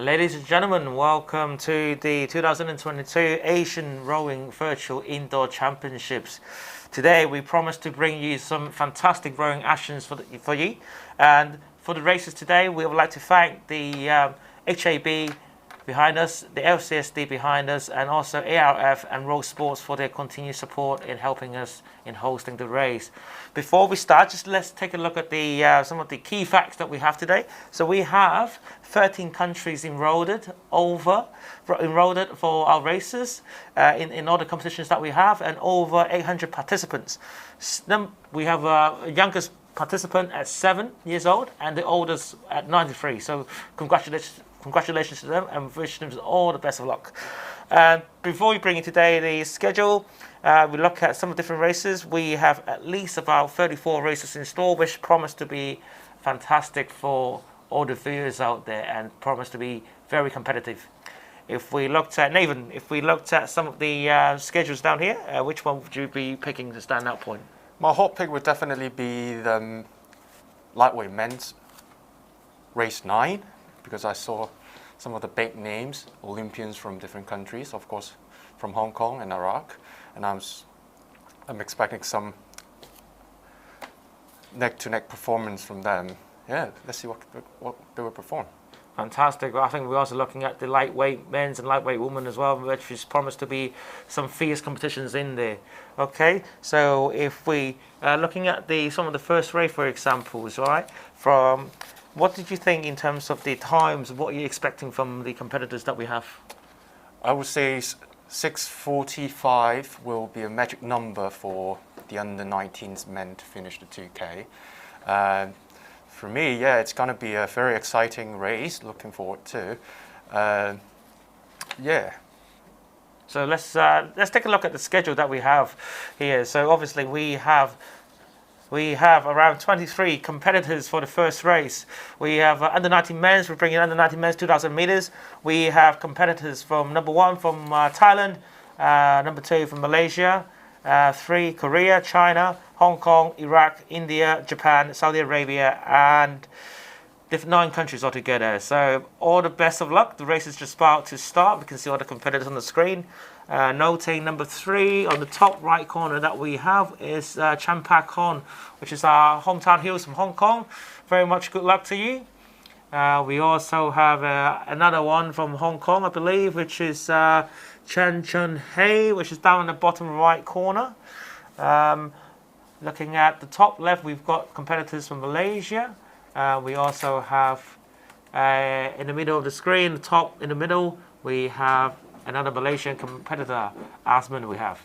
Ladies and gentlemen, welcome to the 2022 Asian Rowing Virtual Indoor Championships. Today we promise to bring you some fantastic rowing actions for you. And for the races today, we would like to thank the HAB behind us, the LCSD behind us, and also ARF and Row Sports for their continued support in helping us in hosting the race. Before we start, just let's take a look at the some of the key facts that we have today. So we have 13 countries enrolled for our races in all the competitions that we have, and over 800 participants. We have a youngest participant at 7 years old and the oldest at 93. So congratulations to them and wish them all the best of luck. Before we bring you today the schedule, we look at some different races. We have at least about 34 races in store, which promise to be fantastic for all the viewers out there and promise to be very competitive. If we looked at, Nathan, if we looked at some of the schedules down here, which one would you be picking as a standout point? My hot pick would definitely be the lightweight men's race 9, because I saw some of the big names, Olympians from different countries, of course, from Hong Kong and ARIC, and I'm expecting some neck-to-neck performance from them. Yeah, let's see what they will perform. Fantastic. I think we're also looking at the lightweight men's and lightweight women as well, which is promised to be some fierce competitions in there. Okay, so if we looking at some of the first race, for examples, all right, from what did you think in terms of the times? What are you expecting from the competitors that we have? I would say 6:45 will be a magic number for the under-19s men to finish the 2K. For me, yeah, it's going to be a very exciting race. Looking forward to. Yeah. So let's take a look at the schedule that we have here. So obviously we have around 23 competitors for the first race. We have under-19 men's. We're bringing under-19 men's 2,000 meters. We have competitors from number 1 from Thailand, number 2 from Malaysia, 3 Korea, China, Hong Kong, Iraq, India, Japan, Saudi Arabia, and 9 countries altogether. So all the best of luck. The race is just about to start. We can see all the competitors on the screen. Noting number 3 on the top right corner that we have is Champak Hon, which is our hometown heroes from Hong Kong. Very much good luck to you. We also have another one from Hong Kong, I believe, which is Chen Chun Hei, which is down in the bottom right corner. Looking at the top left, we've got competitors from Malaysia. We also have in the middle of the screen, the top in the middle, we have another Malaysian competitor, Asman we have.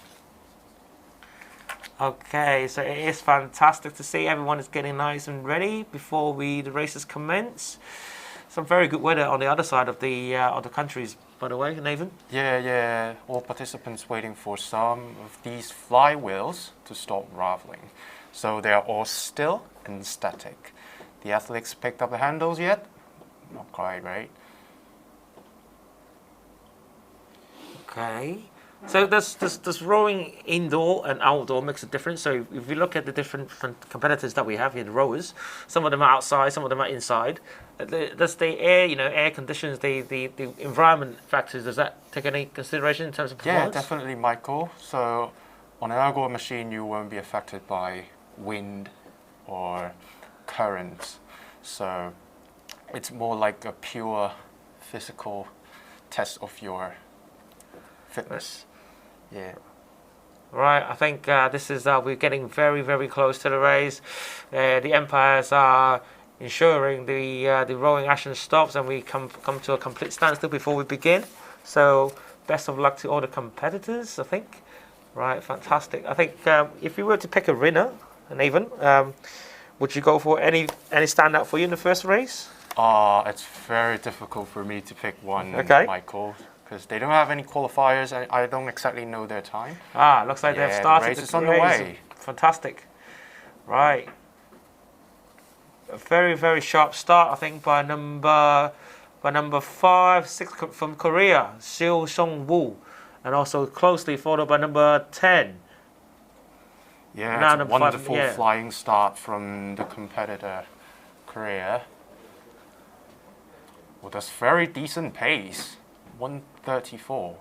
Okay, so it is fantastic to see everyone is getting nice and ready before the races commence. Some very good weather on the other side of the countries, by the way, Nathan. Yeah. All participants waiting for some of these flywheels to stop raveling. So they are all still and static. The athletes picked up the handles yet? Not quite, right? Okay. So does rowing indoor and outdoor makes a difference? So if you look at the different competitors that we have here, the rowers, some of them are outside, some of them are inside. Does the air conditions, the environment factors, does that take any consideration in terms of performance? Yeah, definitely, Michael. So on an outdoor machine, you won't be affected by wind or currents. So it's more like a pure physical test of your fitness. Yeah. Right, I think this is we're getting very, very close to the race. The umpires are ensuring the rowing action stops and we come to a complete standstill before we begin. So best of luck to all the competitors, I think. Right, fantastic. I think if you were to pick a winner, Nathan, would you go for any standout for you in the first race? It's very difficult for me to pick one, okay, Michael, because they don't have any qualifiers. I don't exactly know their time. Looks like they've started. The race is on the way. Fantastic. Right. A very, very sharp start, I think, by number 5, 6 from Korea, Seo Song-woo, and also closely followed by number 10. Yeah, it's a wonderful flying start from the competitor, Korea. Well, that's very decent pace. 1:34.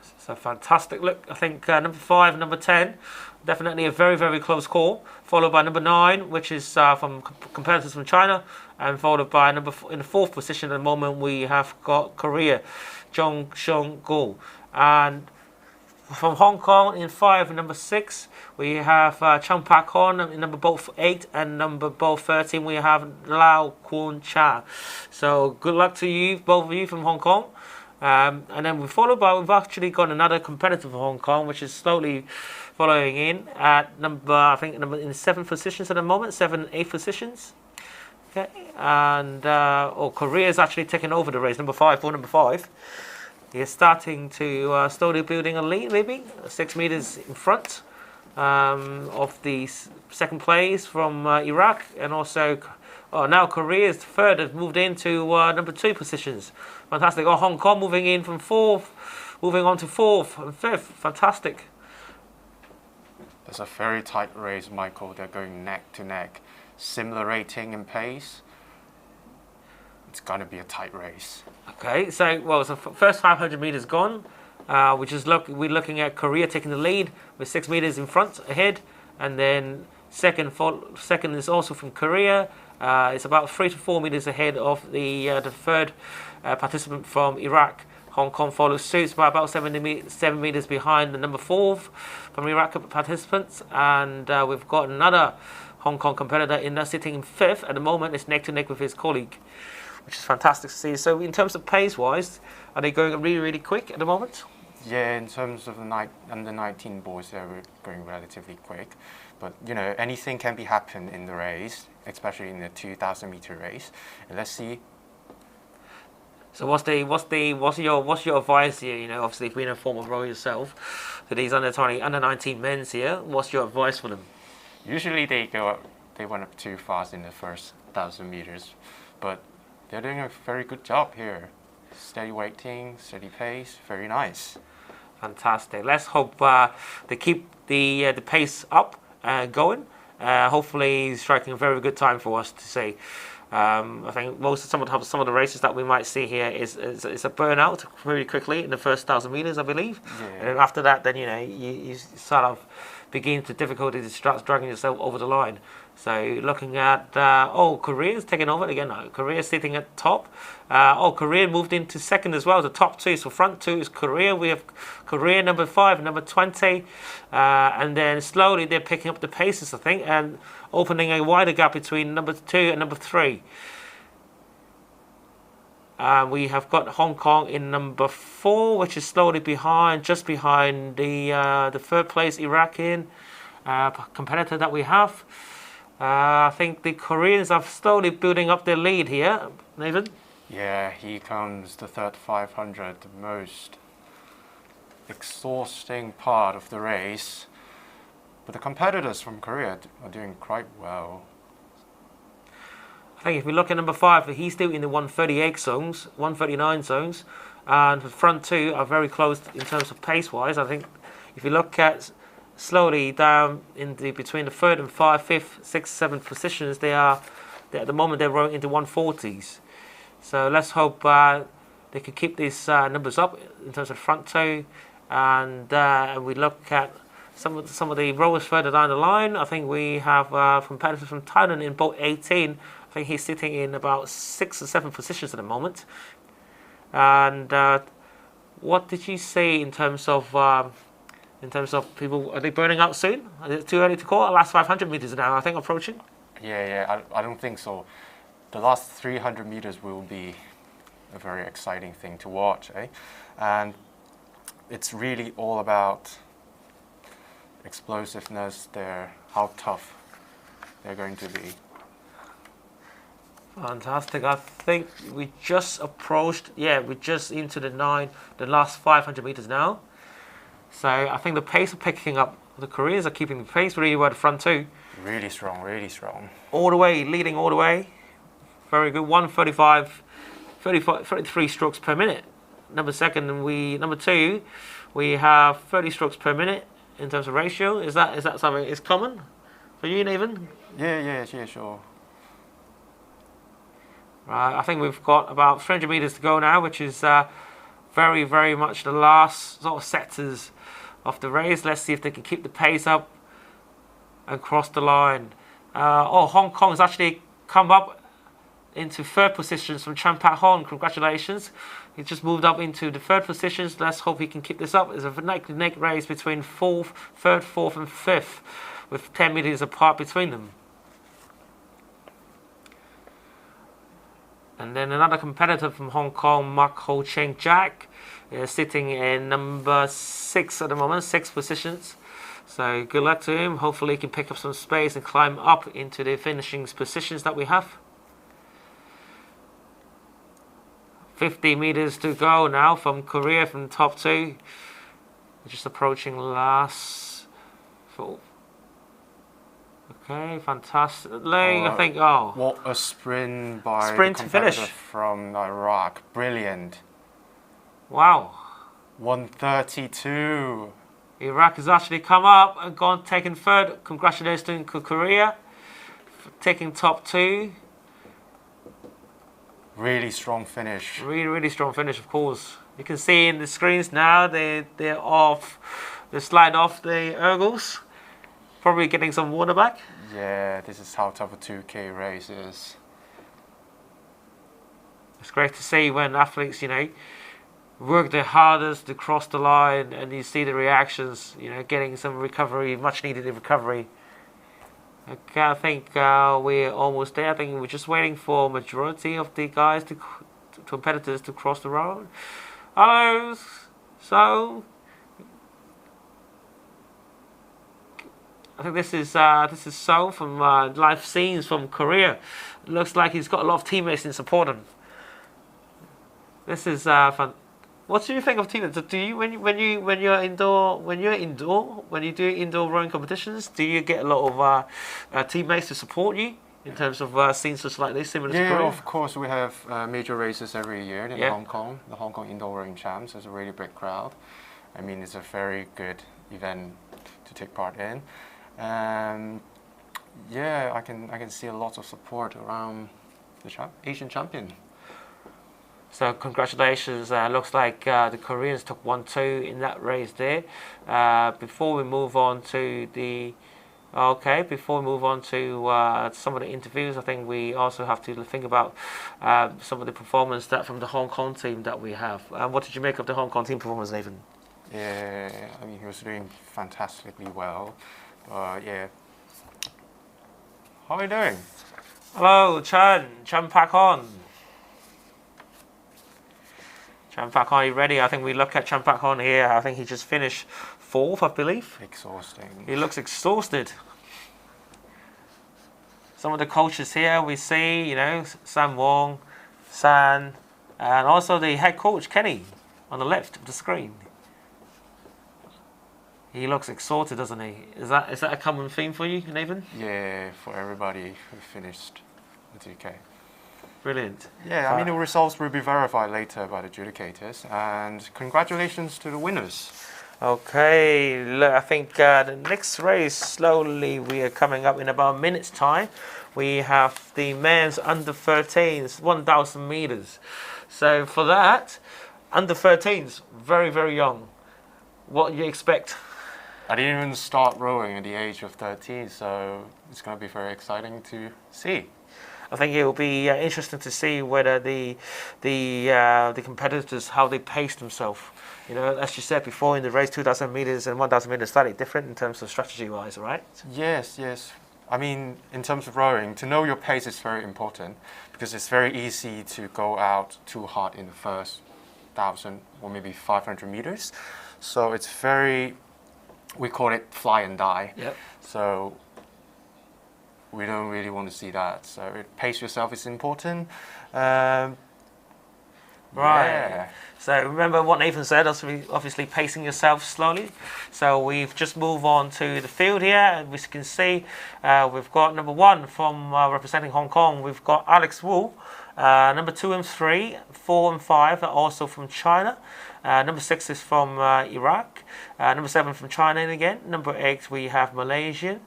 It's a fantastic look. I think number 5, number 10, definitely a very, very close call. Followed by number 9, which is from competitors from China, and followed by in the 4th position at the moment we have got Korea, Jong Seong Gu, and from Hong Kong in 5 and number 6 we have Chung Pak Hon in number both 8 and number both 13 we have Lau Kwon Cha. So good luck to you, both of you from Hong Kong. And then we've actually got another competitor from Hong Kong, which is slowly following in at number in 7th positions at the moment, 7 and 8 positions. Okay, and Korea is actually taking over the race, number 5. He's starting to slowly building a lead, maybe 6 meters in front of the second place from Iraq, and also now Korea is third, has moved into number 2 positions. Fantastic. Hong Kong moving in from 4th, moving on to 4th and 5th. Fantastic. It's a very tight race, Michael. They're going neck to neck. Similar rating and pace. It's going to be a tight race. Okay, so first 500 meters gone. We're looking at Korea taking the lead with 6 meters in front ahead, and then second is also from Korea. It's about 3 to 4 meters ahead of the third participant from Iraq. Hong Kong follows suit by about 7 meters behind the number 4 from Iraq participants, and we've got another Hong Kong competitor sitting in 5th at the moment. It's neck to neck with his colleague, which is fantastic to see. So in terms of pace-wise, are they going really, really quick at the moment? Yeah, in terms of the under 19 boys, they're going relatively quick. But anything can be happen in the race, especially in the 2,000 meter race. And let's see. So what's your advice here? Obviously being a former rower yourself, to these under 19 men here, what's your advice for them? Usually they went up too fast in the first 1,000 meters, but they're doing a very good job here. Steady waiting, steady pace, very nice. Fantastic. Let's hope they keep the pace up going. Hopefully striking a very good time for us to see. I think some of the races that we might see here is a burnout very quickly in the first 1,000 meters, I believe. Yeah. And after that, then you sort of begin to difficulty to start dragging yourself over the line. So looking at Korea's taking over again. Korea's sitting at top. Korea moved into second as well. The top 2, so front 2 is Korea. We have Korea number 5, number 20, and then slowly they're picking up the paces, I think, and opening a wider gap between number 2 and number 3. We have got Hong Kong in number 4, which is slowly just behind the 3rd place Iraqi competitor that we have. I think the Koreans are slowly building up their lead here, Nathan. Yeah, here comes the third 500, the most exhausting part of the race. But the competitors from Korea are doing quite well. I think if we look at number 5, he's still in the 138 zones, 139 zones, and the front 2 are very close in terms of pace-wise. I think if you look at slowly down in between the 3rd and 5th, 6th, 7th positions, at the moment they're rowing into 140s. So let's hope they can keep these numbers up in terms of front 2, and we look at some of the rowers further down the line. I think we have competitors from Thailand in boat 18. I think he's sitting in about 6 or 7 positions at the moment. And what did you say in terms of people? Are they burning out soon? Is it too early to call? The last 500 meters now, I think, approaching. Yeah, I don't think so. The last 300 meters will be a very exciting thing to watch, eh? And it's really all about explosiveness, how tough they're going to be. Fantastic. I think we just approached, we're just into the last 500 meters now. So I think the pace are picking up. The Koreans are keeping the pace really well at the front 2. Really strong, really strong. All the way, leading all the way. Very good. 33 strokes per minute. Number 2, we have 30 strokes per minute in terms of ratio. Is that something is common for you, Nathan? Yeah, sure. Right, I think we've got about 300 meters to go now, which is very, very much the last sort of sectors of the race. Let's see if they can keep the pace up and cross the line. Hong Kong has actually come up into third positions from Chan Pak Hon. Congratulations. He just moved up into the third positions. Let's hope he can keep this up. It's a neck race between third, fourth and fifth, with 10 meters apart between them. And then another competitor from Hong Kong, Mark Ho Cheng Jack, is sitting in number 6 at the moment, 6 positions. So good luck to him. Hopefully he can pick up some space and climb up into the finishing positions that we have. 50 meters to go now from Korea, from top 2. We're just approaching last 4. Okay, fantastic. I think, what a sprint by the competitor from Iraq. Brilliant. Wow. 1:32. Iraq has actually come up and taken third. Congratulations to Korea for taking top 2. Really strong finish. Really strong finish, of course. You can see in the screens now they're off. They slide off the ergles. Probably getting some water back. Yeah, this is how tough a 2K race is. It's great to see when athletes, work their hardest to cross the line, and you see the reactions, getting some recovery, much needed recovery. Okay, I think we're almost there. I think we're just waiting for majority of the guys, competitors, to cross the road. Hello, so I think this is So from live scenes from Korea. It looks like he's got a lot of teammates in support him. This is fun. What do you think of teammates? Do you when you do indoor rowing competitions, do you get a lot of teammates to support you in terms of scenes just like this, similar to Korea? Yeah, of course. We have major races every year in Hong Kong. The Hong Kong Indoor Rowing Champs. There's a really big crowd. I mean, it's a very good event to take part in. Yeah, I can see a lot of support around the Asian champion. So congratulations. Looks like the Koreans took 1-2 in that race there. Before we move on to some of the interviews, I think we also have to think about some of the performance from the Hong Kong team that we have. What did you make of the Hong Kong team performance, Nathan? Yeah, I mean, he was doing fantastically well. Yeah. How are you doing? Hello, Chan Pak Hon. Chan Pak Hon, are you ready? I think we look at Chan Pak Hon here. I think he just finished 4th, I believe. Exhausting. He looks exhausted. Some of the coaches here we see, Sam Wong, San, and also the head coach, Kenny, on the left of the screen. He looks exhausted, doesn't he? Is that a common theme for you, Nathan? Yeah, for everybody who finished the 2K. Brilliant. Yeah, I mean, the results will be verified later by the adjudicators, and congratulations to the winners. Okay, look, I think the next race, slowly we are coming up in about a minute's time. We have the men's under 13s, 1,000 meters. So for that, under 13s, very, very young. What do you expect? I didn't even start rowing at the age of 13, so it's going to be very exciting to see. I think it will be interesting to see whether the competitors, how they pace themselves. As you said before, in the race, 2,000 meters and 1,000 meters slightly different in terms of strategy-wise, right? Yes. I mean, in terms of rowing, to know your pace is very important because it's very easy to go out too hard in the first 1,000 or maybe 500 meters. So it's we call it fly and die. Yep. So we don't really want to see that. So pace yourself is important. Right. Yeah. So remember what Nathan said, obviously pacing yourself slowly. So we've just moved on to the field here, and as you can see, we've got number 1 from representing Hong Kong, we've got Alex Wu. Number 2 and 3, 4 and 5 are also from China. Number 6 is from Iraq. Number 7 from China again. Number 8 we have Malaysian.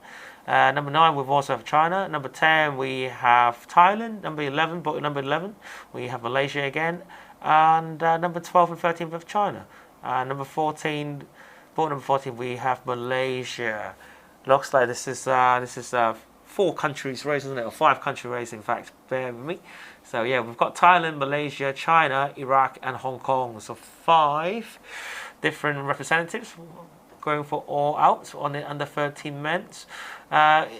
Number 9, we've also have China. Number 10, we have Thailand. Number 11, we have Malaysia again. And number 12 and 13, we have China. Number 14, we have Malaysia. Looks like this is 4 countries race, isn't it? Or 5 country race, in fact. Bear with me. So yeah, we've got Thailand, Malaysia, China, Iraq, and Hong Kong. So 5 different representatives going for all out on the under 13 men's.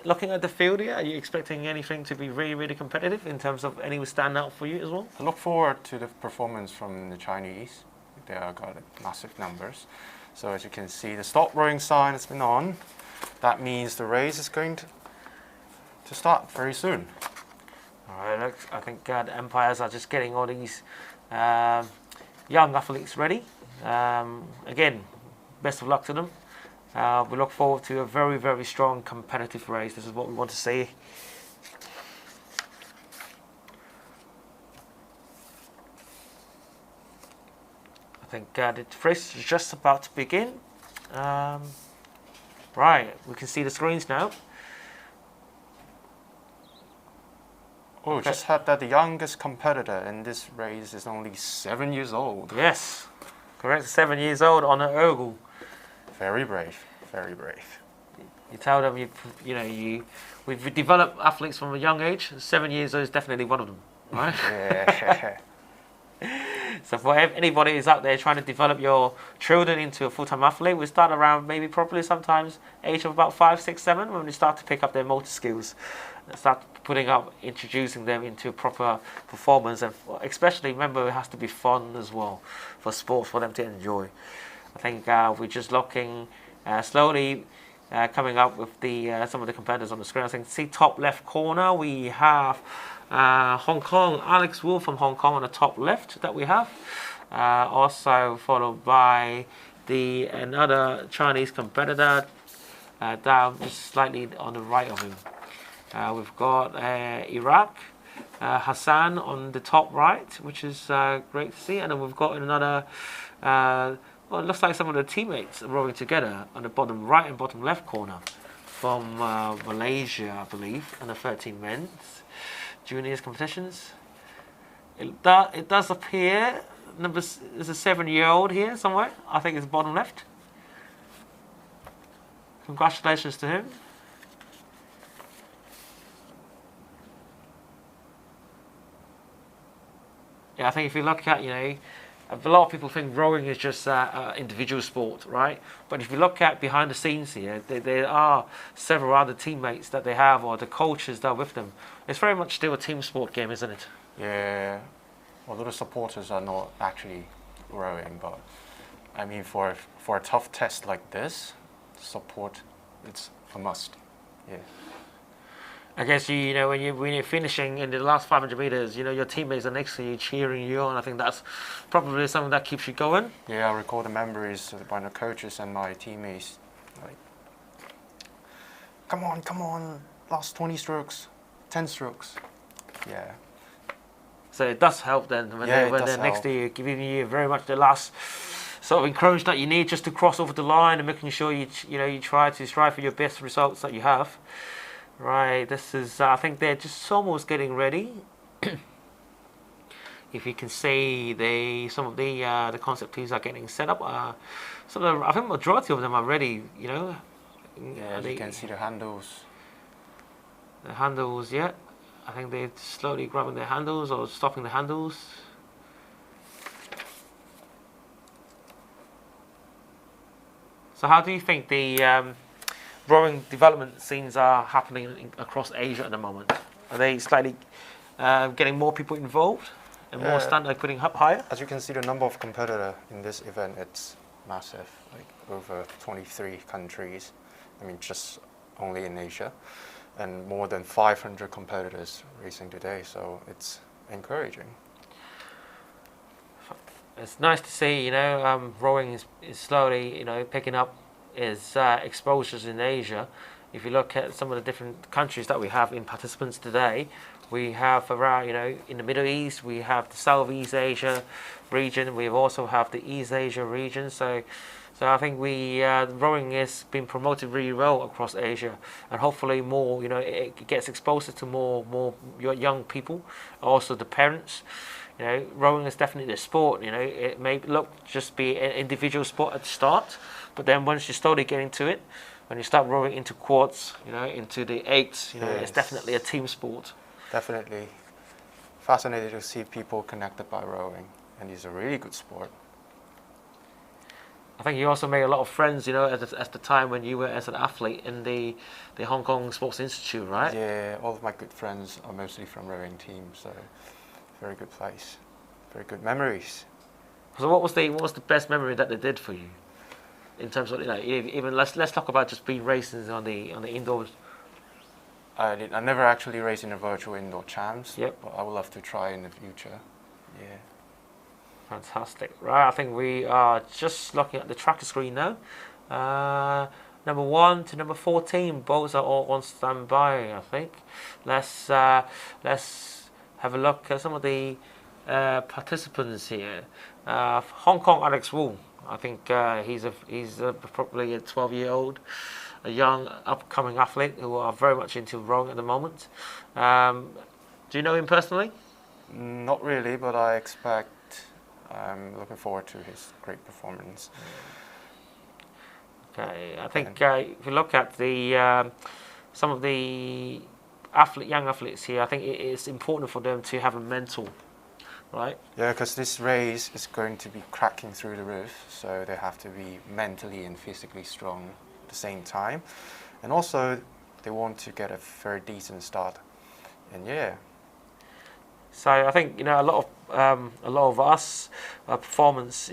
Looking at the field here, are you expecting anything to be really, really competitive in terms of any stand out for you as well? I look forward to the performance from the Chinese. They have got massive numbers. So as you can see, the stop rowing sign has been on. That means the race is going to start very soon. All right, look, I think the Empires are just getting all these young athletes ready. Again, best of luck to them. We look forward to a very, very strong competitive race. This is what we want to see. I think the race is just about to begin. Right, we can see the screens now. Oh, just heard that the youngest competitor in this race is only 7 years old. Yes, correct. 7 years old on an oval. Very brave, very brave. You tell them we've developed athletes from a young age. 7 years old is definitely one of them, right? Yeah. So for anybody who's out there trying to develop your children into a full-time athlete, we start around maybe probably sometimes age of about 5, 6, 7 when we start to pick up their motor skills. Start introducing them into proper performance, and especially remember it has to be fun as well for sports for them to enjoy. I think we're just looking slowly coming up with the some of the competitors on the screen. I think see top left corner we have Hong Kong, Alex Wu from Hong Kong on the top left that we have. Also followed by another Chinese competitor down just slightly on the right of him. We've got Iraq, Hassan on the top right, which is great to see. And then we've got another, it looks like some of the teammates rowing together on the bottom right and bottom left corner from Malaysia, I believe, and the 13 men's juniors competitions. It does appear there's a 7-year-old here somewhere. I think it's bottom left. Congratulations to him. Yeah, I think if you look at, a lot of people think rowing is just individual sport, right? But if you look at behind the scenes here, there are several other teammates that they have, or the coaches that are with them. It's very much still a team sport game, isn't it? Yeah, although the supporters are not actually rowing, but I mean for a tough test like this, support, it's a must. Yeah. I guess when you're finishing in the last 500 meters, your teammates are next to you cheering you on. I think that's probably something that keeps you going. Yeah, I recall the memories by the coaches and my teammates. Like, come on, last 20 strokes, 10 strokes. Yeah. So it does help then when they're next to you, giving you very much the last sort of encouragement that you need just to cross over the line and making sure you try to strive for your best results that you have. Right, this is, I think they're just almost getting ready. If you can see, some of the concept teams are getting set up. I think majority of them are ready, Yeah, you can see the handles. The handles, yeah. I think they're slowly grabbing their handles or stopping the handles. So how do you think the rowing development scenes are happening across Asia at the moment? Are they slightly getting more people involved and more standard putting up higher? As you can see, the number of competitors in this event, it's massive, like over 23 countries. I mean, just only in Asia, and more than 500 competitors racing today. So it's encouraging. It's nice to see, rowing is slowly, picking up its exposures in Asia. If you look at some of the different countries that we have in participants today, we have around, in the Middle East, we have the Southeast Asia region. We also have the East Asia region. So So I think rowing is being promoted really well across Asia, and hopefully more, it gets exposed to more young people, also the parents. Rowing is definitely a sport. It may just be an individual sport at the start, but then once you slowly get into it, when you start rowing into quads, into the eights, it's definitely a team sport. Definitely fascinated to see people connected by rowing, and it's a really good sport. I think you also made a lot of friends, at the time when you were as an athlete in the Hong Kong Sports Institute, right? Yeah, all of my good friends are mostly from rowing teams, so very good place, very good memories. So what was the best memory that they did for you, in terms of even let's talk about just being racing on the indoors. I never actually raced in a virtual indoor champs, Yep. but I would love to try in the future. Yeah. Fantastic. Right, I think we are just looking at the tracker screen now. Number 1 to number 14, boats are all on standby, I think. Let's have a look at some of the participants here. Hong Kong Alex Wu, I think he's probably a 12-year-old, a young upcoming athlete who are very much into rowing at the moment. Do you know him personally? Not really, but I'm looking forward to his great performance. Okay, I think if you look at some of the young athletes here, I think it is important for them to have a mental, right? Yeah, because this race is going to be cracking through the roof, so they have to be mentally and physically strong at the same time, and also they want to get a very decent start. And yeah. So I think a lot of us performance.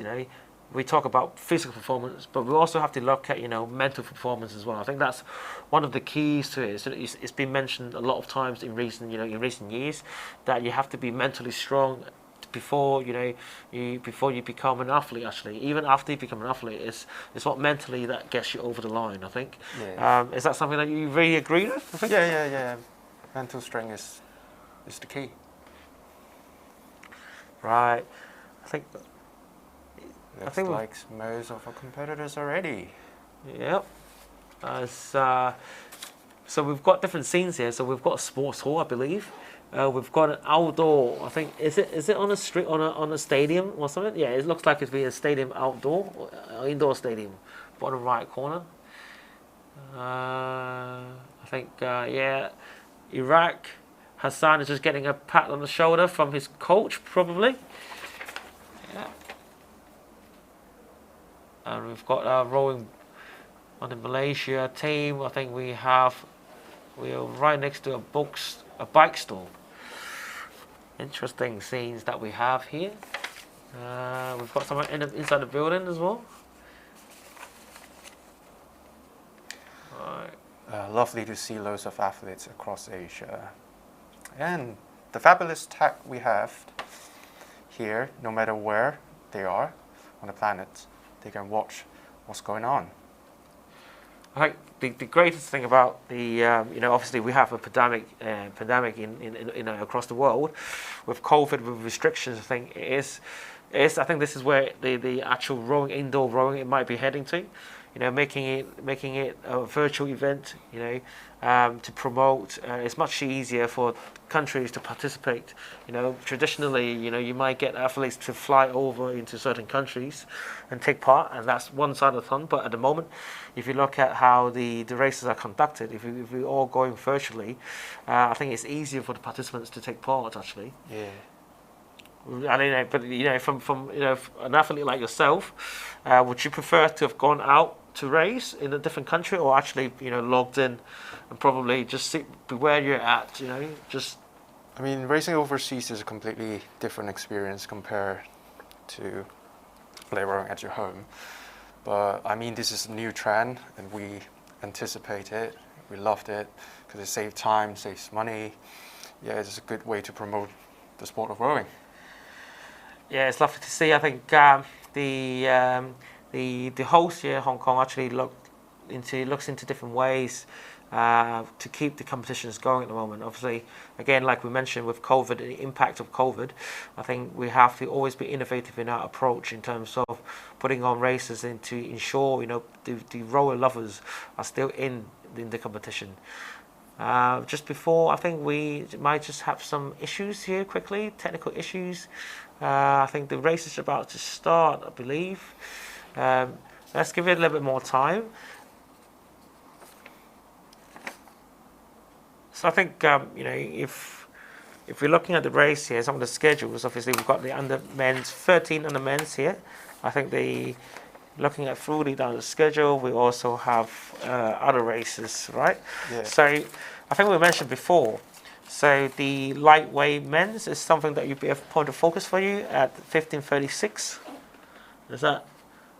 We talk about physical performance, but we also have to look at mental performance as well. I think that's one of the keys to it. So it's been mentioned a lot of times in recent years that you have to be mentally strong before you become an athlete. Actually, even after you become an athlete, it's what mentally that gets you over the line, I think. Yeah. Is that something that you really agree with? I think? Yeah. Mental strength is the key. Right. I think like most of our competitors already. Yep. So we've got different scenes here. So we've got a sports hall, I believe. We've got an outdoor. I think is it on a street on a stadium or something? Yeah, it looks like it's been a stadium outdoor or indoor stadium, bottom right corner. I think Iraq. Hassan is just getting a pat on the shoulder from his coach, probably. Yeah. And we've got rowing on the Malaysia team. I think we are right next to a bike store. Interesting scenes that we have here. We've got someone inside the building as well. Right. Lovely to see loads of athletes across Asia. And the fabulous tech we have here, no matter where they are on the planet, they can watch what's going on. I think the greatest thing about obviously we have a pandemic in across the world with COVID, with restrictions. I think I think this is where the actual indoor rowing it might be heading to. Making it a virtual event, to promote. It's much easier for countries to participate. Traditionally, you might get athletes to fly over into certain countries and take part, and that's one side of the fun. But at the moment, if you look at how the races are conducted, if we're all going virtually, I think it's easier for the participants to take part, actually. Yeah. And but from an athlete like yourself, would you prefer to have gone out to race in a different country, or actually logged in and probably just be where you're at? I mean, racing overseas is a completely different experience compared to rowing at your home. But I mean, this is a new trend, and we anticipate it. We loved it because it saves time, saves money. Yeah, it's a good way to promote the sport of rowing. Yeah, it's lovely to see. I think the host here, Hong Kong, actually looked looks into different ways to keep the competitions going at the moment. Obviously, again, like we mentioned with COVID, the impact of COVID, I think we have to always be innovative in our approach in terms of putting on races and to ensure, you know, the rower lovers are still in the competition. Just before, I think we might just have some issues here quickly, technical issues. I think the race is about to start, I believe. Let's give it a little bit more time. So I think, you know, if we're looking at the race here, some of the schedules, obviously we've got the under men's, 13 under men's here. I think looking at fully down the schedule, we also have other races, right? Yeah. So I think we mentioned before, so the lightweight men's is something that you'd be a point of focus for you at 15:36. Is that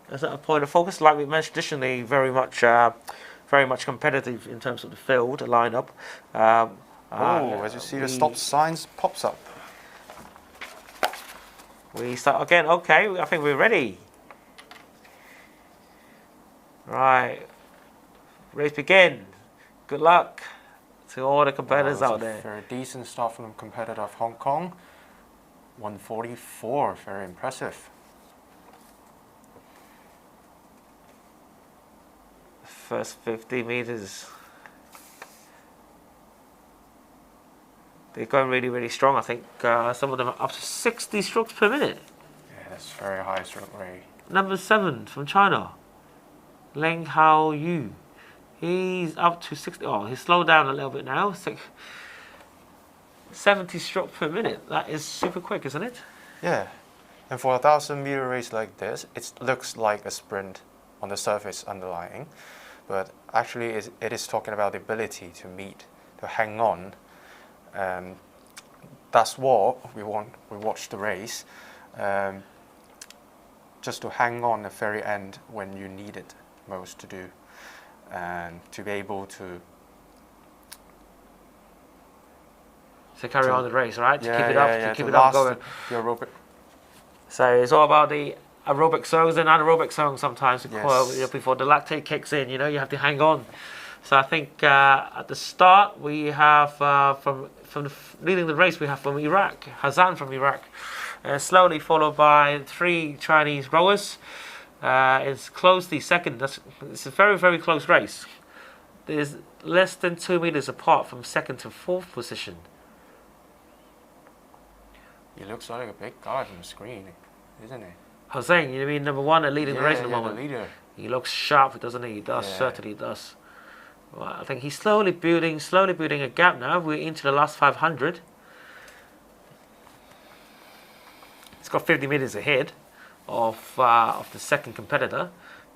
a point of focus? Like we mentioned, traditionally very much competitive in terms of the field, the lineup. As you see, the stop signs pops up. We start again. Okay, I think we're ready. Right, race begin. Good luck to all the competitors out there. Very decent start from the competitor of Hong Kong. 1:44, very impressive. First 50 meters. They're going really, really strong. I think some of them are up to 60 strokes per minute. Yeah, that's very high stroke rate. Number 7 from China, Leng Hao Yu. He's up to 60. Oh, he's slowed down a little bit now. It's like 70 strokes per minute. That is super quick, isn't it? Yeah, and for a 1,000-meter race like this, it looks like a sprint on the surface underlying. But actually, it is talking about the ability to meet, to hang on. That's what we want. We watch the race, just to hang on at the very end when you need it most to do, and to be able to. So carry on the race, right? To keep it up, to keep it up going. The aerobic. So it's all about the aerobic zones and anaerobic zones sometimes. Yes. Before the lactate kicks in, you know, you have to hang on. So I think at the start we have from leading the race we have from Iraq, Hassan from Iraq, slowly followed by 3 Chinese rowers. It's closely second. It's a very, very close race. There's less than 2 meters apart from second to fourth position. He looks like a big guy from the screen, isn't he? I was saying, you mean number 1 leading the race at the moment? The leader. He looks sharp, doesn't he? He does, certainly does. Well, I think he's slowly building a gap now. We're into the last 500. He's got 50 meters ahead of the second competitor.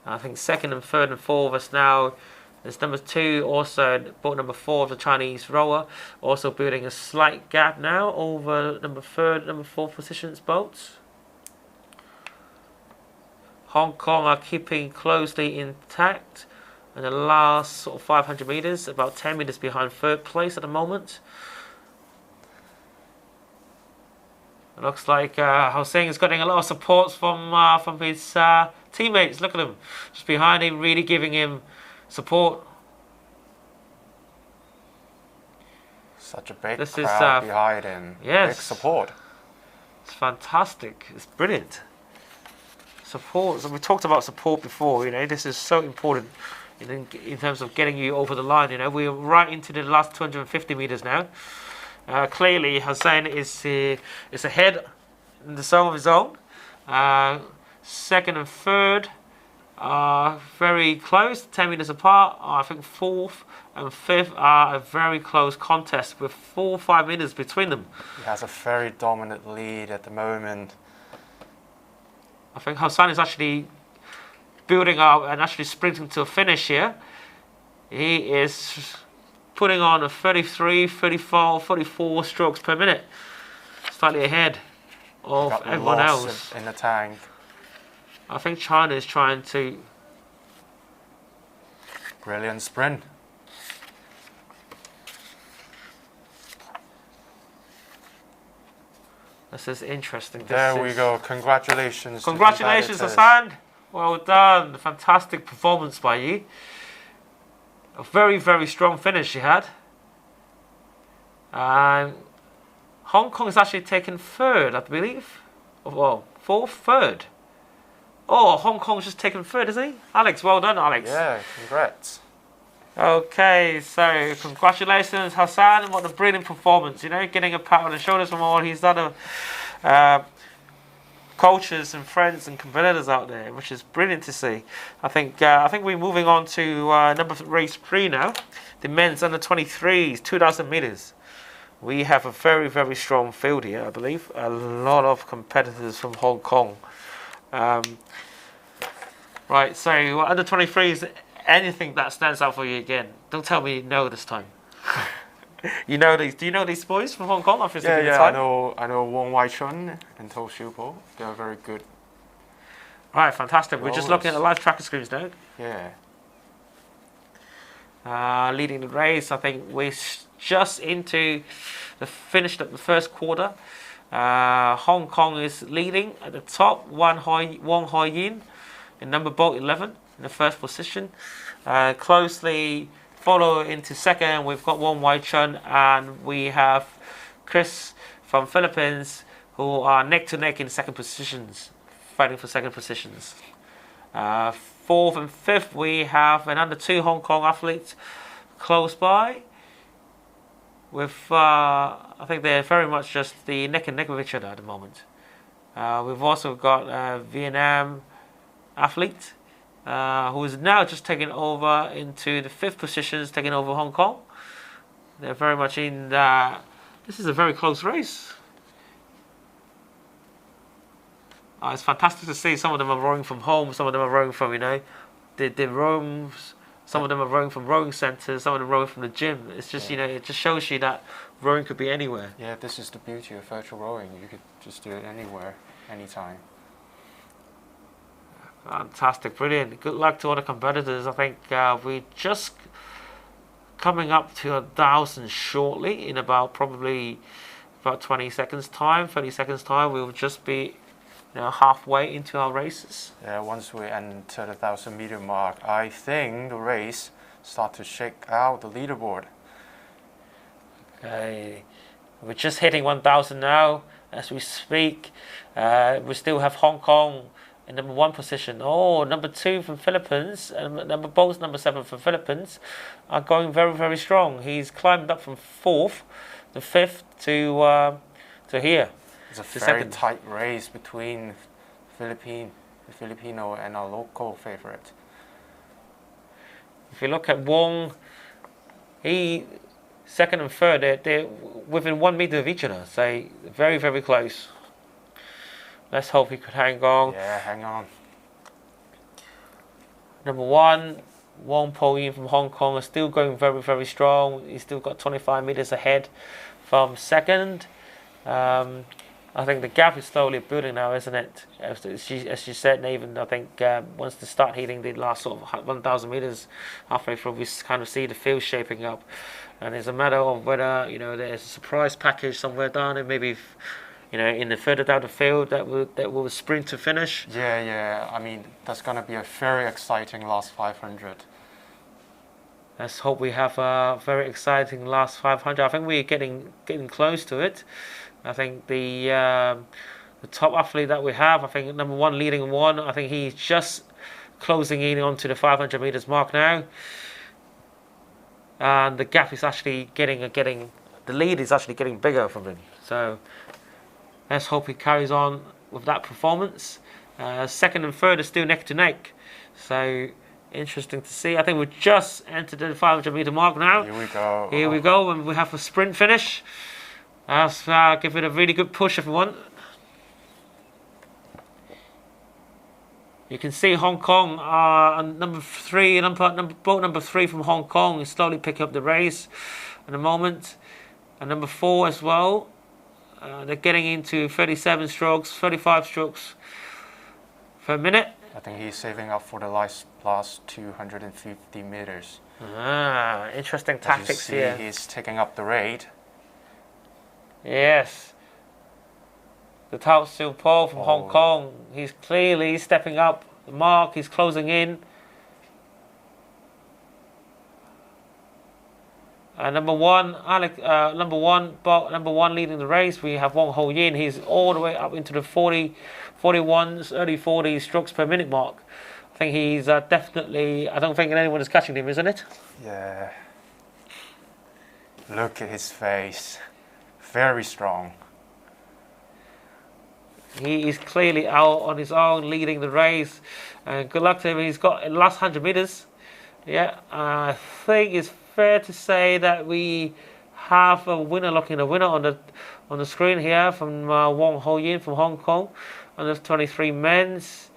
I think second and third and fourth is now. There's number 2, also boat number 4 of the Chinese rower, also building a slight gap now over number 3rd, number 4th positions boats. Hong Kong are keeping closely intact in the last sort of 500 meters, about 10 meters behind 3rd place at the moment. It looks like Hossein is getting a lot of support from his teammates. Look at him, just behind him, really giving him support. Such a big crowd behind him. Yes. Big support. It's fantastic. It's brilliant. Support. So we talked about support before. You know, this is so important in terms of getting you over the line. You know, we're right into the last 250 meters now. Clearly, Hussein is ahead in the zone of his own. Second and third are very close, 10 meters apart. I think 4th and 5th are a very close contest with 4 or 5 meters between them. He has a very dominant lead at the moment. I think Hassan is actually building up and actually sprinting to a finish here. He is putting on a 33, 34, 44 strokes per minute, slightly ahead of everyone else. In the tank. I think China is trying to. Brilliant sprint. This is interesting. There we go. Congratulations. Congratulations, Hassan. Well done. Fantastic performance by you. A very, very strong finish he had. And Hong Kong is actually taken third, I believe. Well, fourth, third. Oh, Hong Kong's just taken third, isn't he? Alex, well done, Alex. Yeah, congrats. Okay, so congratulations, Hassan. What a brilliant performance, you know, getting a pat on the shoulders from all his other coaches and friends and competitors out there, which is brilliant to see. I think we're moving on to race 3 now. The men's under 23s, 2,000 meters. We have a very, very strong field here, I believe. A lot of competitors from Hong Kong. Right, so under 23s, anything that stands out for you again? Don't tell me no this time. You know these? Do you know these boys from Hong Kong? Yeah, I know Wong Wai Chun and To Xiu Po. They are very good. Right, fantastic. We're just looking at the live tracker screens now. Yeah. Leading the race, I think we're just into finished up the first quarter. Hong Kong is leading at the top. Wong Hoi Yin in number boat 11 in the first position. Closely follow into second, we've got Wong Wai Chun, and we have Chris from Philippines, who are neck to neck in second positions, fighting for second positions. Fourth and fifth, we have an under 2 Hong Kong athletes close by. With I think they're very much just the neck and neck with each other at the moment. We've also got a Vietnam athlete who is now just taking over into the 5th positions, taking over Hong Kong. They're very much in. This is a very close race. It's fantastic to see. Some of them are rowing from home. Some of them are rowing from the rooms. Some of them are rowing from rowing centres. Some of them rowing from the gym. It's just it just shows you that rowing could be anywhere. Yeah, this is the beauty of virtual rowing. You could just do it anywhere, anytime. Fantastic, brilliant. Good luck to all the competitors. I think we're just coming up to 1,000 shortly. In probably about 20 seconds time, 30 seconds time, we'll just be halfway into our races. Yeah, once we enter the 1,000 meter mark, I think the race start to shake out the leaderboard. Okay, we're just hitting 1,000 now as we speak. We still have Hong Kong in number 1 position. Oh, number 2 from Philippines, and both number 7 from Philippines are going very, very strong. He's climbed up from 4th to 5th to here. It's a very tight race between the Filipino and our local favorite. If you look at Wong, he second and third, they're within 1 meter of each other, so very, very close. Let's hope he could hang on. Yeah, hang on. Number 1, Wong Po Yin from Hong Kong is still going very, very strong. He's still got 25 meters ahead from second. I think the gap is slowly building now, isn't it? As you said, Nathan, I think once they start hitting the last sort of 1,000 meters halfway through, we kind of see the field shaping up. And it's a matter of whether, there's a surprise package somewhere down there, maybe, in the further down the field that will sprint to finish. Yeah. I mean, that's going to be a very exciting last 500. Let's hope we have a very exciting last 500. I think we're getting close to it. I think the top athlete that we have, I think number 1 leading 1, I think he's just closing in onto the 500 meters mark now. And the gap is actually the lead is actually getting bigger from him. So let's hope he carries on with that performance. Second and third are still neck to neck. So interesting to see. I think we've just entered the 500 meter mark now. Here we go. Here we go, and we have a sprint finish. Let's give it a really good push, everyone. You can see Hong Kong, boat number 3 from Hong Kong is slowly picking up the race at the moment. And number 4 as well. They're getting into 37 strokes, 35 strokes per minute. I think he's saving up for the last 250 meters. Interesting tactics here. He's taking up the rate. Yes. The To Xiu Po from Hong Kong. He's clearly stepping up the mark. He's closing in. Number one, number one leading the race. We have Wong Ho Yin. He's all the way up into the 41s, early 40s strokes per minute mark. I think he's definitely. I don't think anyone is catching him, isn't it? Yeah. Look at his face. Very strong. He is clearly out on his own, leading the race. And good luck to him. He's got the last 100 meters. Yeah, I think it's fair to say that we have a winner, looking a winner on the screen here from Wong Ho Yin from Hong Kong, under 23 men's.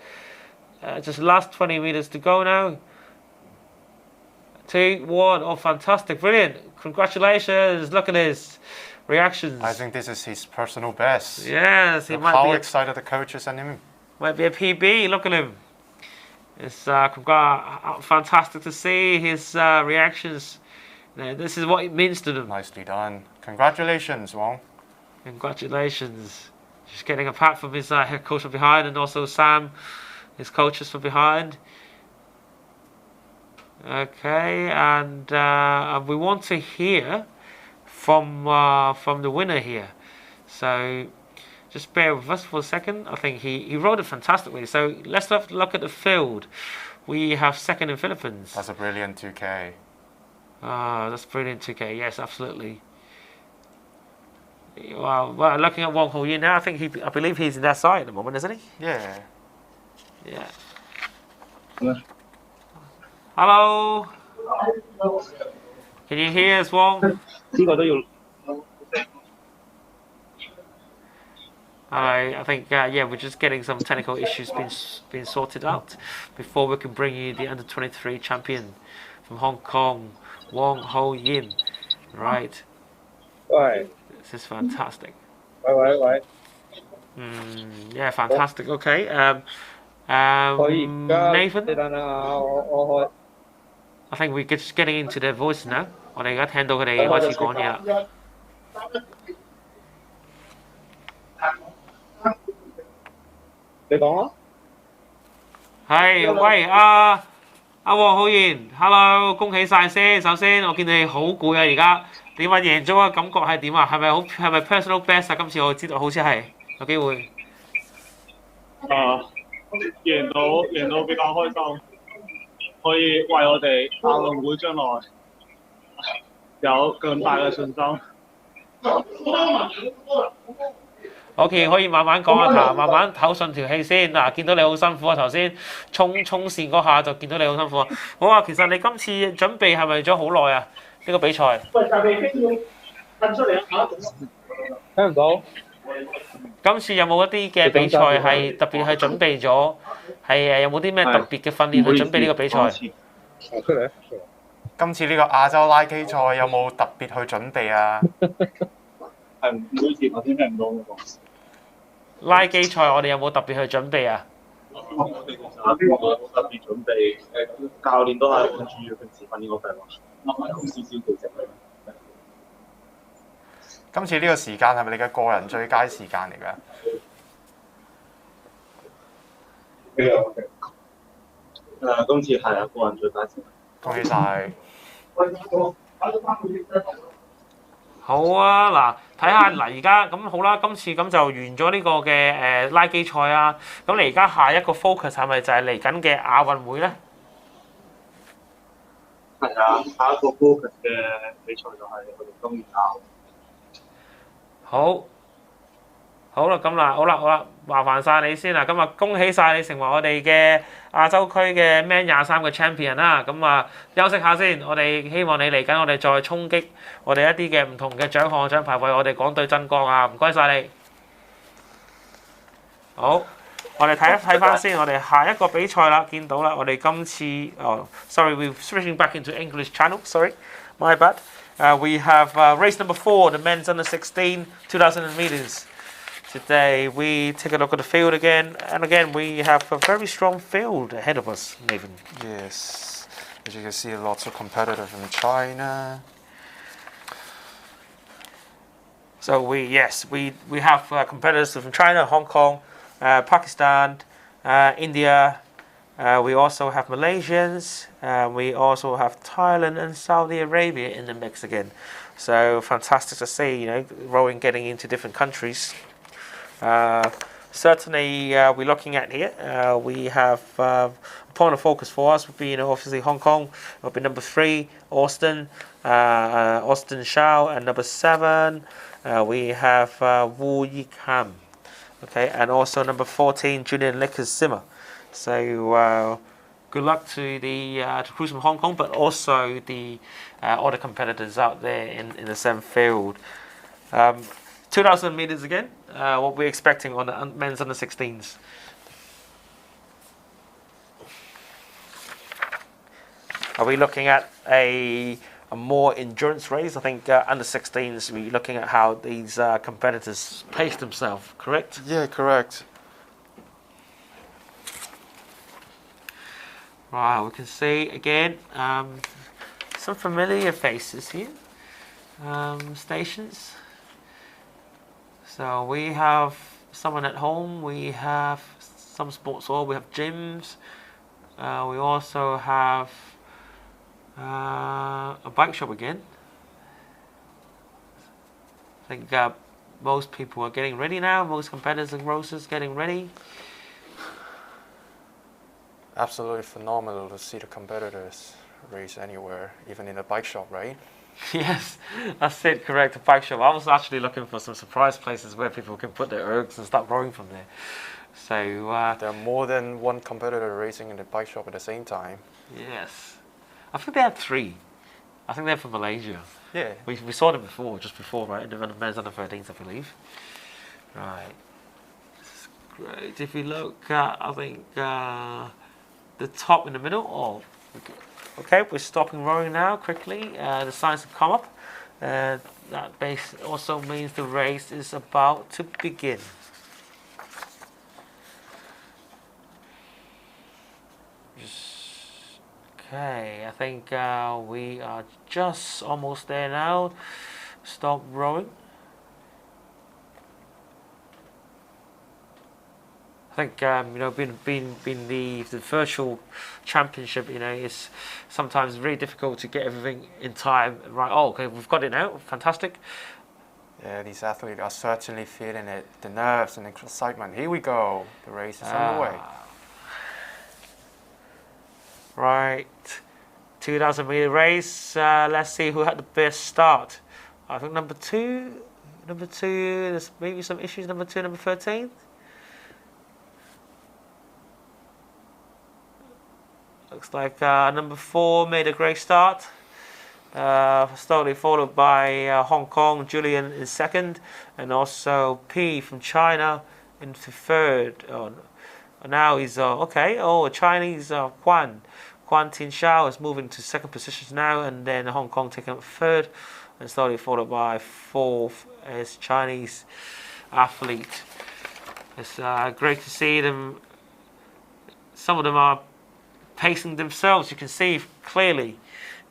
Just last 20 meters to go now. 2, 1. Oh, fantastic, brilliant! Congratulations! Look at his reactions. I think this is his personal best. Yes, he might be. How excited the coaches and him. Might be a PB. Look at him. It's fantastic to see his reactions. This is what it means to them. Nicely done. Congratulations, Wong. Congratulations. Just getting a pat from his head coach from behind, and also Sam, his coaches from behind. Okay, and we want to hear from the winner here. So just bear with us for a second. I think he rode it fantastically. So let's have a look at the field. We have second in Philippines. That's a brilliant 2K. That's brilliant 2K. Yes, absolutely. Well, looking at Wong Ho Yin now, I believe he's in that side at the moment, isn't he? Yeah. Yeah. Hello. Can you hear us, Wong? I think yeah, we're just getting some technical issues being sorted out before we can bring you the under 23 champion from Hong Kong, Wong Ho Yin. Right. Right. This is fantastic. Right. Yeah, fantastic. Okay. Nathan. I think we're just getting into their voice now. 我哋而家聽到佢哋開始講嘢啦。你講啊。係，喂，阿黃浩然 ，hello， 恭喜晒先。首先，我見你好攰啊，而家點啊？贏咗嘅感覺係點啊？係咪 personal best 啊？今次我知道好似係有機會。贏到比較開心，可以為我哋亞運會將來有更大嘅信心。OK， 可以慢慢講啊，譚，慢慢唞順條氣先。嗱，見到你好辛苦啊，頭先衝線嗰下就見到你好辛苦啊。好啊，其實你今次準備係咪咗好耐啊？呢個比賽。聽唔到。今次有冇一啲嘅比賽係特別係準備咗？係有冇啲咩特別嘅訓練去準備呢個比賽？今次呢個亞洲拉機賽有冇特別去準備啊？係每次頭先聽唔到嗰個。拉機賽我哋有冇特別去準備啊？我哋冇特別準備，教練都係按住平時訓練個計劃，少少調整佢。今次呢個時間係咪你嘅個人最佳時間嚟㗎？今次係個人最佳時間。恭喜晒！好啊，嗱，睇下嗱，而家咁好啦，今次咁就完咗呢個嘅拉機賽啊。咁你而家下一個 focus 係咪就係嚟緊嘅亞運會咧？係啊，下一個 focus 嘅比賽就係我哋今年亞運。好啦，咁啦，好啦，麻煩晒你先啦。今日恭喜晒你成為我哋嘅亞洲區嘅 Man 23嘅 champion 啦。咁啊，休息下先。我哋希望你嚟緊，我哋再衝擊我哋一啲嘅唔同嘅獎項獎牌，為我哋港隊爭光啊！唔該晒你。好，我哋睇翻先，我哋下一個比賽啦，見到啦，我哋今次sorry，we're switching back into English channel. Sorry, my bad. We have race number 4, the men's under 16, 2,000 meters. Today we take a look at the field again, and again we have a very strong field ahead of us, Nathan. Yes, as you can see, lots of competitors from China. So we have competitors from China, Hong Kong, Pakistan, India, We also have Malaysians. We also have Thailand and Saudi Arabia in the mix again. So fantastic to see, you know, rowing getting into different countries. Certainly, we're looking at here. We have point of focus for us would be, you know, obviously Hong Kong. Will be number 3, Austin, Austin Shao, and number 7 we have Wu Yikham. Okay, and also number 14, Julian Lickers Simmer. So good luck to the to crews from Hong Kong, but also the other competitors out there in the same field. 2,000 meters again. What we're expecting on the men's under 16s. Are we looking at a more endurance race? I think under 16s, we're looking at how these competitors pace themselves, correct? Yeah, correct. Right, we can see again some familiar faces here. Stations. So we have someone at home, we have some sports hall, we have gyms, we also have a bike shop again. I think most people are getting ready now, most competitors and racers getting ready. Absolutely phenomenal to see the competitors race anywhere, even in a bike shop, right? Yes, that's it, correct, a bike shop. I was actually looking for some surprise places where people can put their ergs and start rowing from there. So there are more than one competitor racing in the bike shop at the same time. yes. I think they had 3. I think they're from Malaysia. Yeah. We saw them before, just before, right? In the men's under 13s, I believe. Right. This is great. If we look at, I think, the top in the middle. Oh, okay, we're stopping rowing now quickly. The signs have come up. That base also means the race is about to begin. Okay, I think we are just almost there now. Stop rowing. I think you know, being the virtual championship, you know, is sometimes very difficult to get everything in time. Right? Oh, okay, we've got it now. Fantastic. Yeah, these athletes are certainly feeling it. The nerves and excitement. Here we go. The race is underway. Right, 2,000 meter race. Let's see who had the best start. I think number two. There's maybe some issues. Number 2, number 13. Looks like number 4 made a great start. Slowly followed by Hong Kong, Julian in 2nd, and also P from China into 3rd. Oh, now he's okay. Oh, Chinese Quan Tin Xiao is moving to 2nd position now, and then Hong Kong taking up 3rd, and slowly followed by 4th as Chinese athlete. It's great to see them. Some of them are pacing themselves. You can see clearly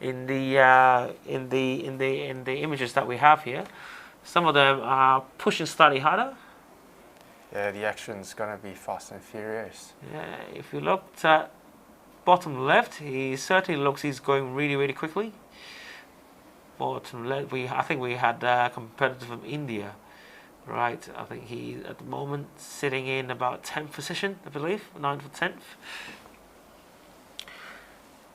in the images that we have here. Some of them are pushing slightly harder. Yeah, the action's gonna be fast and furious. Yeah, if you looked at bottom left, he certainly looks he's going really, really quickly. Bottom left, I think we had a competitor from India, right? I think he at the moment sitting in about 10th position, I believe, 9th or 10th.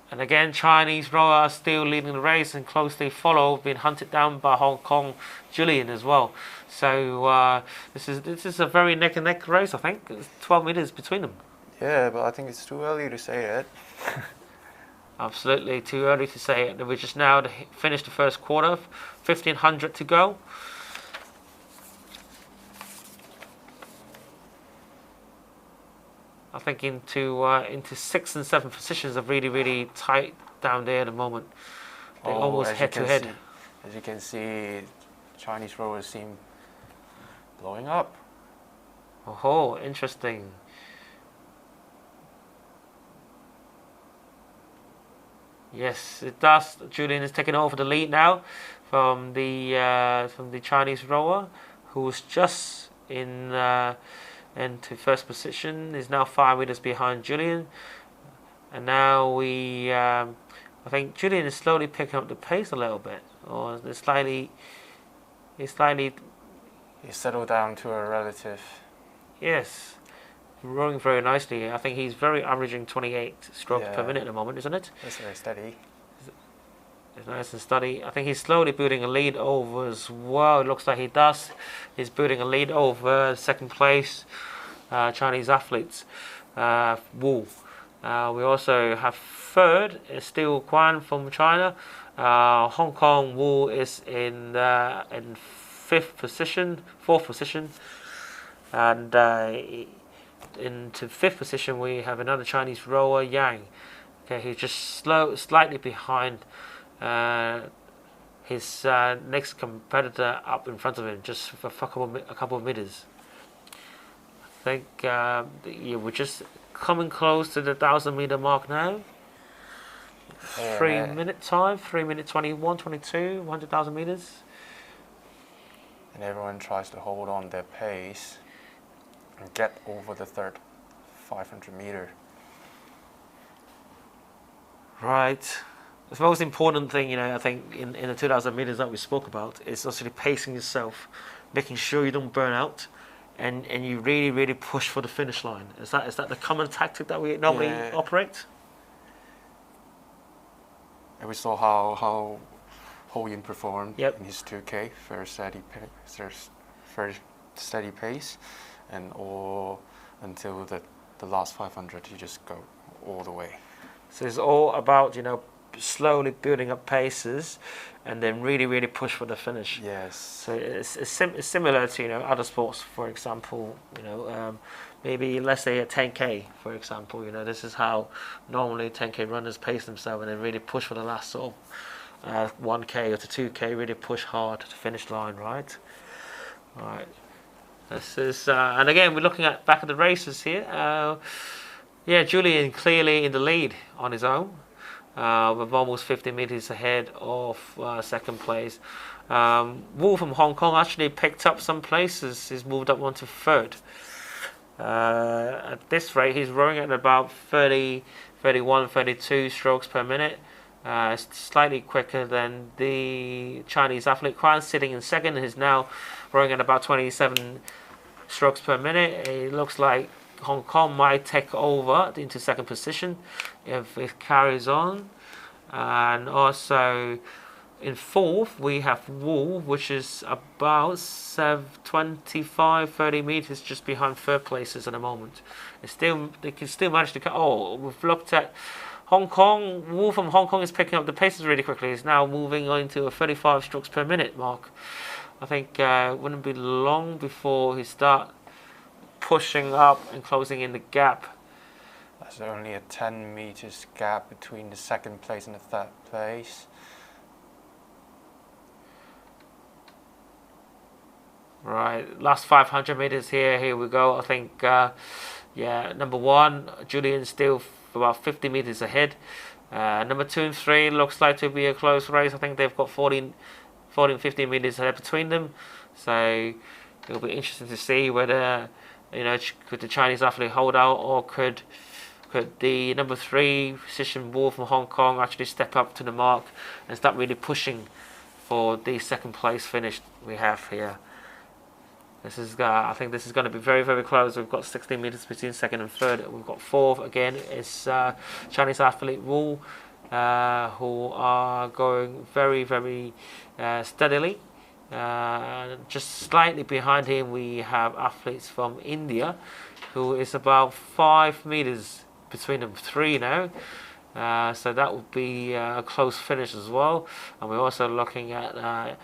And again, Chinese rowers still leading the race and closely followed, being hunted down by Hong Kong Julian as well. So this is a very neck and neck race. I think it's 12 meters between them. Yeah, but I think it's too early to say it. Absolutely too early to say it. We just now finished the first quarter, 1,500 to go. I think into 6th and 7th positions are really, really tight down there at the moment. They're almost head to head. As you can see, Chinese rowers seem blowing up. Oh, interesting. Yes, it does. Julian is taking over the lead now from the Chinese rower, who was just into 1st position. Is now 5 meters behind Julian. And now I think Julian is slowly picking up the pace a little bit, or he's slightly. He settled down to a relative. Yes, rowing very nicely. I think he's very averaging 28 strokes per minute at the moment, isn't it? It's very steady. It's nice and steady. I think he's slowly building a lead over as well. It looks like he does. He's building a lead over second place Chinese athletes, Wu. We also have third, is still Quan from China. Hong Kong Wu is in fourth position, and into fifth position we have another Chinese rower, Yang. Okay, he's just slightly behind his next competitor up in front of him, just for a couple of meters. I think we're just coming close to the 1,000-meter mark now. 3 minute time, 3 minute 21, 22, 100,000 meters. And everyone tries to hold on their pace and get over the third 500 meter. Right. The most important thing, I think in the 2,000 meters that we spoke about is actually pacing yourself, making sure you don't burn out, and you really push for the finish line. Is that the common tactic that we normally operate? And we saw how Ho Yin performed in his 2K, very steady pace, and all until the last 500, you just go all the way. So it's all about slowly building up paces, and then really push for the finish. Yes. So it's similar to other sports, for example. Maybe let's say a 10K, for example. This is how normally 10K runners pace themselves, and then really push for the last sort of 1K or to 2K. Really push hard to the finish line, right? All right. This is and again we're looking back at the races here. Julian clearly in the lead on his own, with almost 50 meters ahead of second place. Wu from Hong Kong actually picked up some places. He's moved up onto third. At this rate, he's rowing at about 30, 31, 32 strokes per minute. Slightly quicker than the Chinese athlete. Quan sitting in second. He's now rowing at about 27 strokes per minute. It looks like Hong Kong might take over into second position if it carries on. And also in fourth we have Wu, which is about 25-30 meters just behind third places at the moment. They can still manage to we've looked at Hong Kong. Wu from Hong Kong is picking up the paces really quickly. He's now moving on to a 35 strokes per minute mark. I think it wouldn't be long before he start pushing up and closing in the gap. There's only a 10 meters gap between the second place and the third place. Right, last 500 meters here we go. I think number one, Julian's still about 50 meters ahead. Number 2 and 3 looks like to be a close race. I think they've got 14 15 meters ahead between them, so it'll be interesting to see whether could the Chinese athlete hold out, or could the number 3 position Wu from Hong Kong actually step up to the mark and start really pushing for the second place finish we have here. I think this is going to be very close. We've got 16 meters between second and third. We've got fourth again. It's Chinese athlete Wu, who are going very steadily. Just slightly behind him we have athletes from India, who is about 5 meters between them, 3 now. So that would be a close finish as well. And we're also looking at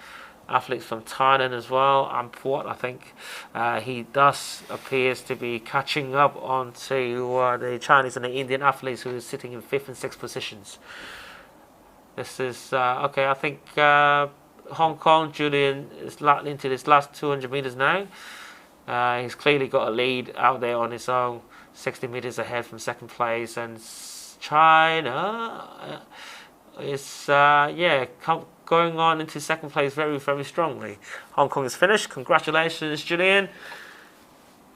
athletes from Thailand as well. Amport, I think he appears to be catching up onto the Chinese and the Indian athletes who are sitting in 5th and 6th positions. This is okay. I think Hong Kong Julian is into this last 200 meters now. He's clearly got a lead out there on his own, 60 meters ahead from second place, and China is going on into second place very strongly. Hong Kong is finished. Congratulations, Julian.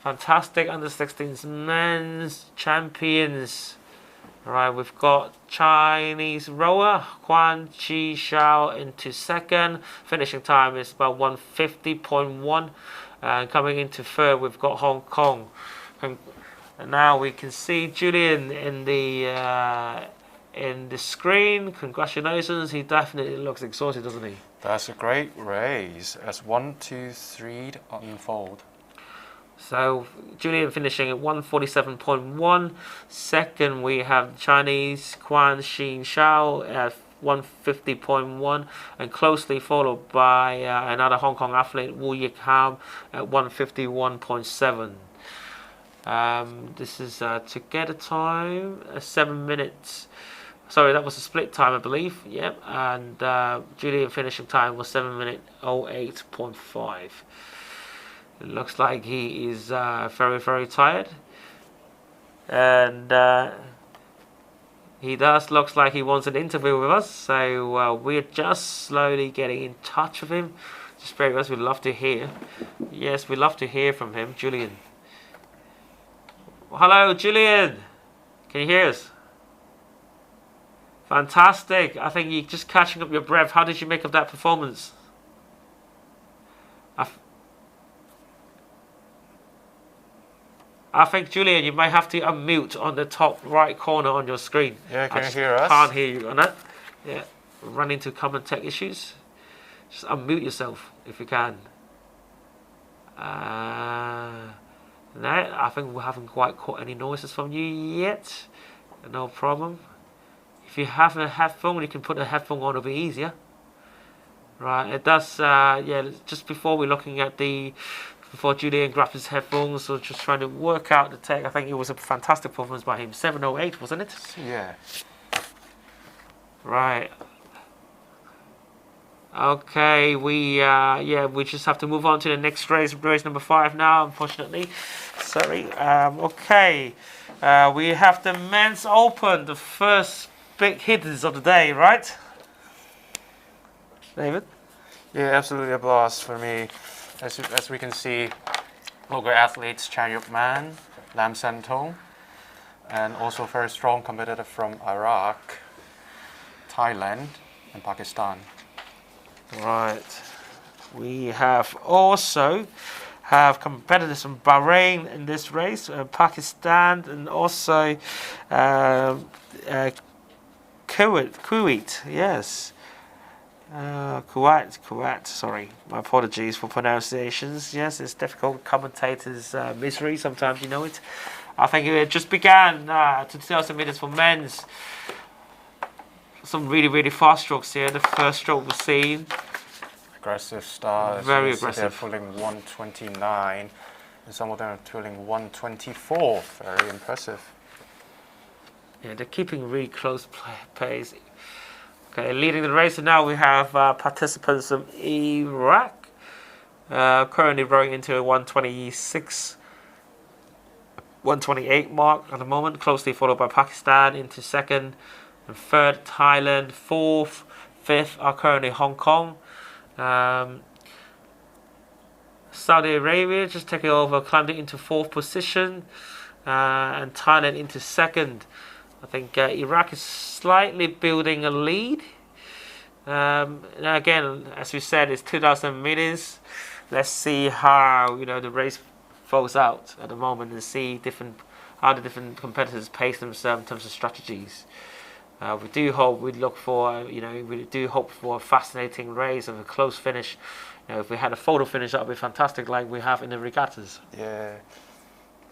Fantastic under 16s men's champions Right, we've got Chinese rower Huan Chi Xiao into second. Finishing time is about 150.1. And coming into third, we've got Hong Kong. And now we can see Julian in the screen. Congratulations! He definitely looks exhausted, doesn't he? That's a great race. As 1, 2, 3 unfold. So Julian finishing at 147.1. Second, we have Chinese Quan Xin Xiao at 150.1, and closely followed by another Hong Kong athlete, Wu Yik Ham, at 151.7. This is together time 7 minutes. Sorry, that was a split time, I believe. Yep, and Julian finishing time was 7 minute 08.5. It looks like he is very, very tired, and he looks like he wants an interview with us. So we're just slowly getting in touch with him. Just bear with us. We'd love to hear. Yes, we'd love to hear from him, Julian. Hello, Julian. Can you hear us? Fantastic. I think you're just catching up your breath. How did you make of that performance? I think, Julian, you might have to unmute on the top right corner on your screen. Yeah, can you hear us? Can't hear you on that. Yeah, run into common tech issues. Just unmute yourself if you can. No, I think we haven't quite caught any noises from you yet. No problem. If you have a headphone, you can put a headphone on, it'll be easier. Right, it does, yeah, just before we're looking at before Julian grabbed his headphones, so just trying to work out the tech. I think it was a fantastic performance by him. 7:08, wasn't it? Yeah. Right. Okay, we just have to move on to the next race number 5 now, unfortunately. Sorry. Okay. We have the men's open, the first big hitters of the day, right? David? Yeah, absolutely a blast for me. As we can see, local athletes Chan Yuk Man, Lam San Tong, and also very strong competitor from Iraq, Thailand, and Pakistan. Right. We have also competitors from Bahrain in this race, Pakistan, and also Kuwait. Yes. Kuwait, sorry. My apologies for pronunciations. Yes, it's difficult. Commentators' misery, sometimes you know it. I think it just began 2,000 meters for men's. Some really, really fast strokes here. The first stroke was seen. Aggressive start. Very aggressive. They're pulling 129, and some of them are pulling 124. Very impressive. Yeah, they're keeping really close pace. Okay, leading the race, and now we have participants from Iraq, currently rowing into a 128 mark at the moment, closely followed by Pakistan into second, and third Thailand, fourth, fifth are currently Hong Kong. Saudi Arabia just taking over, climbed into fourth position, and Thailand into second. I think Iraq is slightly building a lead. Now again, as we said, it's 2,000 meters. Let's see how the race falls out at the moment, and see how the different competitors pace themselves in terms of strategies. We do hope we do hope for a fascinating race and a close finish. If we had a photo finish, that would be fantastic, like we have in the regattas. Yeah.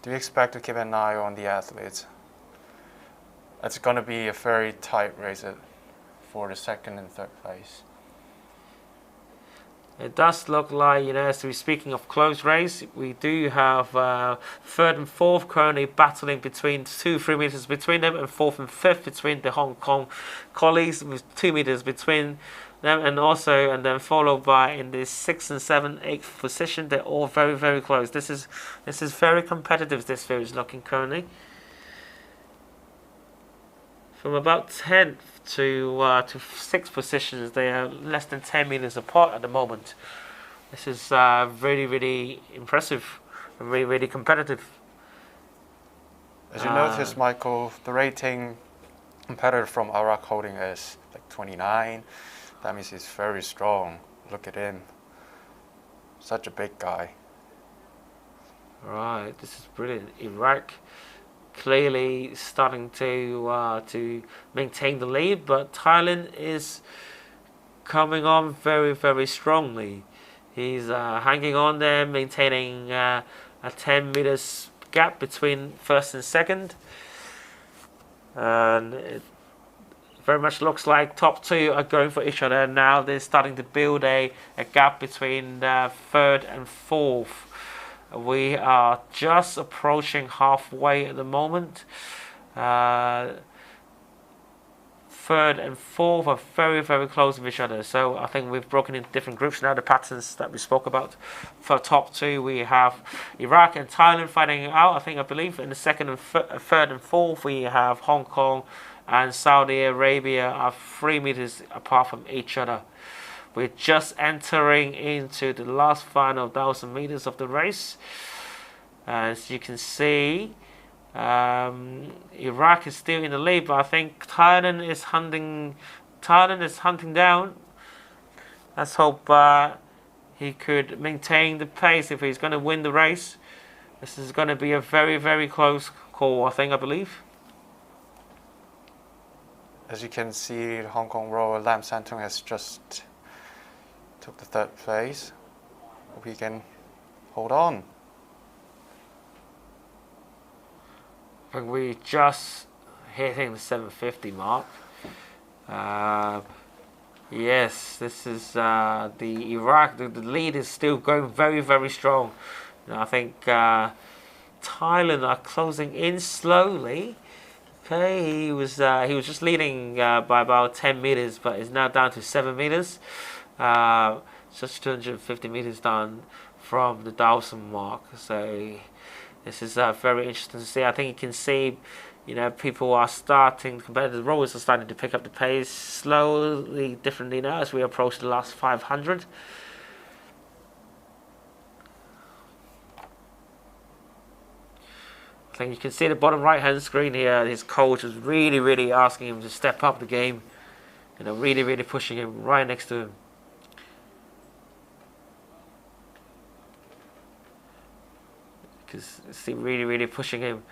Do you expect to keep an eye on the athletes? It's going to be a very tight race for the second and third place. It does look like, as we're speaking of close race, we do have third and fourth currently battling between 2-3 meters between them, and fourth and fifth between the Hong Kong colleagues with 2 meters between them, and then followed by in the 6th and 7th, 8th position. They're all very, very close. This is very competitive. This field is looking currently. From about 10th to 6th positions, they are less than 10 meters apart at the moment. This is really, really impressive and really, really competitive. As you notice, Michael, the rating competitor from ARIC holding is like 29. That means he's very strong. Look at him. Such a big guy. Right, this is brilliant. Iraq clearly starting to maintain the lead, but Thailand is coming on very, very strongly. He's hanging on there, maintaining a 10 meters gap between first and second. And it very much looks like top two are going for each other. Now they're starting to build a gap between third and fourth. We are just approaching halfway at the moment. Third and fourth are very, very close with each other. So I think we've broken into different groups now. The patterns that we spoke about for top two, we have Iraq and Thailand fighting it out. I believe in the second and third and fourth, we have Hong Kong and Saudi Arabia are 3 meters apart from each other. We're just entering into the last final 1,000 meters of the race. As you can see, Iraq is still in the lead, but I think Thailand is hunting down. Let's hope he could maintain the pace if he's going to win the race. This is going to be a very, very close call, I believe. As you can see, the Hong Kong rower Lam Santong has just took the third place. Hope he can hold on. I think we just hitting the 750 mark. Yes, this is the Iraq. The lead is still going very, very strong. I think Thailand are closing in slowly. Okay, he was just leading by about 10 meters, but is now down to 7 meters. Just 250 meters down from the 1,000 mark. So this is very interesting to see. I think you can see, people are starting, competitive rowers are starting to pick up the pace slowly, differently now as we approach the last 500. I think you can see the bottom right hand screen here. His coach is really, really asking him to step up the game. Really, really pushing him right next to him. Because see, really, really pushing him.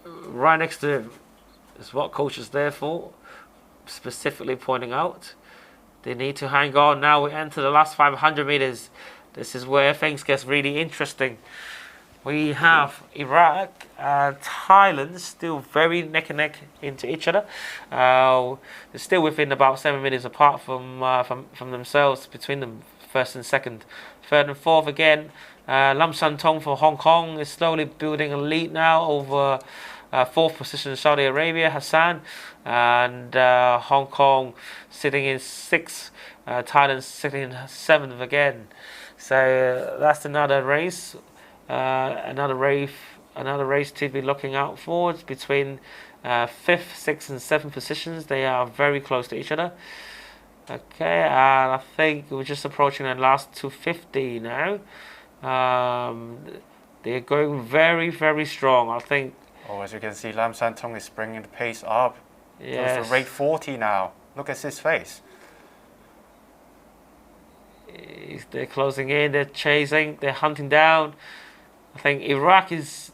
Right next to him is what coach is there for. Specifically pointing out they need to hang on. Now we enter the last 500 meters. This is where things get really interesting. We have Iraq and Thailand still very neck and neck into each other. They're still within about 7 minutes apart from themselves, between them, first and second. Third and fourth again, Lam Santong for Hong Kong is slowly building a lead now over fourth position Saudi Arabia, Hassan, and Hong Kong sitting in sixth, Thailand sitting in seventh again. So that's another race. Another race to be looking out for. It's between fifth, sixth, and seventh positions. They are very close to each other. Okay, and I think we're just approaching the last 250 now. They're going very, very strong. I think. Oh, as you can see, Lam Santong is bringing the pace up. Yes. Close to rate 40 now. Look at his face. They're closing in. They're chasing. They're hunting down. I think Iraq is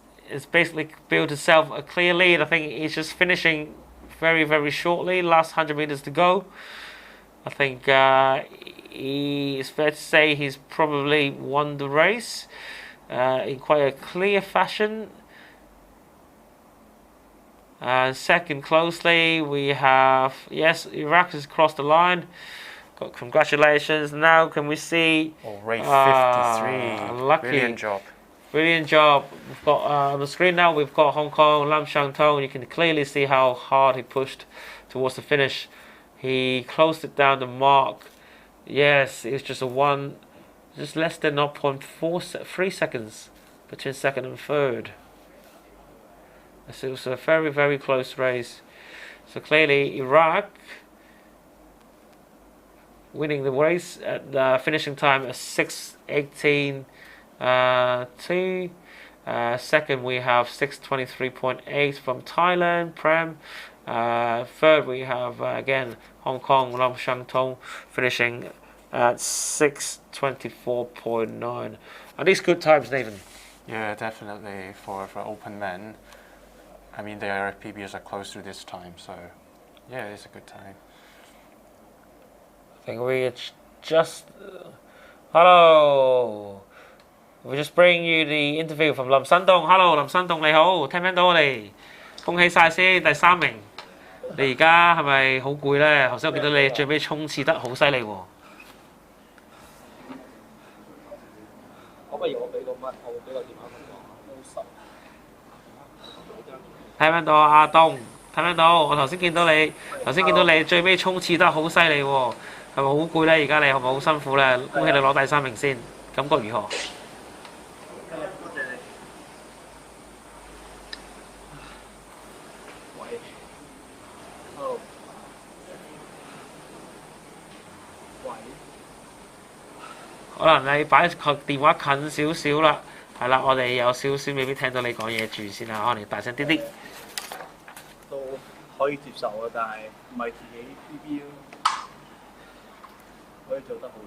basically built itself a clear lead. I think he's just finishing very, very shortly. Last 100 meters to go. I think it's fair to say he's probably won the race in quite a clear fashion. Second closely, we have, yes, Iraq has crossed the line. Congratulations. Now can we see? Oh, rate 53. Lucky. Brilliant job. Brilliant job. We've got on the screen now. We've got Hong Kong, Lam Santong. You can clearly see how hard he pushed towards the finish. He closed it down the mark. Yes, it's just just less than 0.3 seconds between second and third. So it was a very, very close race. So clearly, Iraq winning the race at the finishing time at 6:18. 2. Second, we have 6:23.8 from Thailand, Prem. Third, we have again Hong Kong Lam Shang Tong finishing at 6:24.9. Are these good times, Nathan? Yeah, definitely for open men. I mean, the ARIC PBs are close to this time, so yeah, it's a good time. I think we just hello. We just bring you the interview from 林新棟。Hello， 林新棟你好，聽唔聽到我哋？恭喜晒先，第3名。你而家係咪好攰咧？頭先我見到你最尾衝刺得好犀利喎。可唔可以我俾個乜？我會俾個電話佢講。聽唔聽到阿東？聽唔聽到？我頭先見到你最尾衝刺得好犀利喎，係咪好攰咧？而家你係咪好辛苦咧？恭喜你攞第3名先，感覺如何？可能你擺電話近少少啦，係啦，我哋有少少未必聽到你講嘢住先啦，可能大聲啲啲。都可以接受嘅，但係唔係自己 PB 可以做得好啲。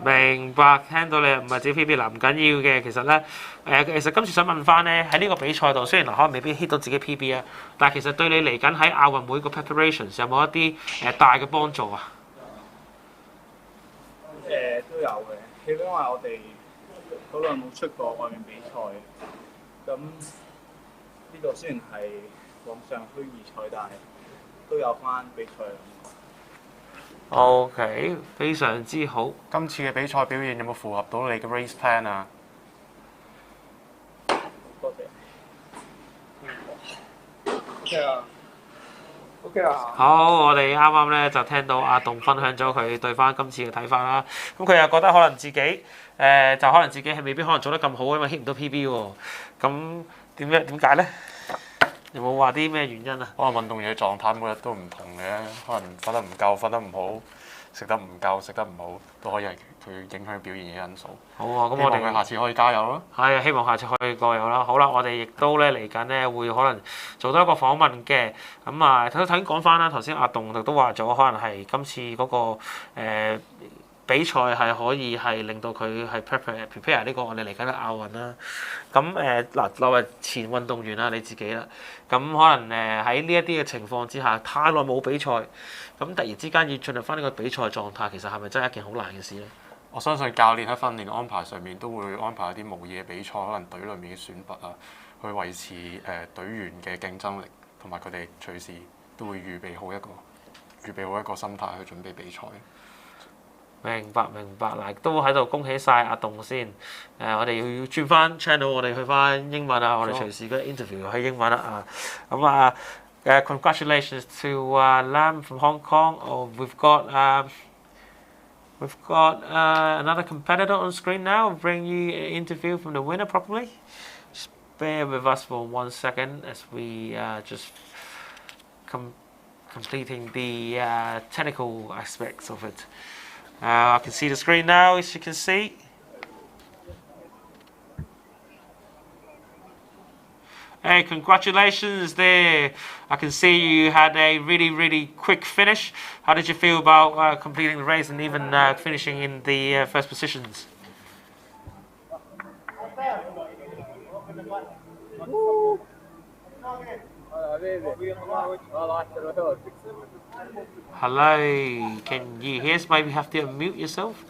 明白，聽到你唔係自己 PB 嗱，唔緊要嘅。其實咧，其實今次想問翻咧，喺呢個比賽度，雖然可能未必 hit 到自己 PB 啊，但係其實對你嚟緊喺亞運會個 preparations 有冇一啲大嘅幫助啊？都有嘅，因為我哋好耐冇出過外面比賽，咁呢個雖然係網上虛擬賽，但係都有翻比賽。OK， 非常之好。今次嘅比賽表現有冇符合到你嘅 race plan 啊？多謝。OK 啊。OK 啊。好，我哋啱啱咧就聽到阿棟分享咗佢對翻今次嘅睇法啦。咁佢又覺得可能自己就可能自己係未必可能做得咁好，因為 hit 唔到 PB 喎。咁點解咧？有冇話啲咩原因啊？可能運動員嘅狀態每日都唔同嘅，可能瞓得唔夠、瞓得唔好、食得唔夠、食得唔好，都可以係佢影響表現嘅因素。好啊，咁我哋下次可以加油咯。係啊，希望下次可以加油啦。好啦，我哋亦都咧嚟緊咧會可能做多一個訪問嘅。咁啊，頭先講翻啦，頭先阿棟都話咗，可能係今次嗰個比賽係可以係令到佢係 prepare 呢個我哋嚟緊嘅亞運啦。咁嗱，作為前運動員啦，你自己啦，咁可能喺呢一啲嘅情況之下，太耐冇比賽，咁突然之間要進入翻呢個比賽狀態，其實係咪真係一件好難嘅事咧？我相信教練喺訓練安排上面都會安排一啲模擬嘅比賽，可能隊裏面嘅選拔啊，去維持隊員嘅競爭力，同埋佢哋隨時都會預備好一個心態去準備比賽。明白，嗱，都喺度恭喜晒阿棟先。我哋要轉翻 channel， 我哋去翻英文啊，我哋隨時嘅 interview 喺英文啦啊。Congratulations to Lam from Hong Kong. Oh, we've got another competitor on screen now. I'll bring you an interview from the winner properly. Just bear with us for 1 second as we just completing the technical aspects of it. I can see the screen now, as you can see. Hey, congratulations there. I can see you had a really quick finish. How did you feel about completing the race and even finishing in the first positions? Hello, can you hear us? Maybe you have to unmute yourself.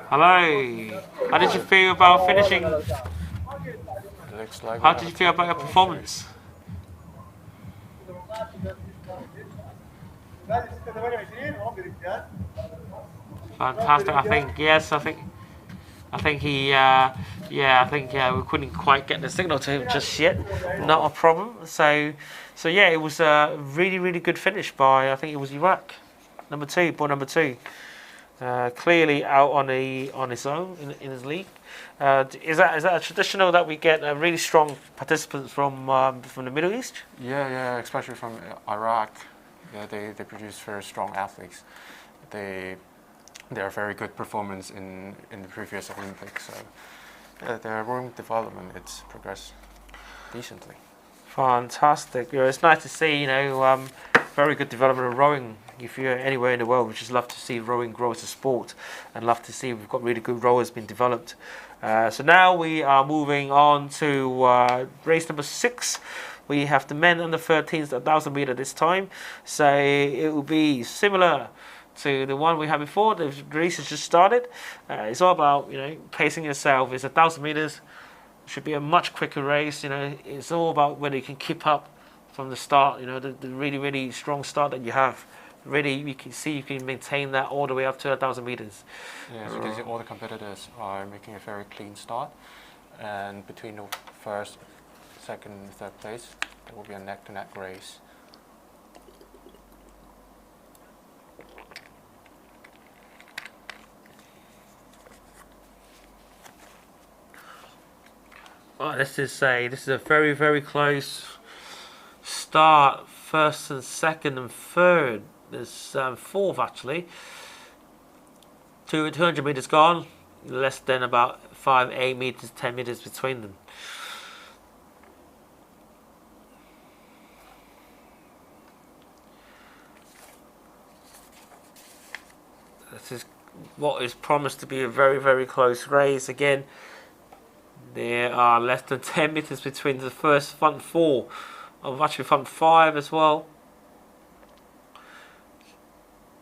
Hello, how did you feel about finishing? How did you feel about your performance? Fantastic. I think he, we couldn't quite get the signal to him just yet. Not a problem. So yeah, it was a really good finish by, I think it was Iraq, boy number two. Clearly out on his own in his league. Is that a traditional that we get really strong participants from the Middle East? Yeah, especially from Iraq. Yeah, they produce very strong athletes. They their very good performance in the previous Olympics. So their rowing development, it's progressed decently. Fantastic. Yeah, it's nice to see, you know, very good development of rowing. If you're anywhere in the world, we just love to see rowing grow as a sport, and love to see we've got really good rowers being developed. So now we are moving on to race number 6. We have the men under 13s, 1,000 meter this time. So it will be similar to the one we had before. The race has just started. It's all about, you know, pacing yourself. It's 1,000 meters. Should be a much quicker race. You know, it's all about whether you can keep up from the start. You know, the really, really strong start that you have. Really, you can see you can maintain that all the way up to 1,000 meters. Yeah, so you can see all the competitors are making a very clean start, and between the first, second, and third place, there will be a neck-to-neck race. Well, this is a very, very close start. First and second and third. There's fourth actually. 200 meters gone. Less than about 8 meters, 10 meters between them. This is what is promised to be a very, very close race. Again, there are less than 10 meters between the first front 4, of actually front 5 as well.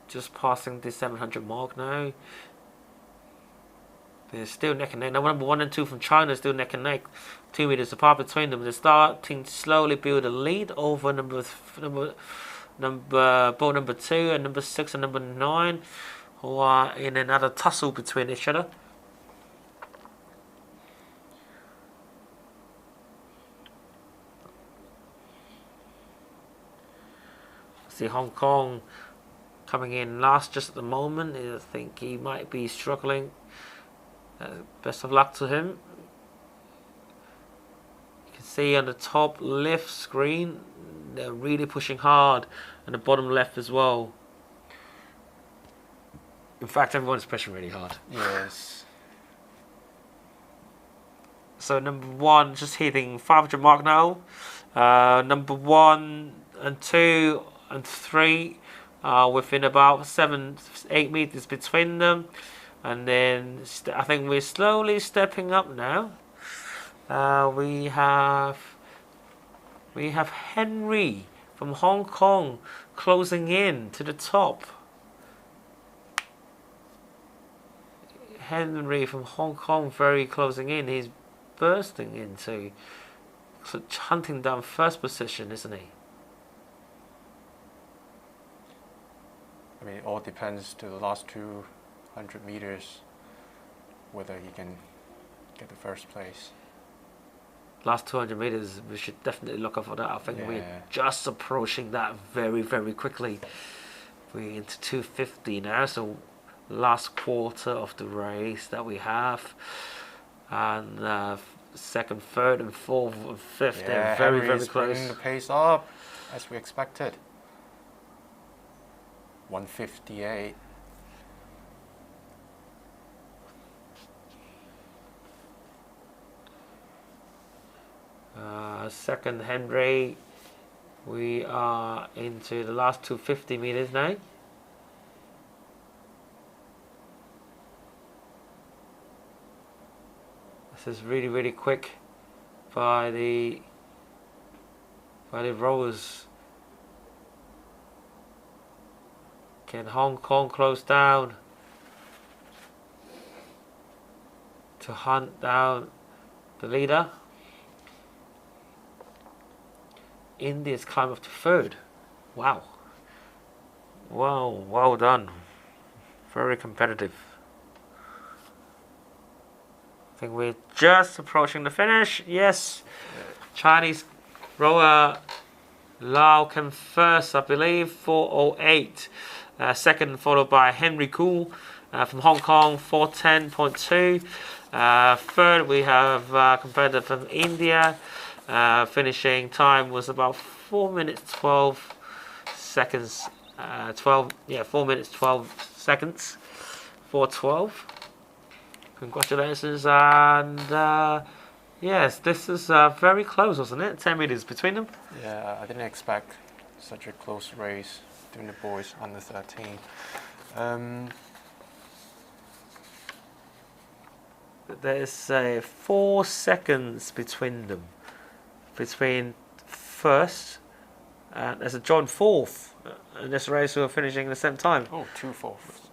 Just passing the 700 mark now. They're still neck and neck. Now, number 1 and 2 from China is still neck and neck, 2 meters apart between them. They're starting to slowly build a lead over boat number 2 and number 6 and number 9, who are in another tussle between each other. See Hong Kong coming in last just at the moment. I think he might be struggling. Best of luck to him. You can see on the top left screen, they're really pushing hard, and the bottom left as well. In fact, everyone's pushing really hard. Yes. So number 1 just hitting 500 mark now. Number 1 and 2 and 3 are within about 7-8 meters between them, and then I think we're slowly stepping up now. We have Henry from Hong Kong closing in to the top. Henry from Hong Kong very closing in. He's bursting into hunting down first position, isn't he? I mean, it all depends to the last 200 meters whether he can get the first place. Last 200 meters, we should definitely look out for that. I think we're just approaching that very, very quickly. We're into 250 now, so last quarter of the race that we have, and second, third, and fourth, and fifth, they're very, very close. Bringing the pace up as we expected. 158. Second Henry, we are into the last 250 meters now. This is really, really quick by the rowers. Can Hong Kong close down to hunt down the leader? India's climb up to third. Wow. Wow, well done. Very competitive. I think we're just approaching the finish. Yes. Chinese rower Lau came first, I believe, 4:08. Second, followed by Henry Koo from Hong Kong, 4:10.2. Third, we have competitor from India. Finishing time was about 4 minutes 12 seconds. 4 minutes 12 seconds. 4:12. Congratulations, and yes, this is very close, wasn't it? 10 meters between them. Yeah, I didn't expect such a close race between the boys under 13. There's 4 seconds between them, between first and there's a John fourth in this race who are finishing at the same time. Oh, 2 fourths.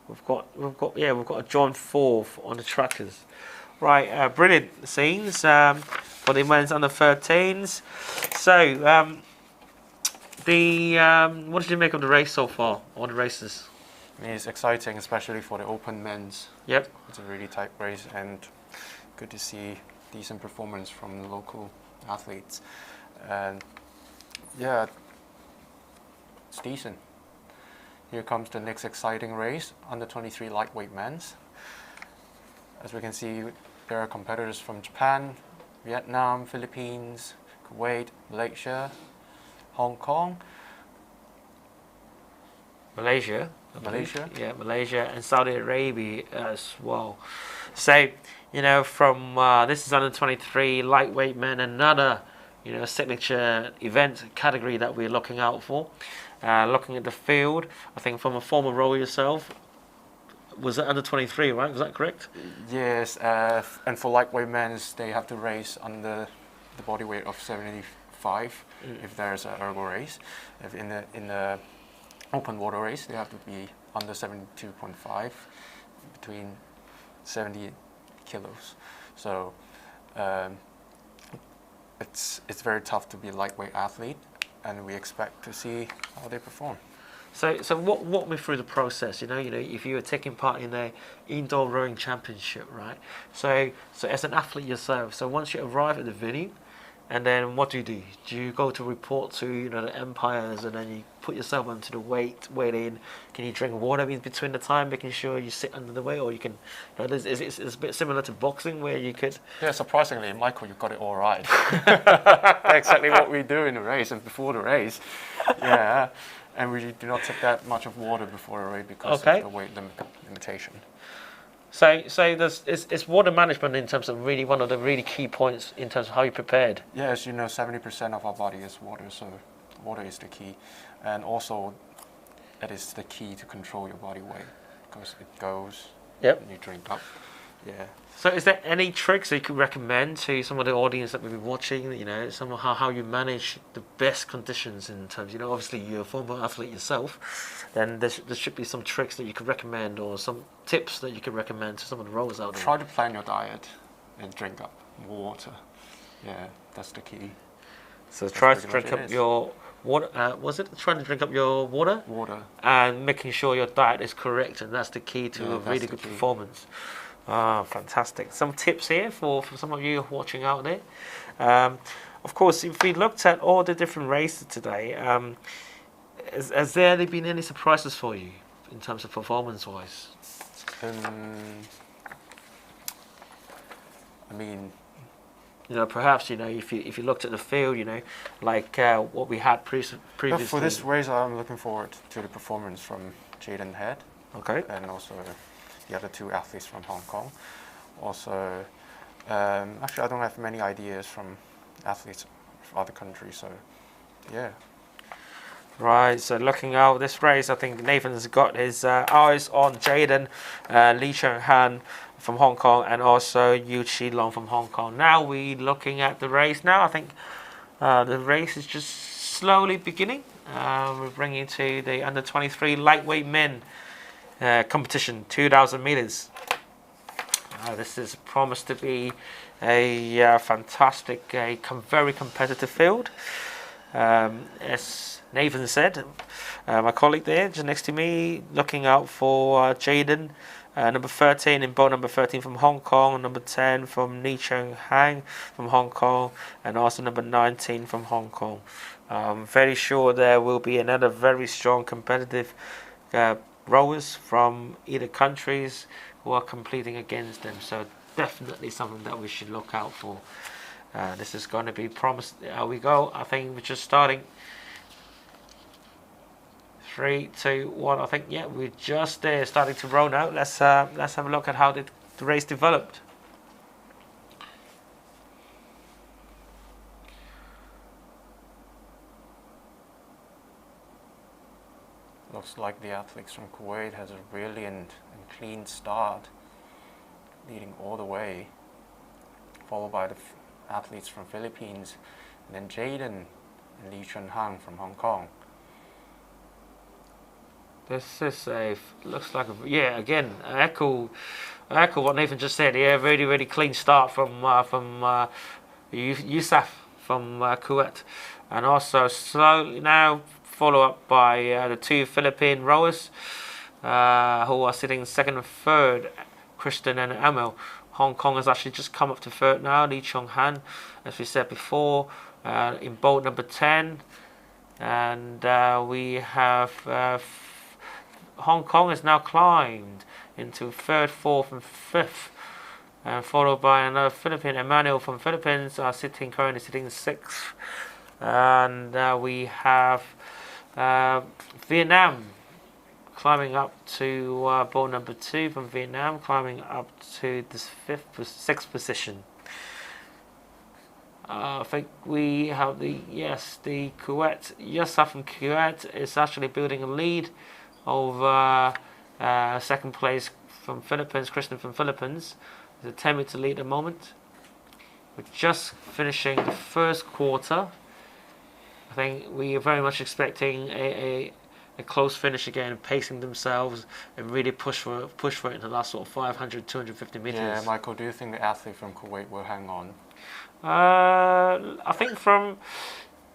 We've got a John fourth on the trackers. Right, brilliant scenes for the men's under 13s. So, what did you make of the race so far? All the races. I mean, it's exciting, especially for the open men's. Yep. It's a really tight race, and good to see decent performance from the local athletes. And yeah, it's decent. Here comes the next exciting race, under 23 lightweight men's. As we can see, there are competitors from Japan, Vietnam, Philippines, Kuwait, Malaysia, Hong Kong, Malaysia, yeah, Malaysia and Saudi Arabia as well. So, you know, from this is under 23 lightweight men, another, you know, signature event category that we're looking out for. Looking at the field, I think from a former rower yourself, was it under 23, right? Was that correct? Yes, and for lightweight men, they have to race under the body weight of 75 if there's an ergo race. If in the open water race, they have to be under 72.5, between 70 kilos. So it's very tough to be a lightweight athlete, and we expect to see how they perform. So walk me through the process. You know, if you were taking part in the indoor rowing championship, right? So as an athlete yourself, so once you arrive at the venue, and then what do? Do you go to report to, you know, the umpires, and then you put yourself onto the weigh in? Can you drink water in between the time, making sure you sit under the weight, or you can? You know, it's a bit similar to boxing where you could. Yeah, surprisingly, Michael, you got it all right. That's exactly what we do in the race and before the race. Yeah, and we do not take that much of water before a race because of the weight limitation. So it's water management in terms of really one of the really key points in terms of how you prepared. Yeah, as you know, 70% of our body is water, so water is the key. And also, it is the key to control your body weight because it goes and you drink up. Yeah. So is there any tricks that you could recommend to some of the audience that may be watching, you know, some of how you manage the best conditions in terms, you know, obviously you're a former athlete yourself, then there should be some tricks that you could recommend or some tips that you could recommend to some of the rowers out there. Try to plan your diet and drink up water. Yeah, that's the key. So try to drink up your water, trying to drink up your water? Water. And making sure your diet is correct, and that's the key to a really good performance. Ah, fantastic. Some tips here for some of you watching out there. Of course, if we looked at all the different races today, has there been any surprises for you in terms of performance-wise? I mean, you know, perhaps, you know, if you looked at the field, you know, like what we had previously. For this race, I'm looking forward to the performance from Jaden Head. Okay. And also the other 2 athletes from Hong Kong. Also, actually, I don't have many ideas from athletes from other countries, so yeah. Right, so looking out this race, I think Nathan's got his eyes on Jaden, Lee Cheng-han from Hong Kong, and also Yu Chi Long from Hong Kong. Now we're looking at the race now. I think the race is just slowly beginning. We're bringing to the under 23 lightweight men competition, 2,000 meters. This is promised to be a fantastic, very competitive field. As Nathan said, my colleague there, just next to me, looking out for Jaden, number 13 in boat number 13 from Hong Kong, number 10 from Ni Cheng Hang from Hong Kong, and also number 19 from Hong Kong. I'm very sure there will be another very strong competitive rowers from either countries who are competing against them, so definitely something that we should look out for. This is going to be promised. We go. I think we're just starting. 3, 2, 1. I think, yeah, we're just there, starting to roll now. Let's have a look at how the race developed. Looks like the athletes from Kuwait has a brilliant and clean start, leading all the way, followed by the athletes from Philippines, and then Jaden and Lee Chun-Han from Hong Kong. This is looks like again, echo what Nathan just said. Yeah, really, really clean start from Yusuf from Kuwait, and also slowly now follow up by the 2 Philippine rowers who are sitting second and third, Kristen and Emil. Hong Kong has actually just come up to third now, Lee Chung-Han, as we said before, in boat number 10. And we have Hong Kong has now climbed into third, fourth and fifth, and followed by another Philippine, Emmanuel from Philippines, currently sitting sixth. And we have Vietnam climbing up to boat number 2 from Vietnam, climbing up to the 6th position. I think we have the Kuwait. Yusuf from Kuwait is actually building a lead over second place from Philippines, Kristen from Philippines. Is a 10-meter lead at the moment. We're just finishing the first quarter. I think we are very much expecting a close finish again, pacing themselves and really push for it in the last sort of 500, 250 meters. Yeah, Michael, do you think the athlete from Kuwait will hang on? I think from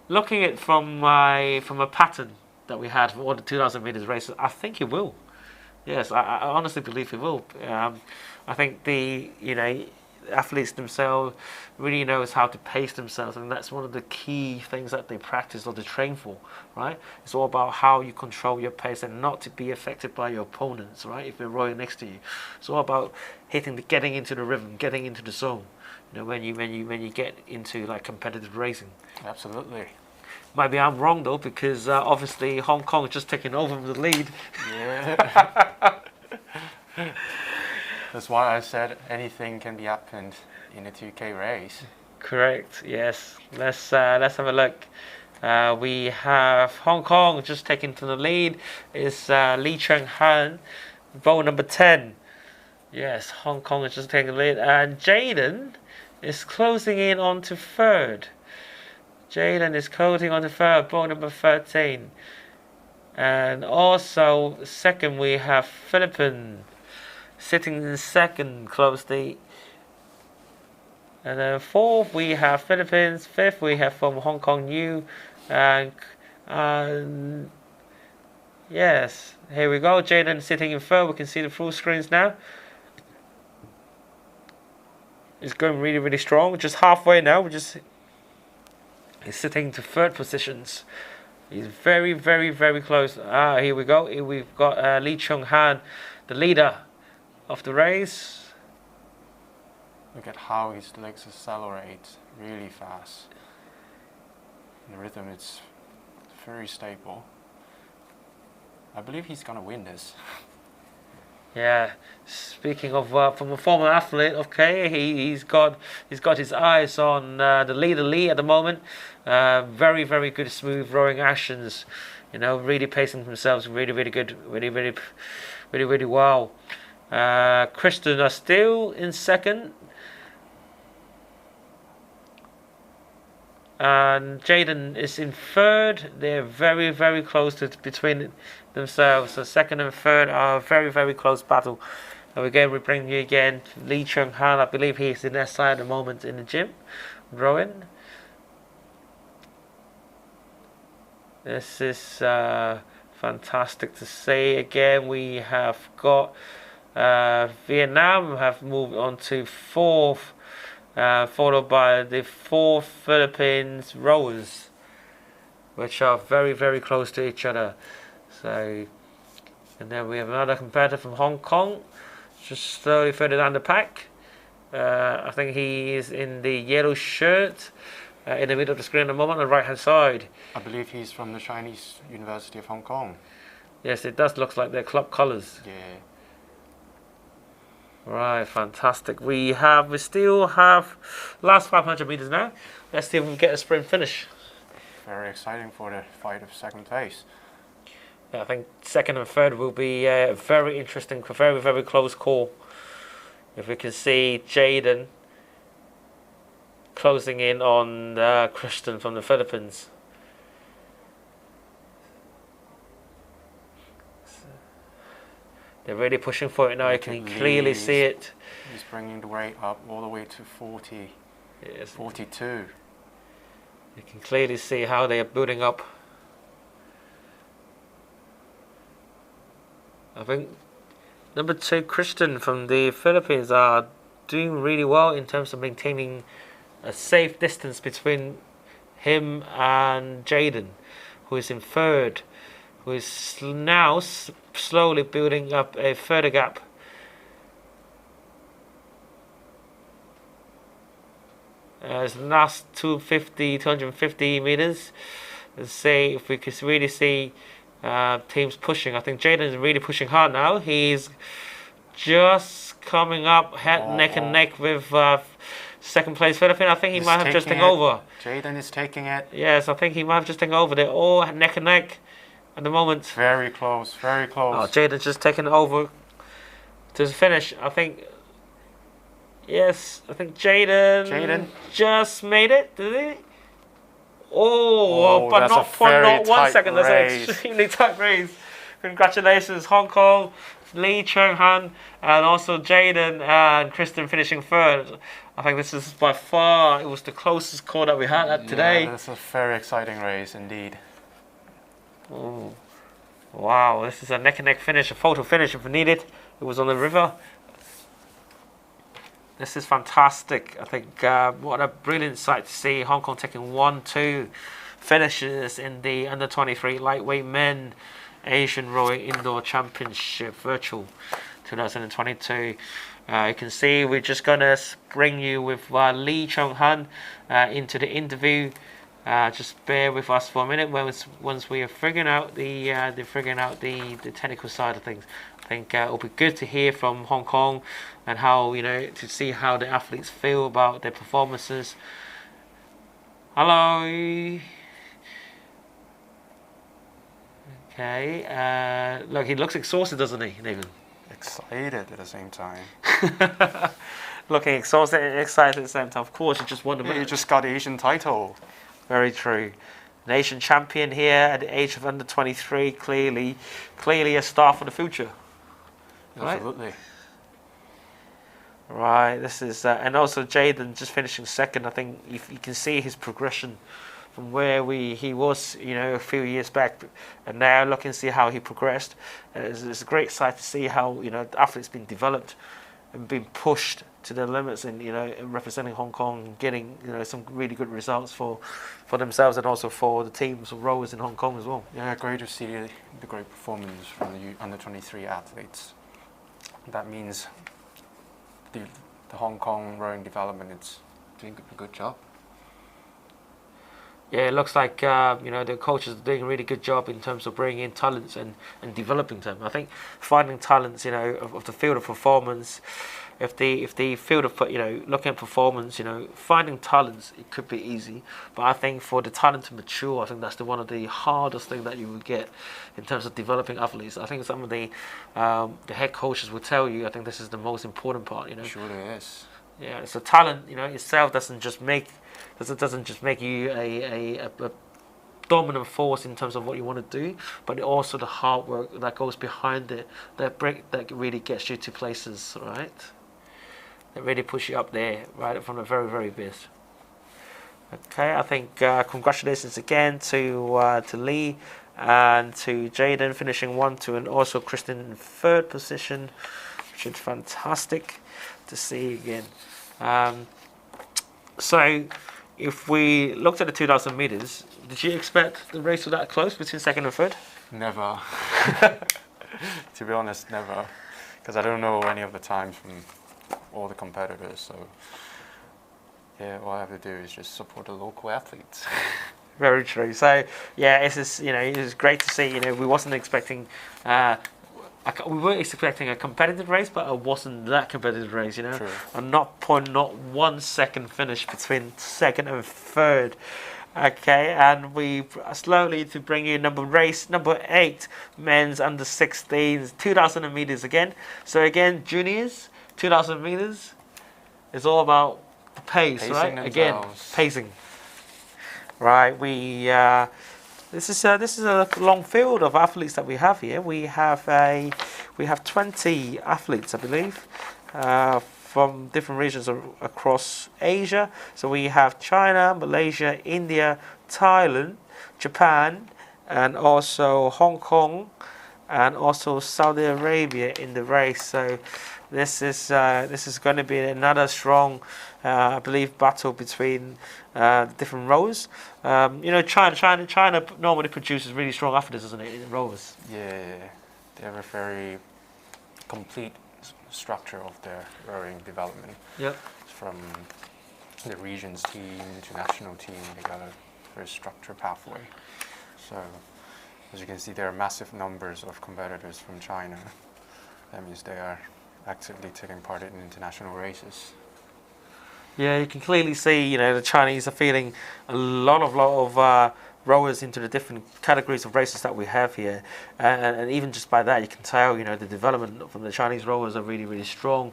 looking at from a pattern that we had for all the 2,000 meters races, I think he will. Yes, I honestly believe he will. I think the athletes themselves really knows how to pace themselves, and that's one of the key things that they practice or they train for, right? It's all about how you control your pace and not to be affected by your opponents, right? If they're rowing next to you, it's all about getting into the rhythm, getting into the zone. When you get into like competitive racing. Absolutely. Maybe I'm wrong though, because obviously Hong Kong is just taking over the lead. Yeah. That's why I said anything can be happened in a 2K race. Correct. Yes. Let's have a look. We have Hong Kong just taking to the lead. Is Lee Chung-Han, boat number 10. Yes, Hong Kong is just taking the lead, and Jaden is closing in on to third. Jaden is closing on to third, boat number 13. And also second we have Philippines sitting in second closely. And then fourth we have Philippines, fifth we have from Hong Kong New, and yes, here we go. Jaden sitting in third. We can see the full screens now. It's going really, really strong. Just halfway now. He's sitting to third positions. He's very, very, very close. Here we go. Here we've got Lee Chung-Han, the leader of the race. Look at how his legs accelerate really fast. The rhythm is very stable. I believe he's gonna win this. Yeah. Speaking of from a former athlete, okay, he's got his eyes on the leader Lee at the moment. Very, very good smooth rowing actions. Really pacing themselves really, really good. Really, really, really, really well. Kristen are still in second. And Jaden is in third. They're very, very close between themselves. So second and third are a very, very close battle. And again, we bring you again Lee Chung-Han. I believe he's in SI at the moment in the gym, rowing. This is fantastic to see. Again, we have got Vietnam have moved on to fourth. Followed by the 4 Philippines rowers, which are very, very close to each other. So, and then we have another competitor from Hong Kong, just slowly further down the pack. I think he is in the yellow shirt, in the middle of the screen at the moment, on the right hand side. I believe he's from the Chinese University of Hong Kong. Yes, it does look like their club colours. Yeah. Right, fantastic. We still have last 500 meters now. Let's see if we can get a sprint finish. Very exciting for the fight of second place. Yeah, I think second and third will be very interesting, very, very close call. If we can see Jaden closing in on Christian from the Philippines. They're really pushing for it now. You can clearly see it. He's bringing the weight up all the way to 40, Yes. 42. You can clearly see how they are building up. I think number 2, Christian from the Philippines, are doing really well in terms of maintaining a safe distance between him and Jaden, who is in third, who is now slowly building up a further gap. It's the last 250 meters. Let's see if we can really see teams pushing. I think Jaden is really pushing hard now. He's just coming up neck and neck with second place Philippine. I think he might have just taken over. Jaden is taking it. Yes, I think he might have just taken over. They're all neck and neck at the moment. Very close, very close. Oh, Jaden's just taken over to the finish. I think. Yes, I think Jaden just made it, did he? Oh, but not for not 1 second. That's an extremely tight race. Congratulations, Hong Kong, Lee Chung-han, and also Jaden and Kristen finishing third. I think this is by far, it was the closest call that we had today. Yeah, this is a very exciting race indeed. Oh, wow, this is a neck and neck finish, a photo finish if we need it. It was on the river. This is fantastic. I think what a brilliant sight to see. Hong Kong taking 1-2 finishes in the under-23 lightweight men Asian Rowing Indoor Championship Virtual 2022. You can see we're just going to bring you with Lee Chung-han into the interview. Just bear with us for a minute once we are figuring out the technical side of things. I think it'll be good to hear from Hong Kong and how, to see how the athletes feel about their performances. Hello. Okay. Look, he looks exhausted, doesn't he, Nathan? Excited at the same time. Looking exhausted and excited at the same time. Of course, you just won the You just got the Asian title. Very true. Nation champion here at the age of under 23. Clearly a star for the future. Absolutely. Right. This is and also Jaden just finishing second. I think you can see his progression from where he was, a few years back, and now look and see how he progressed. It's a great sight to see how the athlete's been developed and been pushed to the limits, and representing Hong Kong, getting some really good results for themselves and also for the teams of rowers in Hong Kong as well. Yeah, great to see the great performance from the under-23 athletes. That means the Hong Kong rowing development is doing a good job. Yeah, it looks like the coaches are doing a really good job in terms of bringing in talents and developing them. I think finding talents, of the field of performance. If the field of looking at performance, finding talents, it could be easy. But I think for the talent to mature, I think that's one of the hardest things that you would get in terms of developing athletes. I think some of the head coaches will tell you. I think this is the most important part. Sure it is. Yeah, so talent, itself doesn't just make you a dominant force in terms of what you want to do, but also the hard work that goes behind it, that really gets you to places, right? That really push you up there, right from the very, very best. Okay, I think congratulations again to Lee and to Jaden finishing 1-2, and also Kristen in third position, which is fantastic to see again. So if we looked at the 2,000 meters, did you expect the race to that close between second and third? Never. To be honest, never. Because I don't know any of the times from all the competitors. So yeah, all I have to do is just support the local athletes. Very true. So yeah, it's just, it was great to see. We wasn't expecting. We weren't expecting a competitive race, but it wasn't that competitive race. True. And not 1 second finish between second and third. Okay, and we slowly to bring you race number 8, men's under 16s, 2,000 meters again. So again, juniors, 2,000 meters. It's all about the pace, Pacing right? themselves. Again, pacing. Right, this is a long field of athletes that we have here. We have 20 athletes, I believe, from different regions across Asia. So we have China, Malaysia, India, Thailand, Japan, and also Hong Kong, and also Saudi Arabia in the race. So this is going to be another strong, I believe, battle between different rowers. China normally produces really strong athletes, doesn't it, in rowers? Yeah, they have a very complete structure of their rowing development. Yep. From the regions team to national team, they got a very structured pathway. So, as you can see, there are massive numbers of competitors from China. That means they are actively taking part in international races. Yeah, you can clearly see, the Chinese are feeding a lot of rowers into the different categories of races that we have here, and even just by that, you can tell, the development from the Chinese rowers are really, really strong.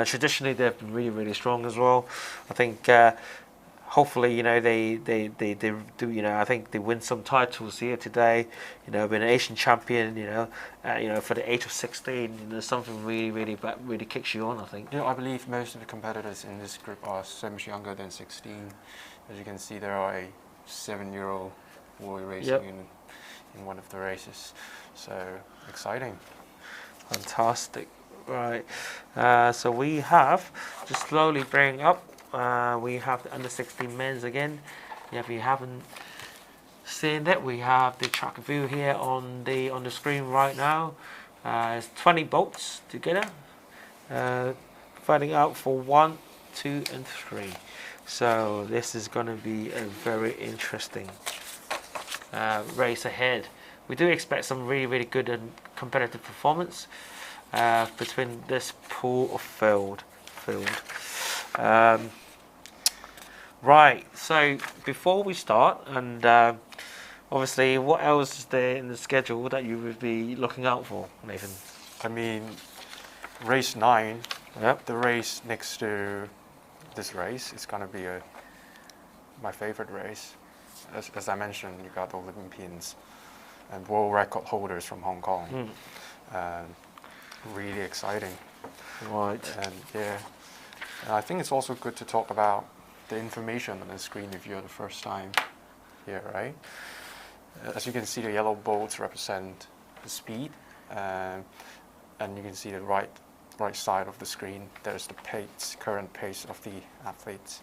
Traditionally, they've been really, really strong as well. I think, hopefully, they do. I think they win some titles here today. Been an Asian champion. For the age of 16, something really kicks you on, I think. I believe most of the competitors in this group are so much younger than 16. As you can see, there are a 7-year-old boy racing in one of the races. So exciting. Fantastic. Right. So we have, just slowly bring up, we have the under 16 men's again. If you haven't seen that, we have the track view here on the screen right now. It's 20 boats together, fighting out for 1, 2, and 3. So this is going to be a very interesting race ahead. We do expect some really good and competitive performance between this pool of field. Right, so before we start, and obviously, what else is there in the schedule that you would be looking out for, Nathan? I mean, race 9, Yep. the race next to this race is going to be my favorite race. As I mentioned, you got Olympians and world record holders from Hong Kong. Really exciting. Right. And yeah, and I think it's also good to talk about the information on the screen if you're the first time here, right? As you can see, the yellow bolts represent the speed, and you can see the right side of the screen. There's the current pace of the athletes.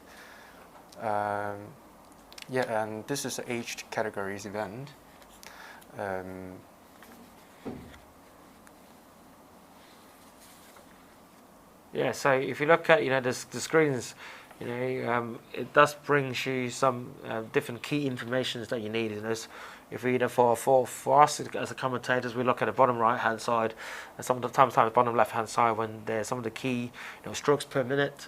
And this is an aged categories event. Yeah, so if you look at the screens, it does bring you some different key informations that you need. If we for us as the commentators, we look at the bottom right hand side, and sometimes the bottom left hand side when there's some of the key strokes per minute,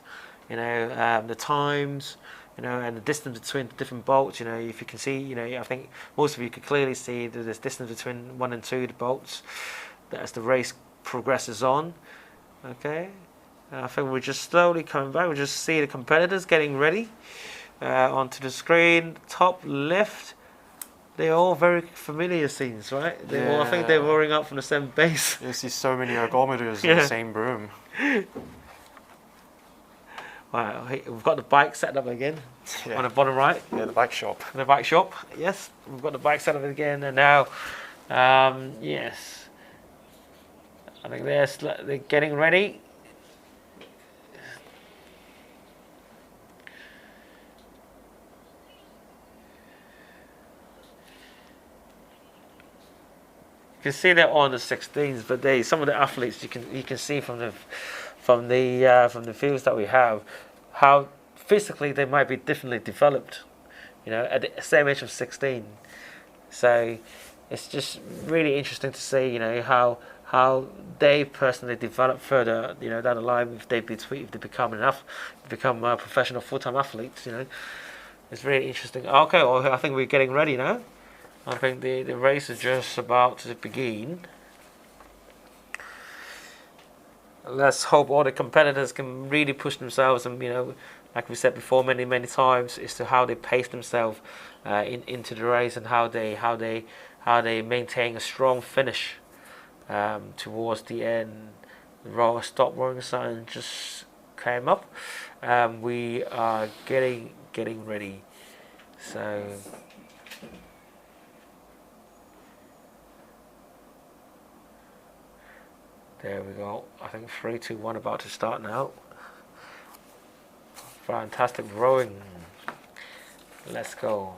the times, and the distance between the different bolts. If you can see, I think most of you could clearly see that there's distance between 1 and 2 the bolts as the race progresses on. Okay. I think we're just slowly coming back. We just see the competitors getting ready onto the screen. Top left, they're all very familiar scenes, right? I think they're roaring up from the same base. You see so many ergometers in the same room. Wow, we've got the bike set up again on the bottom right. Yeah, the bike shop. The bike shop, yes. We've got the bike set up again, and now, yes. I think they're getting ready. You can see they're on the 16s, but some of the athletes you can see from the fields that we have how physically they might be differently developed. you know, at the same age of 16. So it's just really interesting to see, you know, how they personally develop further, you know, down the line if they become professional full-time athletes, you know. It's really interesting. Okay, well, I think we're getting ready now. I think the race is just about to begin. Let's hope all the competitors can really push themselves, and, you know, like we said before many times, as to how they pace themselves into the race, and how they maintain a strong finish towards the end. The stop rowing sign just came up. We are getting ready. So there we go. I think 3, 2, 1 about to start now. Fantastic rowing. Let's go.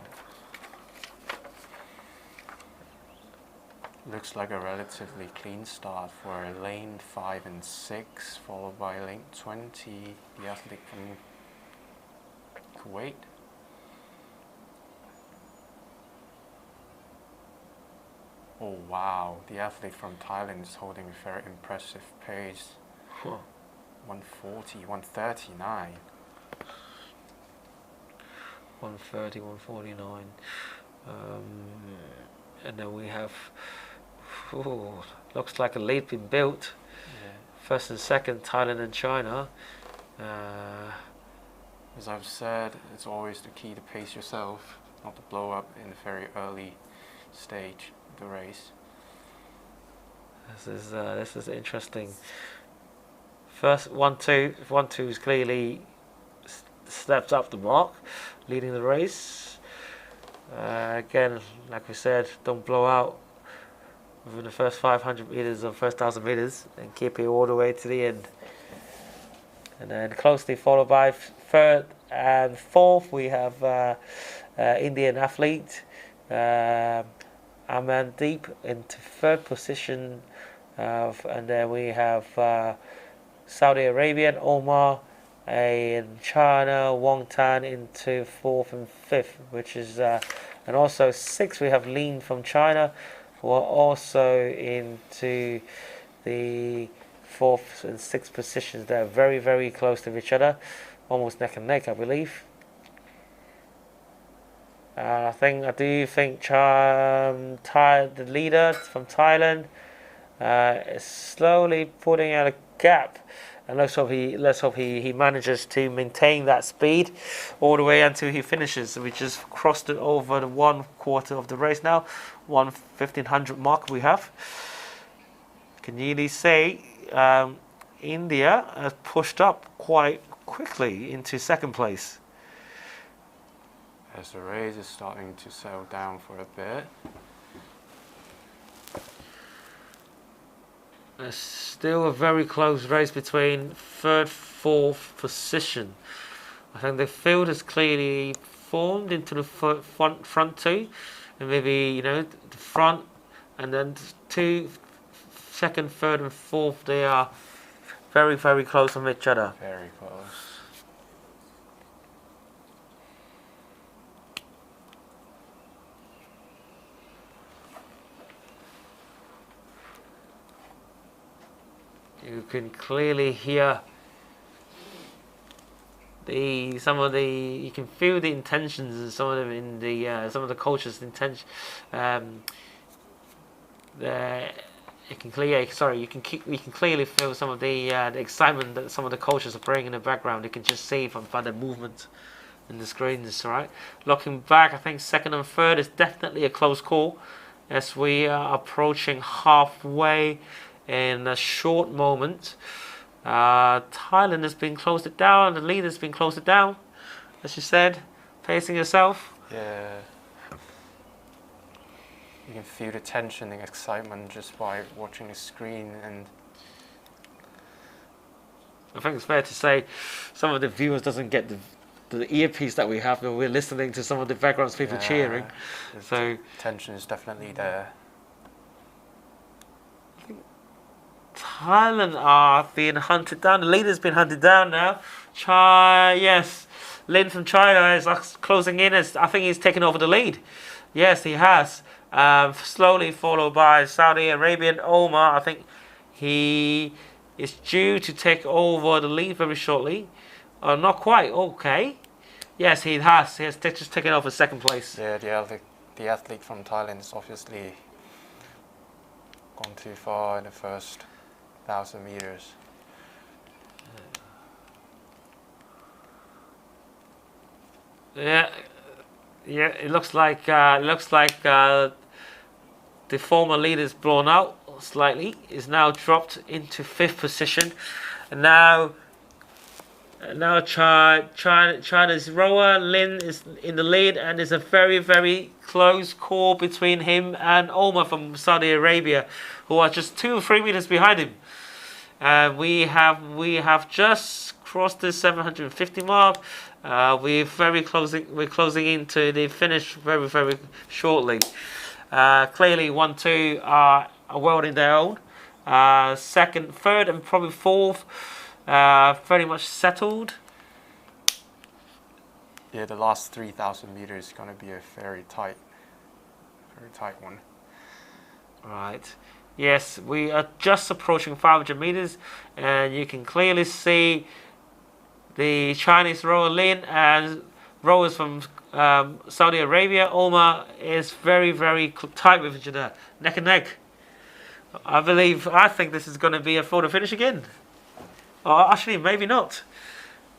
Looks like a relatively clean start for lane 5 and 6, followed by lane 20, the athlete from Kuwait. Oh wow, the athlete from Thailand is holding a very impressive pace. 140, 139. 130, 149. And then we have, looks like a lead been built. Yeah. First and second, Thailand and China. As I've said, it's always the key to pace yourself, not to blow up in a very early stage of the race. This is interesting. First 1-2, 1-2 is clearly steps up the mark, leading the race. Again, like we said, don't blow out within the first 500 meters or first 1,000 meters, and keep it all the way to the end. And then closely followed by third and fourth, we have Indian athlete Amandeep into third position, and then we have Saudi Arabian Omar in China, Wang Tan into fourth and fifth, which is and also sixth we have Lin from China, who are also into the fourth and sixth positions. They're very close to each other, almost neck and neck, I believe. I do think the leader from Thailand is slowly putting out a gap, and let's hope he manages to maintain that speed all the way until he finishes. So we just crossed it over the 1/4 of the race now, 1:1500 mark we have. Can really say India has pushed up quite quickly into second place. As the race is starting to settle down for a bit. There's still a very close race between third, fourth position. I think the field is clearly formed into the front two, and maybe, you know, the front, and then two, second, third, and fourth. They are very close from each other. Very close. You can clearly hear you can feel the intentions of some of them in the some of the coaches' intention. You can clearly feel some of the excitement that some of the coaches are bringing in the background. You can just see by the movement in the screens. Right, looking back, I think second and third is definitely a close call, as we are approaching halfway. In a short moment, Thailand has been closed it down. The leader's been closed it down, as you said, pacing yourself. Yeah. You can feel the tension and excitement just by watching the screen, and I think it's fair to say some of the viewers doesn't get the earpiece that we have, but we're listening to some of the background people cheering. So tension is definitely there. Thailand are being hunted down. The leader's been hunted down now. Yes. Lin from China is closing in. As I think he's taken over the lead. Yes, he has. Slowly followed by Saudi Arabian Omar. I think he is due to take over the lead very shortly. Not quite. Okay. Yes, he has. He has just taken over second place. Yeah, the athlete from Thailand is obviously gone too far in the first 1,000 meters. Yeah, it looks like the former leader is blown out slightly. Is now dropped into 5th position, and now China's rower Lin is in the lead, and there's a very close call between him and Omar from Saudi Arabia, who are just 2 or 3 meters behind him. We have just crossed the 750 mark. We're closing into the finish very shortly. Clearly 1, 2 are a world in their own. Second, third, and probably fourth, very much settled. Yeah, the last 3,000 meters is going to be a very tight one. Right. Yes, we are just approaching 500 meters, and you can clearly see the Chinese rower Lin and rowers from Saudi Arabia. Omar is very tight with each other, neck and neck. I think this is going to be a photo finish again. Or actually, maybe not.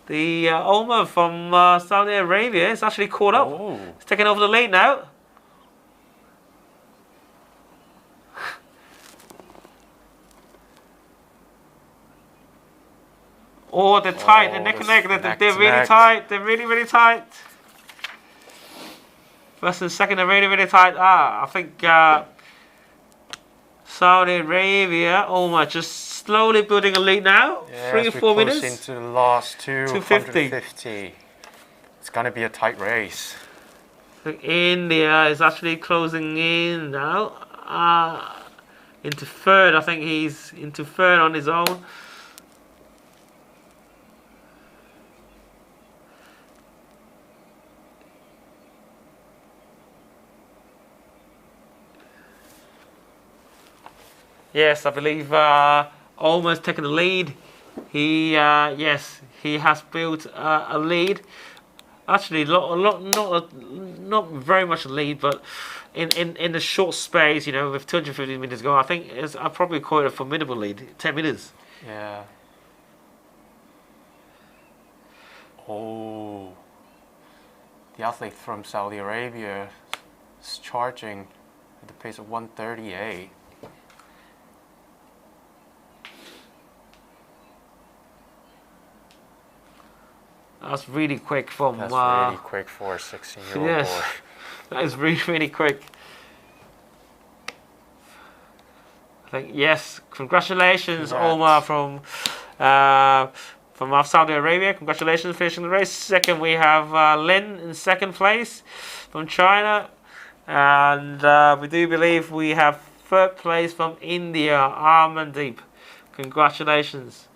The Omar from Saudi Arabia is actually caught up. Oh. He's taking over the lead now. Oh, they're tight. They're neck and neck. They're really tight. They're really tight. First and second are really tight. I think Saudi Arabia, Omar just slowly building a lead now. Yeah, 3 or 4 minutes. Into the last 250. It's going to be a tight race. I think India is actually closing in now. Into third. I think he's into third on his own. Yes, I believe almost taken the lead. He has built a lead. Actually, not very much a lead, but in the short space, with 250 meters to go, I think I probably call it a formidable lead. 10 meters. Yeah. Oh, the athlete from Saudi Arabia is charging at the pace of 138. That's really quick from. That's really quick for a 16-year-old yes, boy. That is really quick. I think yes. Congratulations, Omar from Saudi Arabia. Congratulations, finishing the race. Second, we have Lin in second place from China, and we do believe we have third place from India, Armandeep. Congratulations.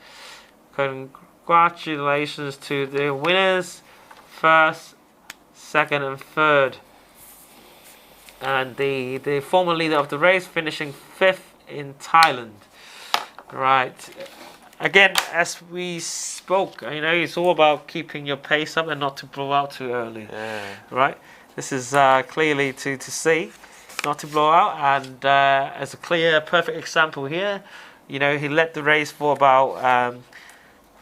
Congratulations to the winners, first, second and third. And the former leader of the race finishing 5th in Thailand. Right. Again, as we spoke, it's all about keeping your pace up and not to blow out too early. Yeah. Right? This is clearly to see, not to blow out. And as a clear, perfect example here, he led the race for about...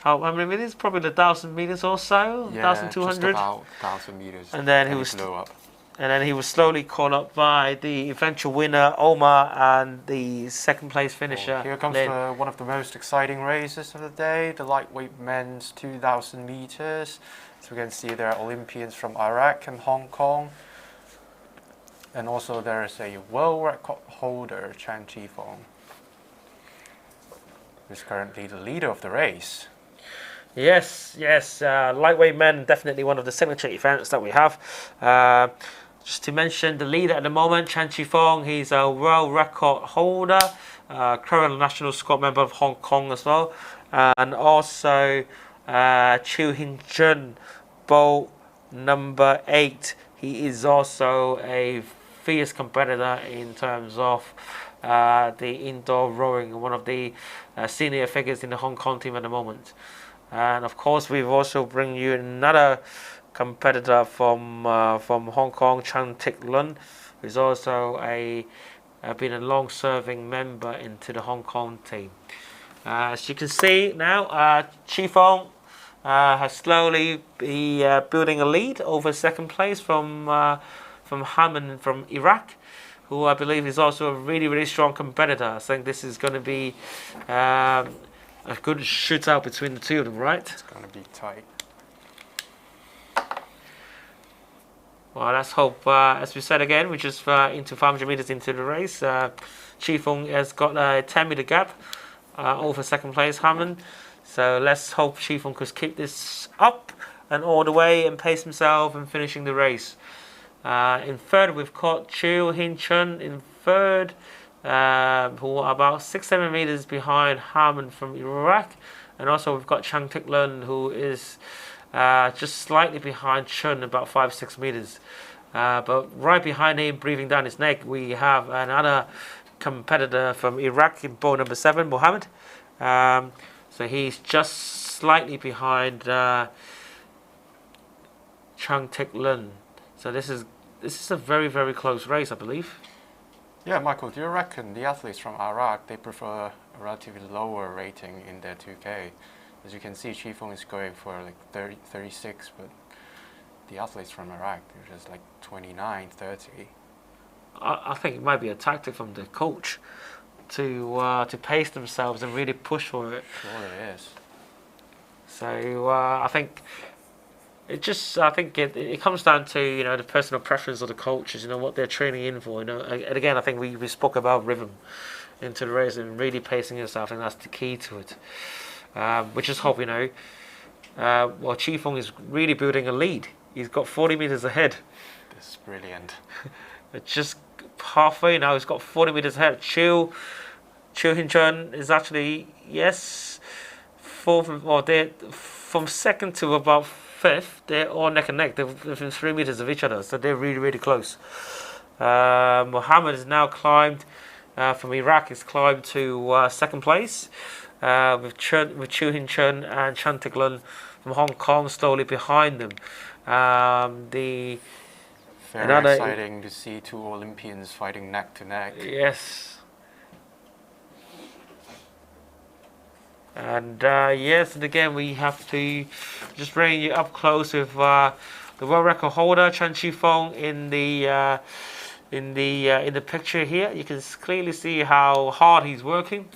how many meters? Probably 1,000 meters or so, 1,200. Just about 1,000 meters. And then he was slowly caught up by the eventual winner Omar and the second place finisher. Here comes one of the most exciting races of the day, the lightweight men's 2,000 meters. As we can see, there are Olympians from Iraq and Hong Kong, and also there is a world record holder, Chan Chi-fong, who is currently the leader of the race. Yes. Lightweight men, definitely one of the signature events that we have. Just to mention the leader at the moment, Chan Chi-fong, he's a world record holder, current national squad member of Hong Kong as well, and also Chiu Hin Jun, boat number 8. He is also a fierce competitor in terms of the indoor rowing, one of the senior figures in the Hong Kong team at the moment. And of course, we've also bring you another competitor from Hong Kong, Chan Tik Lun, who's also been a long-serving member into the Hong Kong team. As you can see now, Chi Fong has slowly been building a lead over second place from Hammond from Iraq, who I believe is also a really strong competitor. I think this is going to be a good shootout between the two of them, right? It's going to be tight. Well, let's hope, as we said again, we're just into 500 meters into the race. Chi Fong has got a 10-meter gap over second place Hammond. So let's hope Chi Fong could keep this up and all the way and pace himself and finishing the race. In third, we've got Chiu Hin Chun in third, who are about 6-7 meters behind Hammond from Iraq. And also we've got Chang Tik Lun, who is just slightly behind Chun, about 5-6 meters. But right behind him, breathing down his neck, we have another competitor from Iraq in boat number 7, Mohammed. So he's just slightly behind Chang Tik Lun. So this is a very close race, I believe. Yeah, Michael, do you reckon the athletes from Iraq, they prefer a relatively lower rating in their 2K? As you can see, Chi Fong is going for like 30, 36, but the athletes from Iraq, they're just like 29, 30. I think it might be a tactic from the coach to pace themselves and really push for it. Sure it is. So I think it comes down to, you know, the personal preference of the coaches, you know, what they're training in for, you know. And again, I think we spoke about rhythm into the race and really pacing yourself. I think that's the key to it. We just hope, you know, well, Chi Fong is really building a lead. He's got 40 meters ahead. This is brilliant. It's just halfway now. He's got 40 meters ahead. Chiu Hin Chun is actually, yes, fourth, or they're from second to about fifth. They're all neck and neck. They're within 3 meters of each other, so they're really close. Mohammed has now climbed from Iraq. He's climbed to second place with Chiu Hin Chun and Chan Tik Lun from Hong Kong slowly behind them. Very exciting to see two Olympians fighting neck to neck. Yes. And yes, and again we have to just bring you up close with the world record holder Chan Chi Fong in the picture here. You can clearly see how hard he's working.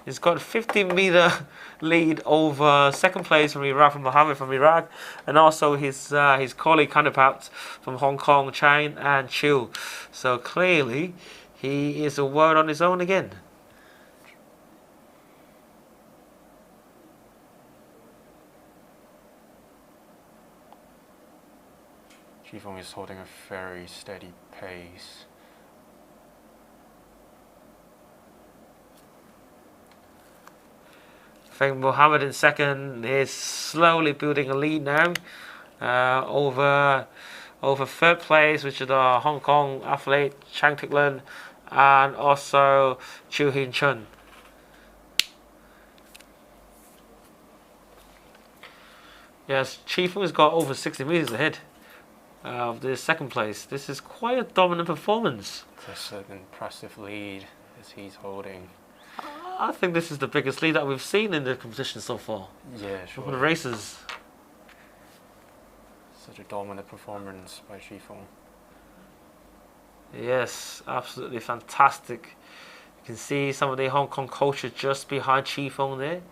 He's got a 50-meter lead over second place from Iraq, from Mohammed from Iraq, and also his colleague counterparts from Hong Kong, Chang and Chiu. So clearly, he is a world on his own again. Chi Fong is holding a very steady pace. I think Mohammed in second is slowly building a lead now over third place, which is the Hong Kong athlete Chang Tik Lun and also Chiu Hin Chun. Yes, Chi Fong has got over 60 meters ahead of the second place. This is quite a dominant performance. It's an impressive lead as he's holding. I think this is the biggest lead that we've seen in the competition so far. Yeah, sure. For the races. Such a dominant performance by Chi Fong. Yes, absolutely fantastic. You can see some of the Hong Kong coaches just behind Chi Fong there.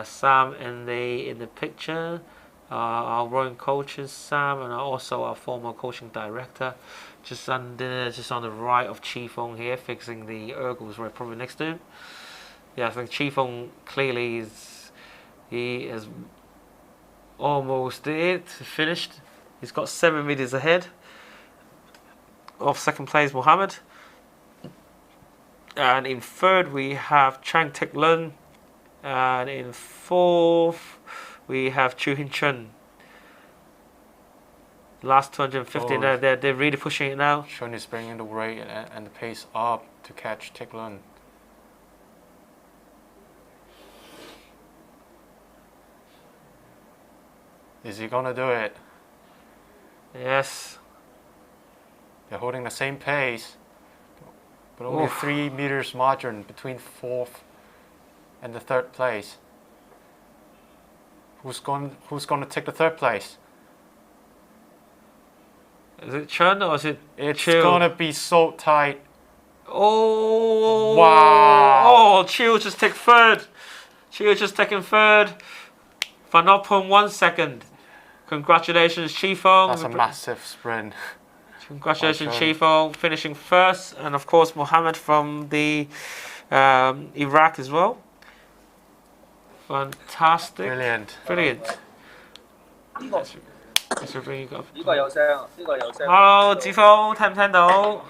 Sam in the picture. Our rowing coaches, Sam, and also our former coaching director, just on the right of Chi Fong here, fixing the ergles right probably next to him. Yeah, I think Chi Fong clearly is almost there, finished. He's got 7 meters ahead of second place Mohammed, and in third we have Chang Tik Lun, and in fourth we have Chu Hin Chun. Last 250, Oh. they're really pushing it now. Chun is bringing the rate and the pace up to catch Teck Lun. Is he gonna do it? Yes. They're holding the same pace, but only Oof. 3 meters margin between fourth and the third place. Who's going to take the third place? Is it Chun or is it It's Chiu? gonna be so tight. Oh! Wow. Oh, Chiu just took third. Chiu just taking third. For not putting 1 second. Congratulations, Chifong. That's a massive sprint. Congratulations, Well done. Chifong, finishing first, and of course Mohammed from the Iraq as well. Fantastic. Brilliant. Brilliant. 呢個 Let's bring you up. 呢個有聲啊，呢個有聲。 Hello，子峰，聽唔聽到？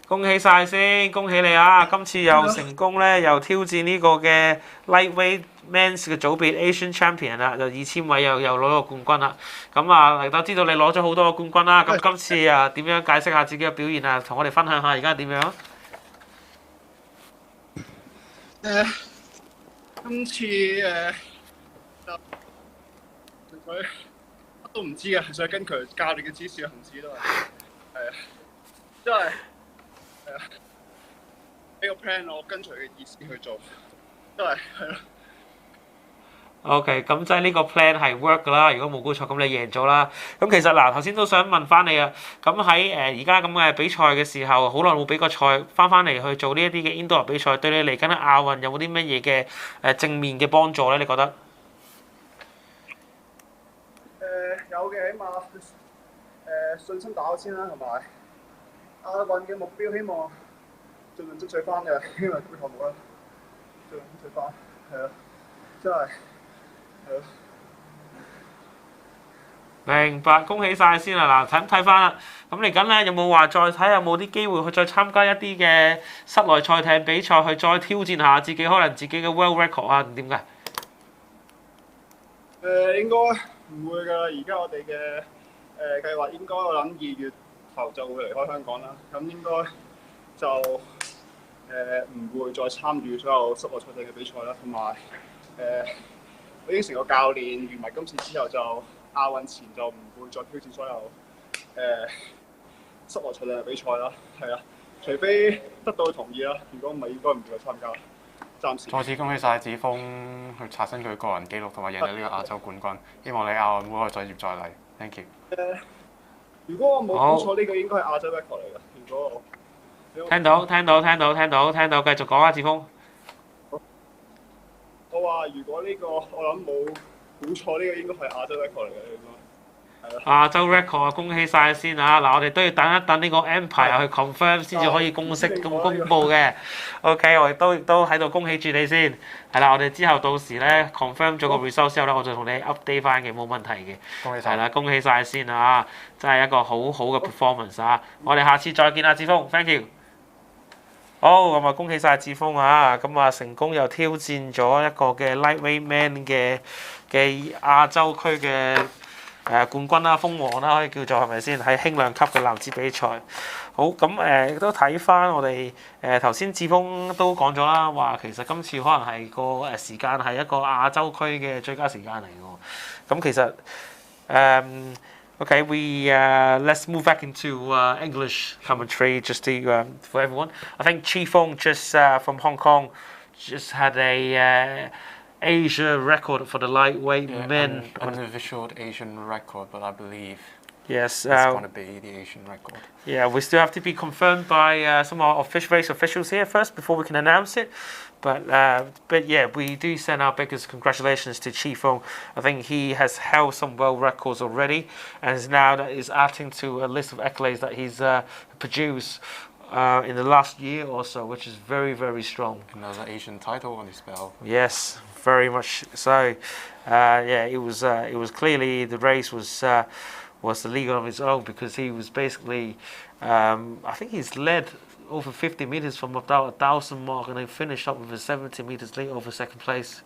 恭喜晒先，恭喜你啊！今次又成功咧，又挑戰呢個嘅 lightweight men's 嘅組別 Asian Champion 啦，就2000位又攞個冠軍啦。咁啊，嚟到知道你攞咗好多個冠軍啦。咁今次啊，點樣解釋下自己嘅表現啊？同我哋分享下而家點樣？今次就純粹乜都唔知嘅，純粹跟佢教練嘅指示行事咯。係啊，即係俾個 plan 我跟隨佢嘅意思去做，都係咯。OK，咁即係呢個 plan 係 work 㗎啦。如果冇估錯，咁你贏咗啦。咁其實嗱，頭先都想問翻你啊。咁喺而家咁嘅比賽嘅時候，好耐冇比過賽，翻嚟去做呢一啲嘅 indoor 比賽，對你嚟緊嘅亞運有冇啲乜嘢嘅正面嘅幫助咧？你覺得？有嘅，起碼信心打好先啦，同埋亞運嘅目標希望盡量爭取翻嘅，希望個項目啦，盡量爭取翻，係啊，真係係咯。明白，恭喜晒先啦！嗱，睇翻啦。咁嚟緊咧，有冇話再睇下有冇啲機會去再參加一啲嘅室內賽艇比賽，去再挑戰下自己，可能自己嘅 world record 啊？點解？應該唔會㗎啦，而家我哋嘅計劃應該我諗2月頭就會離開香港啦，咁應該就唔會再參與所有室內賽艇嘅比賽啦，同埋我應承個教練，完埋今次之後就亞運前就唔會再挑戰所有室內賽艇嘅比賽啦，係啊，除非得到佢同意啦，如果唔係應該唔會再參加。暫時。再次恭喜晒子峰去刷新佢個人紀錄，同埋贏咗呢個亞洲冠軍。希望你亞運會可以再接再厲。Thank you。如果我冇估錯，呢個應該係亞洲 record 嚟㗎。如果我聽到，繼續講啊，志峰。我話如果呢個我諗冇估錯，呢個應該係亞洲 record 嚟嘅應該。亞洲 record 啊，恭喜晒先啊！嗱，我哋都要等一等呢個 Empire 去 confirm 先至可以公佈嘅。OK， 我哋都喺度恭喜住你先。係啦，我哋之後到時咧 confirm 咗個 result 之後咧，我就同你 update 翻嘅，冇問題嘅。恭喜晒！係啦，恭喜晒先啊！真係一個好好嘅 performance 啊！我哋下次再見啊，志峰 ，thank you。好，咁啊，恭喜晒志峰啊！咁啊，成功又挑戰咗一個嘅 lightweight man 嘅亞洲區嘅冠軍啦、封王啦，可以叫做係咪先？喺輕量級嘅男子比賽。好，咁都睇翻我哋頭先志峰都講咗啦，話其實今次可能係個時間係一個亞洲區嘅最佳時間嚟㗎。咁其實Okay, let's move back into English commentary just to for everyone. I think Chi Fong just from Hong Kong just had a Asia record for the lightweight men. Unofficial Asian record, but I believe Yes, it's going to be the Asian record. yeah, we still have to be confirmed by some of our race officials here first before we can announce it. But yeah, we do send our biggest congratulations to Chi Fong. I think he has held some world records already, and is now that is adding to a list of accolades that he's produced in the last year or so, which is very, very strong. Another Asian title on his belt. Yes, very much so. Yeah, it was clearly the race was the league of his own, because he was basically I think he's led over 50 meters from about 1,000 mark, and then finished up with a 70 meters lead over second place.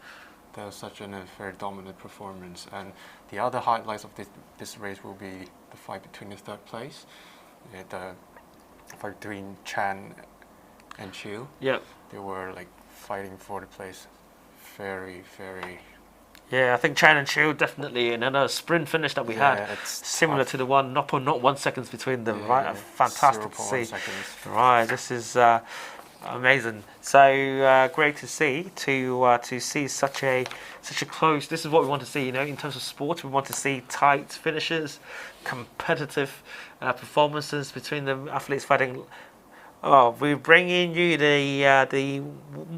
That was such a very dominant performance. And the other highlights of this race will be the fight between the third place, the fight between Chan and Chiu. Yep. They were like fighting for the place. Very, very. Yeah, I think Chan and Chiu definitely another sprint finish that we had, it's similar tough. to the one, not 1 second between them, Yeah, right? yeah. Fantastic to 0.1 see. seconds. Right, this is amazing. So great to see such a close. This is what we want to see, you know, in terms of sport. We want to see tight finishes, competitive performances between the athletes fighting. Oh, we're bringing you the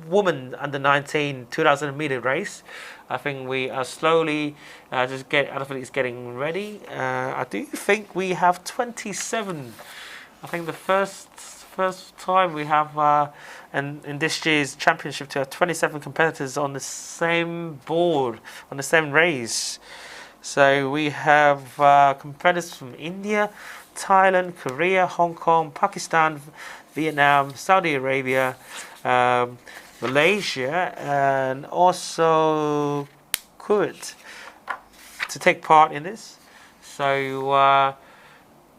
woman under 19 2,000 meter race. I think we are slowly athletes getting ready. I do think we have 27. I think the first time we have in this year's championship to have 27 competitors on the same board, on the same race. So we have competitors from India, Thailand, Korea, Hong Kong, Pakistan, Vietnam, Saudi Arabia, Malaysia, and also Kuwait to take part in this. So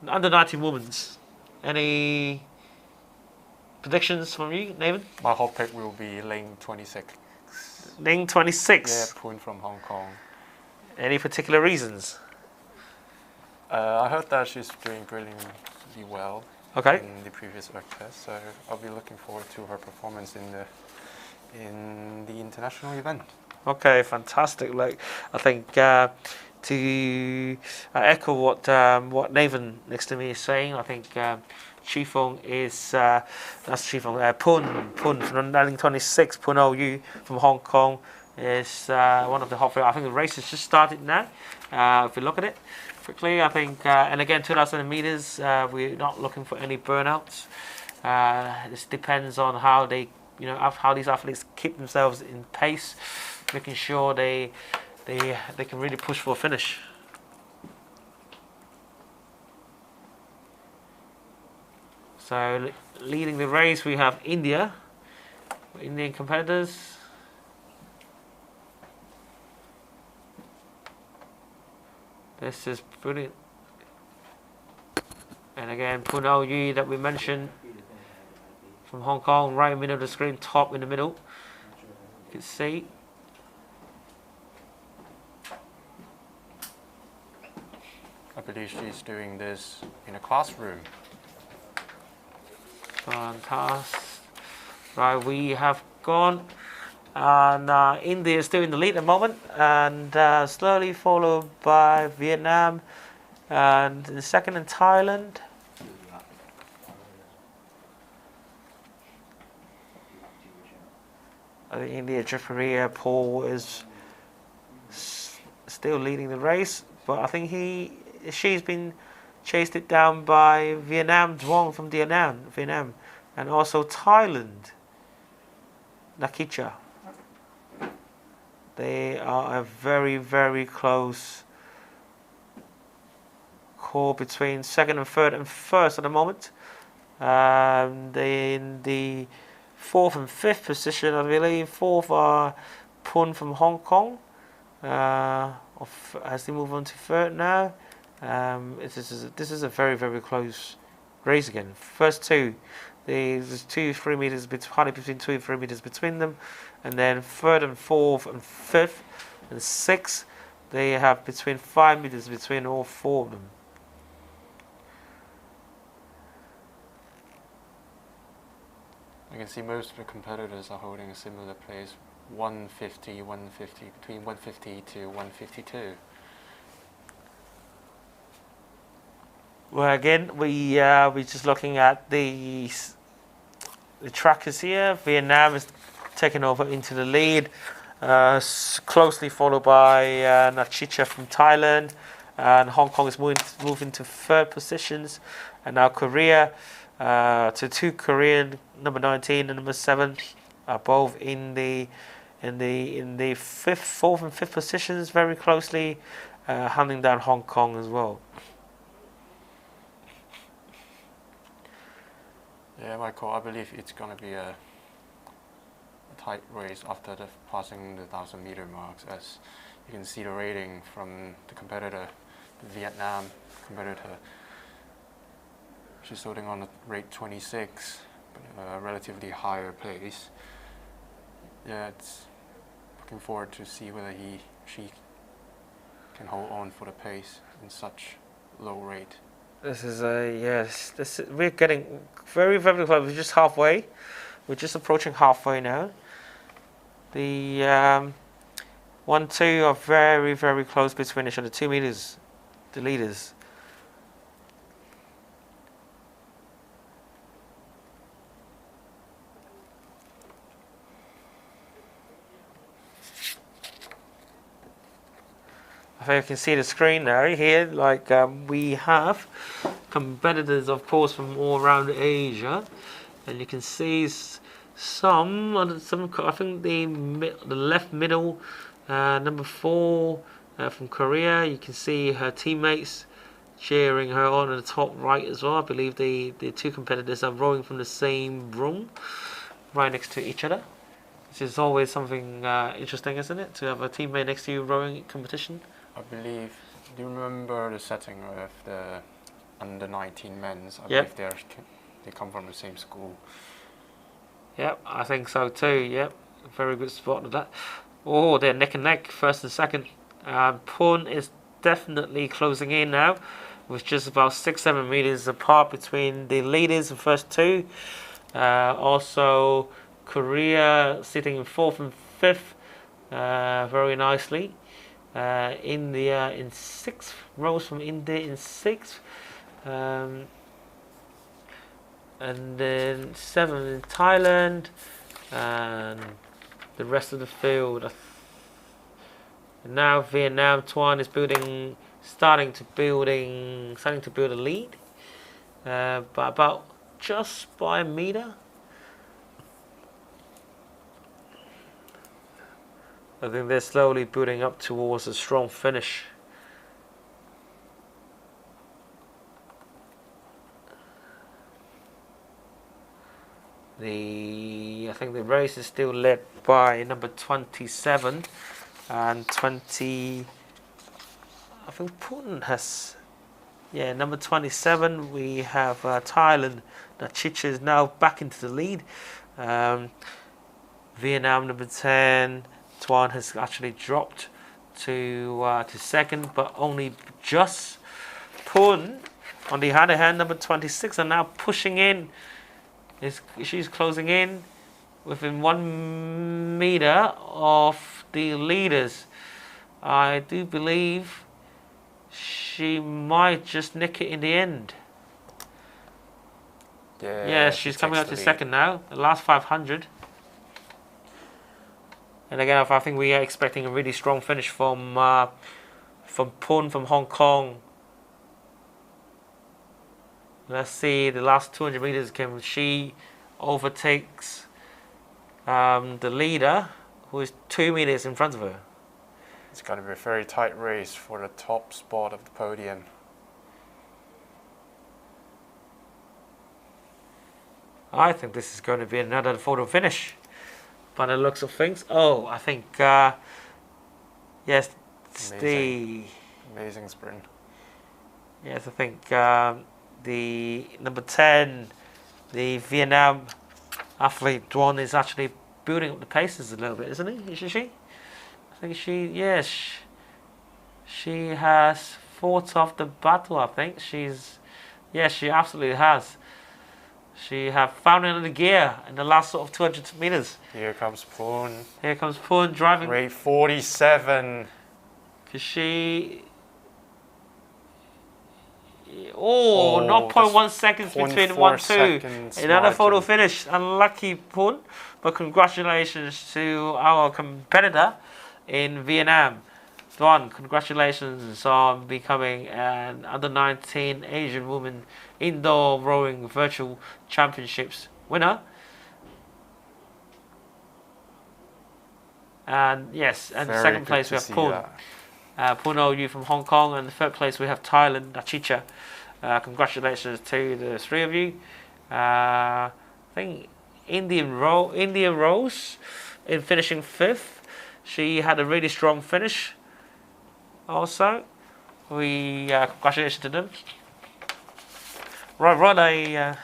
under 19 women's. Any predictions from you, Nathan? My hot pick will be Ling 26. Ling 26. Yeah, Poon from Hong Kong. Any particular reasons? I heard that she's doing brilliantly well Okay. in the previous work test, so I'll be looking forward to her performance in the international event. Okay, fantastic. Like, I think to echo what Nathan next to me is saying, I think Chifeng is that's Chifeng. Pun from Ling 26. Pun OU from Hong Kong is one of the hot. I think the race has just started now. If we look at it quickly, I think, and again, 2,000 meters. We're not looking for any burnouts. This depends on how they, how these athletes keep themselves in pace, making sure they can really push for a finish. So leading the race, we have Indian competitors. This is brilliant. And again, Puno Yi that we mentioned from Hong Kong, right in the middle of the screen, top in the middle. You can see. I believe she's doing this in a classroom. Fantastic. Right, we have gone. And India is still in the lead at the moment, and slowly followed by Vietnam, and in second in Thailand. I think India, Japan, Paul is still leading the race, but I think she's been chased it down by Vietnam, Duong from Vietnam, and also Thailand, Nakicha. They are a very, very close call between second and third and first at the moment. In the fourth and fifth position, I believe. Fourth are Pun from Hong Kong. As they move on to third now. This is a very, very close race again. First two, there's 2-3 meters, hardly between 2 and 3 meters between them. And then third and fourth and fifth and sixth, they have between 5 meters between all four of them. You can see most of the competitors are holding a similar place, 150, between 150 to 152. Well, again, we're just looking at the trackers here. Vietnam is taking over into the lead, closely followed by Nachicha from Thailand, and Hong Kong is moving to third positions, and now Korea to two Korean, number 19 and number 7, are both in the fourth and fifth positions, very closely, hunting down Hong Kong as well. Yeah, Michael, I believe it's going to be a tight race after passing the 1,000-meter marks, as you can see the rating from the competitor, the Vietnam competitor. She's holding on at rate 26, but a relatively higher pace. Yeah, it's looking forward to see whether she can hold on for the pace in such low rate. This is we're getting very, very close. We're just halfway. We're just approaching halfway now. The 1, 2 are very, very close between each other. 2 meters, the leaders. I think you can see the screen now here. Like we have competitors, of course, from all around Asia, and you can see some. I think the left middle, number 4 from Korea. You can see her teammates cheering her on in the top right as well. I believe the 2 competitors are rowing from the same room, right next to each other. Which is always something interesting, isn't it? To have a teammate next to you rowing competition. I believe, do you remember the setting of the under 19 men's? I Yep. believe they come from the same school. Yep, I think so too. Yep, very good spot of that. Oh, they're neck and neck, first and second. Pun is definitely closing in now, with just about 6-7 meters apart between the leaders, the first 2. Also, Korea sitting in 4th and 5th, very nicely. India in 6th, Rose from India in 6th, and then 7th in Thailand, and the rest of the field. Now Vietnam, Tuan is starting to build a lead, but about just by a meter. I think they're slowly building up towards a strong finish. I think the race is still led by number 27 and 20. I think Putin has, number 27. We have Thailand. Nachicha is now back into the lead. Vietnam number 10. Tuan has actually dropped to second, but only just. Pun, on the other hand, number 26, are now pushing in. She's closing in within 1 meter of the leaders. I do believe she might just nick it in the end. Yeah, she's coming up to second now. The last 500. And again, I think we are expecting a really strong finish from Pun from Hong Kong. Let's see, the last 200 meters, can she overtakes the leader, who is 2 meters in front of her? It's going to be a very tight race for the top spot of the podium. I think this is going to be another photo finish. By the looks of things. Oh, I think, yes, Amazing sprint. Yes, I think the number 10, the Vietnam athlete, Duan, is actually building up the paces a little bit, isn't he? Isn't she? I think she has fought off the battle, I think. She absolutely has. She have found another gear in the last sort of 200 meters. Here comes Pun. Here comes Pun driving. Rate 47. Because she... 0.1 seconds between 1 2. Another photo finish. Unlucky Pun. But congratulations to our competitor in Vietnam. Duan, congratulations on becoming an under-19 Asian woman indoor rowing virtual championships winner. And yes, and Very second place we have Pun. Pun OU from Hong Kong, and the third place we have Thailand, Nachicha. Congratulations to the 3 of you. I think India Rose in finishing 5th. She had a really strong finish. Also, we congratulations to them. Right,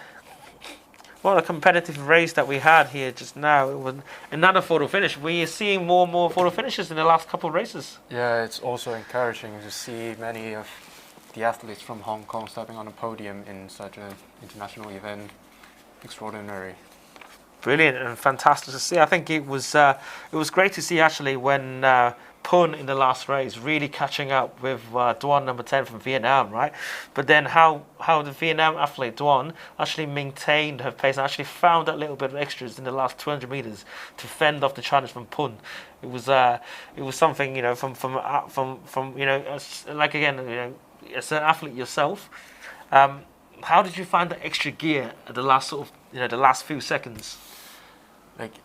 what a competitive race that we had here just now. It was another photo finish. We are seeing more and more photo finishes in the last couple of races. Yeah, it's also encouraging to see many of the athletes from Hong Kong stepping on a podium in such an international event. Extraordinary. Brilliant and fantastic to see. I think it was great to see actually when Pun in the last race really catching up with Duan number 10 from Vietnam, right? But then how the Vietnam athlete Duan actually maintained her pace and actually found that little bit of extras in the last 200 meters to fend off the challenge from Pun. It was something, you know, from you know, like again, you know, as an athlete yourself, how did you find the extra gear at the last sort of, you know, the last few seconds? Like,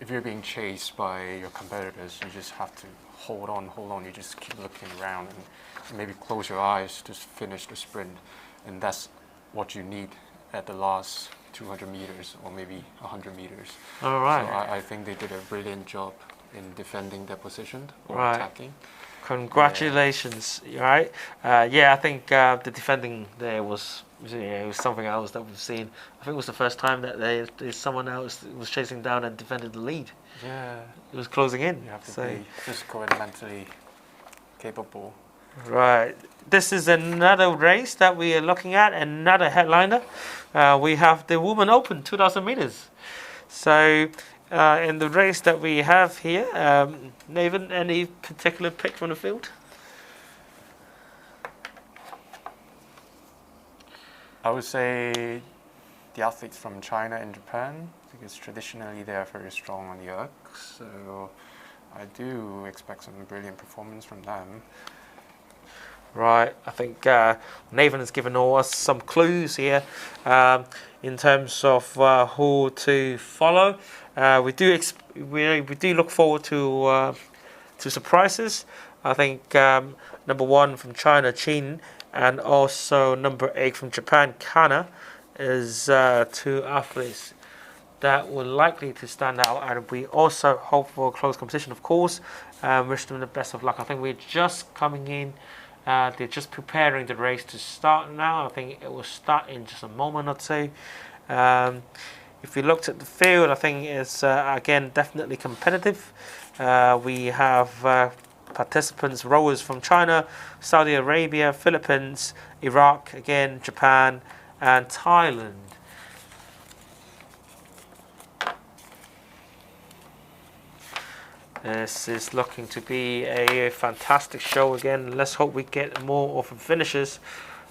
if you're being chased by your competitors, you just have to hold on. You just keep looking around and maybe close your eyes to finish the sprint. And that's what you need at the last 200 meters or maybe 100 meters. All right. So I think they did a brilliant job in defending their position or Right. attacking. Congratulations, right? Yeah, I think the defending there was something else that we've seen. I think it was the first time that there's someone else was chasing down and defended the lead. Yeah. It was closing in. You have to So, be physical and mentally capable. right. This is another race that we are looking at, another headliner. We have the Women Open 2,000 meters. So, in the race that we have here, Nathan, any particular pick from the field? I would say the athletes from China and Japan, because traditionally they are very strong on the ARC. So I do expect some brilliant performance from them. Right, I think Nathan has given us some clues here in terms of who to follow. We do look forward to surprises. I think number 1 from China, Qin, and also number 8 from Japan, Kana, is 2 athletes that were likely to stand out, and we also hope for a close competition, of course. Wish them the best of luck. I think we're just coming in. They're just preparing the race to start now. I think it will start in just a moment or two. If you looked at the field, I think it's again definitely competitive. We have participants, rowers from China, Saudi Arabia, Philippines, Iraq, again Japan, and Thailand. This is looking to be a fantastic show again. Let's hope we get more of the finishes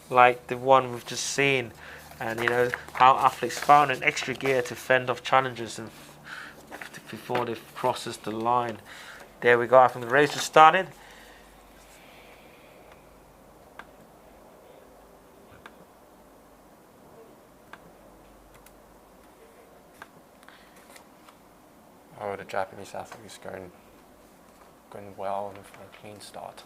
like the one we've just seen, and you know how athletes found an extra gear to fend off challenges and before they crosses the line. There we go. I think the race just started. Oh, the Japanese athlete is going well and for a clean start.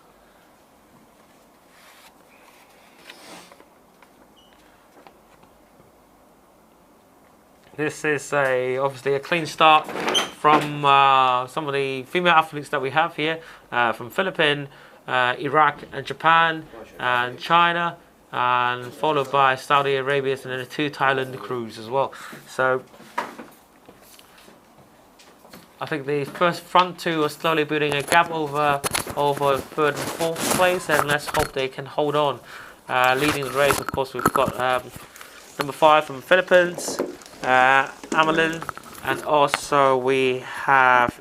This is obviously a clean start from some of the female athletes that we have here, from Philippines, Iraq and Japan and China, and followed by Saudi Arabia and then the 2 Thailand crews as well. So I think the front 2 are slowly building a gap over 3rd and 4th place, and let's hope they can hold on. Leading the race, of course, we've got number 5 from Philippines, Amelin, and also we have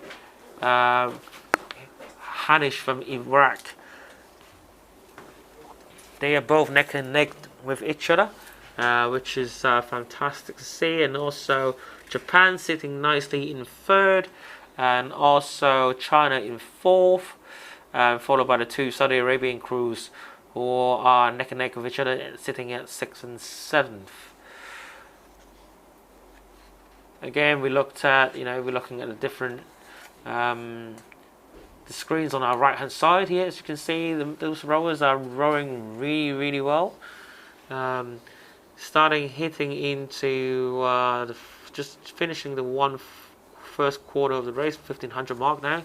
Hanish from Iraq. They are both neck and neck with each other, which is fantastic to see. And also Japan sitting nicely in 3rd, and also China in 4th, followed by the 2 Saudi Arabian crews who are neck and neck with each other, sitting at 6th and 7th. Again, we're looking at the different the screens on our right hand side here. As you can see, those rowers are rowing really, really well. Starting hitting into just finishing the first quarter of the race, 1500 mark now.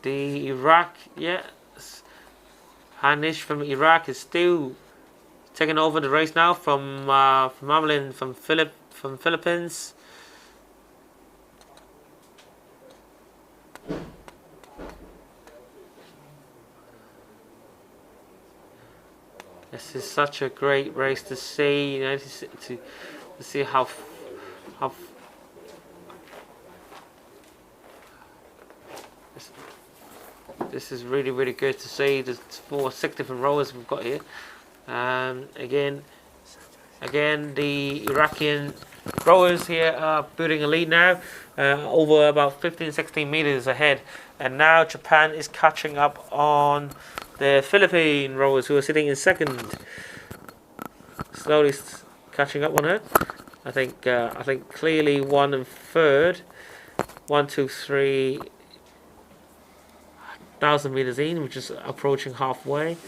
The Iraq, yes, Hanish from Iraq is still taking over the race now from Amelin from Philippines. This is such a great race to see, you know, to see how this is really, really good to see. There's 6 different rowers we've got here. Again, the Iraqi rowers here are building a lead now, over about 15-16 meters ahead. And now Japan is catching up on the Philippine rowers who are sitting in second. Slowly catching up on her. I think clearly 1 and 3rd. 1, 2, 3. 1,000 meters in, which is approaching halfway.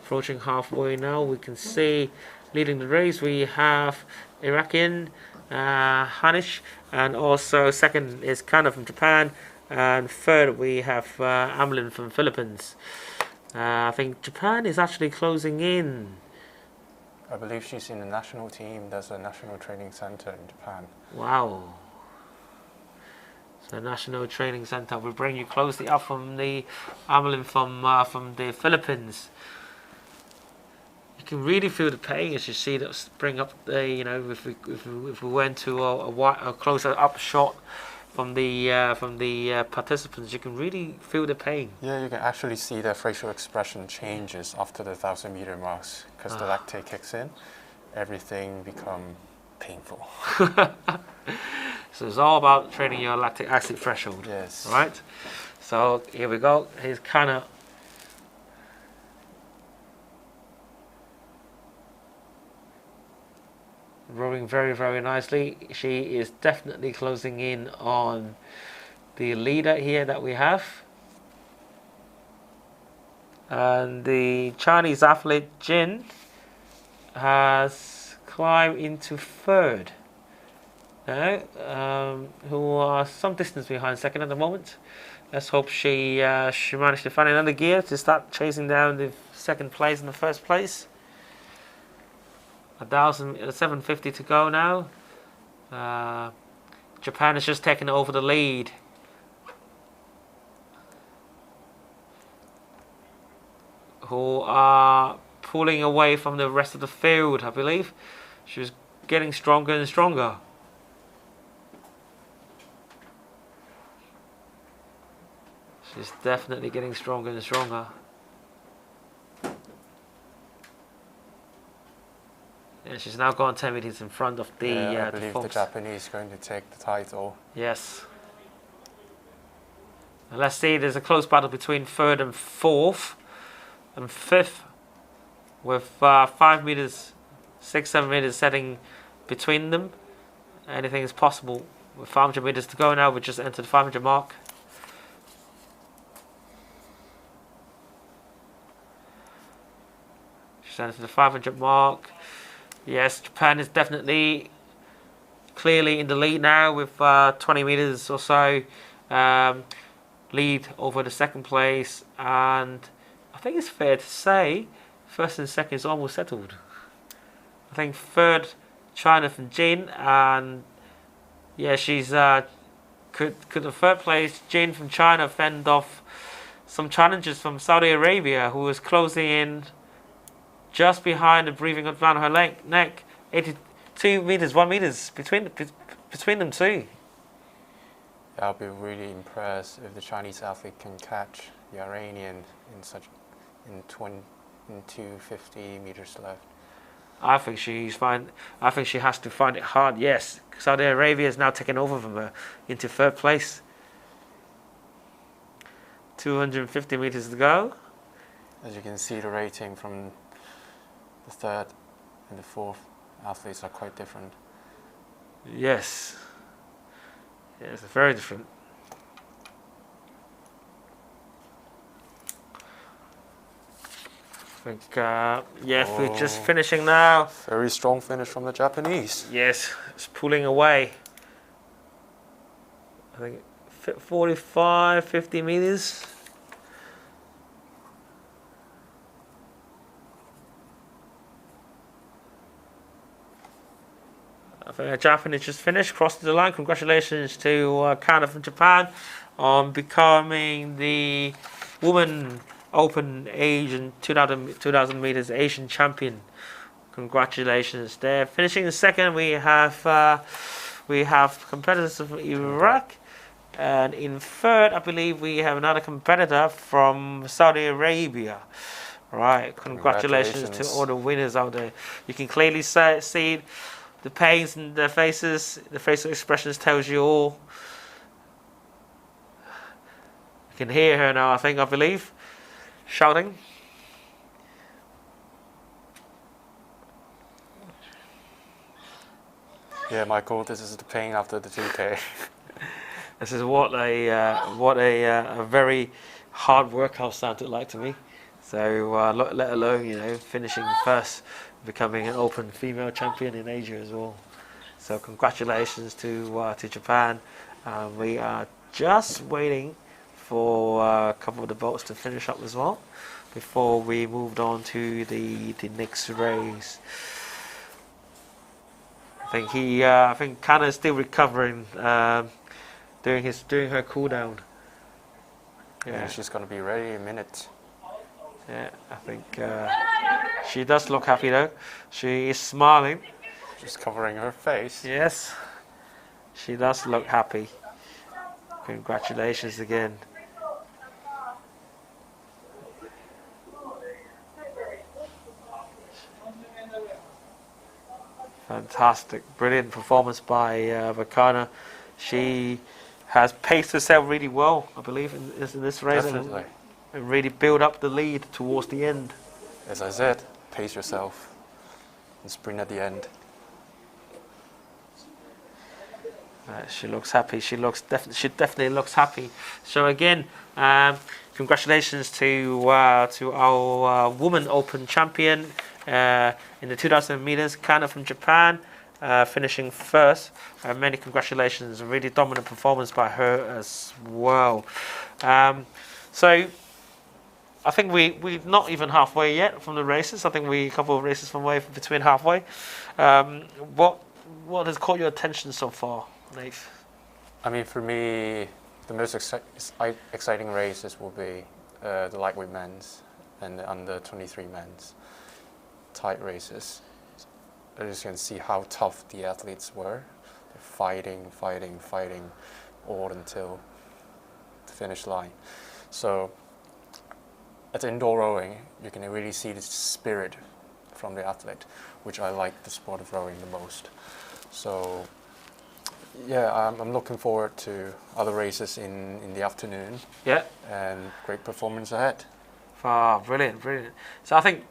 Approaching halfway now, we can see leading the race we have Iraqi Hanish, and also second is Kana from Japan, and third we have Amelin from Philippines. I think Japan is actually closing in. I believe she's in the national team. There's a national training center in Japan. Wow. So National Training Center will bring you closely up from the Amelin from the Philippines. You can really feel the pain as you see that spring up the, you know, if we went to a closer up shot from the participants, you can really feel the pain. Yeah, you can actually see their facial expression changes after the 1,000 meter marks because the lactate kicks in. Everything become painful. So it's all about training your lactic acid threshold. Yes. Right? So here we go. Here's Kana. Rowing very, very nicely. She is definitely closing in on the leader here that we have. And the Chinese athlete Jin has climbed into 3rd. Who are some distance behind second at the moment. Let's hope she managed to find another gear to start chasing down the second place in the first place. 750 to go now. Japan has just taken over the lead. Who are pulling away from the rest of the field, I believe. She's getting stronger and stronger. She's definitely getting stronger and stronger. And she's now gone 10 meters in front of the I believe the Japanese is going to take the title. Yes. And let's see, there's a close battle between 3rd and 4th and 5th with 5 meters, 6-7 meters setting between them. Anything is possible. With 500 meters to go now, we just entered the 500 mark. She's entered the 500 mark. Yes, Japan is definitely clearly in the lead now with 20 meters or so lead over the second place, and I think it's fair to say first and second is almost settled. I think 3rd China from Jin, and yeah, she's could the 3rd place Jin from China fend off some challenges from Saudi Arabia, who was closing in just behind and breathing down her neck. 82 meters, 1 meters between them two. I'll be really impressed if the Chinese athlete can catch the Iranian in 250 meters left. I think she's fine. I think she has to find it hard. Yes, Saudi Arabia is now taking over from her into 3rd place. 250 meters to go. As you can see, the rating from the 3rd and the 4th athletes are quite different. Yes. Yes, very different. I think, we're just finishing now. Very strong finish from the Japanese. Yes, it's pulling away. I think 45, 50 meters. I think a Japanese just finished, crossed the line. Congratulations to Kana from Japan on becoming the woman open Asian 2000 meters Asian champion. Congratulations there. Finishing in second, we have competitors from Iraq, and in third, I believe we have another competitor from Saudi Arabia. Right, congratulations to all the winners out there. You can clearly see the pains in their faces. The facial expressions tells you all. You can hear her now, I believe, shouting. Yeah, Michael, this is the pain after the 2K. This is what a very hard workout sounded like to me. So let alone finishing first, becoming an open female champion in Asia as well. So congratulations to Japan. We are just waiting for a couple of the boats to finish up as well before we moved on to the next race. I think Kana is still recovering, doing her cool down. Yeah, she's gonna be ready in a minute. Yeah, I think she does look happy though. She is smiling. She's covering her face. Yes, she does look happy. Congratulations again. Fantastic, brilliant performance by Vakana. She has paced herself really well, I believe, in this race. Definitely. And really build up the lead towards the end. As I said, pace yourself and sprint at the end. She looks happy. She definitely looks happy. So again, congratulations to our woman open champion in the 2000 meters, Kana from Japan, finishing first. Many congratulations. A really dominant performance by her as well. So I think we're not even halfway yet from the races. I think we're a couple of races between halfway. What has caught your attention so far, Nate? I mean, for me, the most exciting races will be the lightweight men's and the under 23 men's tight races. As you can see how tough the athletes were. They're fighting all until the finish line. So at indoor rowing, you can really see the spirit from the athlete, which I like the sport of rowing the most. So yeah, I'm looking forward to other races in the afternoon. Yeah. And great performance ahead. Brilliant. So I think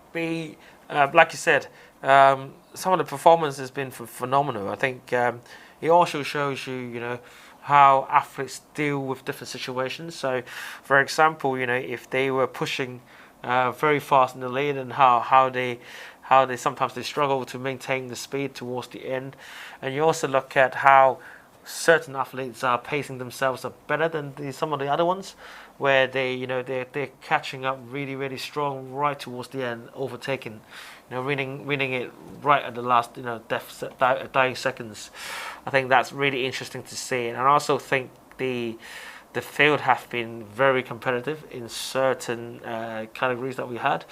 like you said, some of the performance has been phenomenal. I think it also shows you, how athletes deal with different situations. So, for example, if they were pushing very fast in the lead, and how they sometimes struggle to maintain the speed towards the end. And you also look at how certain athletes are pacing themselves up better than some of the other ones, where they're catching up really strong right towards the end, overtaking, winning it right at the last dying seconds. I think that's really interesting to see, and I also think the field have been very competitive in certain categories that we had.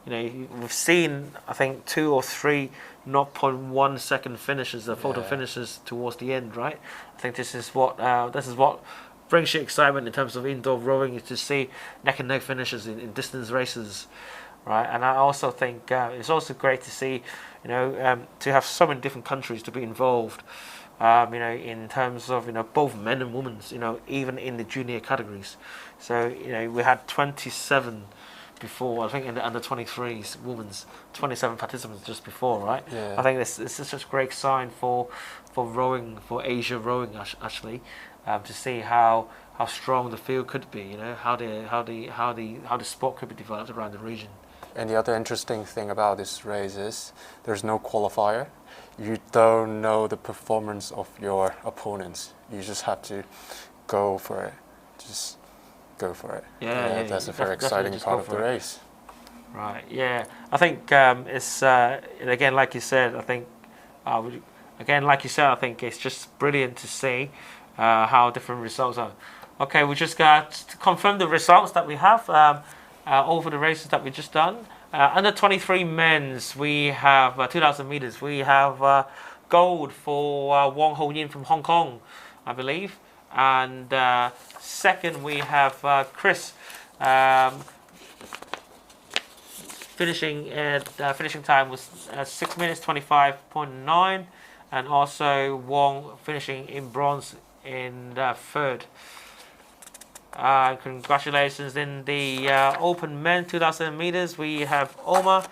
We've seen, I think, 2 or 3 0.1 second finishes, the photo finishes towards the end, right? I think this is what brings you excitement in terms of indoor rowing, is to see neck and neck finishes in distance races, right? And I also think it's also great to see, to have so many different countries to be involved. In terms of both men and women, even in the junior categories. So we had 27 before. I think in the under 23s, women's 27 participants just before, right? Yeah. I think this is such a great sign for rowing, for Asia rowing actually, to see how strong the field could be. You know, how the sport could be developed around the region. And the other interesting thing about this race is there's no qualifier. You don't know the performance of your opponents. You just have to go for it. Just go for it. Yeah, that's a very exciting part of the race. Right. Yeah. I think it's again, like you said. I think I think it's just brilliant to see how different results are. Okay, we just got to confirm the results that we have over the races that we just done. Under 23 men's, we have 2,000 meters. We have gold for Wong Ho Yin from Hong Kong, I believe, and second we have Chris. Finishing time was 6 minutes 25.9, and also Wong finishing in bronze in third. Congratulations in the open men 2,000 meters. We have Omar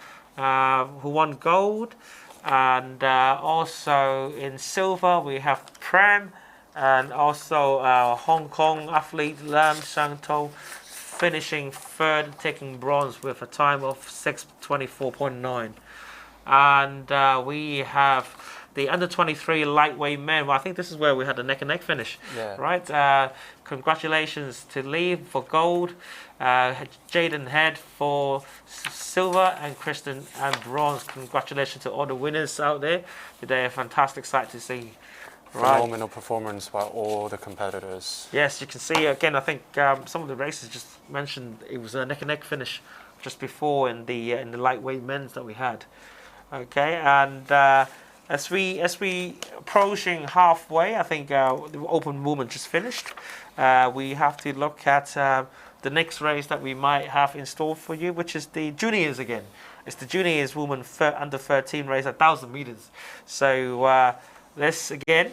who won gold, and also in silver we have Prem, and also Hong Kong athlete Lam Shangto finishing third, taking bronze with a time of 6:24.9. And we have the under 23 lightweight men. Well, I think this is where we had a neck and neck finish. Yeah. Right. Congratulations to Lee for gold, Jaden Head for silver, and Kristen and bronze. Congratulations to all the winners out there today. A fantastic sight to see. Right. Phenomenal performance by all the competitors. Yes, you can see again. I think some of the races just mentioned it was a neck and neck finish just before in the lightweight men's that we had. Okay, and as we approaching halfway, I think the open movement just finished. We have to look at the next race that we might have in store for you, which is the juniors again. It's the juniors women under 13 race, 1,000 meters. So this again,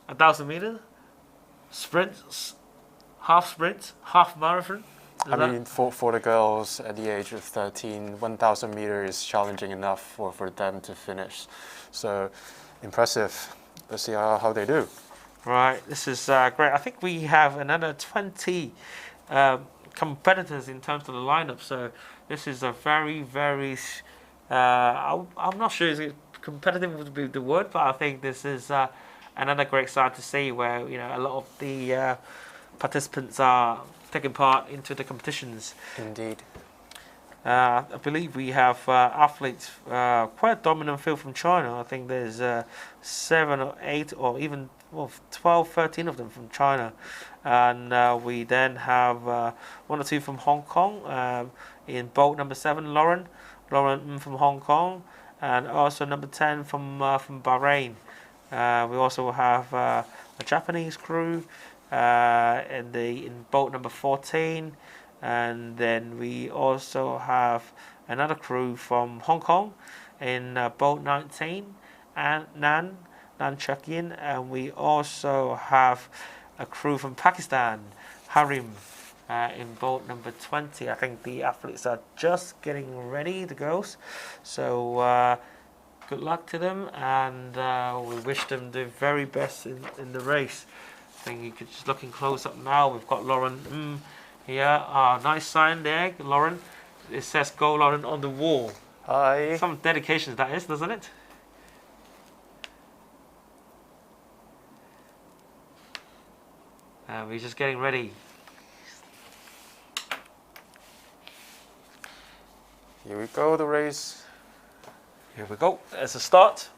1,000 meters, sprints, half marathon. I mean, for the girls at the age of 13, 1,000 meters is challenging enough for them to finish. So impressive. Let's see how they do. Right, this is great. I think we have another 20 competitors in terms of the lineup. So this is a very, very. I'm not sure is competitive would be the word, but I think this is another great side to see where a lot of the participants are taking part into the competitions. Indeed. I believe we have athletes, quite a dominant field from China. I think there's 7 or 8 or even 12, 13 of them from China. And we then have 1 or 2 from Hong Kong. In boat number 7, Lauren from Hong Kong, and also number 10 from Bahrain. We also have a Japanese crew in boat number 14. And then we also have another crew from Hong Kong in boat 19, and Nan Chuk Yin, and we also have a crew from Pakistan, Harim, in boat number 20. I think the athletes are just getting ready, the girls. So good luck to them, and we wish them the very best in the race. I think you could just looking close up now. We've got Lauren. Yeah, nice sign there, Lauren. It says "Go Lauren" on the wall. Hi. Some dedication that is, doesn't it? We're just getting ready. Here we go, the race. Here we go. There's a start.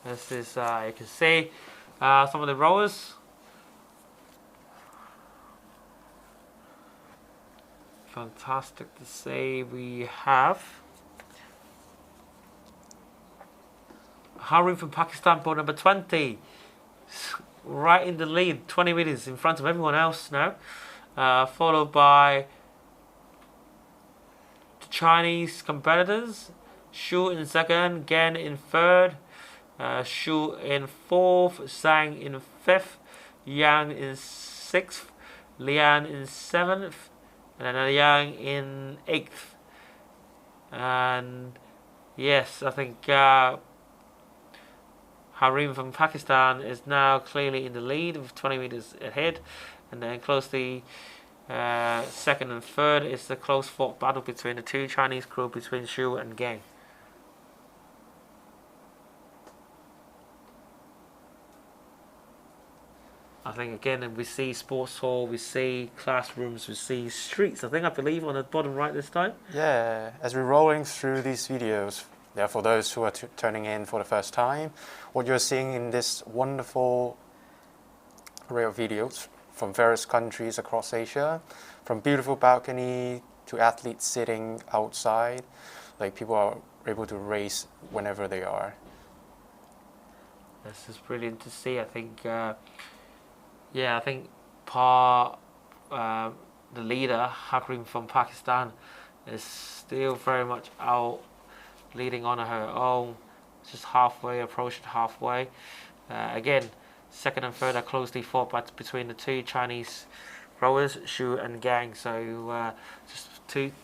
This is, you can see some of the rowers. Fantastic to see. We have Harim from Pakistan, boat number 20. Right in the lead, 20 meters in front of everyone else now. Followed by the Chinese competitors. Shu in second, Gen in third, Shu in fourth, Zhang in fifth, Yang in sixth, Lian in seventh, and then Yang in eighth. And yes, I think Harim from Pakistan is now clearly in the lead with 20 meters ahead, and then closely second and third is the close fought battle between the two Chinese crew between Shu and Gang. I think again we see sports hall, we see classrooms, we see streets. I believe on the bottom right this time. Yeah, as we're rolling through these videos, yeah, for those who are turning in for the first time, what you're seeing in this wonderful array of videos from various countries across Asia, from beautiful balcony to athletes sitting outside, like people are able to race whenever they are. This is brilliant to see. I think, the leader, Harim from Pakistan, is still very much out leading on her own, just halfway, approached halfway. Again, second and third are closely fought between the two Chinese rowers, Shu and Gang. So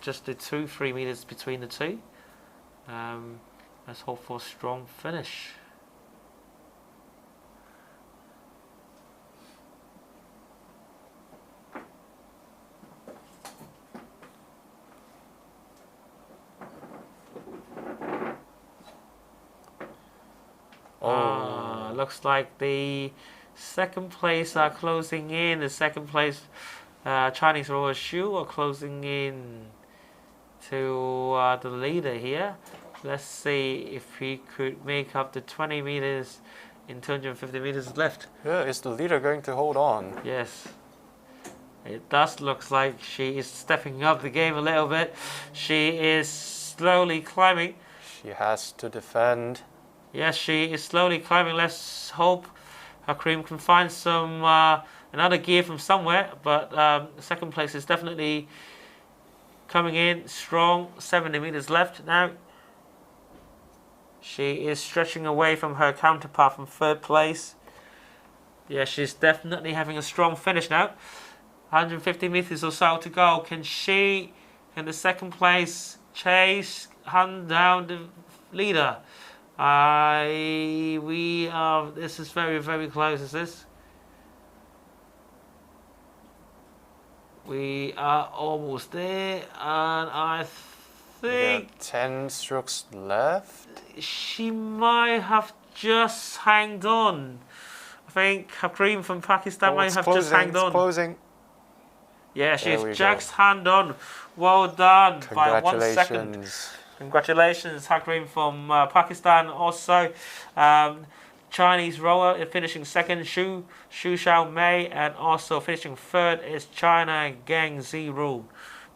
just the 2-3 meters between the two. Let's hope for a strong finish. Looks like the second place are closing in. The second place Chinese rower Shu are closing in to the leader here. Let's see if he could make up the 20 meters in 250 meters left. Yeah, is the leader going to hold on? Yes. It does look like she is stepping up the game a little bit. She is slowly climbing. She has to defend. Yes, she is slowly climbing. Let's hope Harim can find some another gear from somewhere. But second place is definitely coming in strong. 70 meters left now. She is stretching away from her counterpart from third place. Yeah, she's definitely having a strong finish now. 150 meters or so to go. Can she, in the second place, chase, hunt down the leader? This is very, very close, is this? We are almost there, and I think 10 strokes left. She might have just hanged on. I think Harim from Pakistan might have just hanged on. Closing. Yeah, she's just hanged on. Well done by 1 second. Congratulations. Congratulations, Harim from Pakistan. Also, Chinese rower finishing second, Shu Xiaomei, and also finishing third is China Gang Ziru.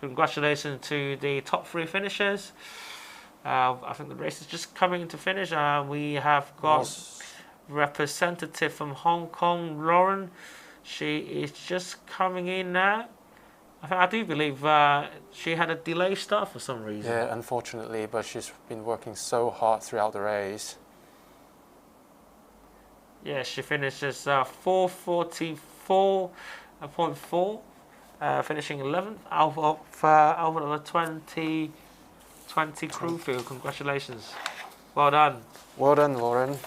Congratulations to the top 3 finishers. I think the race is just coming to finish. We have got representative from Hong Kong, Lauren. She is just coming in now. I do believe she had a delayed start for some reason. Yeah, unfortunately, but she's been working so hard throughout the race. Yeah, she finishes 4:44.4, finishing 11th out of the 2020 crew field. Congratulations. Well done. Well done, Lauren.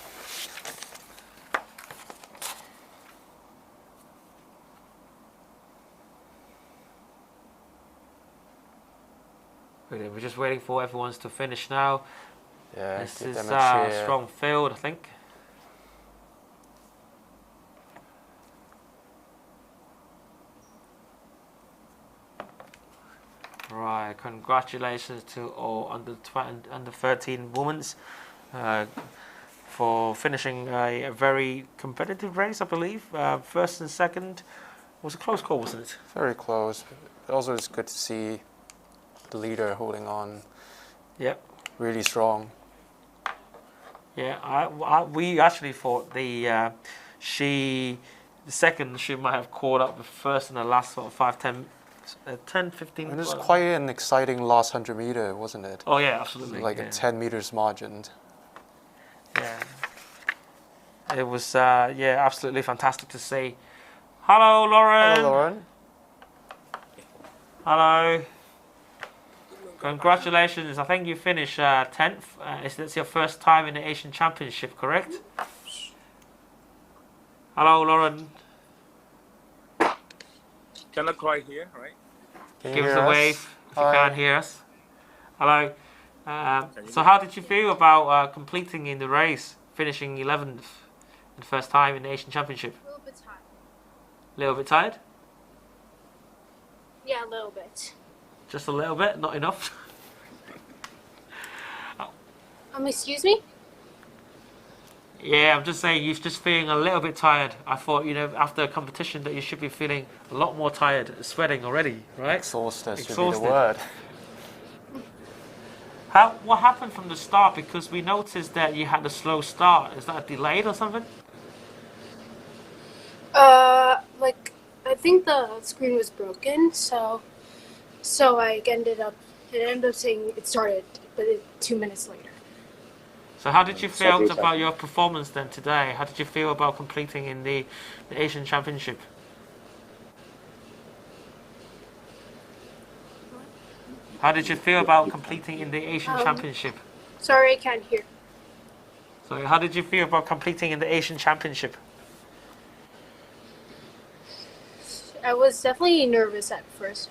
Brilliant. We're just waiting for everyone to finish now. Yeah, this give is them a a cheer. strong field, I think. Right, congratulations to all under 13 women for finishing a very competitive race, I believe. First and second was a close call, wasn't it? Very close. Also, it's good to see the leader holding on. Yep. Really strong. Yeah, we actually thought the second she might have caught up with first in the last sort of 5, 10, 10, 15. It was quite an exciting last 100 meter, wasn't it? Oh yeah, absolutely. Like a 10 meters margin. Yeah. It was absolutely fantastic to see. Hello, Lauren. Hello, Lauren. Hello. Congratulations. I think you finished 10th. It's your first time in the Asian Championship, correct? Hello, Lauren. Cannot quite hear, right? Give us a wave if you can't hear us. Hello. So how did you feel about completing in the race, finishing 11th the first time in the Asian Championship? A little bit tired. A little bit tired? Yeah, a little bit. Just a little bit, not enough. Excuse me? Yeah, I'm just saying you're just feeling a little bit tired. I thought, after a competition that you should be feeling a lot more tired, sweating already, right? Exhausted should be the Exhausted. word. What happened from the start? Because we noticed that you had a slow start. Is that delayed or something? I think the screen was broken, so I ended up saying it started, but 2 minutes later. So how did you feel about your performance then today? How did you feel about completing in the Asian Championship? How did you feel about completing in the Asian Championship? Sorry, I can't hear. So how did you feel about completing in the Asian Championship? I was definitely nervous at first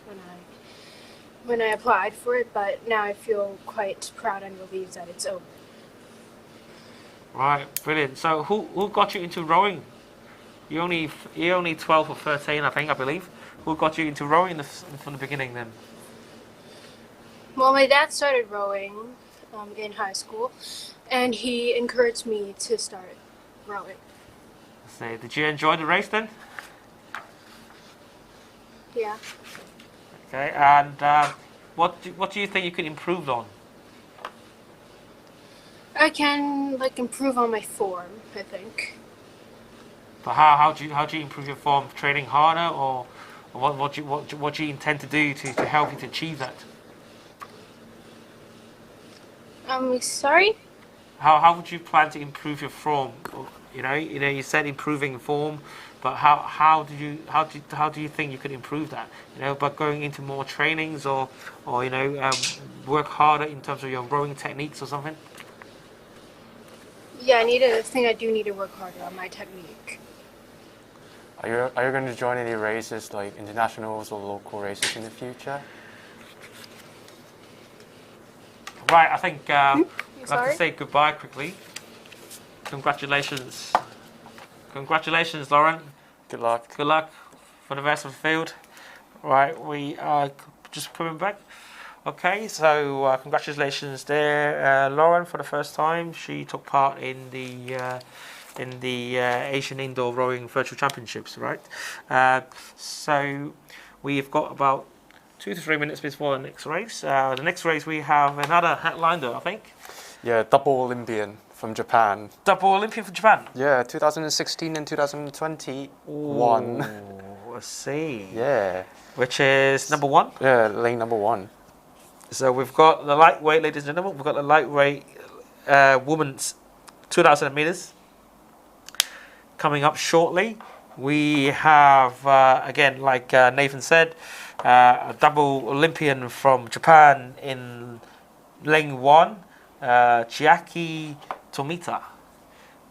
when I applied for it, but now I feel quite proud and relieved that it's over. Right, brilliant. So who got you into rowing? You're only 12 or 13, I believe. Who got you into rowing from the beginning then? Well, my dad started rowing in high school, and he encouraged me to start rowing. So, did you enjoy the race then? Yeah. Okay, and what do you think you could improve on? I can improve on my form, I think. But how do you improve your form? Training harder, or what do you intend to do to help you to achieve that? Sorry? How would you plan to improve your form? You said improving form, but how do you think you could improve that? By going into more trainings or work harder in terms of your rowing techniques or something? Yeah, I do need to work harder on my technique. Are you going to join any races like internationals or local races in the future? Right, I think I'd have Sorry? to say goodbye quickly. Congratulations. Congratulations, Lauren. Good luck. Good luck for the rest of the field. Right, we are just coming back. Okay, so congratulations there, Lauren, for the first time. She took part in the Asian Indoor Rowing Virtual Championships, right? So we've got about 2 to 3 minutes before the next race. The next race we have another headliner, I think. Yeah, double Olympian from Japan. Double Olympian from Japan. Yeah, 2016 and 2021. Let's see. Yeah. Which is number 1. Yeah, lane number 1. So we've got the lightweight, ladies and gentlemen. We've got the lightweight women's 2,000 meters coming up shortly. We have again, like Nathan said, a double Olympian from Japan in lane 1, Chiaki Tomita.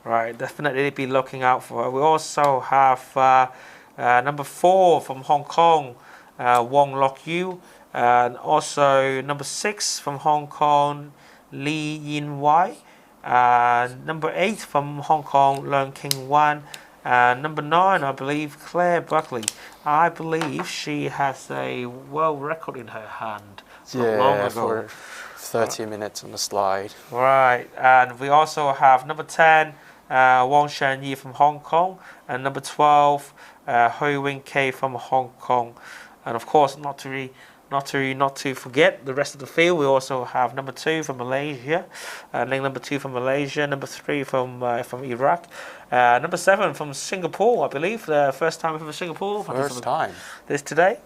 Right, definitely be looking out for her. We also have number 4 from Hong Kong, Wong Lok Yu, and also number 6 from Hong Kong, Lee Yin Wai, number 8 from Hong Kong, Leung King Wan, and number 9, I believe, Claire Buckley. I believe she has a world record in her hand. Long ago. For 30 minutes on the slide. Right, and we also have number 10, Wang Shanyi from Hong Kong, and number 12, Hui Wing Kei from Hong Kong. And of course, not to not to forget the rest of the field. We also have number 2 from Malaysia, lane number 2 from Malaysia, number 3 from Iraq, number 7 from Singapore, I believe. First time for Singapore. First time. This today.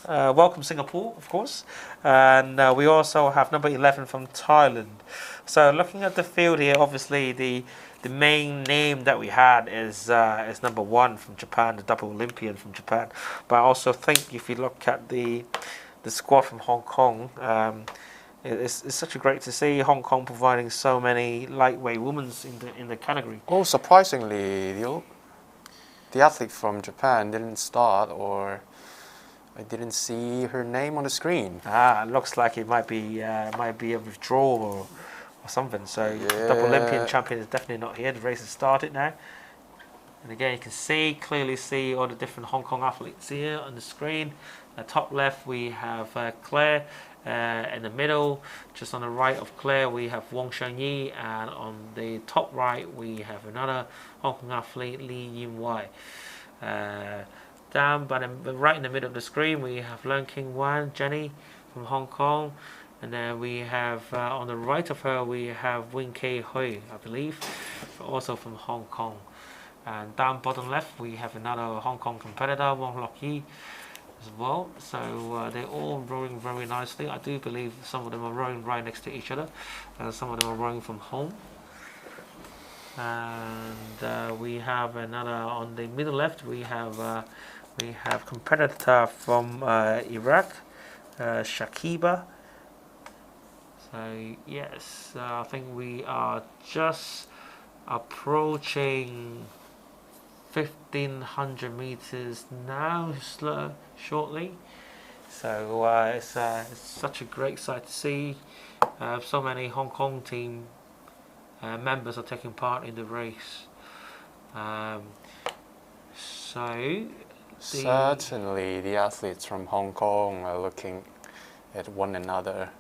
Welcome Singapore, of course. And we also have number 11 from Thailand. So looking at the field here, obviously the main name that we had is number 1 from Japan, the double Olympian from Japan. But I also think if you look at the squad from Hong Kong, it's such a great to see Hong Kong providing so many lightweight women in the category. Oh, surprisingly, the athlete from Japan didn't start, or I didn't see her name on the screen. It looks like it might be a withdrawal or something. So the double Olympian champion is definitely not here. The race has started now. And again, you can clearly see all the different Hong Kong athletes here on the screen. Top left we have Claire, in the middle, just on the right of Claire we have Wong Shengyi, and on the top right we have another Hong Kong athlete, Lee Yim Wai. Down by right in the middle of the screen we have Leung King Wan, Jenny from Hong Kong, and then we have on the right of her we have Wing Kei Hui, I believe, also from Hong Kong. And down bottom left we have another Hong Kong competitor, Wong Lok Yi, as well. So they're all rowing very nicely. I do believe some of them are rowing right next to each other, some of them are rowing from home. And we have another on the middle left. We have competitor from Iraq, Shakiba. So yes, I think we are just approaching 1500 meters now, shortly. So it's such a great sight to see. So many Hong Kong team members are taking part in the race. Certainly the athletes from Hong Kong are looking at one another.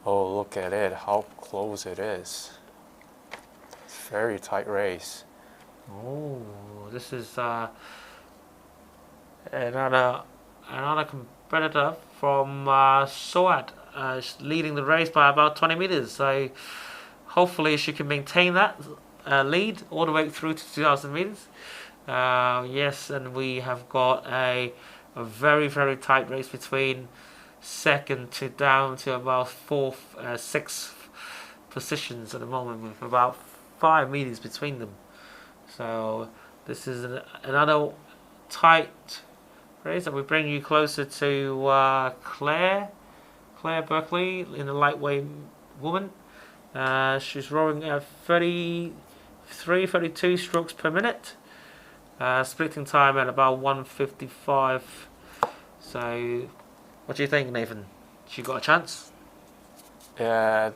Oh, look at it, how close it is. It's a very tight race. Oh, this is another competitor from Soat, leading the race by about 20 meters. So hopefully she can maintain that lead all the way through to 2,000 meters. Yes, and we have got a very, very tight race between second to down to about 4th, 6th positions at the moment, with about 5 meters between them. So this is another tight race that we bring you closer to Claire Berkeley in the lightweight woman. She's rowing at 32 strokes per minute, splitting time at about 1:55. So what do you think, Nathan? She got a chance? Yeah,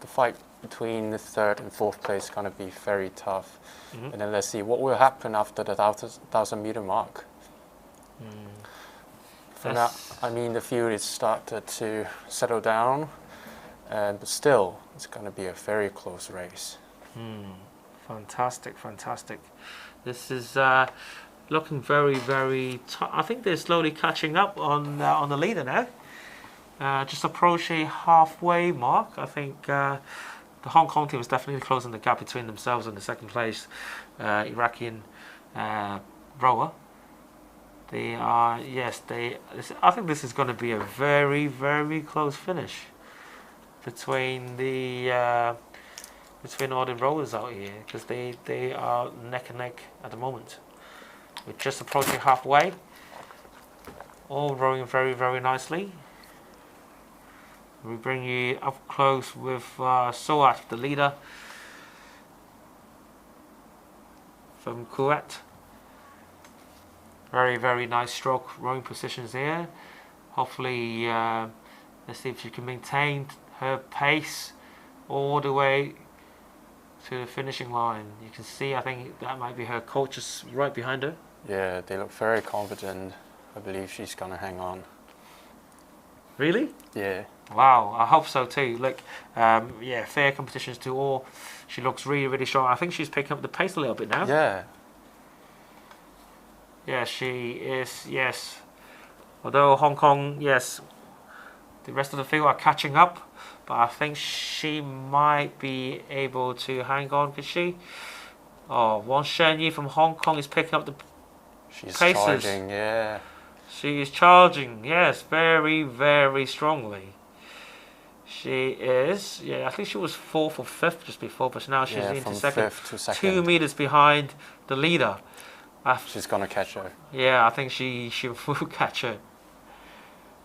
the fight between the 3rd and 4th place is going to be very tough. And then let's see what will happen after the 1,000 meter mark. For now, I mean, the field is started to settle down, but still, it's going to be a very close race. Fantastic, fantastic. This is looking very, very tough. I think they're slowly catching up on the leader now. Just approach a halfway mark. I think the Hong Kong team is definitely closing the gap between themselves and the second place Iraqi rower. They are, yes, I think this is going to be a very, very close finish between all the rowers out here, because they are neck and neck at the moment. We're just approaching halfway, all rowing very, very nicely. We bring you up close with Soat, the leader from Kuwait. Very, very nice stroke rowing positions here. Hopefully, let's see if she can maintain her pace all the way to the finishing line. You can see, I think that might be her coach just right behind her. Yeah, they look very confident. I believe she's going to hang on. Really? Yeah. Wow, I hope so too. Look, yeah, fair competitions to all. She looks really, really strong. I think she's picking up the pace a little bit now. Yeah. Yeah, she is, yes. Although Hong Kong, yes, The rest of the field are catching up, but I think she might be able to hang on. Could she? Oh, Wang Shenyi from Hong Kong is picking up the She's paces. charging, yeah. She is charging, yes, very, very strongly. She is, yeah, I think she was 4th or 5th just before, but now she's into from second. 5th to 2nd. 2 meters behind the leader. She's gonna catch her. Yeah, I think she will catch her.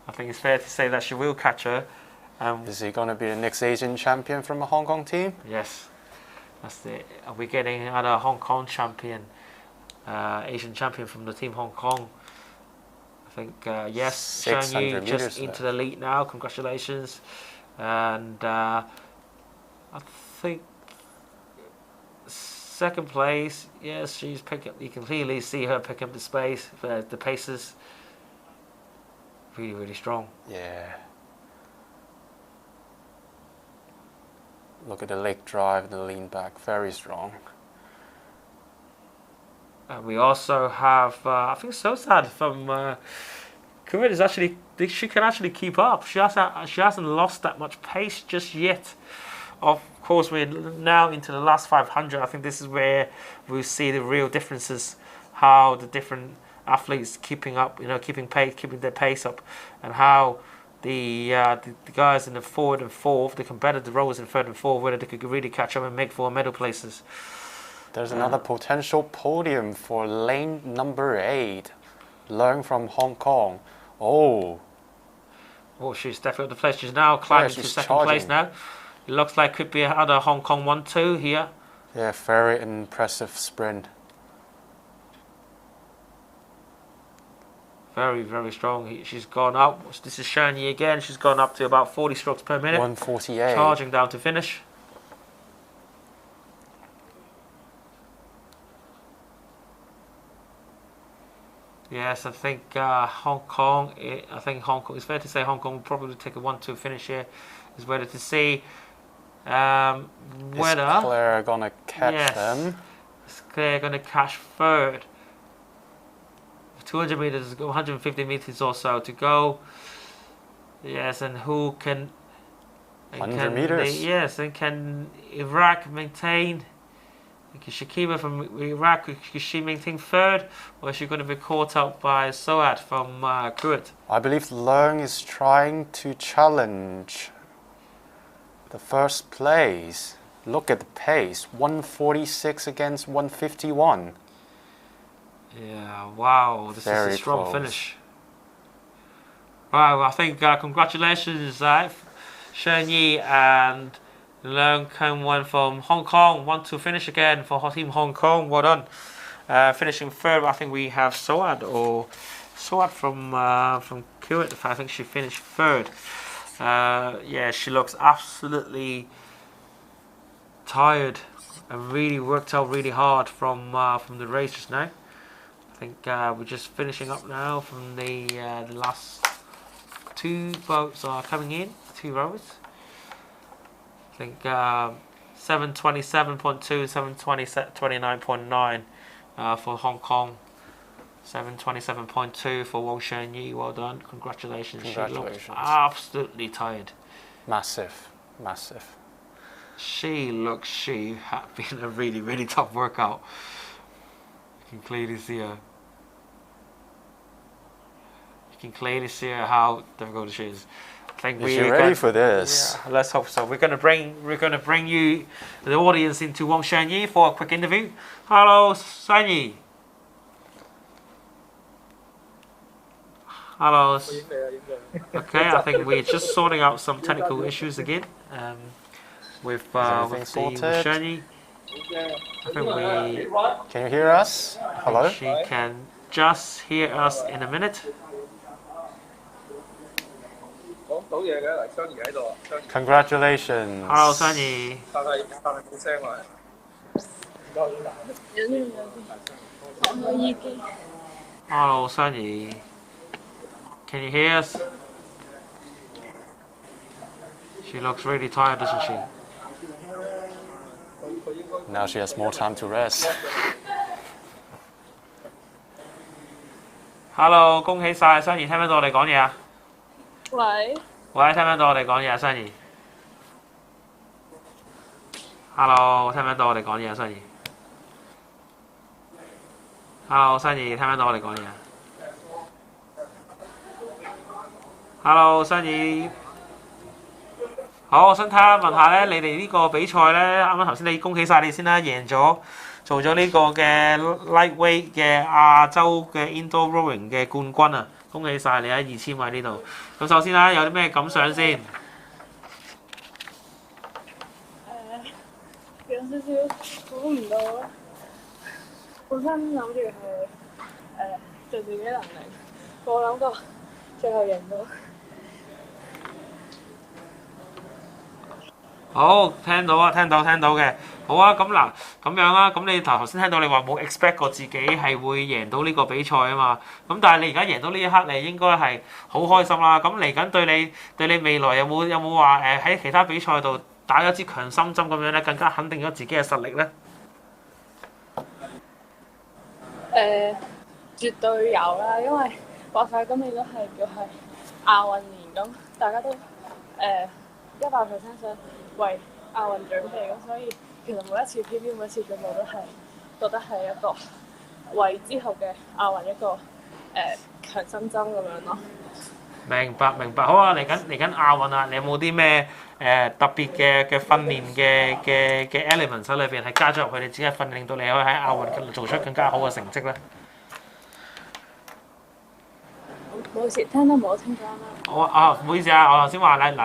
I think it's fair to say that she will catch her. Is he gonna be the next Asian champion from a Hong Kong team? Yes, that's it. Are we getting another Hong Kong champion, Asian champion from the team Hong Kong? I think yes. Zhang Yu just into the lead now. Congratulations, and I think second place. Yes, she's picking. You can clearly see her picking up the space, the paces. Really, really strong. Yeah. Look at the leg drive and the lean back, very strong. We also have, I think Sosad from Kuwait is actually, she can actually keep up. She hasn't lost that much pace just yet. Of course, we're now into the last 500. I think this is where we see the real differences, how the different athletes keeping up, keeping their pace up, and how the guys in the 3rd and 4th, the competitive rowers in 3rd and 4th, whether they could really catch up and make 4 medal places. There's another potential podium for lane number 8. Learn from Hong Kong. Oh, she's definitely the place. She's now climbing to second place now. It looks like could be another Hong Kong 1-2 here. Yeah, very impressive sprint. Very, very strong. She's gone up. This is Shani again. She's gone up to about 40 strokes per minute. 148. Charging down to finish. Yes, I think Hong Kong. It's fair to say Hong Kong will probably take a 1-2 finish here. Is whether to see whether is Claire gonna catch them. Is Claire gonna catch 3rd? 200 meters, 150 meters or so to go. Yes, and who can? 100 meters. Yes, and can Iraq maintain? Shakiba from Iraq, is she maintain 3rd, or is she going to be caught up by Soat from Kuwait? I believe Leung is trying to challenge the 1st place. Look at the pace, 146 against 151. Yeah, wow, this is a strong close. finish. Wow, I think congratulations, Shen Yi and Leung Kang-wan from Hong Kong. Want to finish again for Team Hong Kong. Well done. Finishing 3rd, I think we have Soad from Kuwait. I think she finished 3rd. Yeah, she looks absolutely tired and really worked out really hard from the race just now. I think we're just finishing up now from the last 2 boats are coming in, 2 rowers. I think 727.2, 729.9 for Hong Kong. 727.2 for Wang Shenyi. Well done. Congratulations. She looks absolutely tired. Massive, massive. She had been a really, really tough workout. You can clearly see her. You can clearly see her how difficult she is. I think is she ready for this? Yeah, let's hope so. We're gonna bring you the audience into Wang Shenyi for a quick interview. Hello, Shenyi. Hello. Okay, I think we're just sorting out some technical issues again with Shenyi. I think we. Can you hear us? Hello. She can just hear us in a minute. Congratulations. Hello, Shenyi. Hello, Shenyi. Can you hear us? She looks really tired, doesn't she? Now she has more time to rest. Hello， 恭喜晒，Shenyi，聽唔聽到我哋講嘢啊？喂，喂，聽唔聽到我哋講嘢啊，雙兒？Hello，聽唔聽到我哋講嘢啊，雙兒？Hello，雙兒，聽唔聽到我哋講嘢啊？Hello，雙兒。好，我想睇下問下咧，你哋呢個比賽咧，啱啱頭先你恭喜晒你先啦，贏咗做咗呢個嘅 lightweight 嘅亞洲嘅 indoorrowing 嘅冠軍啊！恭喜晒你喺2000米呢度。咁首先啦，有啲咩感想先？有少少估唔到咯。本身諗住係盡自己能力，冇諗過最後贏到。好，聽到啊，聽到嘅。好啊，咁嗱，咁樣啦，咁你頭先聽到你話冇 expect 過自己係會贏到呢個比賽啊嘛。咁但係你而家贏到呢一刻，你應該係好開心啦。咁嚟緊對你未來有冇話喺其他比賽度打咗支強心針咁樣咧，更加肯定咗自己嘅實力咧？絕對有啦，因為話晒今年都係叫係亞運年，咁大家都100% 想為亞運準備，咁所以其實每一次 PB 每一次進步都係覺得係一個為之後嘅亞運一個強心針咁樣咯。明白，好啊！嚟緊亞運啊，你有冇啲咩特別嘅訓練嘅 elements 喺裏邊係加咗入去，你自己訓練令到你可以喺亞運做出更加好嘅成績咧？冇事，聽得唔好清楚啦。唔好意思啊，我頭先話喺你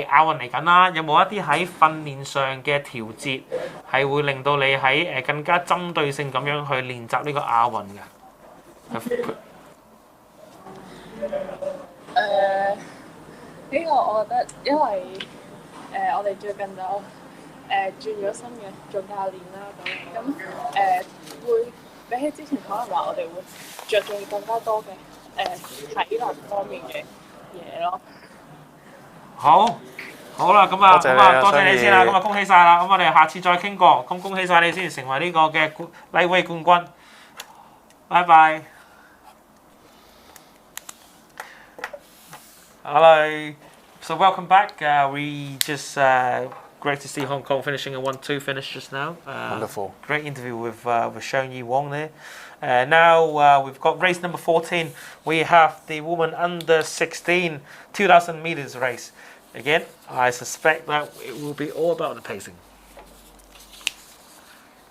亞運嚟緊啦，有冇一啲喺訓練上嘅調節係會令到你喺更加針對性咁樣去練習呢個亞運㗎？呢個我覺得，因為我哋最近就轉咗新嘅總教練啦，咁會比起之前可能話我哋會着重更加多嘅體能方面嘅嘢咯。好啦，咁啊，多謝你先啦，咁啊恭喜晒啦，咁我哋下次再傾過，咁恭喜晒你先成為呢個嘅lightweight冠軍，拜拜。Hello, so welcome back. We just great to see Hong Kong finishing a 1-2 finish just now. Wonderful. Great interview with Shang Yi Wong there. Now we've got race number 14. We have the woman under 16 2,000 meters race. Again, I suspect that it will be all about the pacing.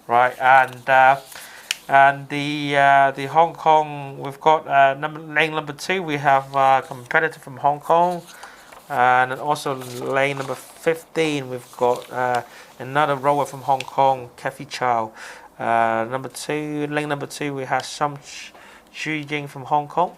Right, and the Hong Kong, we've got lane number 2, we have a competitor from Hong Kong, and also lane number 15, we've got another rower from Hong Kong, Kathy Chow. Lane number 2, we have Sham Xu Ying from Hong Kong.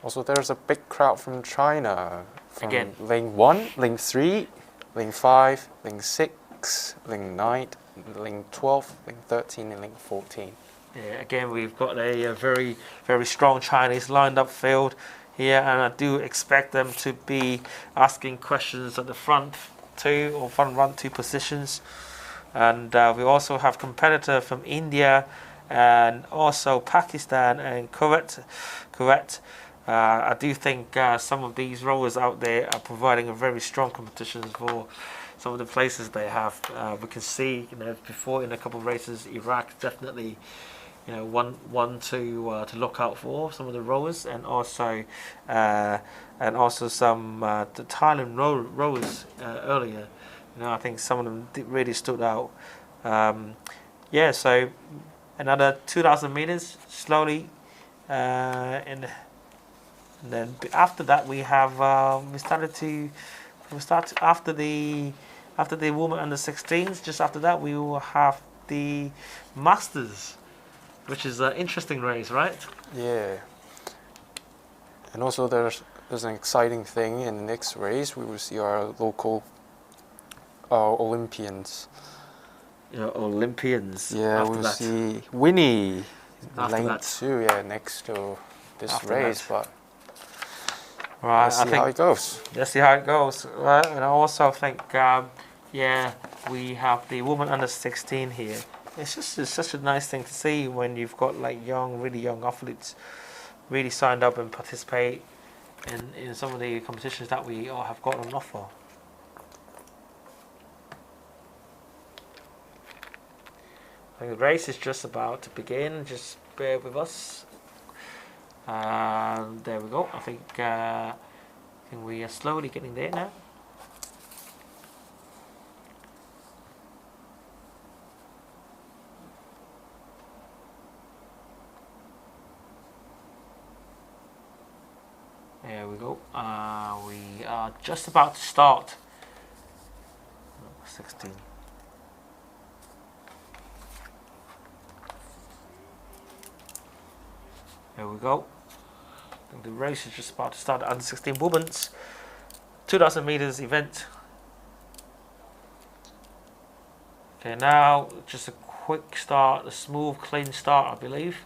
Also, there's a big crowd from China. From Again. lane 1, lane 3, lane 5, lane 6, lane 9, lane 12, lane 13, and lane 14. Yeah, again, we've got a very, very strong Chinese lined up field here, and I do expect them to be asking questions at the front 2 or front run 2 positions. And we also have competitor from India and also Pakistan and Kuwait. I do think some of these rowers out there are providing a very strong competition for some of the places they have. We can see, before in a couple of races, Iraq definitely, one to look out for some of the rowers, and also some the Thailand rowers earlier. I think some of them really stood out. So another 2,000 meters slowly, and then after that we have after the women under 16s. Just after that we will have the Masters, which is an interesting race, right? Yeah. And also there's an exciting thing in the next race. We will see our local Olympians. Olympians. Yeah, after we'll that. see Winnie After lane that. 2, next to this After race, that. but Right, let's see how it goes. Let's see how it goes. Right, and I also think, we have the woman under 16 here. It's such a nice thing to see when you've got really young athletes really signed up and participate in some of the competitions that we all have got on offer. I think the race is just about to begin. Just bear with us. There we go. I think we are slowly getting there now. There we go. We are just about to start. 16. There we go. I think the race is just about to start. Under 16 women's 2,000 meters event. Okay, now just a quick start, a smooth, clean start, I believe.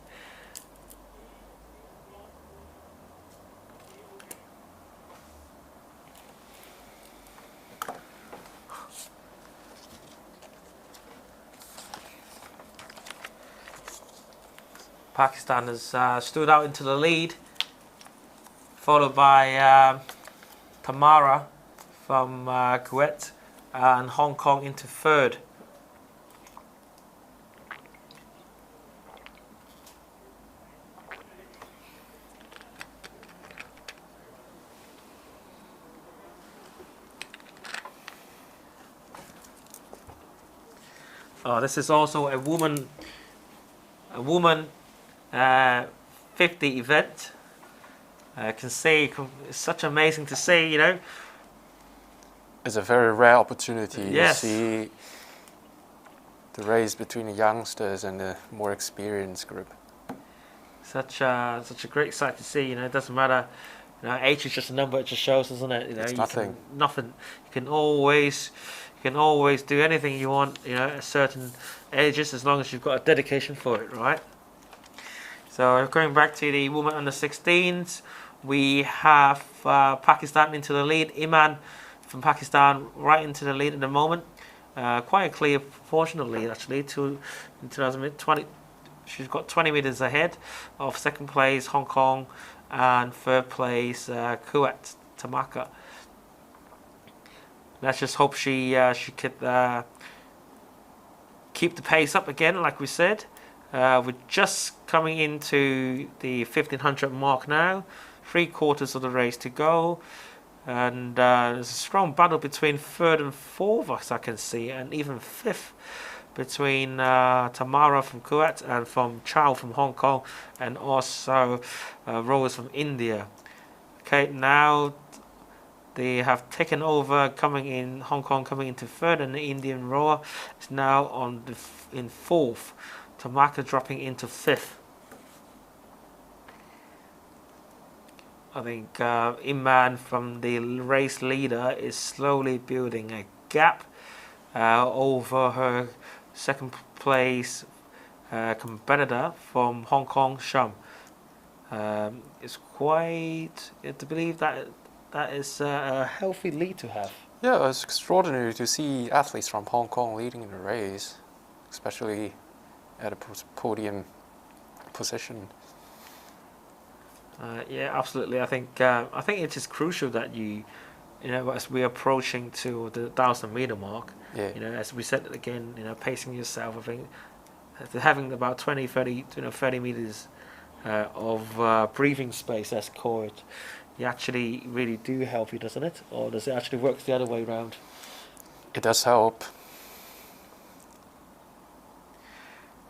Pakistan has stood out into the lead, followed by Tamara from Kuwait and Hong Kong into third. This is also a woman 50 event. I can see it's such amazing to see, you know. It's a very rare opportunity Yes. to see the race between the youngsters and the more experienced group. Such a great sight to see. You know, it doesn't matter. You know, age is just a number. It just shows, doesn't it? You know, It's nothing. Nothing. You can always do anything you want. You know, at certain ages, as long as you've got a dedication for it, right? So going back to the women under 16s, we have Pakistan into the lead. Iman from Pakistan right into the lead at the moment. Quite a clear proportional lead actually to 2020. She's got 20 meters ahead of second place Hong Kong and third place Kuwait Tamaka. Let's just hope she could keep the pace up again, like we said. We're just coming into the 1500 mark now. 3/4 of the race to go. And there's a strong battle between third and fourth, as I can see, and even fifth between Tamara from Kuwait and from Chow from Hong Kong, and also rowers from India. Okay, now they have taken over, coming in Hong Kong, coming into third, and the Indian rower is now in fourth. Tamaka dropping into fifth. I think Iman from the race leader is slowly building a gap over her second place competitor from Hong Kong, Sham. It's quite to believe that is a healthy lead to have. Yeah, it's extraordinary to see athletes from Hong Kong leading in the race, especially at a podium position. Yeah, absolutely. I think it is crucial that you know, as we're approaching to the 1,000 meter mark, Yeah. you know, as we said again, you know, pacing yourself. I think having about 30 meters of breathing space, let's call it, you actually really do help you, doesn't it? Or does it actually work the other way around? It does help.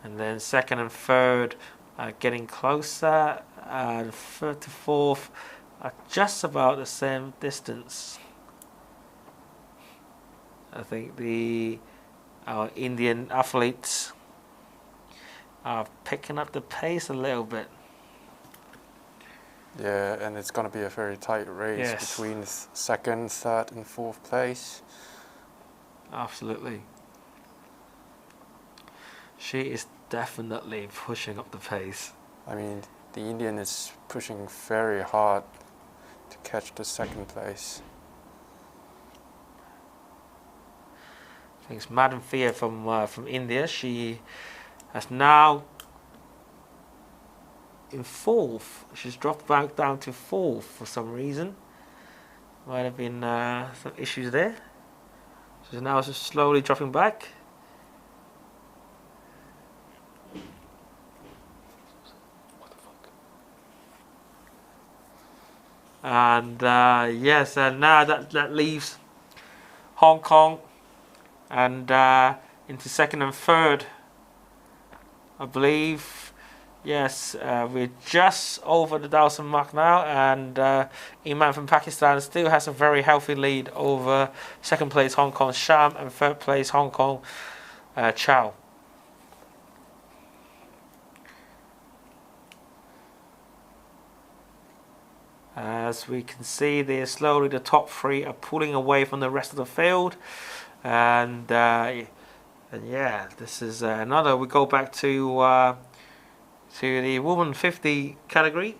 And then second and third are getting closer, and third to fourth are just about the same distance. I think our Indian athletes are picking up the pace a little bit. Yeah, and it's going to be a very tight race Yes. between second, third, and fourth place. Absolutely. She is definitely pushing up the pace. I mean, the Indian is pushing very hard to catch the second place. I think it's Madam Thea from India. She has now in 4th. She's dropped back down to 4th for some reason. Might have been some issues there. So now it's just slowly dropping back. And yes, and now that leaves Hong Kong and into 2nd and 3rd, I believe. Yes, we're just over the 1,000 mark now, and Iman from Pakistan still has a very healthy lead over 2nd place Hong Kong Sham and 3rd place Hong Kong Chow. As we can see there, slowly the top 3 are pulling away from the rest of the field, and yeah, this is another. We go back to the woman 50 category.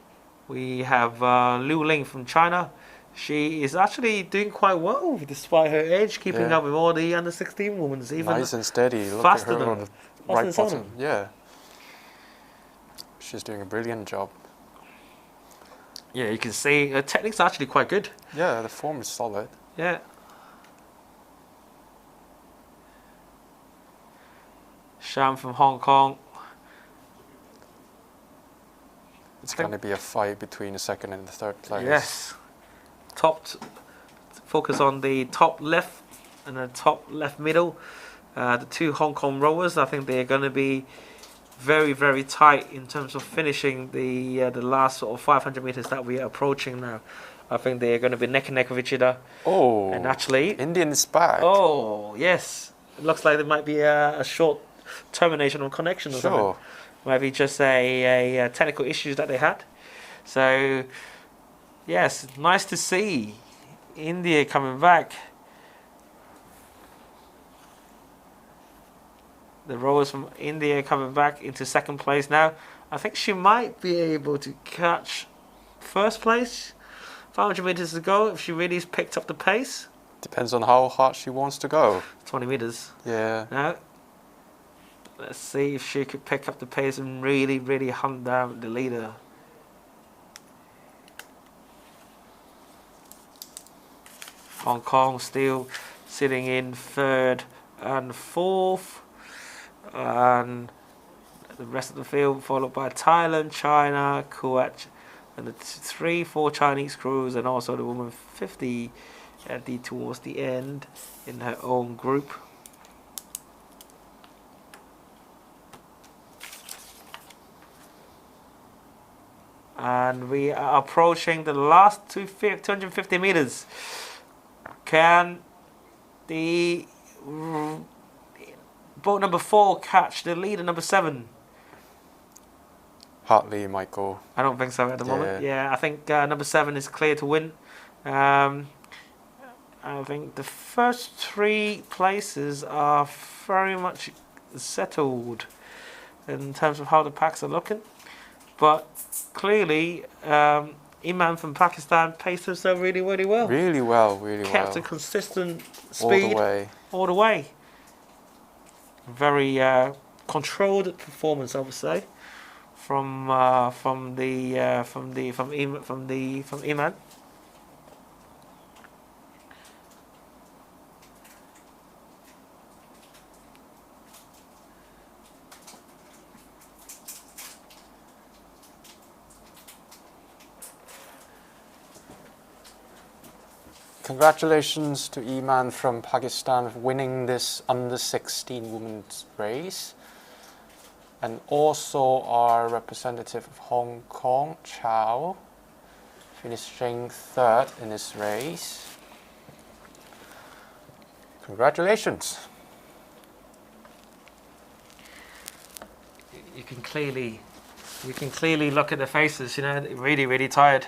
We have Liu Ling from China. She is actually doing quite well despite her age, keeping up with all the under 16 women. Even nice and steady. Look faster at her than on the right bottom. Yeah, she's doing a brilliant job. Yeah, you can see her technique's actually quite good. Yeah, the form is solid. Yeah. Sham from Hong Kong. It's going to be a fight between the 2nd and the 3rd place. Yes. Focus on the top left and the top left middle. The 2 Hong Kong rowers, I think they're going to be very, very tight in terms of finishing the last sort of 500 meters that we are approaching now. I think they're going to be neck and neck with each other. Oh, and actually, Indian is back. Oh, yes. It looks like there might be a short termination or connection or something. Maybe just a technical issues that they had. So, yes, nice to see India coming back. The rowers from India coming back into 2nd place now. I think she might be able to catch 1st place. 500 meters to go if she really picked up the pace. Depends on how hard she wants to go. 20 meters. Yeah. Now, let's see if she could pick up the pace and really, really hunt down the leader. Hong Kong still sitting in 3rd and 4th. And the rest of the field followed by Thailand, China, Kuwait, and the 3-4 Chinese crews, and also the woman 50 towards the end in her own group. And we are approaching the last 250 meters. Can the boat number 4 catch the leader number 7? Hardly, Michael. I don't think so at the moment. Yeah, I think number 7 is clear to win. I think the first 3 places are very much settled in terms of how the packs are looking. But clearly, Iman from Pakistan paced himself really, really well. Really well, really well. Kept a consistent speed all the way. Very controlled performance, I would say, from Iman. Congratulations to Iman from Pakistan for winning this under 16 women's race. And also our representative of Hong Kong, Chow, finishing 3rd in this race. Congratulations. You can clearly look at the faces, you know, really, really tired.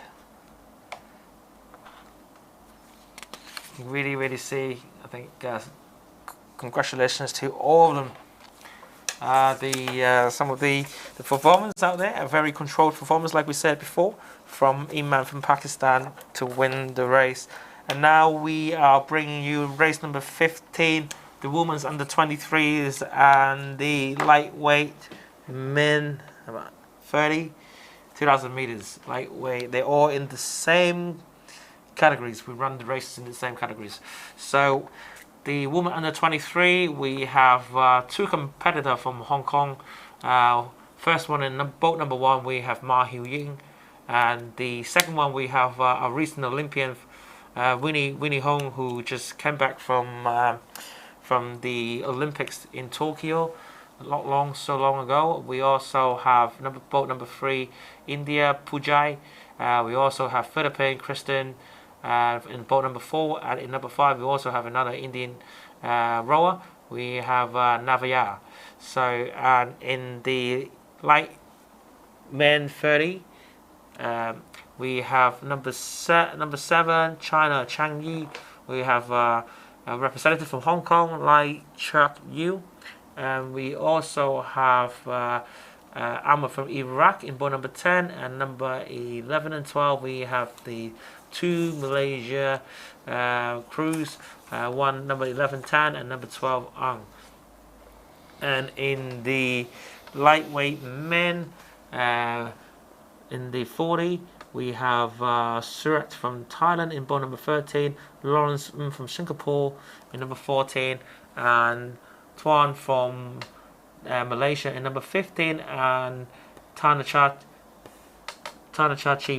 Really, really see. I think congratulations to all of them. Some of the performance out there, a very controlled performance, like we said before, from Iman from Pakistan to win the race. And now we are bringing you race number 15, the women's under 23s and the lightweight men, about 30 2,000 meters lightweight. They're all in the same categories. We run the races in the same categories. So the woman under 23, we have two competitors from Hong Kong. First one in boat number 1, we have Ma Hiu Ying, and the second one we have a recent Olympian, Winnie Hong, who just came back from the Olympics in Tokyo so long ago. We also have boat number 3, India Pujai. We also have Philippine Kristen in boat number 4, and in number 5 we also have another Indian rower. We have Navaya. So, and in the light men 30, we have number 7, China Chang Yi. We have a representative from Hong Kong, Lai Chak Yu. And we also have Amma from Iraq in boat number 10, and number 11 and 12 we have the 2 Malaysia crews, one number 11 Tan and number 12 Ang. And in the lightweight men, in the 40, we have Surat from Thailand in boat number 13, Lawrence from Singapore in number 14, and Tuan from Malaysia in number 15, and Tanachachi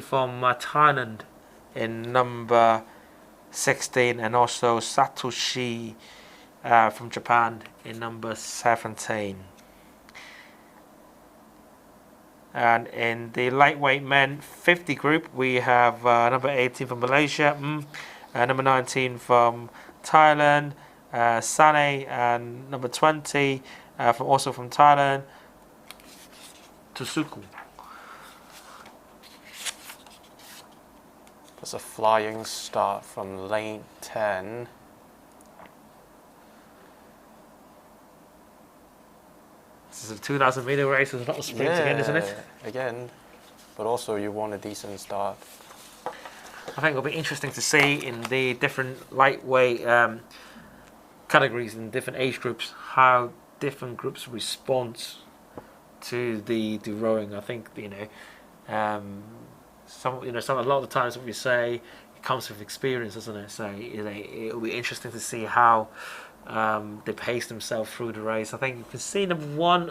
from Thailand in number 16, and also Satoshi from Japan in number 17. And in the lightweight men 50 group, we have number 18 from Malaysia, number 19 from Thailand, Sane, and number 20 also from Thailand, Tusuku. There's a flying start from lane 10. This is a 2,000 meter race. It's not a sprint again, isn't it? Again, but also you want a decent start. I think it'll be interesting to see in the different lightweight categories and different age groups how different groups respond to the rowing. I think a lot of the times what we say it comes with experience, doesn't it? So it'll be interesting to see how they pace themselves through the race. I think you can see number 1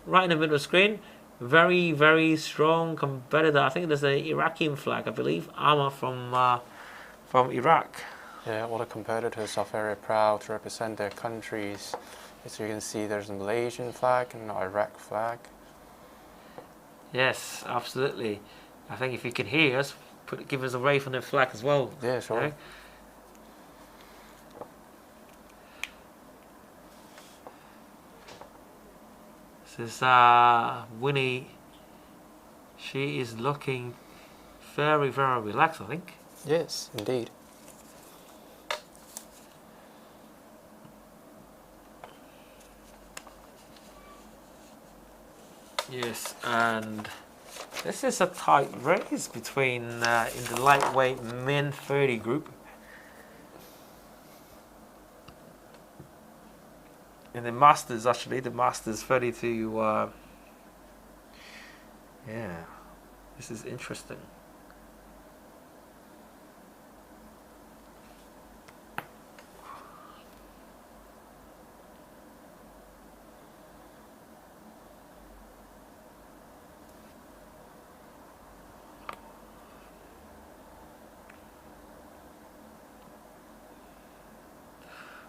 right in the middle of the screen. Very, very strong competitor. I think there's an Iraqi flag, I believe. Amma from Iraq. Yeah, all the competitors are very proud to represent their countries. As you can see, there's a Malaysian flag and an Iraq flag. Yes, absolutely. I think if you can hear us, give us a wave on the flag as well. Yeah, sure. Okay? This is Winnie. She is looking very, very relaxed, I think. Yes, indeed. Yes, and this is a tight race between in the lightweight men 30 group. In the masters, actually, the masters 32. Yeah, this is interesting.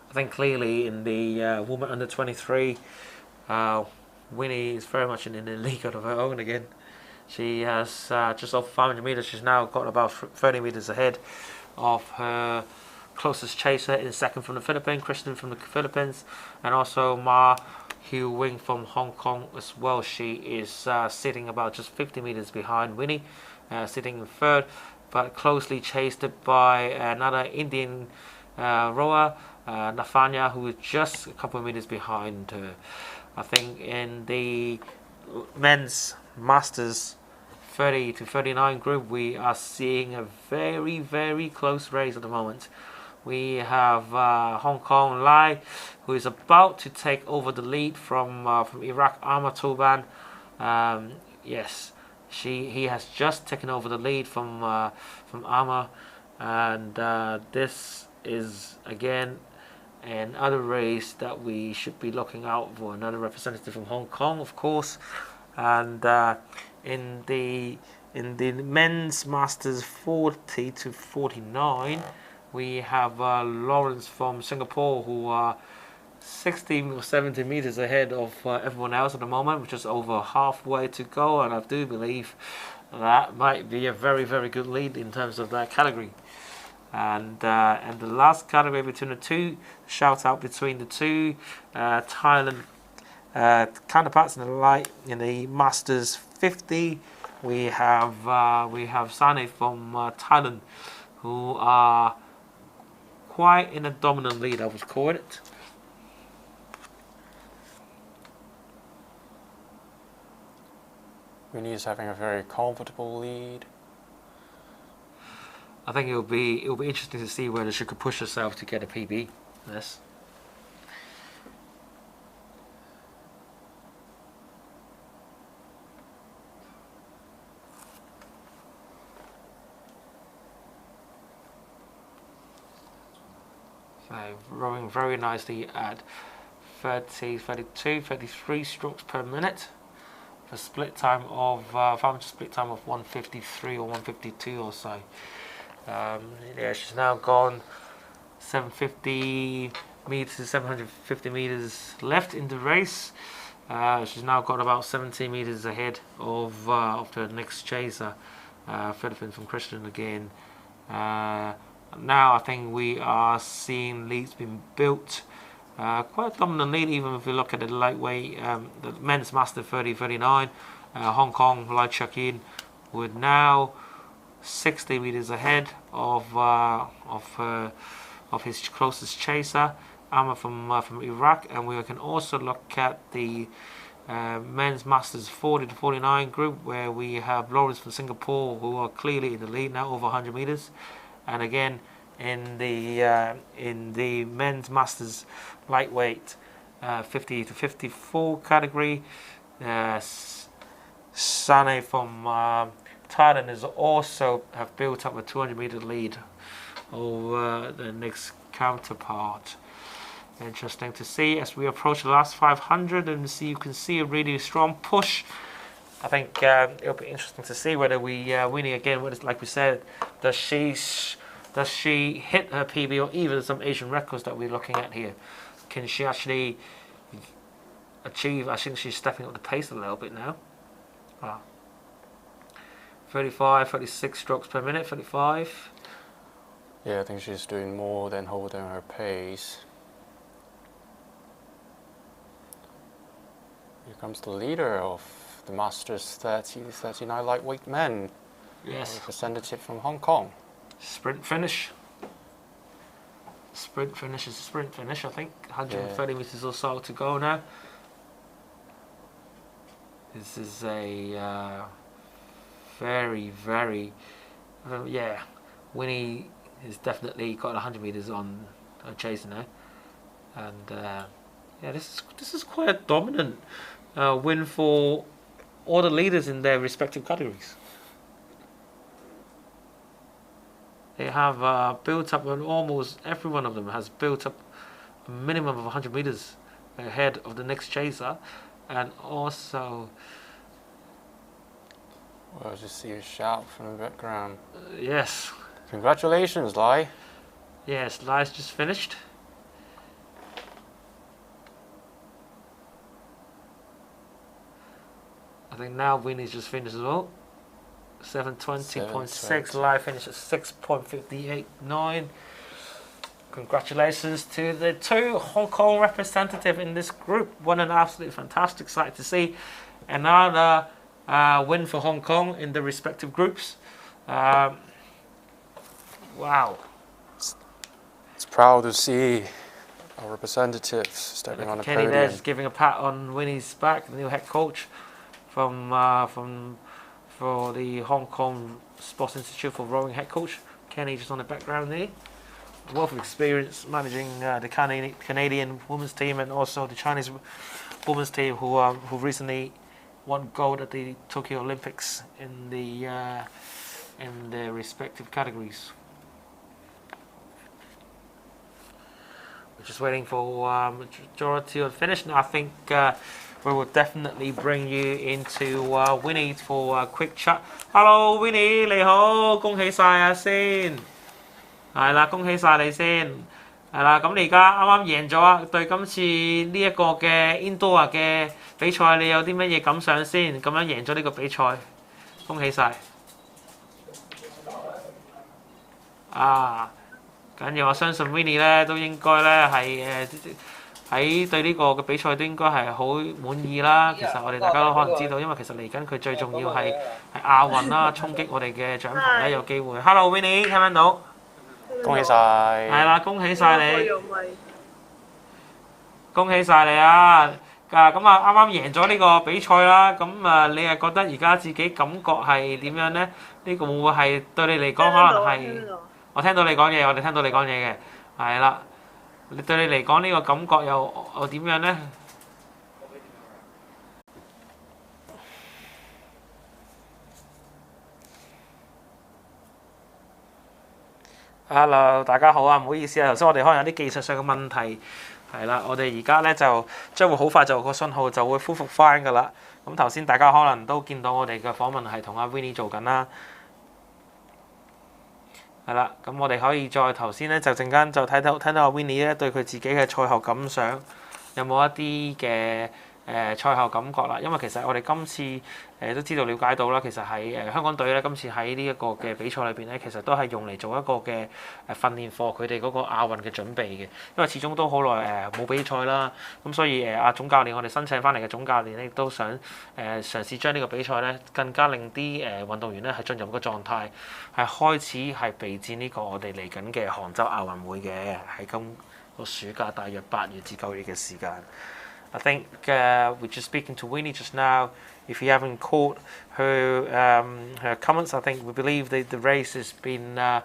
I think clearly in the woman under 23, Winnie is very much in a league of her own again. She has just off 500 meters. She's now got about 30 meters ahead of her closest chaser in second from the Philippines, Kristen from the Philippines, and also Ma Hiu Wing from Hong Kong as well. She is sitting about just 50 meters behind Winnie, sitting in third, but closely chased by another Indian rower, Nafanya, who is just a couple of meters behind her. I think in the men's masters 30 to 39 group, we are seeing a very, very close race at the moment. We have Hong Kong Lai, who is about to take over the lead from Iraq, Amma Toban. Yes, he has just taken over the lead from Ama, and this is again another race that we should be looking out for. Another representative from Hong Kong, of course, and in the men's masters 40 to 49, we have Lawrence from Singapore, who are 60 or 70 meters ahead of everyone else at the moment, which is over halfway to go, and I do believe that might be a very, very good lead in terms of that category. And the last category between the two, shout out between the two Thailand counterparts in the Masters 50. We have Sane from Thailand, who are quite in a dominant lead, I would call it. Winnie is having a very comfortable lead. I think it'll be interesting to see whether she could push herself to get a PB. Yes. So rowing very nicely at 30, 32, 33 strokes per minute. A split time of split time of 153 or 152 or so. Yeah, she's now gone 750 meters, 750 meters left in the race. She's now got about 17 meters ahead of the next chaser, Philippine from Christian again. Now I think we are seeing leads being built. Quite a dominant lead, even if we look at the lightweight, the men's master 30-39, Hong Kong Lai Chuk-in would now 60 meters ahead of his closest chaser, Amma from Iraq, and we can also look at the men's masters 40 to 49 group, where we have Lawrence from Singapore, who are clearly in the lead now, over 100 meters, and again in the men's masters lightweight 50 to 54 category, Sane from Thailand is also have built up a 200 meter lead over the next counterpart. Interesting to see as we approach the last 500, and you can see a really strong push. I think it'll be interesting to see whether we Winnie again. Like we said, does she hit her PB or even some Asian records that we're looking at here? Can she actually achieve? I think she's stepping up the pace a little bit now. 35, 36 strokes per minute, 35. Yeah, I think she's doing more than holding her pace. Here comes the leader of the Masters 30-39 lightweight men. Yes. Representative from Hong Kong. Sprint finish. Sprint finish is a sprint finish, I think. 130 meters or so to go now. This is a very, very, yeah. Winnie has definitely got 100 meters on chasing now, and yeah, this is quite a dominant win for all the leaders in their respective categories. They have built up, and almost every one of them has built up a minimum of 100 meters ahead of the next chaser, and also. Well, I just see a shout from the background. Yes. Congratulations, Lai. Yes, Lai's just finished. I think now Winnie's just finished as well. 720.6. Lai finished at 6.589. Congratulations to the two Hong Kong representatives in this group. What an absolutely fantastic sight to see. Another win for Hong Kong in the respective groups. Wow. It's proud to see our representatives stepping on the Kenny podium. there just giving a pat on Winnie's back, the new head coach for the Hong Kong Sports Institute for Rowing head coach. Kenny just on the background there. A wealth of experience managing the Canadian women's team and also the Chinese women's team who recently won gold at the Tokyo Olympics in their respective categories. We're just waiting for majority to finish. Now I think we will definitely bring you into Winnie for a quick chat. Hello Winnie， 你好，恭喜晒啊先，係啦，恭喜晒你先，係啦，咁你而家啱啱贏咗啊，對今次呢一個嘅 indoor 嘅比賽，你有啲乜嘢感想先？咁樣贏咗呢個比賽，恭喜晒！啊！緊要我相信 Winnie 咧都應該咧係喺對呢個嘅比賽都應該係好滿意啦。其實我哋大家都可能知道，因為其實嚟緊佢最重要係亞運啦，衝擊我哋嘅獎牌咧有機會。Hello Winnie， 聽唔聽到？恭喜晒！係啦，恭喜晒你！恭喜晒你啊！咁啊，啱啱贏咗呢個比賽啦，咁啊，你係覺得而家自己感覺係點樣咧？呢個會唔會係對你嚟講可能係？我聽到你講嘢，我哋聽到你講嘢嘅，係啦。你對你嚟講呢個感覺又點樣呢？ Hello， 大家好啊！唔好意思啊，頭先我哋可能有啲技術上嘅問題，係啦，我哋而家咧就將會好快就個信號就會恢復翻㗎啦。咁頭先大家可能都見到我哋嘅訪問係同阿 Winnie 做緊啦。 係啦，咁我哋可以再頭先咧，就陣間就聽到阿 Winnie 咧對佢自己嘅賽後感想，有冇一啲嘅賽後感覺啦？因為其實我哋今次都知道了解到啦，其實喺香港隊咧今次喺呢一個嘅比賽裏邊咧，其實都係用嚟做一個嘅訓練課，佢哋嗰個亞運嘅準備嘅。因為始終都好耐冇比賽啦，咁所以阿總教練我哋申請翻嚟嘅總教練咧，亦都想嘗試將呢個比賽咧更加令啲運動員咧係進入個狀態，係開始係備戰呢個我哋嚟緊嘅杭州亞運會嘅，喺今個暑假大約8月至9月嘅時間。 I think we're just speaking to Winnie just now. If you haven't caught her comments, I think we believe the race has been a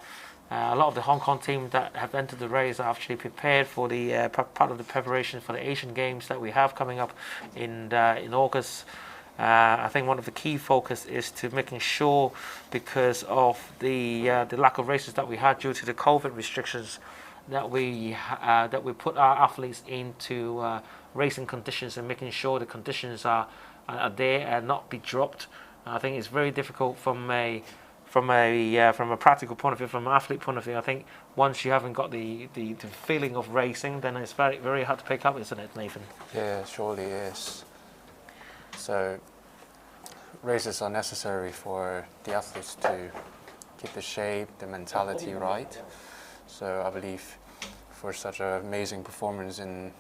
lot of the Hong Kong team that have entered the race are actually prepared for the part of the preparation for the Asian Games that we have coming up in August. I think one of the key focus is to making sure, because of the lack of races that we had due to the COVID restrictions, that we put our athletes into racing conditions and making sure the conditions are there and not be dropped. I think it's very difficult from a practical point of view, from an athlete point of view. I think once you haven't got the feeling of racing, then it's very very hard to pick up, isn't it, Nathan? Yeah, surely is. So races are necessary for the athletes to keep the shape, the mentality right. So I believe for such an amazing performance in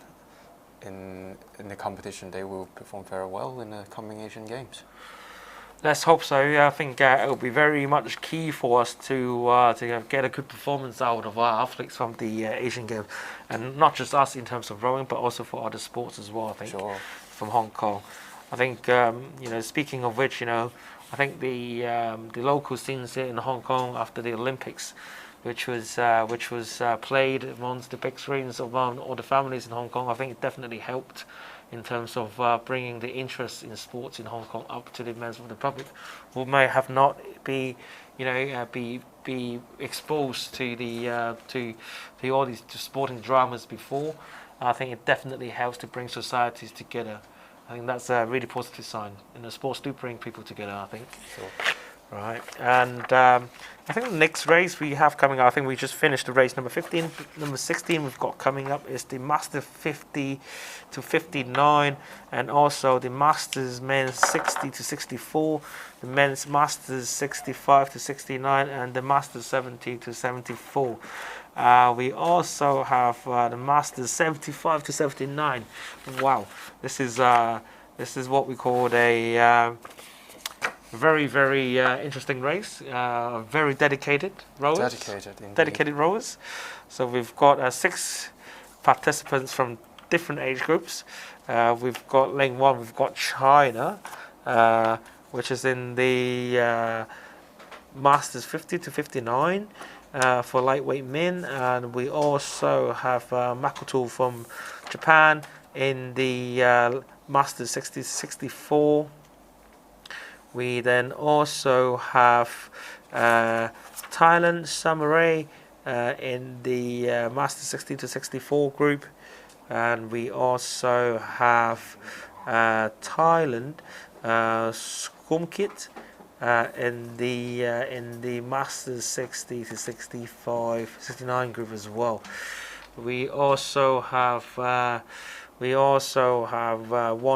the competition, they will perform very well in the coming Asian Games. Let's hope so. I think it will be very much key for us to get a good performance out of our athletes from the Asian Games, and not just us in terms of rowing, but also for other sports as well. I think from Hong Kong. I think speaking of which, I think the local scenes here in Hong Kong after the Olympics, which was played amongst the big screens among all the families in Hong Kong, I think it definitely helped in terms of bringing the interest in sports in Hong Kong up to the members of the public who may have not be exposed to to all these sporting dramas before. I think it definitely helps to bring societies together. I think that's a really positive sign. Sports do bring people together, I think. Sure. Right, and I think the next race we have coming up, I think we just finished the race number 15. Number 16 we've got coming up is the Master 50 to 59, and also the Masters Men's 60 to 64, the Men's Masters 65 to 69, and the Masters 70 to 74. We also have the Masters 75 to 79. Wow, this is what we call a very, very interesting race. Very dedicated rowers. Dedicated rowers. So we've got 6 participants from different age groups. We've got lane 1. We've got China, which is in the Masters 50 to 59 for lightweight men, and we also have Makoto from Japan in the Masters 60 to 64. We then also have Thailand, Samurai in the Master 60 to 64 group, and we also have Thailand, Skumkit in the Masters 60 to 65, 69 group as well. We also have Wan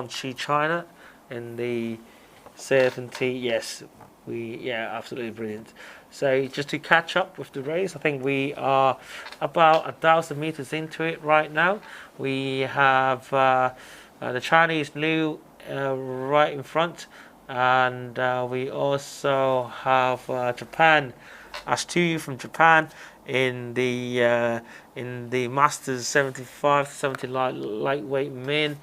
Chi China in the 70. Yes, absolutely brilliant. So just to catch up with the race, I think we are about 1,000 meters into it right now. We have the Chinese Liu right in front, and we also have Japan, Astuyu from Japan in the Masters 75 to 70 lightweight men,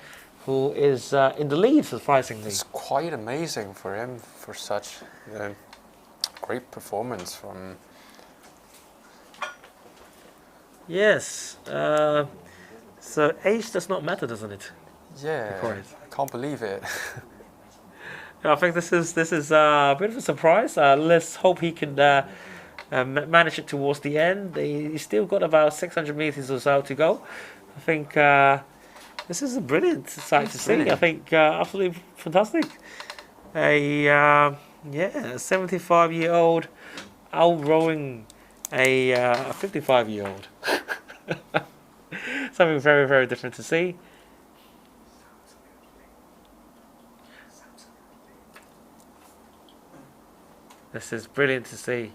who is in the lead, surprisingly. It's quite amazing for him for such great performance from. Yes. So age does not matter, doesn't it? Yeah, I can't believe it. I think this is a bit of a surprise. Let's hope he can manage it towards the end. He's still got about 600 meters or so to go. I think this is a brilliant sight to see. I think absolutely fantastic. A 75-year-old out rowing a 55-year-old. Something very, very different to see. This is brilliant to see.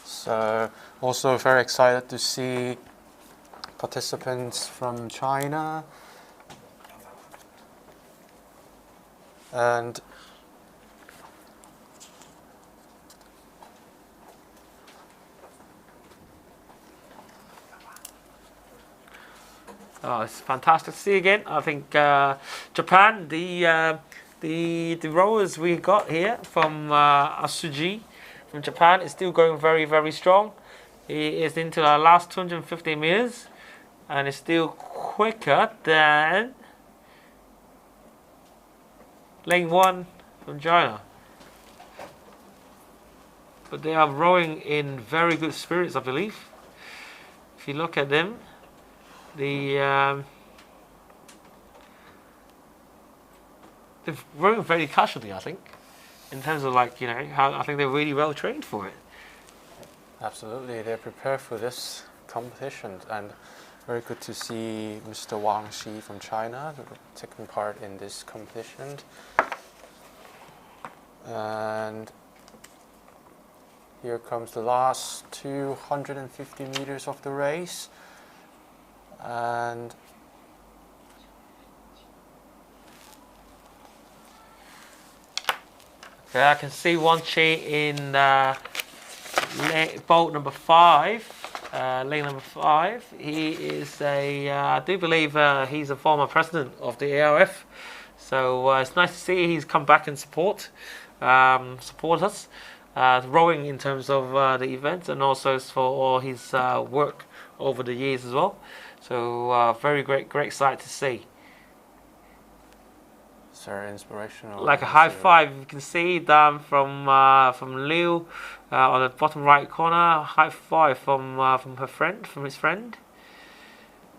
So also very excited to see participants from China and it's fantastic to see again. I think Japan, the rowers we got here from Asuji from Japan is still going very, very strong. He is into the last 250 meters and is still quicker than lane 1 from China. But they are rowing in very good spirits, I believe. If you look at them, they're rowing very casually, I think, in terms of how I think they're really well trained for it. absolutely they're prepared for this competition, and very good to see Mr. Wang Xi from China taking part in this competition. And here comes the last 250 meters of the race. And I can see Wan Chi in boat number 5, lane number 5. He is I do believe he's a former president of the ARF. So it's nice to see he's come back and support us, rowing in terms of the events, and also for all his work over the years as well. So very great sight to see. it's very inspirational. Like a high five, you can see down from Liu on the bottom right corner. High five from his friend.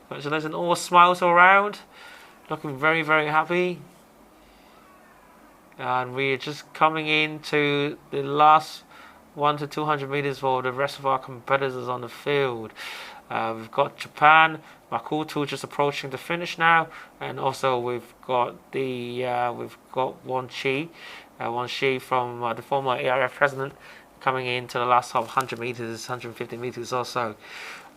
Congratulations, all smiles all around, looking very happy. And we're just coming into the last 100 to 200 meters for the rest of our competitors on the field. We've got Japan, Makoto just approaching the finish now, and also we've got Wan Chi from the former ARF president, coming into the last 100 meters, 150 meters or so.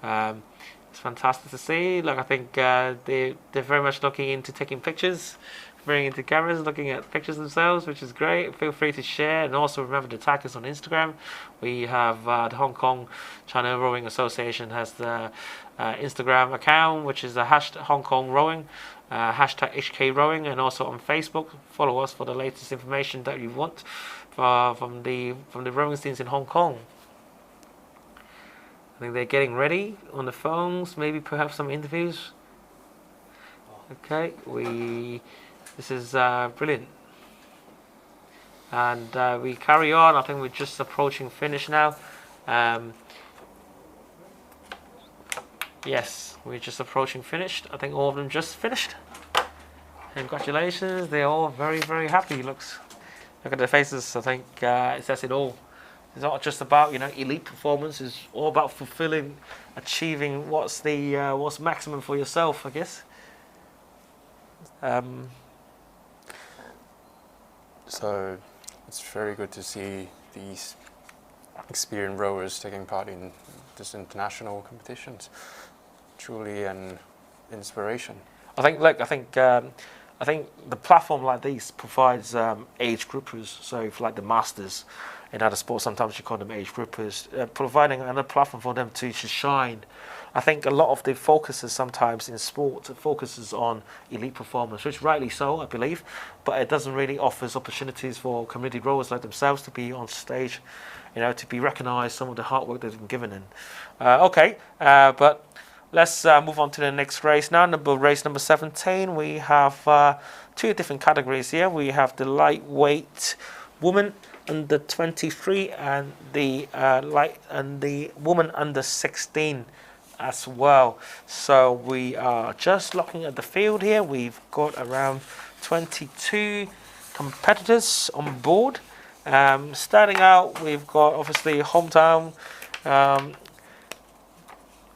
It's fantastic to see. I think they're very much looking into taking pictures, bringing into cameras, looking at pictures themselves, which is great. Feel free to share, and also remember to tag us on Instagram. We have the Hong Kong China Rowing Association has the Instagram account, which is the hashtag Hong Kong Rowing, hashtag HK Rowing, and also on Facebook. Follow us for the latest information that you want from the rowing scenes in Hong Kong. I think they're getting ready on the phones, maybe perhaps some interviews. Okay, this is brilliant. And we carry on. I think we're just approaching finish now. Yes, we're just approaching finished. I think all of them just finished. Congratulations, they're all very, very happy. Look at their faces. I think it says it all. It's not just about elite performance. It's all about fulfilling, achieving what's maximum for yourself, I guess. So it's very good to see these experienced rowers taking part in these international competitions. Truly an inspiration. I think the platform like this provides age groupers. So for like the masters in other sports, sometimes you call them age groupers, providing another platform for them to shine. I think a lot of the focuses sometimes in sport focuses on elite performance, which rightly so, I believe, but it doesn't really offer opportunities for community rowers like themselves to be on stage, to be recognised, some of the hard work they've been given in. But let's move on to the next race now. Race number 17. We have two different categories here. We have the lightweight woman under 23 and the woman under 16 as well. So we are just looking at the field here. We've got around 22 competitors on board. Starting out, we've got obviously hometown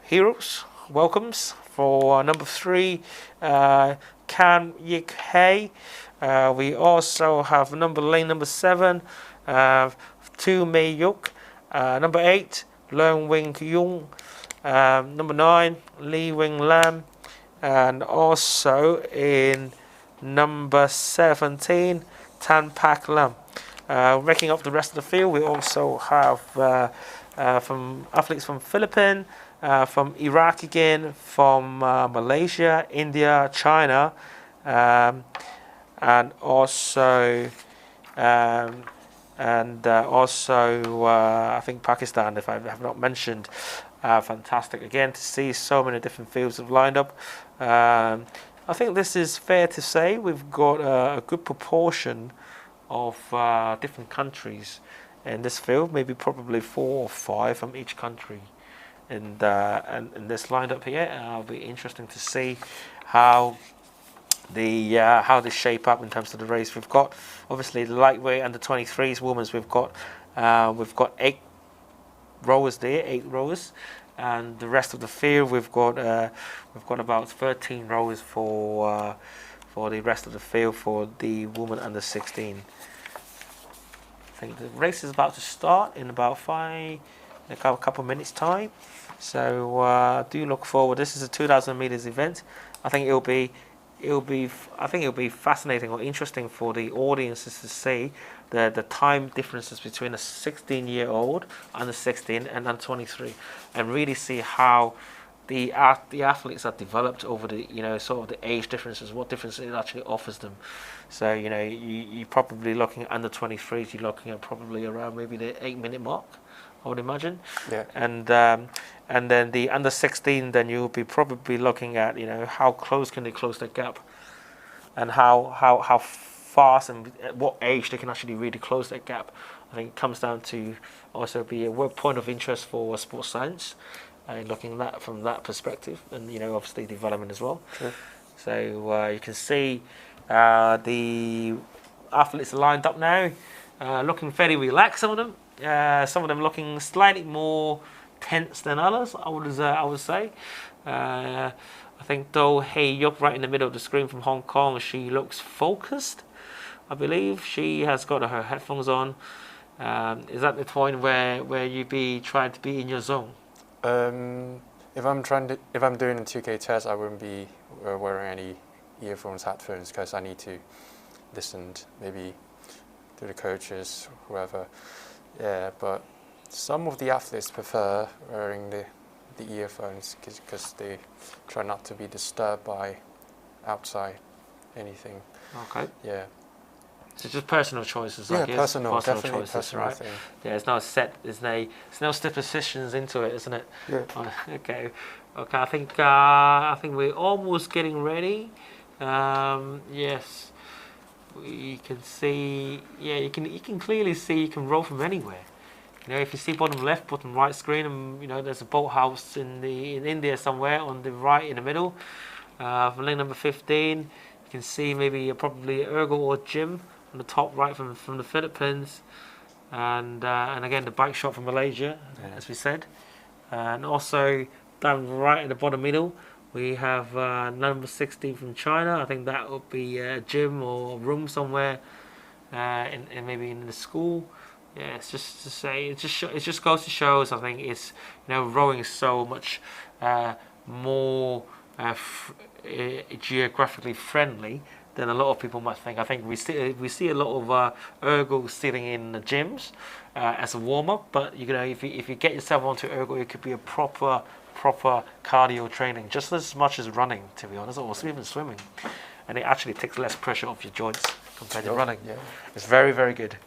heroes. Welcomes for number 3, Kan Yik Hay. We also have lane number 7, Tu Mei Yuk. Number 8, Leung Wing Yung. Number 9, Lee Wing Lam. And also in number 17, Tan Pak Lam. Wrecking up the rest of the field, we also have from athletes from Philippines, from Iraq again, from Malaysia, India, China, and also I think Pakistan, if I have not mentioned. Fantastic again to see so many different fields have lined up. I think this is fair to say we've got a good proportion of different countries in this field, maybe probably 4 or 5 from each country. And this lined up here, it'll be interesting to see how they shape up in terms of the race. We've got obviously the lightweight under 23s women's. We've got 8 rowers there, 8 rowers, and the rest of the field we've got about 13 rowers for the rest of the field for the women under 16. I think the race is about to start in about a couple of minutes time. So do look forward. This is a 2,000 meters event. I think it'll be fascinating or interesting for the audiences to see the time differences between a 16-year-old under 16 and under 23, and really see how the athletes are developed over the sort of the age differences, what difference it actually offers them. So you're probably looking at under 23s. You're looking at probably around maybe the 8-minute mark, I would imagine. Yeah. And then the under 16, then you'll be probably looking at how close can they close that gap, and how fast and at what age they can actually really close that gap. I think it comes down to also be a point of interest for sports science, looking at that from that perspective, and obviously development as well. Sure. So you can see the athletes are lined up now, looking fairly relaxed. Some of them looking slightly more tense than others, I would say. I think Do Hei Yuk right in the middle of the screen from Hong Kong, she looks focused. I believe she has got her headphones on. Is that the point where you be trying to be in your zone? If I'm doing a 2K test, I wouldn't be wearing any earphones, headphones, because I need to listen maybe to the coaches, whoever. Yeah, but some of the athletes prefer wearing the earphones because they try not to be disturbed by outside anything. Okay. Yeah. So just personal choices, Yeah, I guess. personal, definitely choices, personal right? thing. Yeah, it's not set. There's no stiff positions into it, isn't it? Yeah. Okay. I think we're almost getting ready. Yes, we can see. Yeah, you can clearly see you can roll from anywhere. You know, if you see bottom left, bottom right screen, and you know there's a boathouse in India somewhere on the right in the middle. For lane number 15, you can see maybe probably ergo or gym on the top right from the Philippines, and again the bike shop from Malaysia, as we said, and also down right at the bottom middle we have number 16 from China. I think that would be a gym or a room somewhere, in maybe in the school. Yeah, it's just to say it just goes to show us. I think it's rowing is so much more geographically friendly than a lot of people might think. I think we see a lot of ergos sitting in the gyms as a warm up, but if you get yourself onto ergo, it could be a proper cardio training, just as much as running, to be honest, or even swimming, and it actually takes less pressure off your joints compared to running. Yeah, it's very, very good.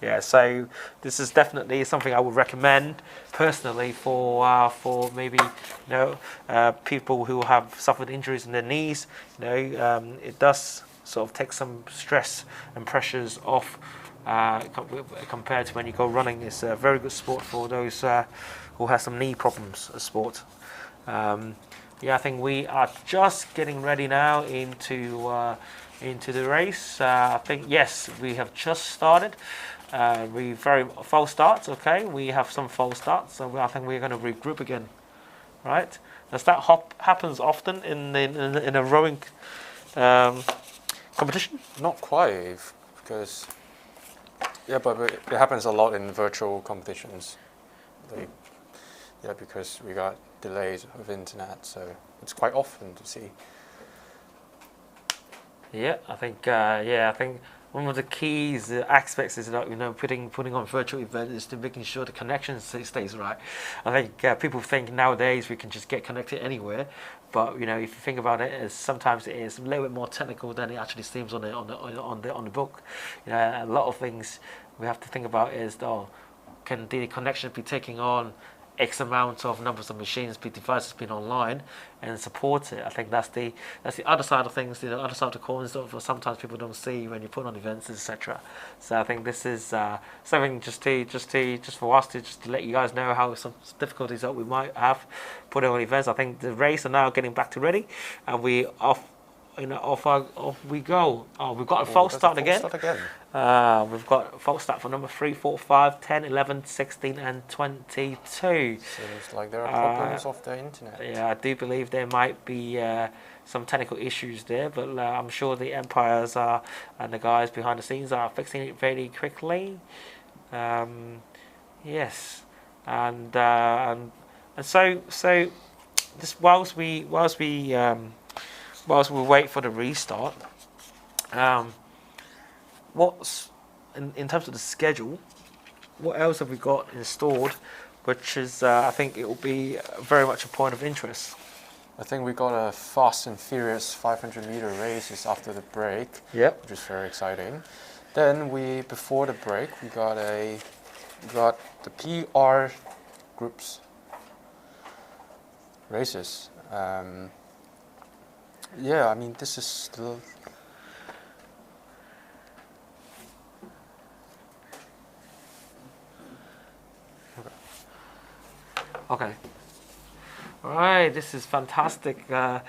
Yeah, so this is definitely something I would recommend personally for maybe people who have suffered injuries in their knees. It does sort of take some stress and pressures off compared to when you go running. It's a very good sport for those who have some knee problems. A sport. I think we are just getting ready now into the race. I think yes, we have just started. We very false starts. Okay, we have some false starts, so I think we're going to regroup again, right? Does that happens often in a rowing competition? Not quite, because but it happens a lot in virtual competitions. Because we got delays of internet, so it's quite often to see. Yeah, I think one of the keys aspects is that putting on virtual events is to making sure the connection stays right. I think people think nowadays we can just get connected anywhere, but if you think about it, sometimes it is a little bit more technical than it actually seems on the book. A lot of things we have to think about is can the connection be taking on X amount of numbers of machines, devices being online and support it. I think that's the other side of things, the other side of the coin that sometimes people don't see when you put on events, etc. So I think this is something just for us to let you guys know how some difficulties that we might have putting on events. I think the race are now getting back to ready, and we off we go. We've got a false start again. We've got a false start for number 3, 4, 5, 10, 11, 16 and 22. Seems like there are problems of the internet. Yeah, I do believe there might be some technical issues there, but I'm sure the umpires and the guys behind the scenes are fixing it very quickly. Yes, and so just whilst we wait for the restart, what's in terms of the schedule, what else have we got installed, which is I think it will be very much a point of interest? I think we got a fast and furious 500-meter races after the break, Yep. which is very exciting. Then before the break, we got the PR groups races. I mean, this is still. Okay. All right, this is fantastic to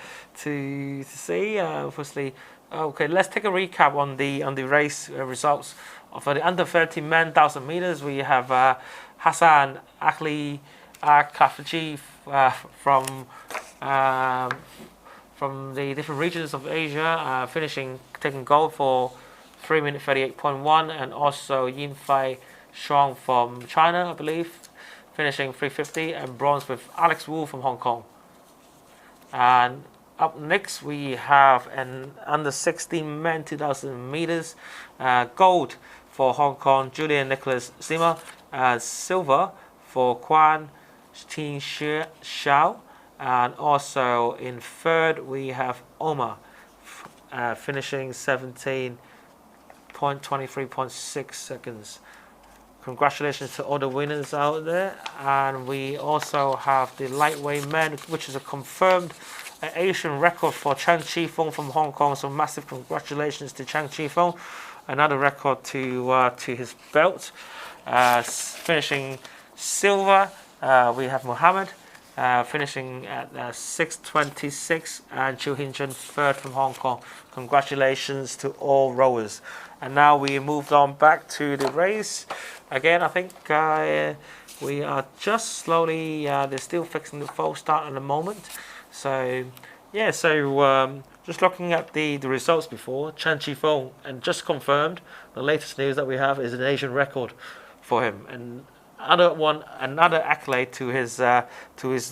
see. Obviously, okay. Let's take a recap on the race results for the under 30 men 1,000 meters. We have Hassan Akli Kafaji from the different regions of Asia, taking gold for 3 minute 38.1, and also Yinfei Shuang from China, I believe, finishing 350, and bronze with Alex Wu from Hong Kong. And up next we have an under 16 men 2,000 meters, gold for Hong Kong, Julian Nicholas Sima, silver for Quan Tin Xiao. And also in third we have Omar finishing 17.2, 7.23.6 seconds. Congratulations to all the winners out there. And we also have the lightweight men, which is a confirmed Asian record for Chang Chi-Fong from Hong Kong. So massive congratulations to Chang Chi-Fong. Another record to his belt. Finishing silver, we have Mohammed finishing at 6:26, and Chiu Hin-chun third from Hong Kong. Congratulations to all rowers. And now we moved on back to the race. Again, I think we are just slowly, they're still fixing the false start at the moment. So, yeah, just looking at the results before, Chan Chi-Fong, and just confirmed, the latest news that we have is an Asian record for him. And another accolade to his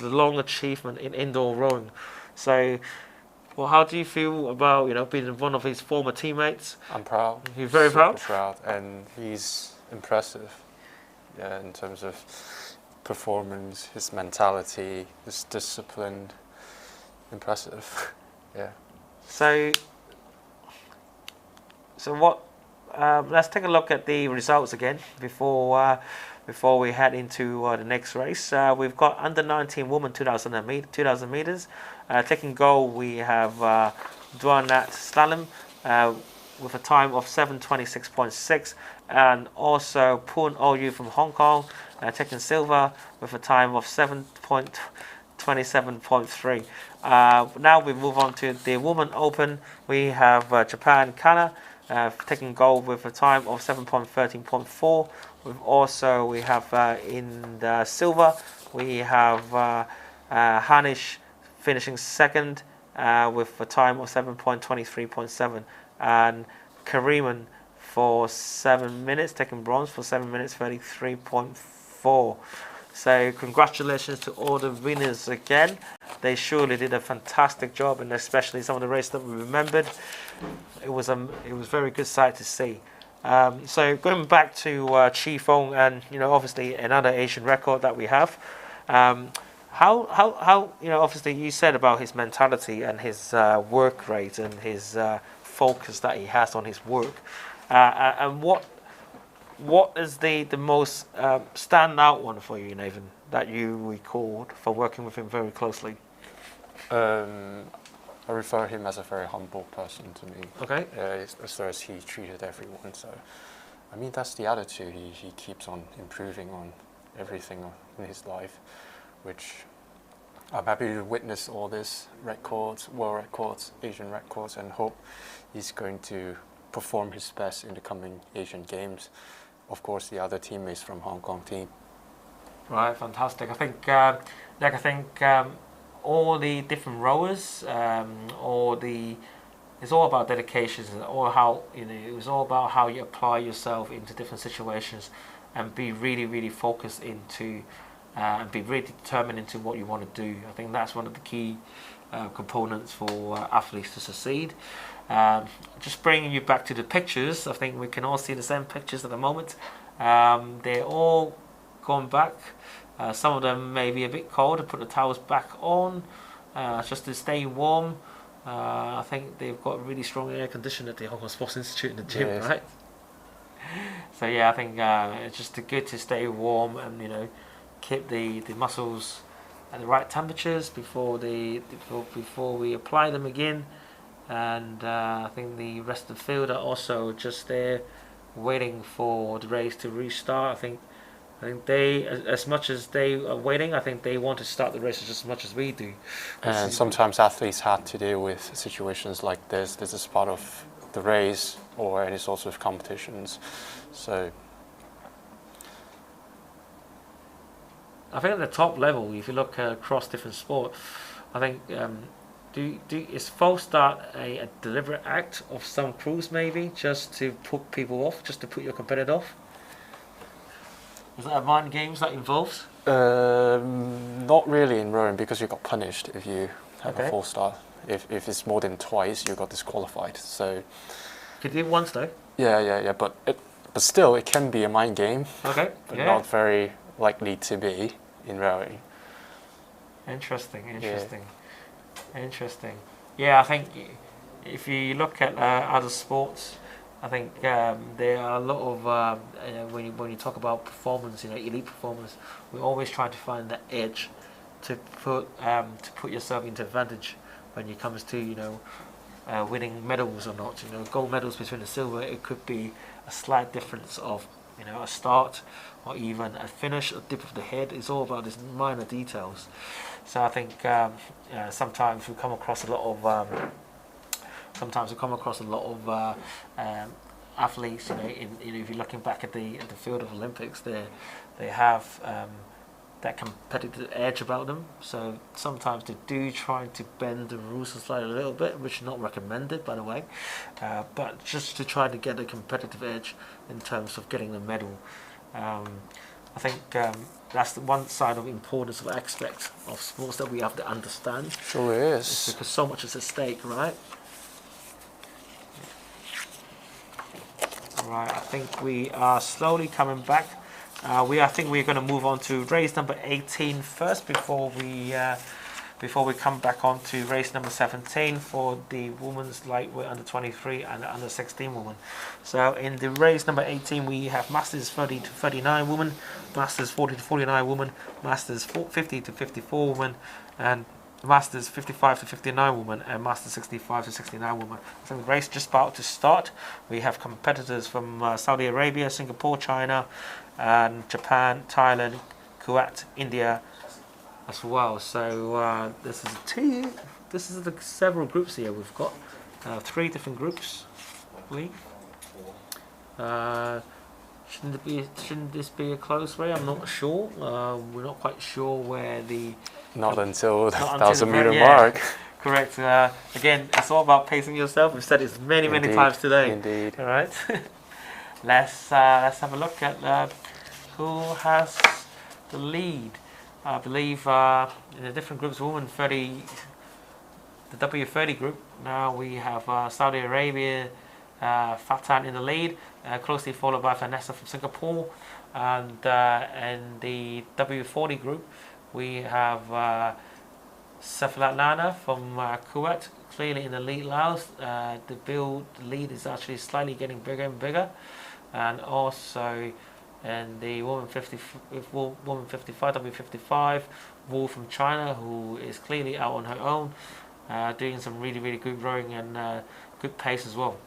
long achievement in indoor rowing. So, well, how do you feel about being one of his former teammates? I'm proud. You're very proud? Super proud, and he's impressive. Yeah, in terms of performance, his mentality, his discipline, impressive. Yeah. So what? Let's take a look at the results again before we head into the next race. We've got under 19 women 2,000 meters. Taking goal, we have Duanat Slalom with a time of 7:26.6, and also Poon Ou from Hong Kong taking silver with a time of 7.27.3. Now we move on to the Women Open. We have Japan Kana taking gold with a time of 7.13.4. We have in the silver, we have Hanish finishing second with a time of 7.23.7, and Kariman for 7 minutes, taking bronze for 7 minutes 33.4. So congratulations to all the winners again. They surely did a fantastic job, and especially some of the races that we remembered. It was very good sight to see. So going back to Chi-Fong, and obviously another Asian record that we have. How obviously you said about his mentality and his work rate and his focus that he has on his work, and what is the most standout one for you, Nathan, that you recalled for working with him very closely? I refer him as a very humble person to me. Okay. As far as he treated everyone. So, I mean, that's the attitude. He keeps on improving on everything in his life, which I'm happy to witness all this records, world records, Asian records, and hope he's going to perform his best in the coming Asian Games. Of course, the other teammates from Hong Kong team. Right, fantastic. I think, all the different rowers, it's all about dedication, or how it was all about how you apply yourself into different situations, and be really, really focused into, and be really determined into what you want to do. I think that's one of the key components for athletes to succeed. Just bringing you back to the pictures, I think we can all see the same pictures at the moment. They're all gone back. Some of them may be a bit cold to put the towels back on just to stay warm. I think they've got really strong air conditioning at the Hong Kong Sports Institute in the gym, yes. Right? So yeah, I think it's just good to stay warm and keep the muscles at the right temperatures before we apply them again. And I think the rest of the field are also just there waiting for the race to restart. I think they, as much as they are waiting, I think they want to start the race just as much as we do. And sometimes athletes have to deal with situations like this. This is part of the race or any sorts of competitions. So I think at the top level, if you look across different sport, I think is false start a deliberate act of some crews, maybe just to put people off, just to put your competitor off? Is that a mind games that involves? Not really in rowing, because you got punished if you have a false start. If it's more than twice, you got disqualified. So could do it once though. Yeah. But still, it can be a mind game. Okay. But not very likely to be in rowing. Interesting. Yeah, I think if you look at other sports, I think there are a lot of when you talk about performance, elite performance, we always try to find that edge to put yourself into advantage when it comes to winning medals or not. Gold medals between the silver, it could be a slight difference of a start or even a finish, a dip of the head. It's all about these minor details. So I think sometimes we come across a lot of athletes. If you're looking back at the field of Olympics, they have that competitive edge about them. So sometimes they do try to bend the rules slightly a little bit, which is not recommended, by the way. But just to try to get a competitive edge in terms of getting the medal. I think that's the one side of importance of aspect of sports that we have to understand. Sure is. It's because so much is at stake, right? Right, I think we are slowly coming back. I think we're going to move on to race number 18 first before we come back on to race number 17 for the women's lightweight under 23 and under 16 women. So in the race number 18 we have Masters 30 to 39 women, Masters 40 to 49 women, Masters 50 to 54 women, and Masters 55 to 59 women, and Masters 65 to 69 women. So the race just about to start. We have competitors from Saudi Arabia, Singapore, China, and Japan, Thailand, Kuwait, India as well. So this is the several groups here. We've got 3 different groups, I believe. Shouldn't this be a close race? I'm not sure. We're not quite sure where the Not until the Not 1,000-meter yeah, mark. Correct. Again, it's all about pacing yourself. We've said it many times today. Indeed. All right. Let's have a look at who has the lead. I believe in the different groups, women 30, the W30 group. Now we have Saudi Arabia, Fatan in the lead, closely followed by Vanessa from Singapore, and in the W40 group we have Safilat Nana from Kuwait, clearly in the lead last. The lead is actually slightly getting bigger and bigger, and also in the woman 55 W55, Wu from China, who is clearly out on her own, doing some really good rowing and good pace as well.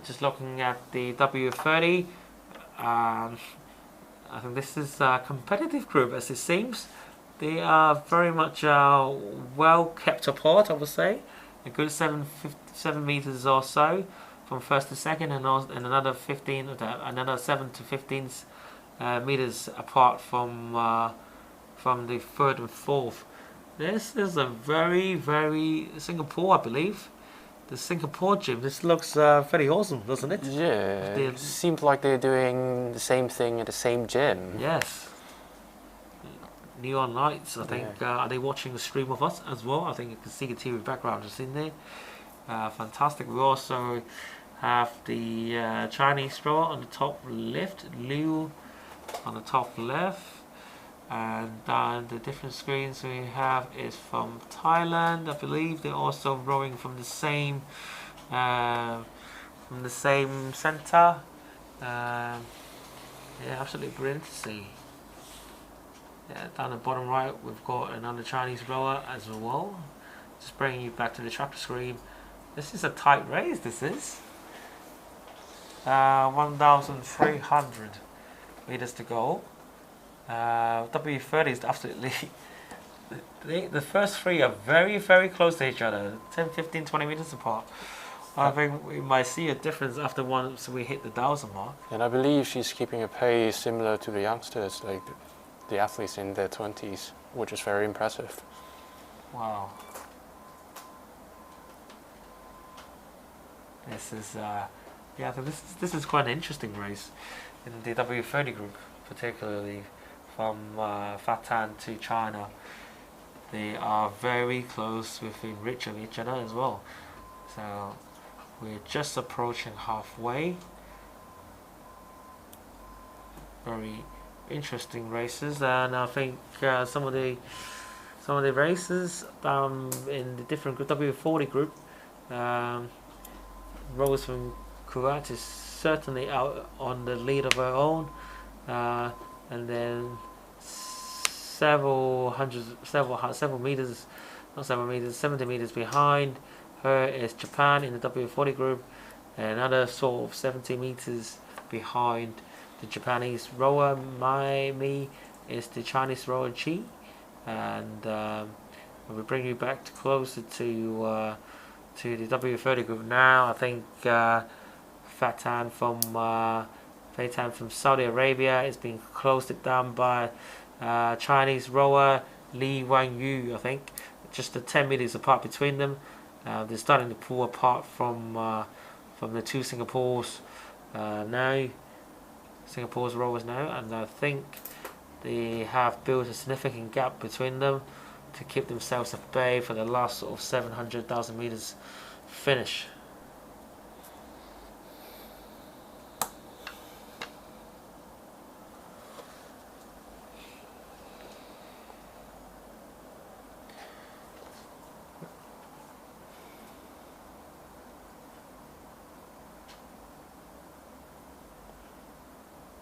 Just looking at the W30, I think this is a competitive group as it seems. They are very much well kept apart, I would say. A good 7 meters or so from first to second, and another 7 to 15 meters apart from the third and fourth. This is a very Singapore, I believe. The Singapore gym. This looks very awesome, doesn't it? Yeah, it seems like they're doing the same thing at the same gym. Yes. Neon lights, I think. Yeah. Are they watching the stream of us as well? I think you can see the TV background just in there. Fantastic. We also have the Chinese rower on the top left, Liu on the top left, and then the different screens we have is from Thailand. I believe they're also rowing from the same center. Yeah, absolutely brilliant to see. Yeah, down the bottom right we've got another Chinese rower as well. Just bringing you back to the chapter screen. This is a tight race, this is. 1,300 meters to go. W30 is absolutely... the first 3 are very close to each other. 10, 15, 20 meters apart. I think we might see a difference after once we hit the 1,000 mark. And I believe she's keeping a pace similar to the youngsters, like the athletes in their 20s, which is very impressive. Wow. This is yeah, so this is quite an interesting race in the W30 group, particularly from Fatan to China. They are very close within reach of each other as well. So we're just approaching halfway. Very interesting races, and I think some of the races in the different W40 group, Rose from Kuwait is certainly out on the lead of her own, and then several meters, not 7 meters, 70 meters behind her is Japan in the W40 group, and another sort of 70 meters behind the Japanese rower Me is the Chinese rower Chi, and we'll bring you back closer to the W30 group now. I think Fatan from Saudi Arabia is being closed down by Chinese rower Li Wangyu. I think just the 10 meters apart between them. They're starting to pull apart from the two Singapore's rowers now, and I think they have built a significant gap between them to keep themselves at bay for the last sort of 700,000 meters finish.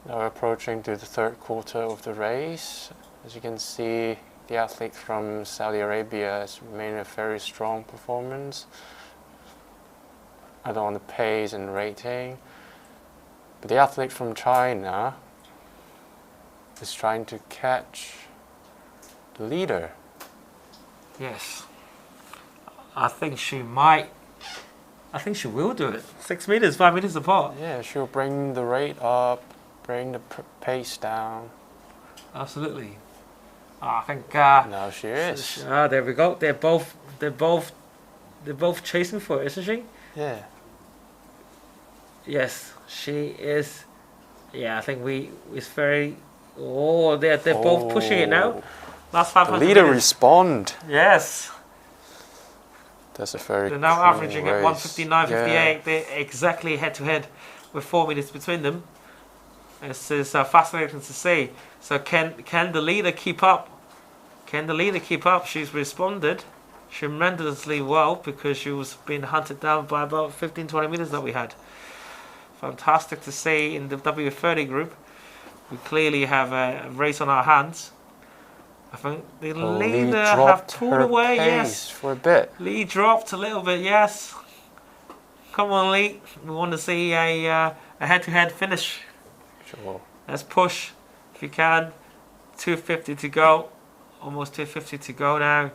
Now we're approaching to the third quarter of the race. As you can see, the athlete from Saudi Arabia has made a very strong performance, either on the pace and rating. But the athlete from China is trying to catch the leader. Yes, I think she might. I think she will do it. 6 meters, 5 meters apart. Yeah, she'll bring the rate up, bring the pace down. Absolutely. I think. Now she is. There we go. They're both chasing for it, isn't she? Yeah. Yes, she is. Yeah, I think it's very. Oh, they're both pushing it now. Last 500 the leader meters. respond. Yes. That's a very. They're now cool averaging at race. 1:59.58. Yeah. They're exactly head to head, with 4 minutes between them. This is fascinating to see. So can the leader keep up? Can the leader keep up? She's responded tremendously well because she was being hunted down by about 15-20 meters that we had. Fantastic to see in the W30 group. We clearly have a race on our hands. I think the leader have pulled away. Yes, for a bit. Lee dropped a little bit. Yes. Come on, Lee. We want to see a head-to-head finish. Sure. Let's push if you can. 250 to go. Almost 250 to go now.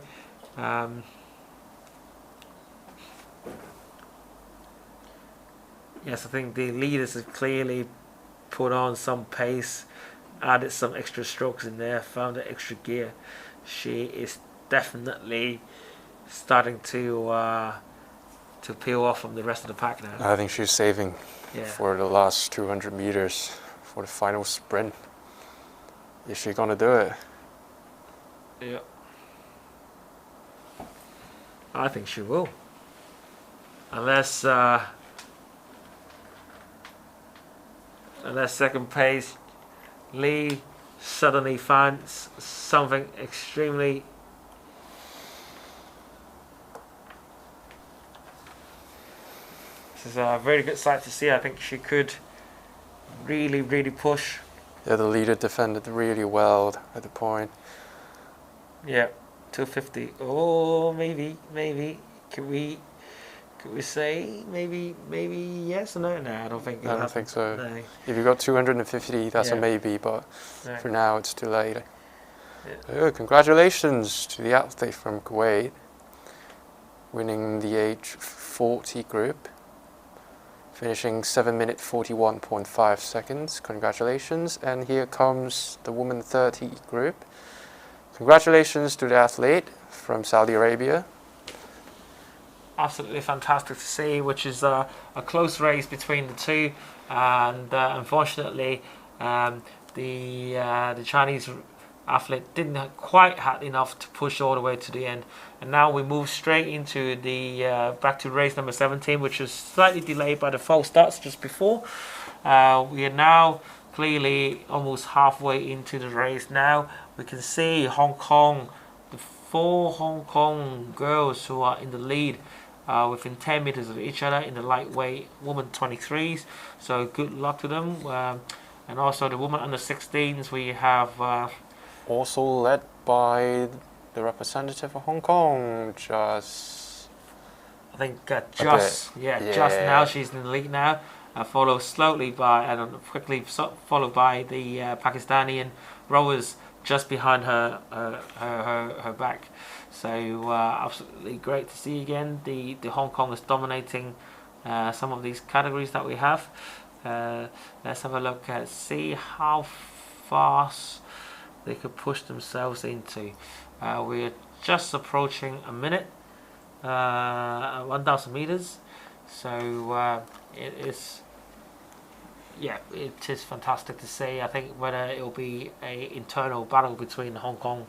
Yes, I think the leaders have clearly put on some pace, added some extra strokes in there, found an extra gear. She is definitely starting to peel off from the rest of the pack now. I think she's saving for the last 200 meters for the final sprint. Is she gonna do it? Yeah. I think she will. Unless second pace Lee suddenly finds something extremely This is a very good sight to see. I think she could really push. Yeah, the leader defended really well at the point. Yeah, 250. Oh, maybe. Could we say maybe yes or no? No, I don't think. I don't think so. No. If you got 250, that's a maybe, but for now it's too late. Yeah. Congratulations to the athlete from Kuwait, winning the age 40 group, finishing 7 minute 41.5 seconds. Congratulations. And here comes the woman 30 group. Congratulations to the athlete from Saudi Arabia. Absolutely fantastic to see, which is a close race between the two, and unfortunately the Chinese athlete didn't quite have enough to push all the way to the end. And now we move straight into the back to race number 17, which was slightly delayed by the false starts just before. We are now clearly almost halfway into the race now. We can see Hong Kong, the 4 Hong Kong girls who are in the lead. within 10 meters of each other in the lightweight women 23s. So good luck to them. And also the women under 16s, we have Also led by the representative of Hong Kong, just I think just now she's in the lead now. Followed slowly by and quickly followed by the Pakistani rowers just behind her back. So absolutely great to see again. The Hong Kong is dominating some of these categories that we have. Let's have a look at see how fast they could push themselves into. We're just approaching a minute, 1,000 meters. So it is fantastic to see. I think whether it will be a internal battle between Hong Kong,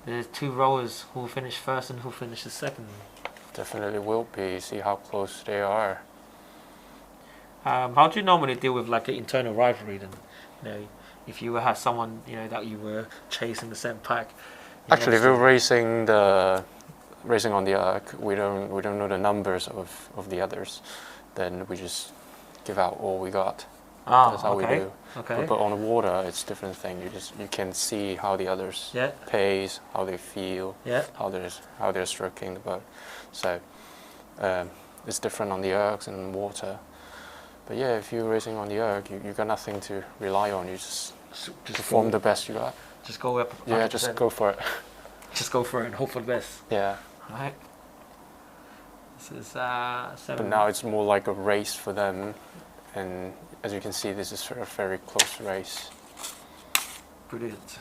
the two rowers who will finish first and who finishes second. definitely will be. See how close they are. How do you normally deal with like an internal rivalry then? You know, if you had someone that you were chasing the same pack. Actually, if we're racing on the ARC, we don't know the numbers of the others. Then we just give out all we got. That's how we do. Okay. But on the water, it's a different thing. You can see how the others pace, how they feel, how they're stroking the boat. So it's different on the ARCs and water. But yeah, if you're racing on the ARC, you got nothing to rely on. You just perform the best you got. Just go up. 100%. Yeah, just go for it. Just go for it and hope for the best. Yeah. Right. This is 7. But now it's more like a race for them, and as you can see, this is a very close race. Brilliant.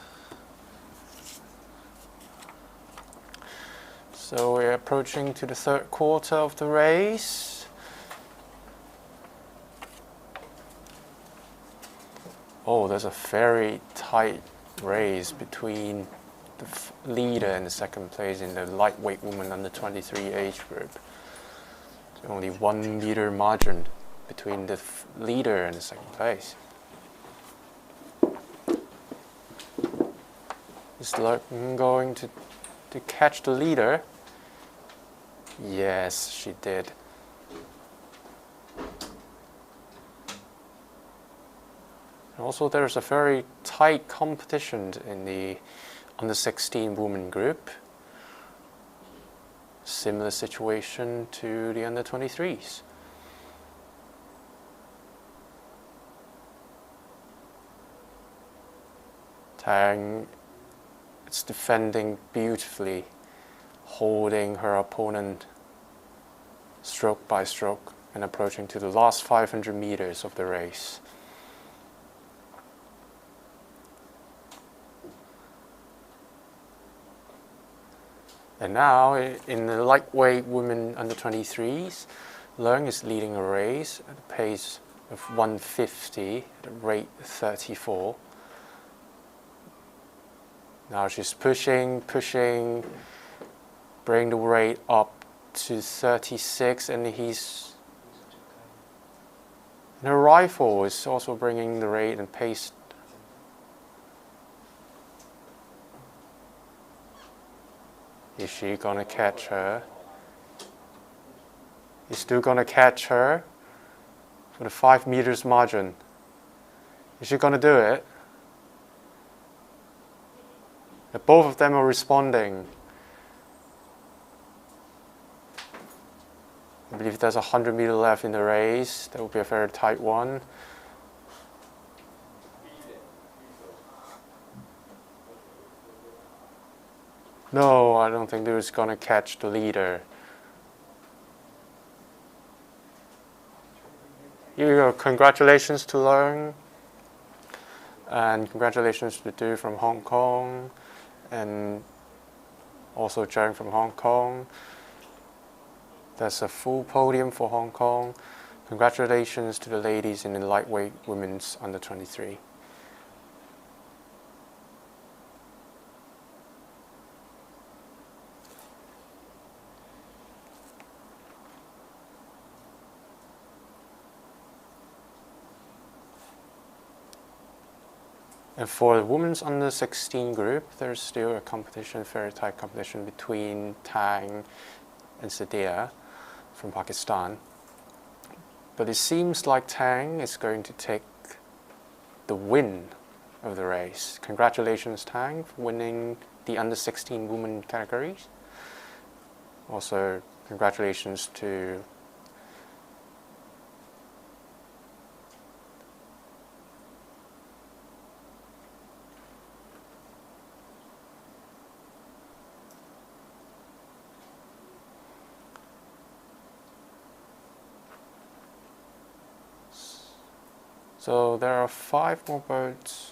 So we're approaching to the third quarter of the race. Oh, there's a very tight race between the leader and the second place in the lightweight women under 23 age group. There's only 1 meter margin between the leader and the second place. Is Lurton going to catch the leader? Yes, she did. Also, there's a very tight competition in the under 16 women group. Similar situation to the under 23s. Tang is defending beautifully, holding her opponent stroke by stroke and approaching to the last 500 meters of the race. And now, in the lightweight women under 23s, Leung is leading a race at a pace of 150 at a rate 34. Now she's pushing, bring the rate up to 36, and her rifle is also bringing the rate and pace. Is she gonna catch her? He's still gonna catch her for the 5 meters margin. Is she gonna do it? Both of them are responding. I believe there's 100 meters left in the race. That will be a very tight one. No, I don't think they're going to catch the leader. Here you go. Congratulations to Leung. And congratulations to Du from Hong Kong. And also Zhang from Hong Kong. There's a full podium for Hong Kong. Congratulations to the ladies in the lightweight women's under 23. And for the women's under 16 group, there's still a competition, very tight competition between Tang and Sadia. from Pakistan. But it seems like Tang is going to take the win of the race. Congratulations, Tang, for winning the under 16 women categories. Also, congratulations to So there are 5 more boats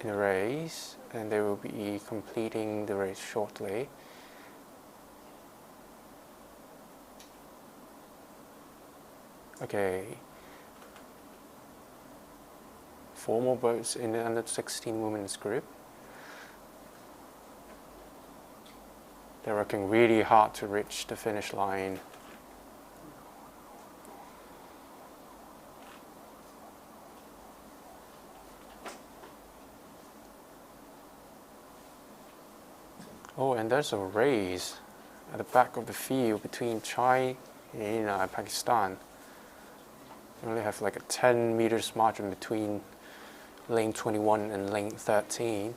in the race, and they will be completing the race shortly. Okay. 4 more boats in the under 16 women's group. They're working really hard to reach the finish line. Oh, and there's a race at the back of the field between China and Pakistan. We only have like a 10 meters margin between lane 21 and lane 13.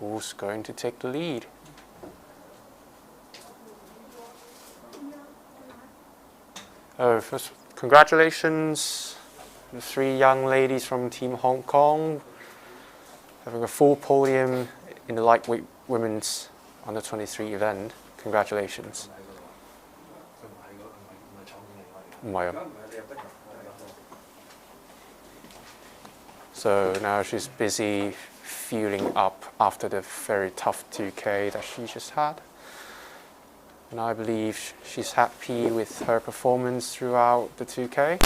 Who's going to take the lead? Oh, first, congratulations, the 3 young ladies from Team Hong Kong, having a full podium in the lightweight women's under 23 event. Congratulations. So now she's busy fueling up after the very tough 2K that she just had. And I believe she's happy with her performance throughout the 2K.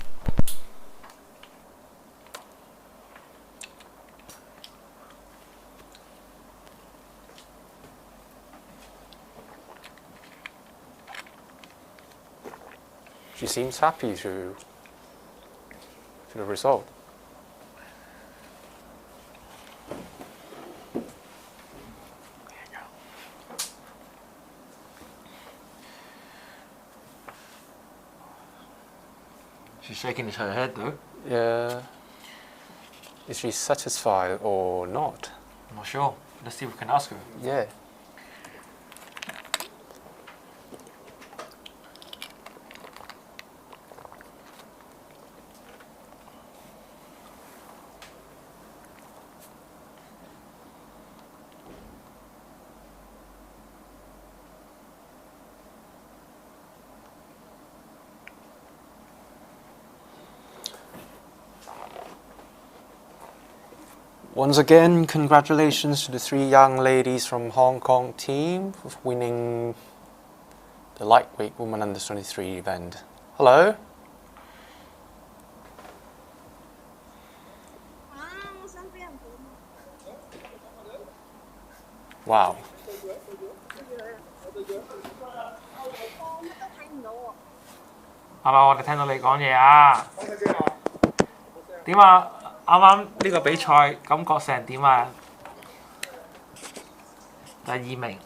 She seems happy to the result. She's shaking her head though. Yeah. Is she satisfied or not? I'm not sure. Let's see if we can ask her. Yeah. Once again, congratulations to the 3 young ladies from Hong Kong team for winning the lightweight women under 23 event. Hello. Wow. 我哋聽到你講嘢啊。點啊？啱啱呢個比賽感覺成點啊？第2名，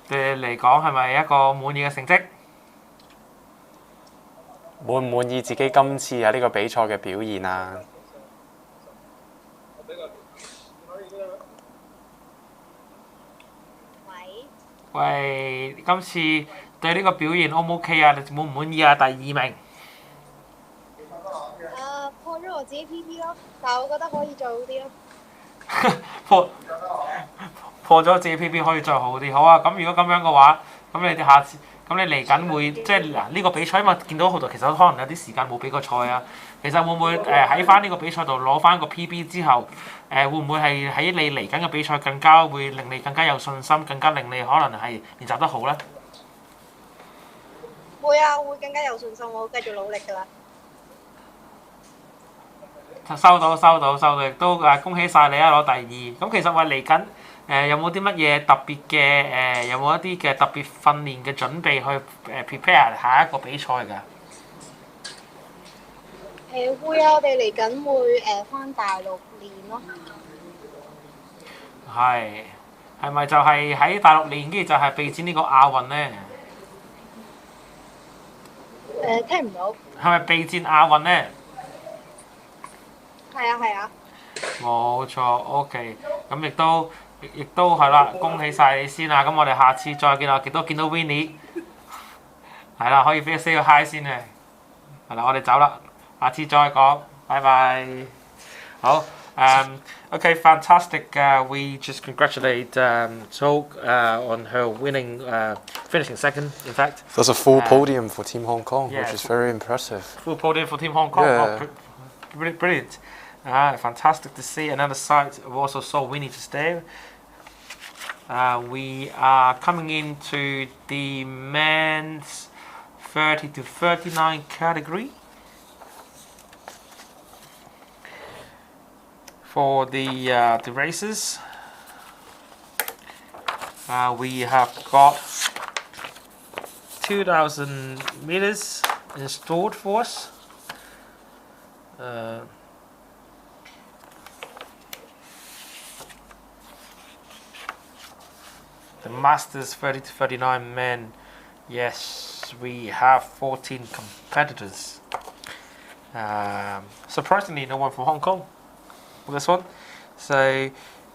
對你嚟講係咪一個滿意嘅成績？滿唔滿意自己今次喺呢個比賽嘅表現啊？喂，今次對呢個表現 O 唔 OK 啊？你滿唔滿意啊？第2名。破咗我自己 PP 咯，但係我覺得可以再好啲咯。破咗自己 PP 可以再好啲，好啊！咁如果咁樣嘅話，咁你哋下次，咁你嚟緊會即係嗱呢個比賽，因為見到好多其實可能有啲時間冇比過賽啊。其實會唔會喺翻呢個比賽度攞翻個 PB 之後，會唔會係喺你嚟緊嘅比賽更加會令你更加有信心，更加令你可能係練習得好咧？會啊，會更加有信心，我會繼續努力㗎啦。收到，亦都恭喜晒你啊！攞第2。咁其實話嚟緊有冇啲乜嘢特別嘅有冇一啲嘅特別訓練嘅準備去prepare 下一個比賽㗎？會啊，我哋嚟緊會返大陸練咯。係，係咪就係喺大陸練，跟住就係備戰呢個亞運咧？聽唔到。係咪備戰亞運咧？係啊係啊。冇錯 ，OK， 咁亦都係啦，恭喜晒你先啦！咁我哋下次再見啦，亦都見到 Winnie， 係啦，可以俾佢 say 個 hi 先嘅，係啦，我哋走啦，下次再講，拜拜。好，okay, fantastic. We just congratulate Talk on her winning, finishing second, in fact. That's a full podium for Team Hong Kong, yeah, which is very impressive. Full podium for Team Hong Kong. Yeah. Oh, brilliant. Fantastic to see. Another site we also saw Winnie just there. We are coming into the men's 30 to 39 category. For the races, we have got 2,000 meters installed for us. The Masters 30 to 39 men, yes, we have 14 competitors. Surprisingly, no one from Hong Kong for this one. So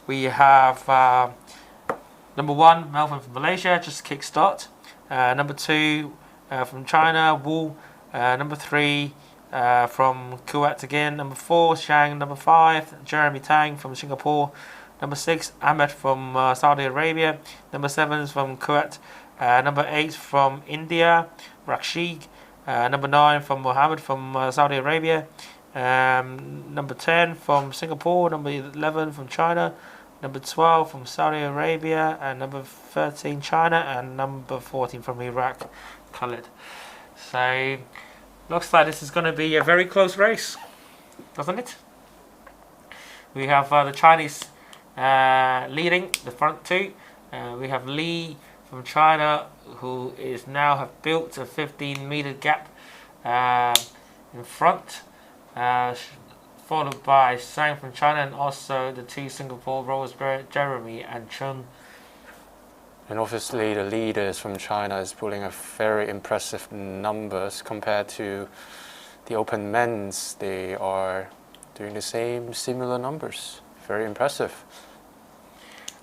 we have number 1, Melvin from Malaysia, just kickstart. Number 2 from China, Wu. Number 3 from Kuwait again. Number 4, Shang. Number 5, Jeremy Tang from Singapore. Number 6, Ahmed from Saudi Arabia. Number 7 is from Kuwait. Number 8 from India, Rakshid. Number 9 from Mohammed from Saudi Arabia. Number 10 from Singapore. Number 11 from China. Number 12 from Saudi Arabia. And number 13 China. And number 14 from Iraq, Khalid. So looks like this is going to be a very close race, doesn't it? We have the Chinese leading the front two. We have Li from China, who is now have built a 15-meter gap in front, followed by Sang from China, and also the 2 Singapore rowers, Jeremy and Chun. And obviously the leaders from China is pulling a very impressive numbers compared to the open men's. They are doing the similar numbers. Very impressive.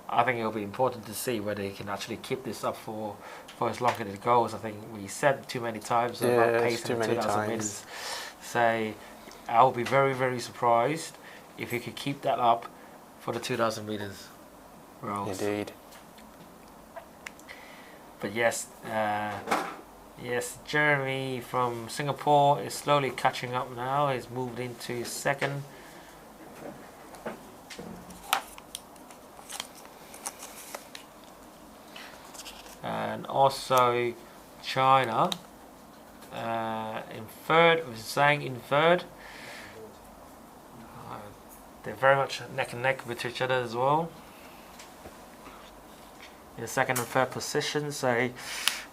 I think it'll be important to see whether he can actually keep this up for as long as it goes. I think we said too many times about pacing the 2,000 meters. So I'll be very, very surprised if he could keep that up for the 2,000 meters rolls. Indeed. But yes, yes, Jeremy from Singapore is slowly catching up now. He's moved into second. And also China in third, with Zhang in third. They're very much neck and neck with each other as well. In second and third position, so it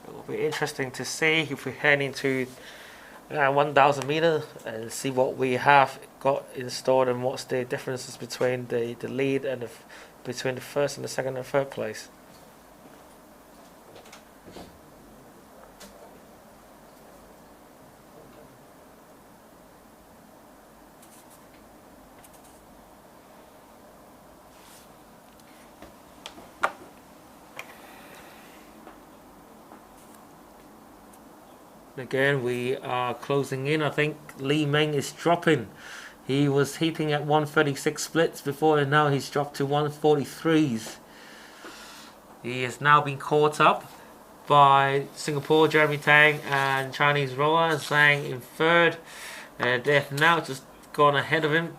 will be interesting to see if we head into 1,000 meters and see what we have got installed and what's the differences between the lead and between the first and the second and third place. Again, we are closing in. I think Li Meng is dropping. He was heating at 136 splits before, and now he's dropped to 143s. He has now been caught up by Singapore, Jeremy Tang, and Chinese rower Zhang in third. They've now just gone ahead of him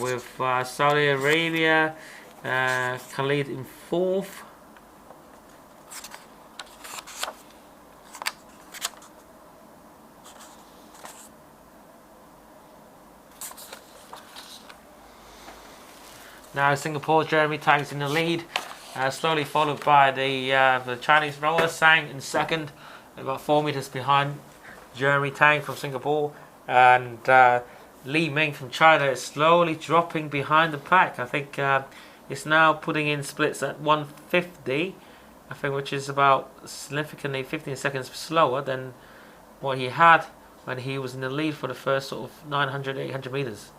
with Saudi Arabia, Khalid in fourth. Now Singapore, Jeremy Tang's in the lead, slowly followed by the Chinese rower Sang in second, about 4 meters behind Jeremy Tang from Singapore, and Li Meng from China is slowly dropping behind the pack. I think is now putting in splits at 150, I think, which is about significantly 15 seconds slower than what he had when he was in the lead for the first sort of 900, 800 meters.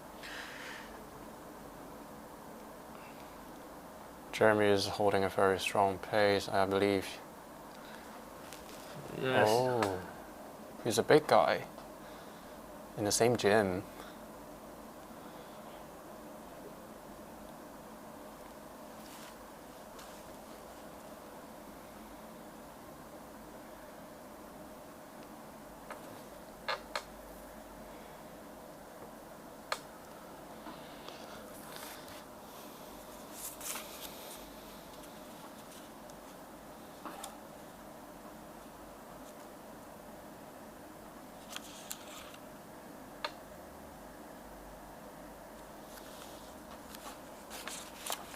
Jeremy is holding a very strong pace, I believe. Yes. Oh, he's a big guy in the same gym.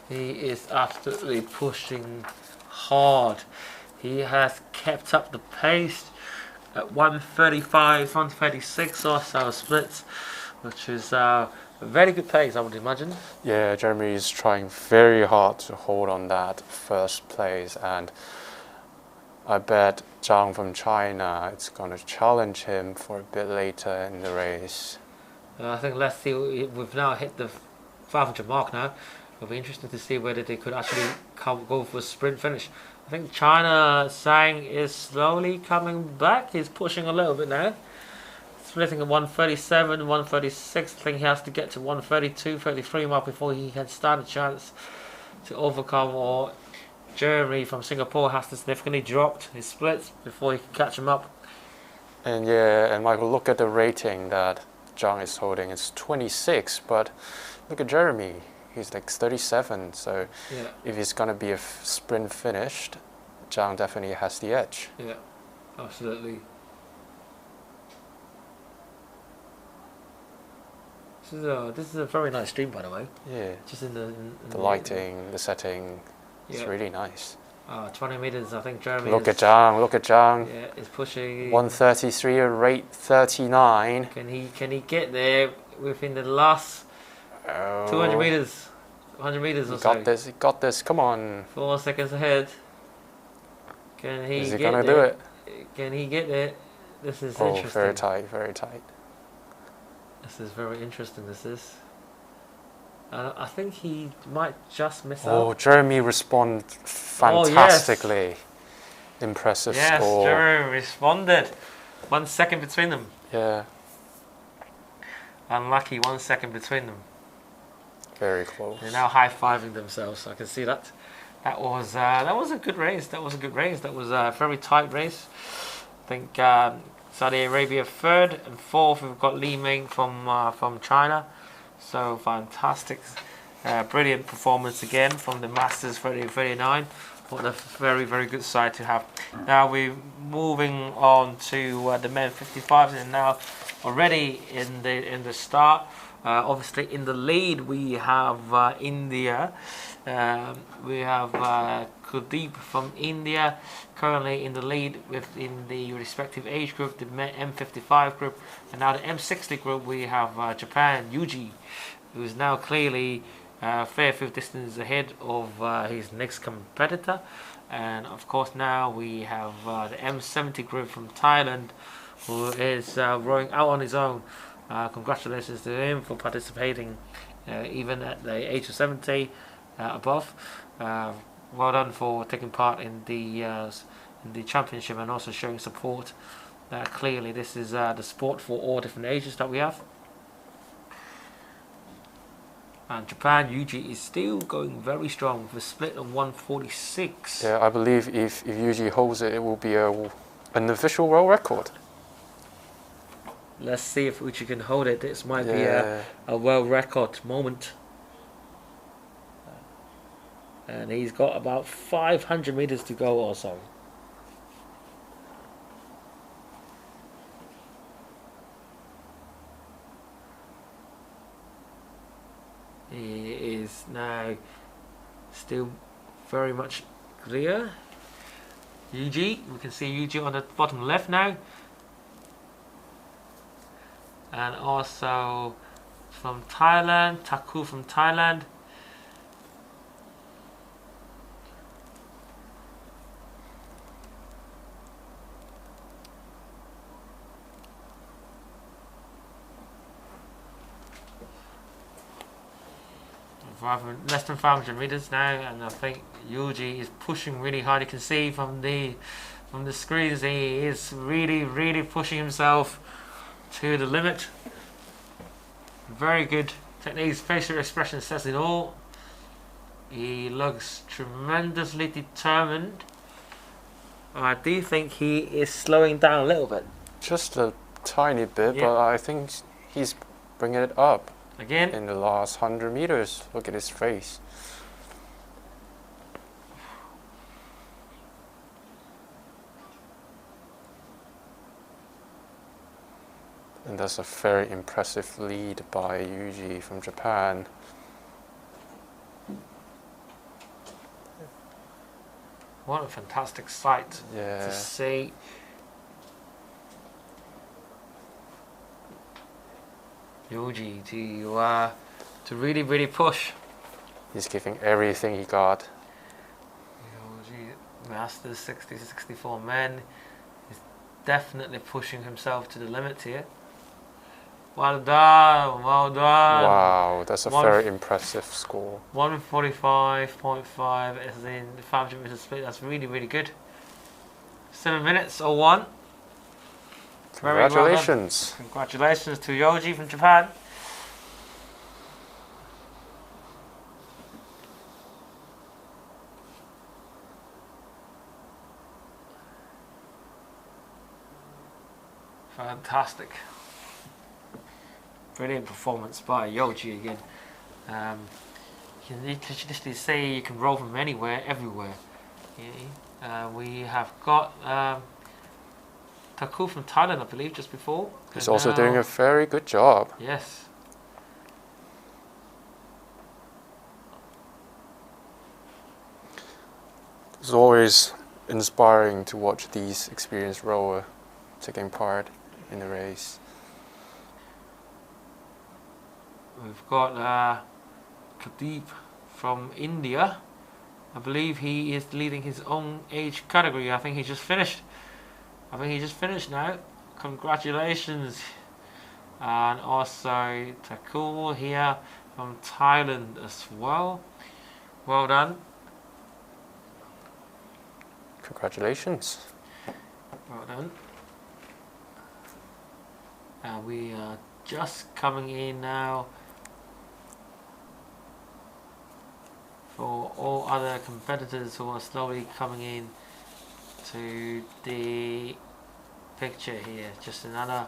He is absolutely pushing hard. He has kept up the pace at 135, 136 or so splits, which is a very good pace, I would imagine. Yeah, Jeremy is trying very hard to hold on that first place, and I bet Zhang from China is going to challenge him for a bit later in the race. I think let's see, we've now hit the 500 mark now. It'll be interesting to see whether they could actually go for a sprint finish. I think China Sang is slowly coming back. He's pushing a little bit now. Splitting at 137, 136. I think he has to get to 132, 33 mark before he can stand a chance to overcome, or Jeremy from Singapore has to significantly drop his splits before he can catch him up. And yeah, and Michael, look at the rating that Zhang is holding. It's 26, but look at Jeremy. He's like 37, so Yeah. if it's going to be a sprint finished, Zhang definitely has the edge. Yeah, absolutely. This is a very nice stream, by the way. Yeah, Just in the the lighting, the setting, it's Yeah. really nice. 20 meters. I think Jeremy. Look at is, Zhang, look at Zhang. Yeah, is pushing. 133, a rate 39. Can he get there within the last 200 meters? 100 meters or He so. got this, he got this, come on. 4 seconds ahead. Can he? Is he get going to there? do it? Can he get there? This is Oh, interesting. very tight, very tight. This is very interesting. This is. I think he might just miss Oh, out. Jeremy responded Oh, yes. fantastically. Impressive Yes, score. Jeremy responded. 1 second between them. Yeah, Unlucky, 1 second between them. very close. They're now high-fiving themselves. I can see that. That was a good race. That was a good race. That was a very tight race. I think Saudi Arabia third, and fourth we've got Li Ming from China. So fantastic, brilliant performance again from the Masters 30-39. What a very, very good side to have. Now we're moving on to the men 55, and now already in the start. Obviously in the lead we have India. We have Kuldeep from India currently in the lead within the respective age group, the M55 group, and now the M60 group we have Japan, Yuji, who is now clearly fair few distance ahead of his next competitor. And of course now we have the M70 group from Thailand, who is rowing out on his own. Congratulations to him for participating even at the age of 70 above. Well done for taking part in the championship and also showing support. Clearly this is the sport for all different ages that we have. And Japan, Yuji is still going very strong with a split of 146. Yeah, I believe if Yuji holds it, it will be an official world record. Let's see if Uchi can hold it. This might Yeah. be a world record moment. And he's got about 500 meters to go or so. He is now still very much clear. Yuji, we can see Yuji on the bottom left now. And also from Thailand, Taku from Thailand. less than 500 meters now, and I think Yuji is pushing really hard. You can see from the screens he is really pushing himself to the limit. Very good techniques, facial expression says it all. He looks tremendously determined. I do think he is slowing down a little bit. Just a tiny bit, Yeah. but I think he's bringing it up. Again, In the last 100 meters, look at his face. And that's a very impressive lead by Yuji from Japan. what a fantastic sight Yeah. to see. Yuji to really push. He's giving everything he got. Yuji, Masters 60 to 64 men. He's definitely pushing himself to the limit here. Well done, well done. Wow, that's a One- very impressive score. 145.5 is in the 500 meter split. That's really good. 7 minutes 01. Very well done. Congratulations. Congratulations to Yoji from Japan. Fantastic. Brilliant performance by Yoji again. You can literally say you can roll from anywhere, everywhere. We have got Taku from Thailand, I believe, just before. He's And also now- doing a very good job. Yes. It's always inspiring to watch these experienced rowers taking part in the race. We've got Pradeep from India. I believe he is leading his own age category. I think he just finished. Now. Congratulations. And also Takul here from Thailand as well. Well done. Congratulations. Well done. We are just coming in now for all other competitors who are slowly coming in to the picture here. Just another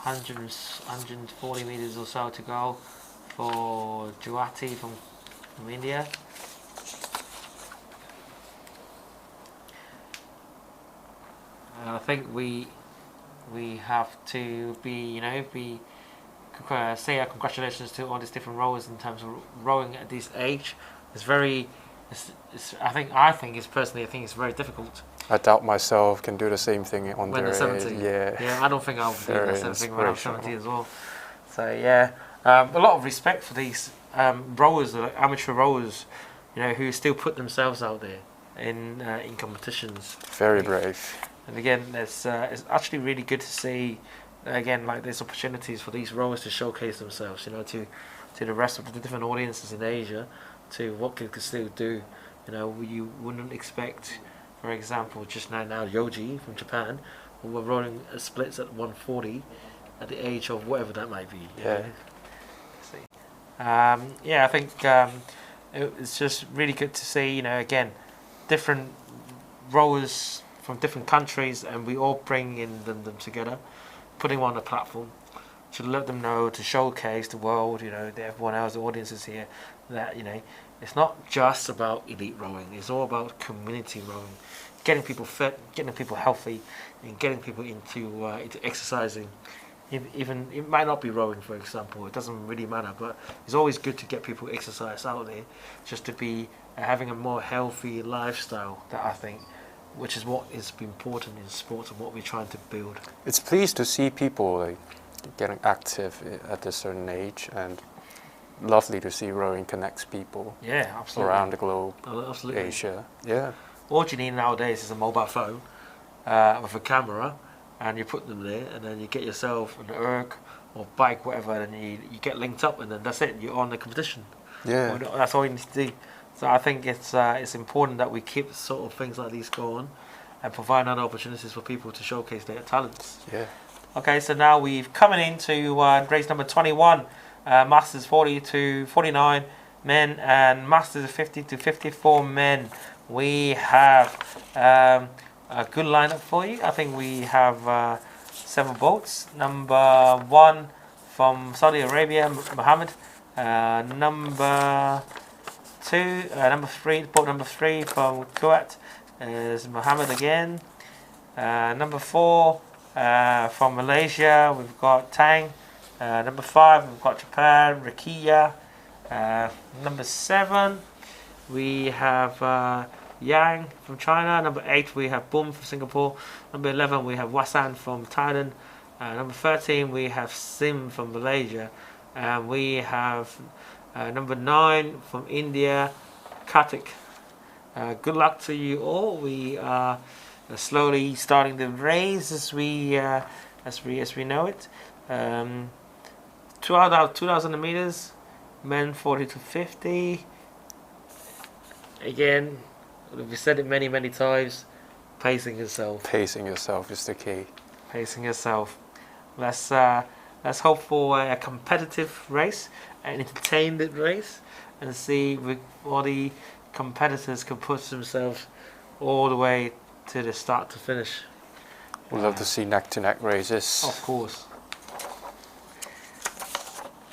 140 meters or so to go for Juati from India. I think we have to say our congratulations to all these different rowers in terms of rowing at this age. I think it's very difficult. I doubt myself can do the same thing on When their they're age. 17. Yeah. I don't think I'll do Very the same thing when I'm inspirational. 17 as well. So yeah, a lot of respect for these rowers, amateur rowers, who still put themselves out there in competitions. Very brave. And again, it's actually really good to see, again, like there's opportunities for these rowers to showcase themselves, to the rest of the different audiences in Asia, to what they could still do. You wouldn't expect, for example, just now Yoji from Japan, who were rolling splits at 140 at the age of whatever that might be. Yeah. I think it's just really good to see, again, different rowers from different countries, and we all bring in them together, putting them on a platform to let them know, to showcase the world, everyone else, the audiences here, that it's not just about elite rowing. It's all about community rowing, getting people fit, getting people healthy, and getting people into exercising. Even it might not be rowing, for example. It doesn't really matter, but it's always good to get people exercise out there, just to be having a more healthy lifestyle. That I think, which is what is important in sports and what we're trying to build. It's pleased to see people getting active at a certain age, and lovely to see rowing connects people Yeah, absolutely. around the globe, Absolutely. Asia. Yeah. All you need nowadays is a mobile phone with a camera, and you put them there, and then you get yourself an ARIC or bike, whatever, and you get linked up, and then that's it. You're on the competition. Yeah. That's all you need to do. So I think it's important that we keep sort of things like these going and provide other opportunities for people to showcase their talents. Yeah. Okay, so now we've coming into race number 21, Masters 40 to 49 men and Masters 50 to 54 men. We have a good lineup for you. I think we have 7 boats. Number 1 from Saudi Arabia, Mohammed. Number 3, boat number 3 from Kuwait is Mohammed again. Number 4 from Malaysia, we've got Tang. Number 5, we've got Japan, Rikiya. Number 7, we have Yang from China. Number 8, we have Bum from Singapore. Number 11, we have Wasan from Thailand. Number 13, we have Sim from Malaysia. We have number 9 from India, Kartik. Good luck to you all. We are slowly starting the race as we know it. 2,000 meters, men 40 to 50. Again, we've said it many times. Pacing yourself. Pacing yourself is the key. Pacing yourself. Let's hope for a competitive race, an entertained race, and see if all the competitors can push themselves all the way to the start to finish. We'd love to see neck-to-neck races. Of course.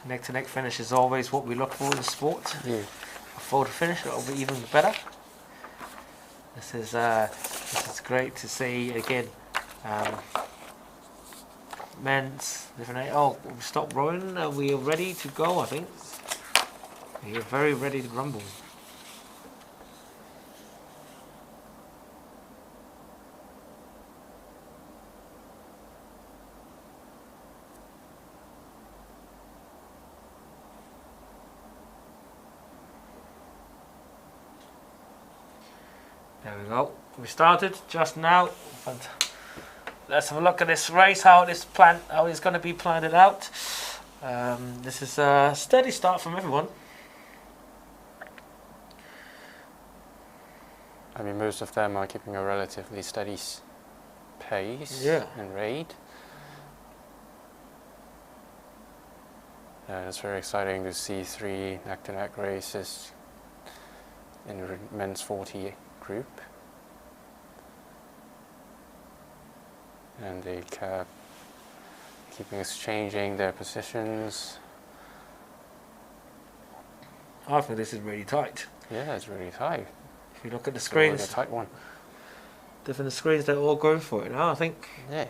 Neck-to-neck finish is always what we look for in sport. Yeah. A photo finish, that'll be even better. This is great to see again. Men's different. Oh, we stopped rowing. We are ready to go. I think we are very ready to rumble. There we go. We started just now. Let's have a look at this race, how it's going to be planned out. This is a steady start from everyone. I mean, most of them are keeping a relatively steady pace and rate. It's very exciting to see 3 neck-to-neck races in the men's 40 group. And they kept keeping exchanging their positions. I think this is really tight. Yeah, it's really tight. If you look at the It's a screens, really tight one. different screens, they're all going for it now. I think Yeah.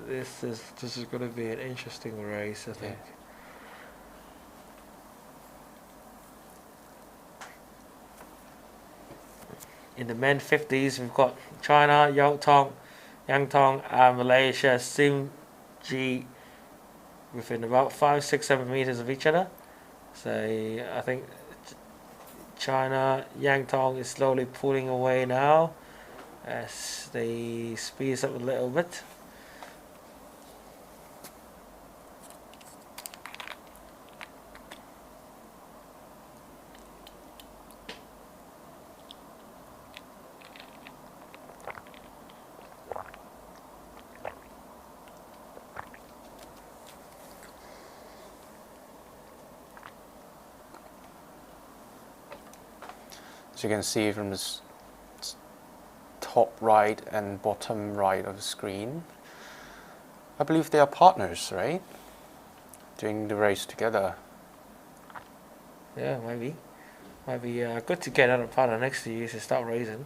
this is going to be an interesting race. I think. In the men 50s, we've got China, Yang Tong, and Malaysia, Sim G, within about 5, 6, 7 meters of each other. So I think China, Yang Tong is slowly pulling away now as they speed up a little bit. As you can see from this top right and bottom right of the screen, I believe they are partners, right? Doing the race together. Yeah, maybe. Might be good to get another partner next to you to start racing.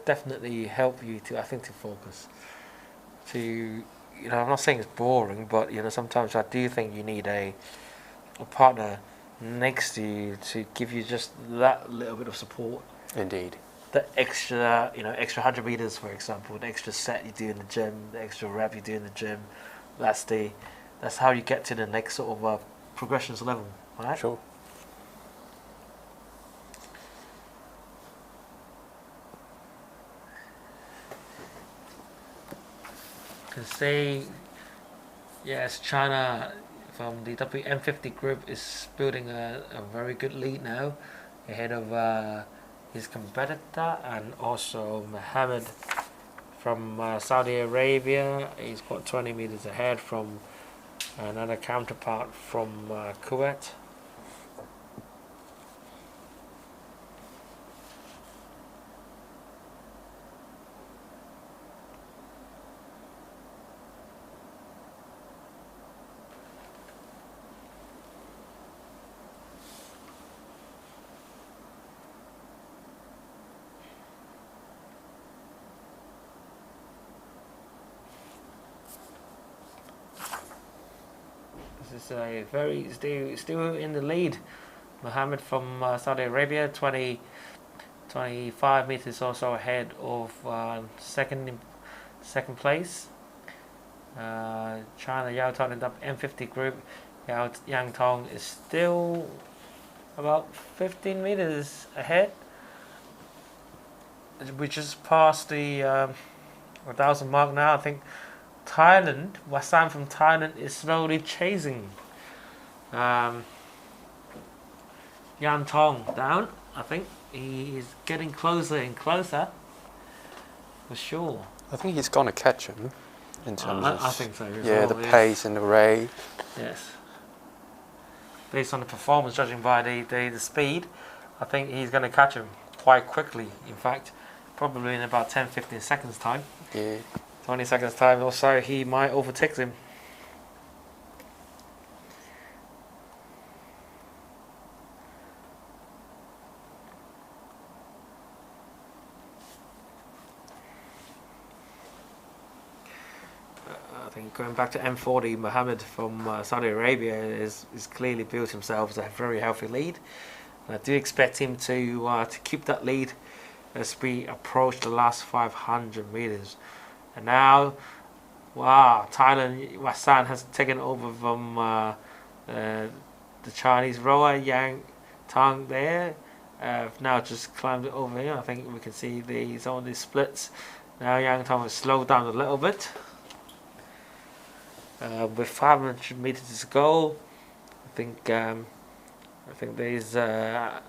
Definitely help you to, I think, to focus. I'm not saying it's boring, but sometimes I do think you need a partner next to you to give you just that little bit of support. Indeed. The extra 100 meters, for example, the extra set you do in the gym, the extra rep you do in the gym. That's how you get to the next sort of progressions level, right? Sure. You can see, yes, China from the WM50 group is building a very good lead now ahead of his competitor, and also Mohammed from Saudi Arabia. He's got 20 meters ahead from another counterpart from Kuwait. This is a very still in the lead. Mohammed from Saudi Arabia, 25 meters or so ahead of second place. China Yao Tong in the M50 group. Yang Tong is still about 15 meters ahead. We just passed the 1,000 mark now. I think Thailand, Wasan from Thailand is slowly chasing Yan Tong down. I think he is getting closer and closer, for sure. I think he's going to catch him in terms of... I think so. Yeah, the pace and the rate. Yes. Based on the performance, judging by the speed, I think he's going to catch him quite quickly. In fact, probably in about 10-15 seconds time. Yeah. 20 seconds time or so, he might overtake him. I think going back to M40, Mohammed from Saudi Arabia is clearly built himself as a very healthy lead. And I do expect him to keep that lead as we approach the last 500 meters. And now, wow, Thailand, Wasan has taken over from the Chinese rower, Yang Tong there. Now just climbed over here. I think we can see some of these splits. Now Yang Tong has slowed down a little bit. With 500 meters to go, I think there's I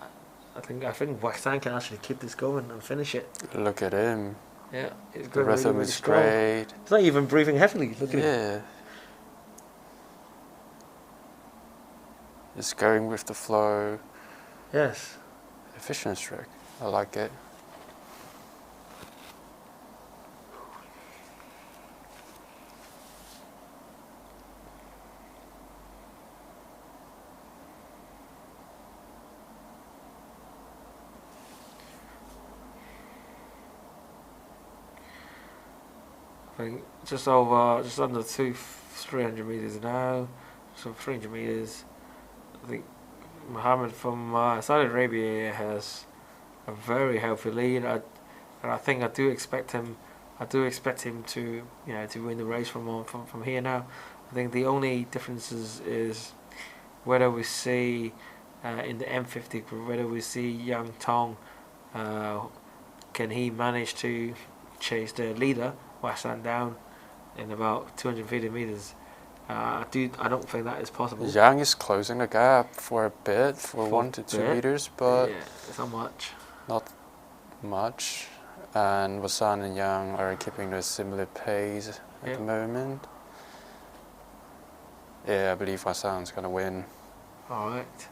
think Wasan can actually keep this going and finish it. Look at him. Yeah, it's The rhythm is great. It's not even breathing heavily. Look at it. Yeah. It's going with the flow. Yes. Efficient trick. I like it. I think just under 300 meters now, so 300 meters. I think Mohammed from Saudi Arabia has a very healthy lead, and I think I do expect him to to win the race from here now. I think the only difference is whether we see in the M50 group, whether we see Yang Tong, can he manage to chase the leader Wasan down in about 250 meters. I don't think that is possible. Yang is closing the gap for a bit, for 1 to 2 meters, but yeah, it's not much. Not much. And Wasan and Yang are keeping a similar pace at the moment. Yeah, I believe Wasan's gonna win. All right.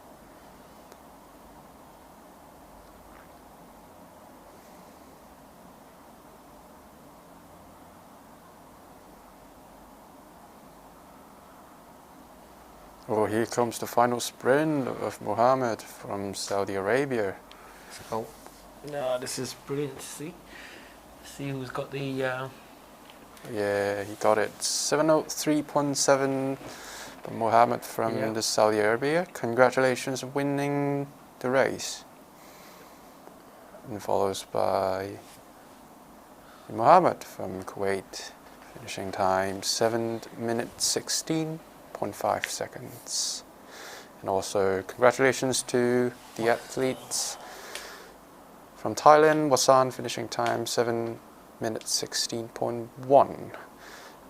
Oh, here comes the final sprint of Mohammed from Saudi Arabia. Oh, no, this is brilliant to see. See who's got the... Yeah, he got it. 7:03.7 from Mohammed from the Saudi Arabia. Congratulations on winning the race. And follows by Mohammed from Kuwait, finishing time 7:16.5 seconds. And also congratulations to the athletes from Thailand, Wasan finishing time 7:16.1,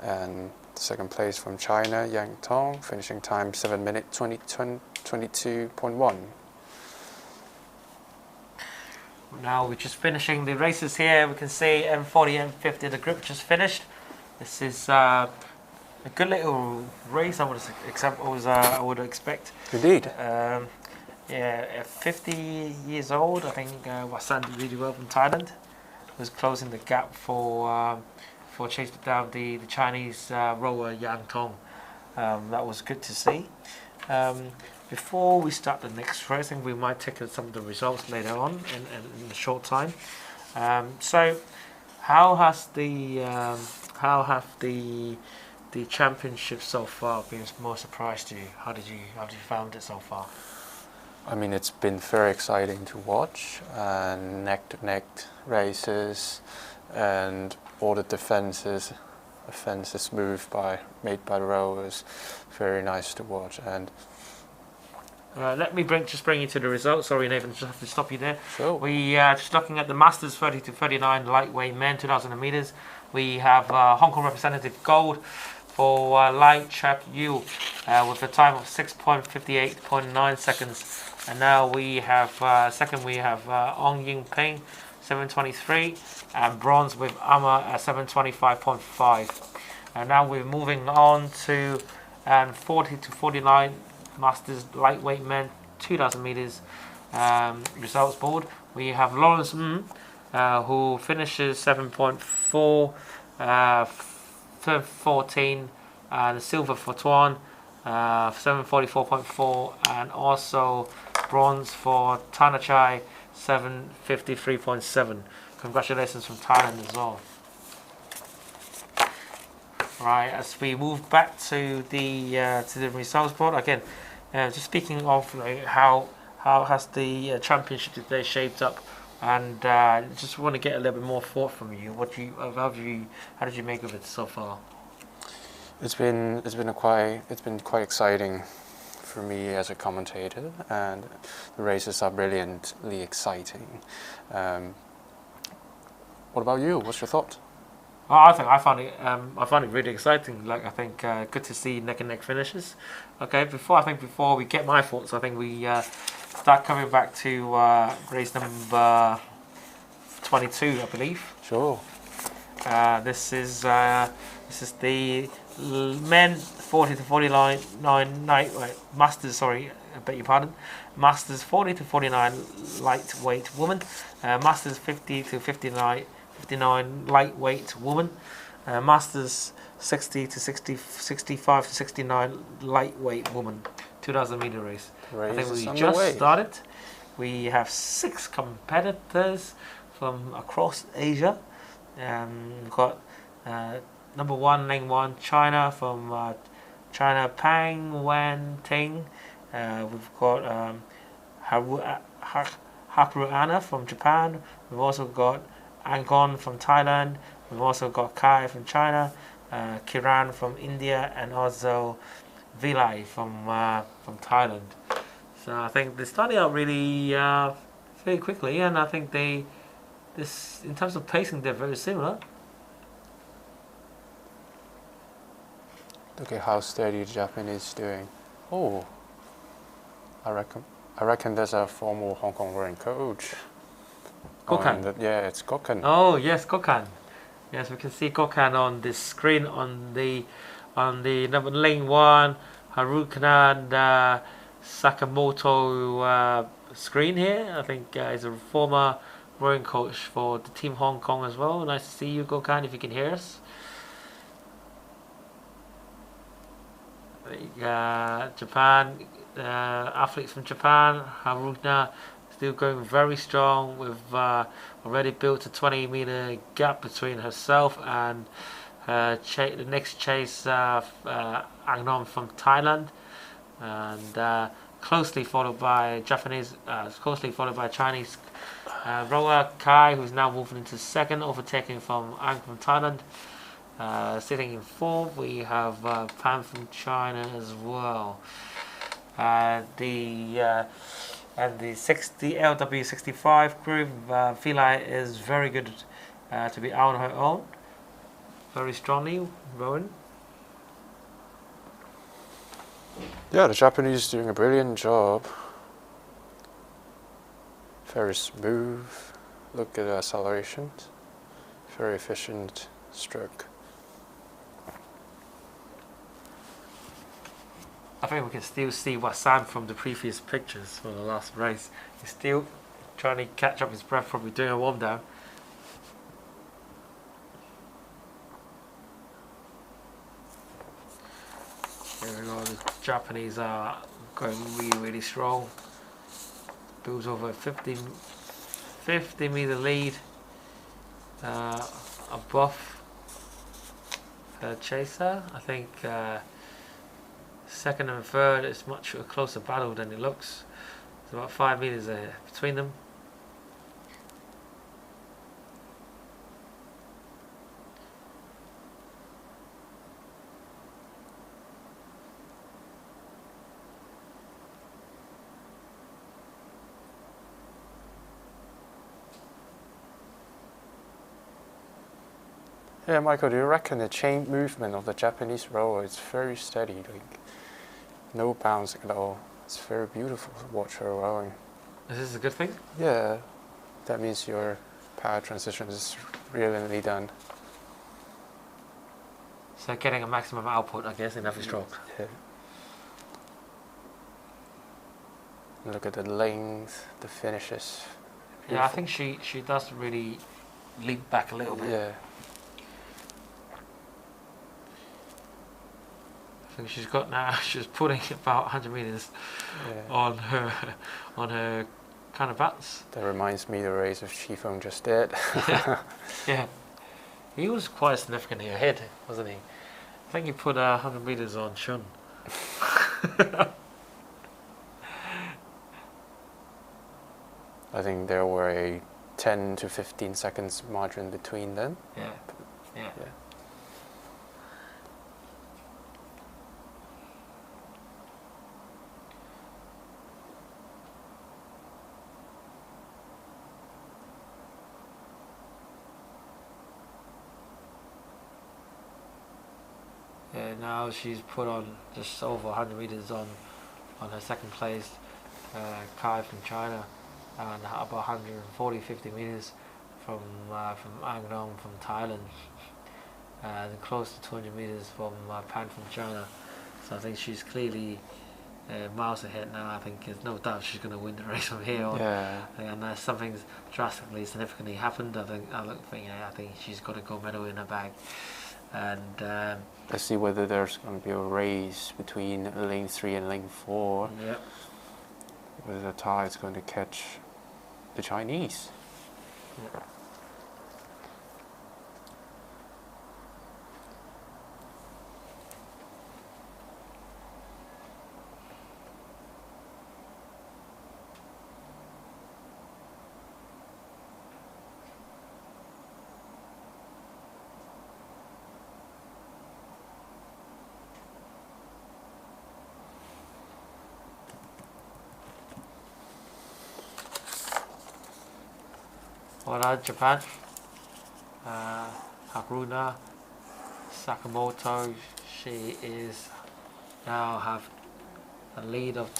and Second place from China, Yang Tong, finishing time 7 minutes 22.1. Now we're just finishing the races here. We can see M40, M50, the group just finished. This is a good little race, I would expect. Indeed. Yeah, 50 years old, I think Wasan did really well from Thailand. Was closing the gap for chasing down the Chinese rower Yang Tong. That was good to see. Before we start the next race, I think we might take some of the results later on in a short time. So, how have the championships so far been more surprise to you? How did you found it so far? I mean, it's been very exciting to watch, and neck-to-neck races, and all the defenses made by the rowers, very nice to watch. And let me bring you to the results. Sorry, Nathan, just have to stop you there. Sure. We just looking at the Masters 30 to 39 lightweight men, 2,000 meters. We have Hong Kong representative gold for Lai Chak Yu with a time of 6.58.9 seconds. And now we have second. We have Ong Ying Ping, 7:23, and bronze with Amma at 7:25.5. And now we're moving on to 40 to 49 Masters lightweight men, 2,000 meters results board. We have Lawrence who finishes 7.14, and silver for Tuan, 7:44.4, and also bronze for Tanachai, 7:53.7. Congratulations from Thailand as well. Right, as we move back to the results board again, just speaking of how has the championship today shaped up, and just want to get a little bit more thought from you. How did you make of it so far? it's been quite exciting for me as a commentator, and the races are brilliantly exciting. What about you? What's your thought? I found it really exciting. Like, I think good to see neck and neck finishes. Okay, before we get my thoughts, I think we start coming back to race number 22, I believe. Sure. This is the men 40 to 49 Masters. Sorry, I beg your pardon. Masters 40 to 49 lightweight woman. Masters 50 to 59 lightweight woman. Masters 60 to 65 to 69 lightweight woman. 2,000 meter race. I think we just started. We have 6 competitors from across Asia. We've got number 1, lane 1, China from China, Pang Wan Ting. We've got Haru Anna from Japan. We've also got Angon from Thailand. We've also got Kai from China, Kiran from India, and also Vilai from Thailand. So I think they started out really very quickly, and I think in terms of pacing, they're very similar. Look at how steady the Japanese is doing. Oh, I reckon there's a former Hong Kong rowing coach. Gokan. Yeah, it's Gokan. Oh yes, Gokan. Yes, we can see Gokan on the screen on the number lane 1 Haruka Sakamoto screen here. I think he's a former rowing coach for the Team Hong Kong as well. Nice to see you, Gokan, if you can hear us. Japan, athletes from Japan, Haruna still going very strong with already built a 20-meter gap between herself and the next chase, Agnon from Thailand, and closely followed by Chinese rower Kai, who's now moving into second, overtaking from Ang from Thailand. Sitting in 4th, we have Pan from China as well. The LW65 group, Vilai is very good to be out on her own, very strongly rowing. Yeah, the Japanese doing a brilliant job. Very smooth. Look at the accelerations. Very efficient stroke. I think we can still see Wasan from the previous pictures for the last race. He's still trying to catch up his breath, probably doing a warm down. Here we go, the Japanese are going really strong. Builds over 50 meter lead above Chaser. I think second and third is much a closer battle than it looks. It's about 5 meters between them. Yeah, Michael, do you reckon the chain movement of the Japanese rower is very steady, like no bouncing at all? It's very beautiful to watch her rowing. Is this a good thing? Yeah, that means your power transition is brilliantly done. So getting a maximum output, I guess, in every stroke. Yeah. Look at the length, the finishes. Yeah, I think she does really leap back a little bit. Yeah. I think she's got now. She's putting about 100 meters on her kind of butts. That reminds me of the race of Chifeng just did. Yeah, he was quite significantly ahead, wasn't he? I think he put 100 meters on Shun. I think there were a 10 to 15 seconds margin between them. Yeah. Yeah, now she's put on just over 100 meters on her second place, Kai from China, and about 140-50 meters from Angnong from Thailand, and close to 200 meters from Pan from China. So I think she's clearly miles ahead now. I think there's no doubt she's going to win the race from here on. Yeah. Unless something's drastically significantly happened, I think she's got a gold medal in her bag. And let's see whether there's going to be a race between lane 3 and lane 4. Yep. Whether the tide is going to catch the Chinese. Yep. Well, Japan, Haruna Sakamoto, she is now have a lead of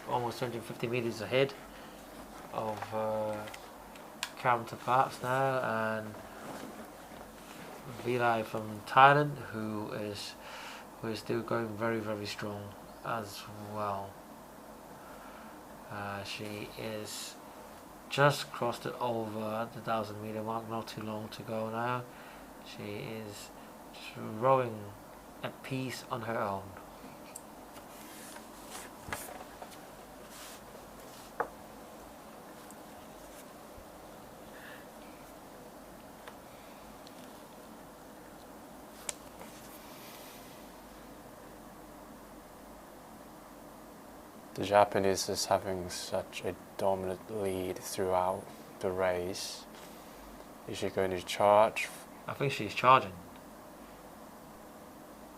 almost 250 meters ahead of counterparts now, and Vilai from Thailand, who is still going very strong as well. She is just crossed it over the 1,000 meter mark, not too long to go now. She is rowing a piece on her own. The Japanese is having such a dominant lead throughout the race. Is she going to charge? I think she's charging.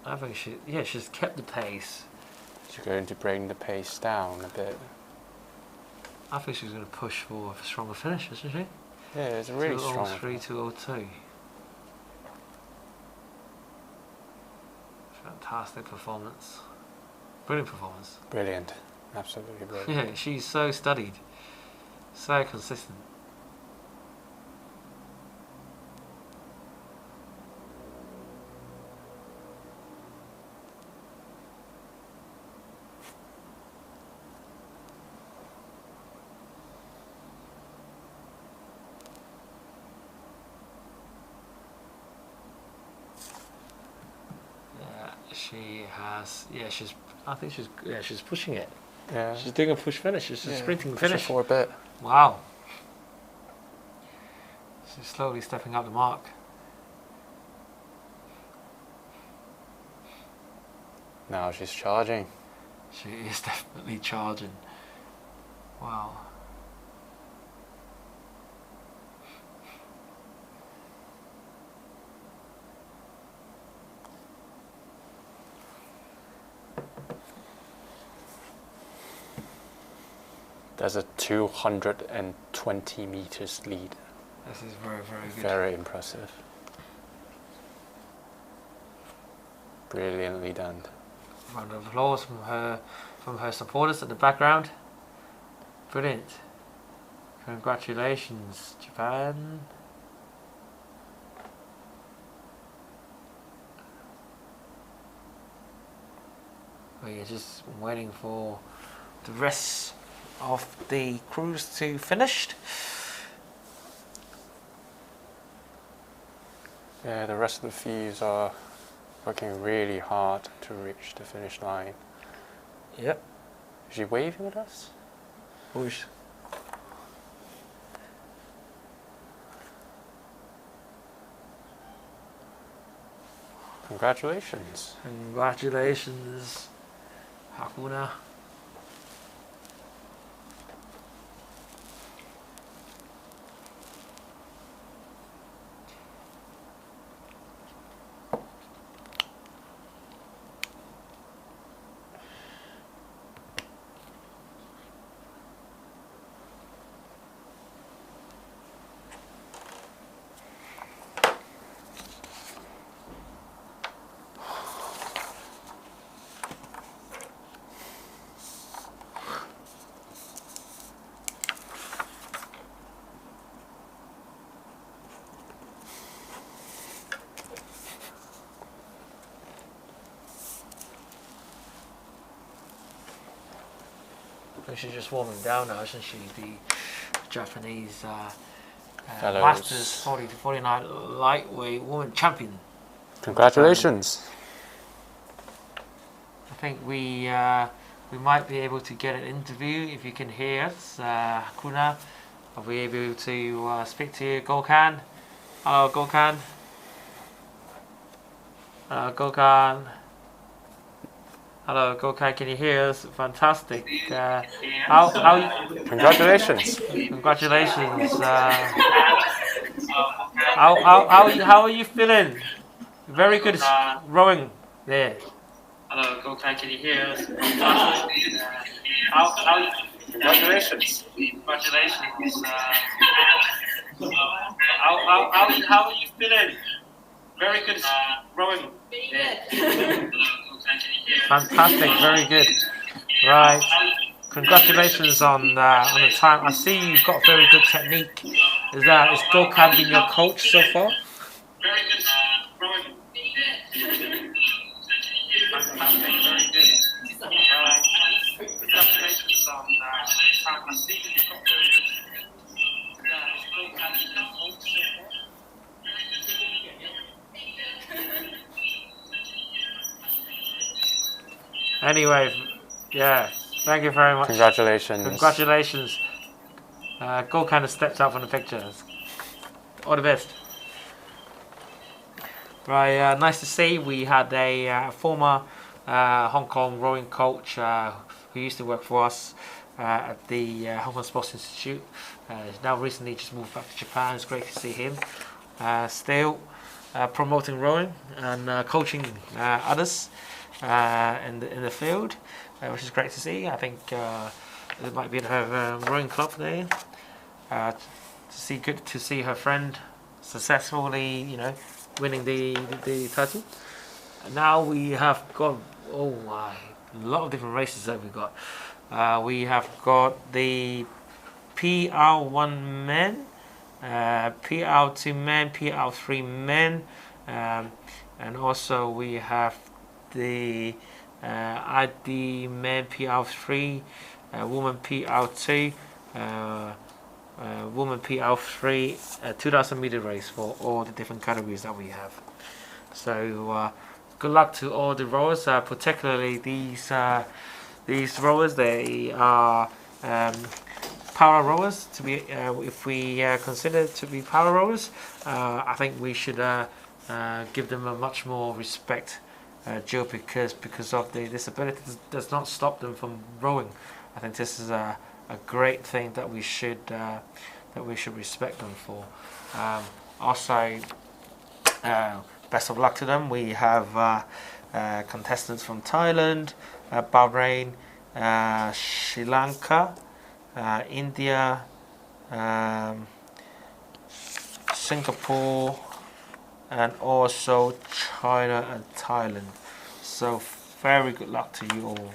I think she's kept the pace. She's going to bring the pace down a bit. I think she's going to push for a stronger finish, isn't she? Yeah, it's a really strong. 203, 202. Fantastic performance. Brilliant performance. Brilliant. Absolutely brilliant. Yeah, she's so studied, so consistent. I think she's pushing it. Yeah. She's doing a push finish. She's a sprinting finish. For a bit. Wow. She's slowly stepping up the mark. Now she's charging. She is definitely charging. Wow. There's a 220 meters lead. This is very, very good. Very impressive. Brilliantly done. Round of applause from her supporters at the background. Brilliant. Congratulations, Japan. We are just waiting for the rest of the cruise to finish. Yeah, the rest of the thieves are working really hard to reach the finish line. Yep. Is she waving at us? Push. Congratulations. Congratulations, Hakuna. She's just warming down now, isn't she? The Japanese Masters 40 to 49 lightweight woman champion. Congratulations. I think we might be able to get an interview if you can hear us. Hakuna, are we able to speak to you? Gokhan. Hello, Gokhan. Gokhan. Hello, Gokhan, can you hear us? Fantastic. Congratulations. Congratulations. How are you feeling? Very good rowing there. Hello, Gokhan, can you hear us? Congratulations. Congratulations. How are you feeling? Very good rowing there. Fantastic, very good. Right, congratulations on the time. I see you've got very good technique. Is Gokhan been your coach so far? Very good. Fantastic, very good. Right, congratulations on the time. I see you've got very good technique. Is Gokhan been your coach so far? Anyway, yeah, thank you very much. Congratulations. Congratulations. Gokhan has stepped up from the pictures. All the best. Right, nice to see. We had a former Hong Kong rowing coach who used to work for us at the Hong Kong Sports Institute. He's now recently just moved back to Japan. It's great to see him. Still promoting rowing and coaching others in the field, which is great to see. I think it might be her rowing club there. Good to see her friend successfully, winning the title. And now we have got, oh my a lot of different races that we got. We have got the PR1 men, PR2 men, PR3 men, and also we have the ID men PR3, woman PR2, woman PR3, 2,000 meter race for all the different categories that we have. So good luck to all the rowers, particularly these rowers. They are power rowers. To be, if we consider to be power rowers, I think we should give them a much more respect, Joe, because of the disability does not stop them from rowing. I think this is a great thing that we should respect them for. Also, best of luck to them. We have contestants from Thailand, Bahrain, Sri Lanka, India, Singapore, and also China and Thailand. So very good luck to you all.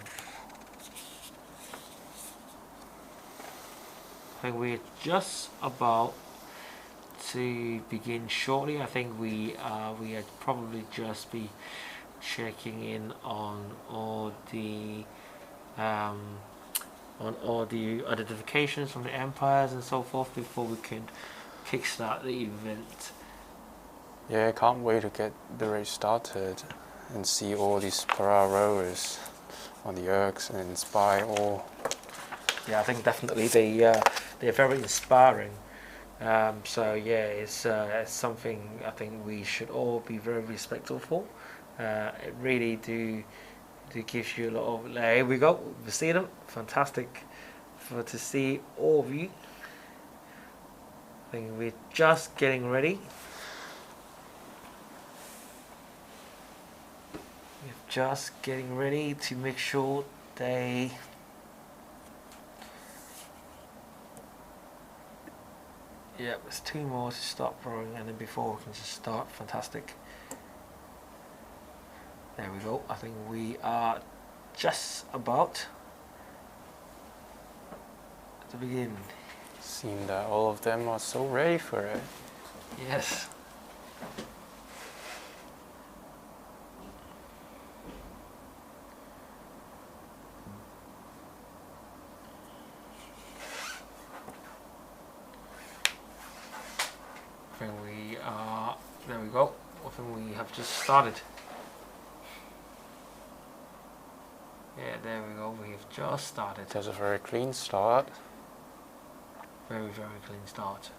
I think we're just about to begin shortly. I think we had probably just be checking in on all the identifications from the empires and so forth before we can kickstart the event. Yeah, I can't wait to get the race started and see all these para rowers on the ARICs and inspire all. Yeah, I think definitely they're very inspiring. So yeah, it's something I think we should all be very respectful for. It really do gives you a lot of. Here we go. We see them. Fantastic to see all of you. I think we're just getting ready. We're just getting ready to make sure they. Yeah, there's 2 more to start rowing, and then before we can just start. Fantastic. There we go. I think we are just about to begin. Seems that all of them are so ready for it. Yes. I think we are. There we go. I think we have just started. Yeah, there we go. We've just started. There's a very clean start. Very, very clean start.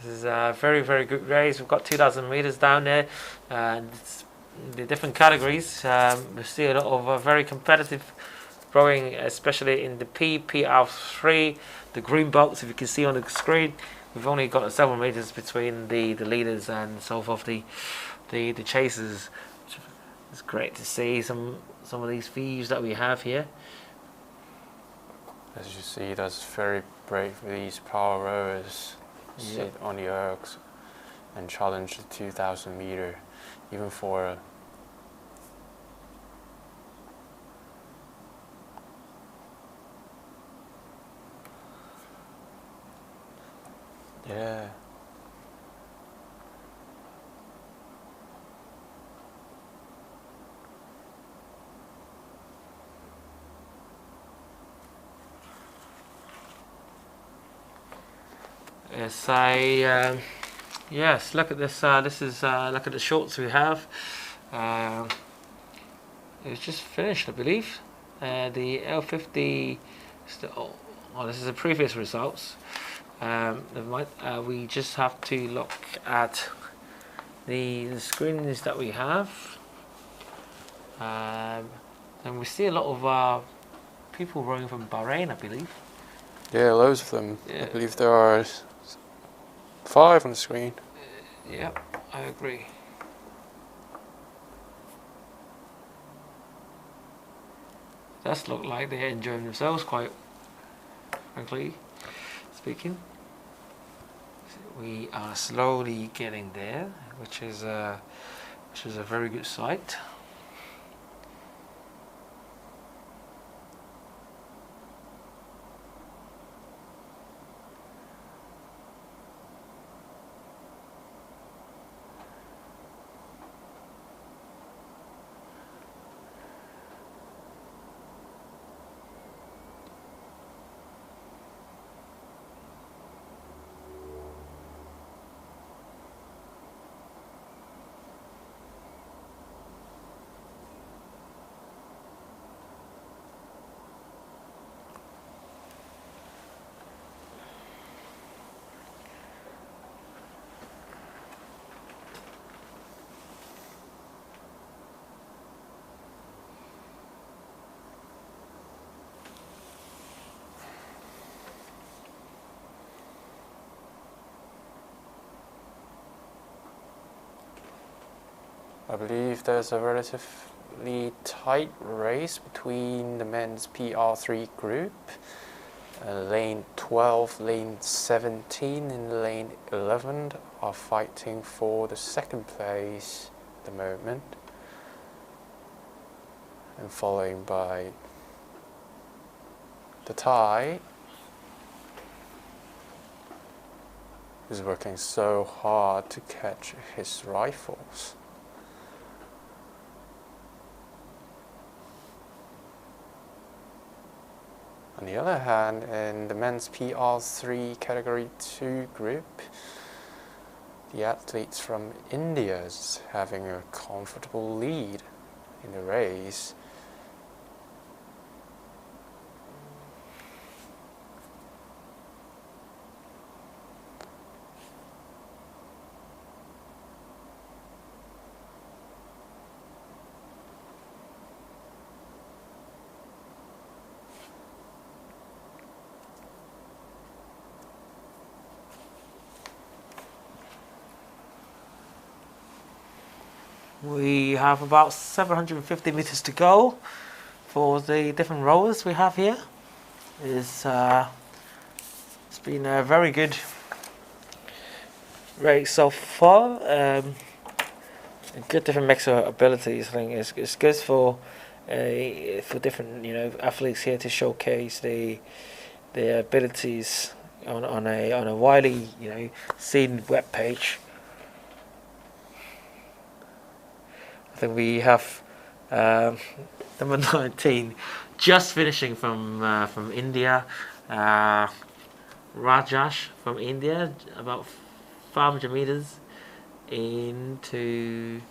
This is a very, very good race. We've got 2,000 meters down there, and it's the different categories. We see a lot of very competitive rowing, especially in the PR3, the green box. If you can see on the screen, we've only got several meters between the leaders and so forth, the chasers. It's great to see some of these views that we have here. As you see, that's very brave for these power rowers. Sit on the ARCs and challenge the 2,000 meter, even for yeah. Yes, yes. Look at this. This is look at the shorts we have. It's just finished, I believe. The L50. This is the previous results. We just have to look at the screens that we have. And we see a lot of people rowing from Bahrain, I believe. Yeah, loads of them. Yeah. I believe there are 5 on the screen. Yep, I agree. Does look like they're enjoying themselves, quite frankly speaking. We are slowly getting there, which is a very good sight. I believe there's a relatively tight race between the men's PR3 group. Lane 12, lane 17 and lane 11 are fighting for the second place at the moment. And following by the Thai, who's working so hard to catch his rifles. On the other hand, in the men's PR3 category 2 group, the athletes from India is having a comfortable lead in the race. We have about 750 meters to go for the different rowers we have here. It's been a very good race so far. A good different mix of abilities. I think it's good for different athletes here to showcase their abilities on a widely seen web page. I think we have number 19 just finishing from India, Rajesh from India, about 500 meters into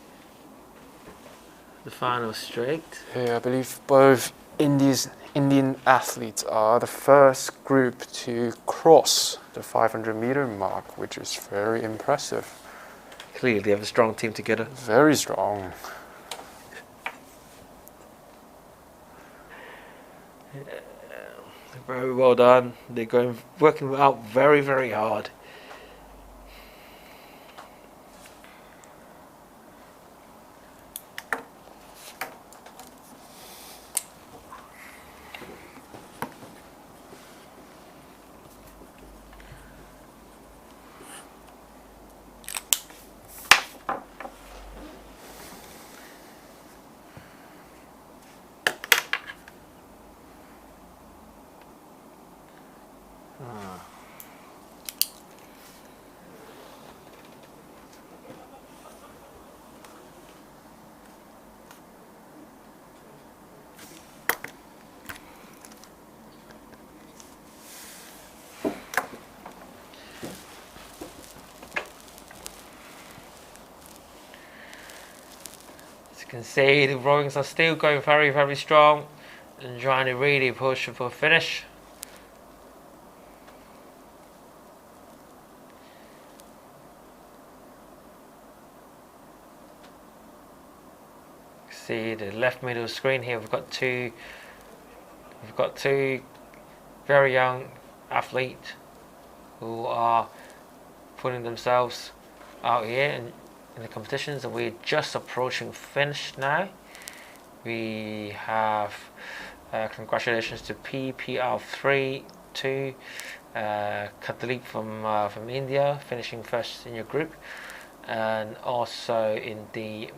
the final straight. Yeah, I believe both Indian athletes are the first group to cross the 500 meter mark, which is very impressive. Clearly they have a strong team together. Very strong. Very well done. They're working out very, very hard. As you can see, the rowings are still going very, very strong and trying to really push for a finish. see the left middle screen here. We've got two very young athletes who are putting themselves out here in the competitions, and we're just approaching finish now. We have congratulations to PPR3 to Catholic from India, finishing first in your group, and also in the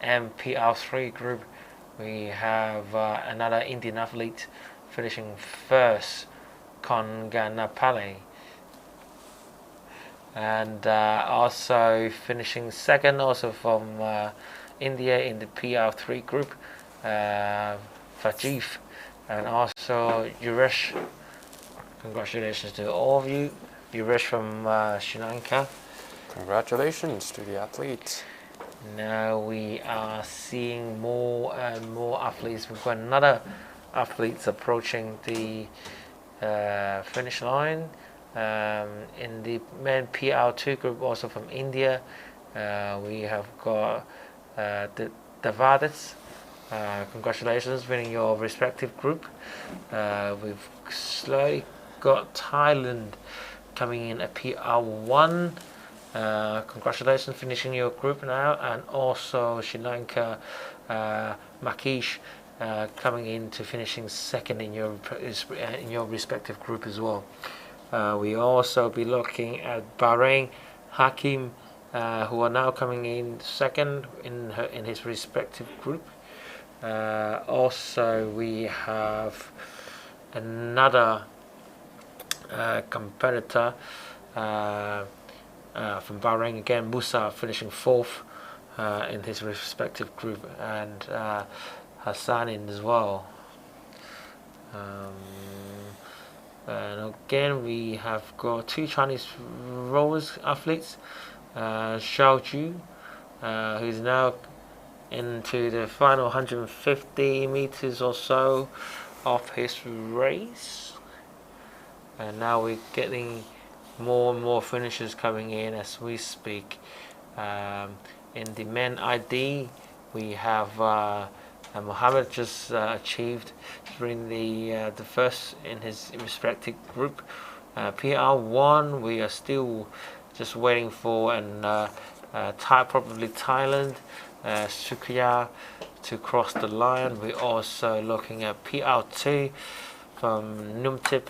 MPR3 group we have another Indian athlete finishing first, Konganapale, and also finishing second, also from India in the PR3 group, Fajiv, and also Yuresh. Congratulations to all of you. Yuresh from Sri Lanka. Congratulations to the athletes. Now we are seeing more and more athletes. We've got another athletes approaching the finish line. In the men PR2 group, also from India, we have got the Devadis. Congratulations, winning your respective group. We've slowly got Thailand coming in at PR1. Congratulations, finishing your group now, and also Sri Lanka, Makish, coming in to finishing second in your respective group as well. We also be looking at Bahrain, Hakim, who are now coming in second in his respective group. Also, we have another competitor from Bahrain again, Musa, finishing fourth in his respective group, and Hassanin as well. And again, we have got two Chinese rowers athletes, Xiao Ju, who's now into the final 150 meters or so of his race, and now we're getting more and more finishers coming in as we speak. In the men ID, we have Mohammed just achieved during the first in his respective group. PR1, we are still just waiting for, and probably Thailand, Sukya to cross the line. We're also looking at PR2 from Numtip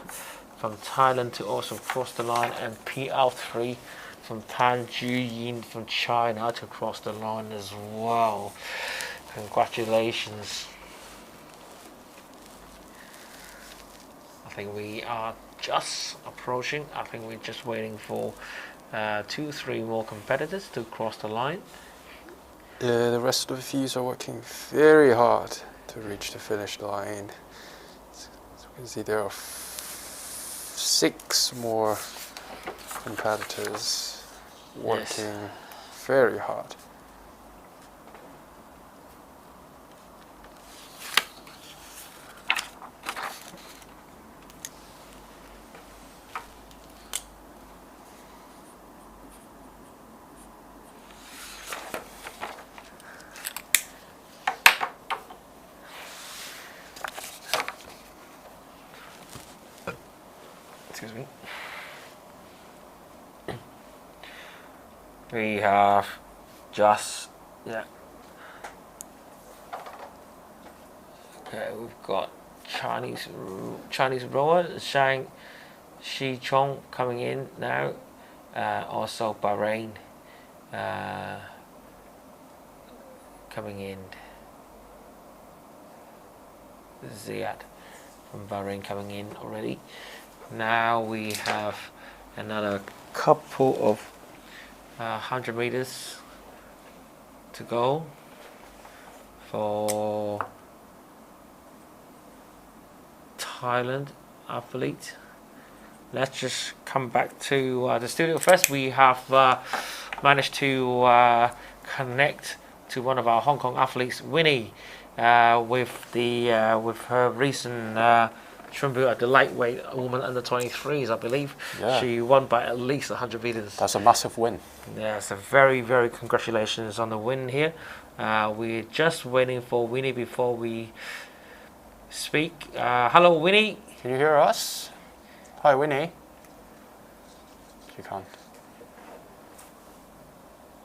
from Thailand to also cross the line, and PR3 from Pan Juyin from China to cross the line as well. Congratulations. I think we are just approaching. I think we're just waiting for 2-3 more competitors to cross the line. Yeah, the rest of the views are working very hard to reach the finish line. As you can see, there are 6 more competitors working very hard. Excuse me. We have just okay, we've got Chinese rower Shang Shi Chong coming in now. Also Bahrain coming in. Ziyad from Bahrain coming in already. Now we have another couple of 100 meters to go for Thailand athlete. Let's just come back to the studio first. We have managed to connect to one of our Hong Kong athletes, Winnie, with her recent the lightweight woman under 23s, I believe. Yeah. She won by at least 100 meters. That's a massive win. Yeah, so very, very congratulations on the win here. We're just waiting for Winnie before we speak. Hello, Winnie. Can you hear us? Hi, Winnie. She can't.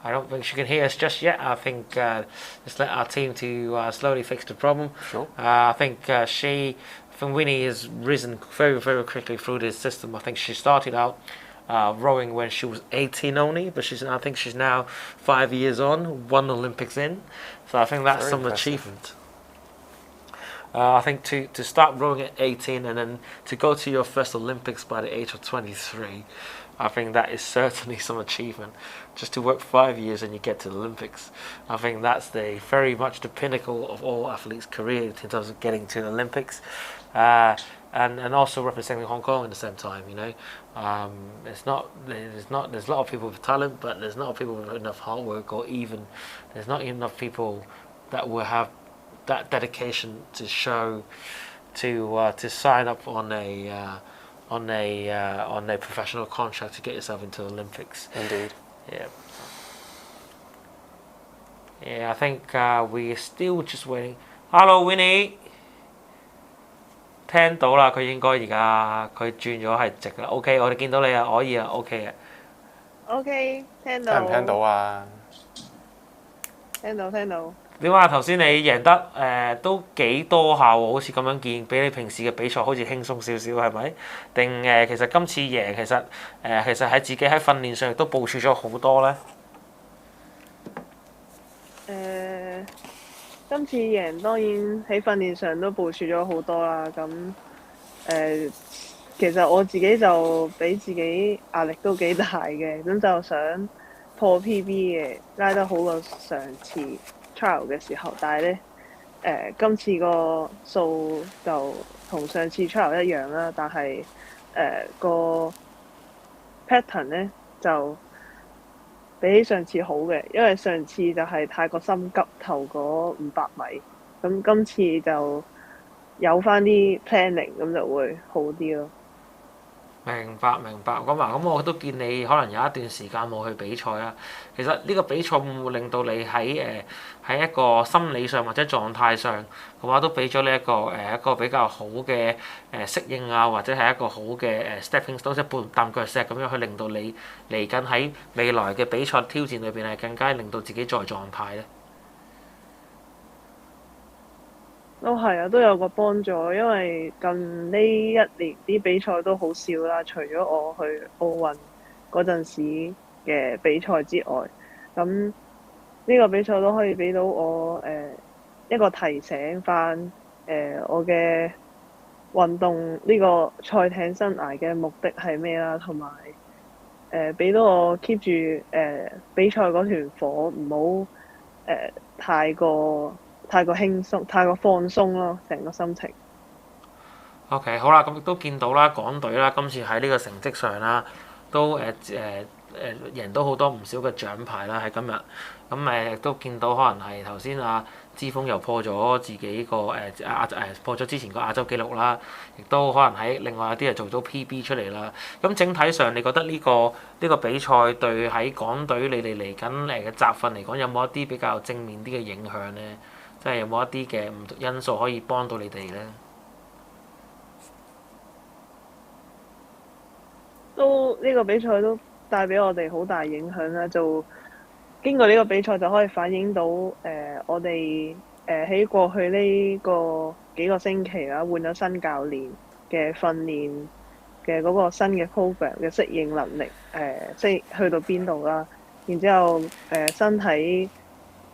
I don't think she can hear us just yet. I think let's let our team to slowly fix the problem. Sure. I think Winnie has risen very, very quickly through this system. I think she started out rowing when she was 18 only, but I think she's now 5 years on, 1 Olympics in. So I think that's Very some impressive. achievement. I think to start rowing at 18 and then to go to your first Olympics by the age of 23, I think that is certainly some achievement. Just to work 5 years and you get to the Olympics, I think that's very much the pinnacle of all athletes' career in terms of getting to the Olympics, and also representing Hong Kong at the same time. You know, there's a lot of people with talent, but there's not people with enough hard work, or even there's not enough people that will have that dedication to show to sign up on a professional contract to get yourself into the Olympics. Indeed. Yeah. Yeah, I think we're still just waiting. Hello, Winnie。聽到啦，佢應該而家佢轉咗係直啦。OK，我哋見到你啊，可以啊，OK 啊。OK，聽到。聽唔聽到啊？聽到聽到。點啊？頭先你贏得都幾多下喎，好似咁樣見，比你平時嘅比賽好似輕鬆少少，係咪？定其實今次贏其實喺自己喺訓練上亦都部署咗好多咧。今次贏當然喺訓練上都部署咗好多啦。咁其實我自己就俾自己壓力都幾大嘅，咁就想破 PB 嘅，拉得好過上次 trial 嘅時候，但係咧今次個數就同上次 trial 一樣啦，但係個 pattern 咧就比起上次好嘅，因為上次就係太過心急頭嗰500米，咁今次就有翻啲 planning， 咁就會好啲咯。明白咁我都見你可能有一段時間冇去比賽啦。其實呢個比賽會唔會令到你喺一個心理上或者狀態上嘅話，都俾咗你一個比較好嘅適應啊，或者係一個好嘅stepping stone， 即係半踏腳石咁樣去令到你嚟緊喺未來嘅比賽挑戰裏邊係更加令到自己在狀態咧？都係啊，都有個幫助，因為近呢一年啲比賽都好少啦，除咗我去奧運嗰陣時嘅比賽之外，咁呢個比賽都可以俾到我一個提醒翻我嘅運動呢個賽艇生涯嘅目的係咩啦，同埋俾到我 keep 住比賽嗰團火，唔好太過輕鬆，太過放鬆咯，成個心情。OK， 好啦，咁亦都見到啦，港隊啦，今次喺呢個成績上啦，都贏到好多唔少嘅獎牌啦喺今日。咁亦都見到可能係頭先阿之鋒又破咗自己個破咗之前個亞洲紀錄啦，亦都可能喺另外一啲又做到 PB 出嚟啦。咁整體上，你覺得呢個比賽對喺港隊你哋嚟緊嘅集訓嚟講，有冇一啲比較正面啲嘅影響咧？即係有冇一啲嘅唔同因素可以幫到你哋咧？都呢個比賽都帶俾我哋好大影響啦，就經過呢個比賽就可以反映到我哋喺過去呢幾個星期啦，換咗新教練嘅訓練嘅嗰個新嘅 program 嘅適應能力去到邊度啦，然之後身體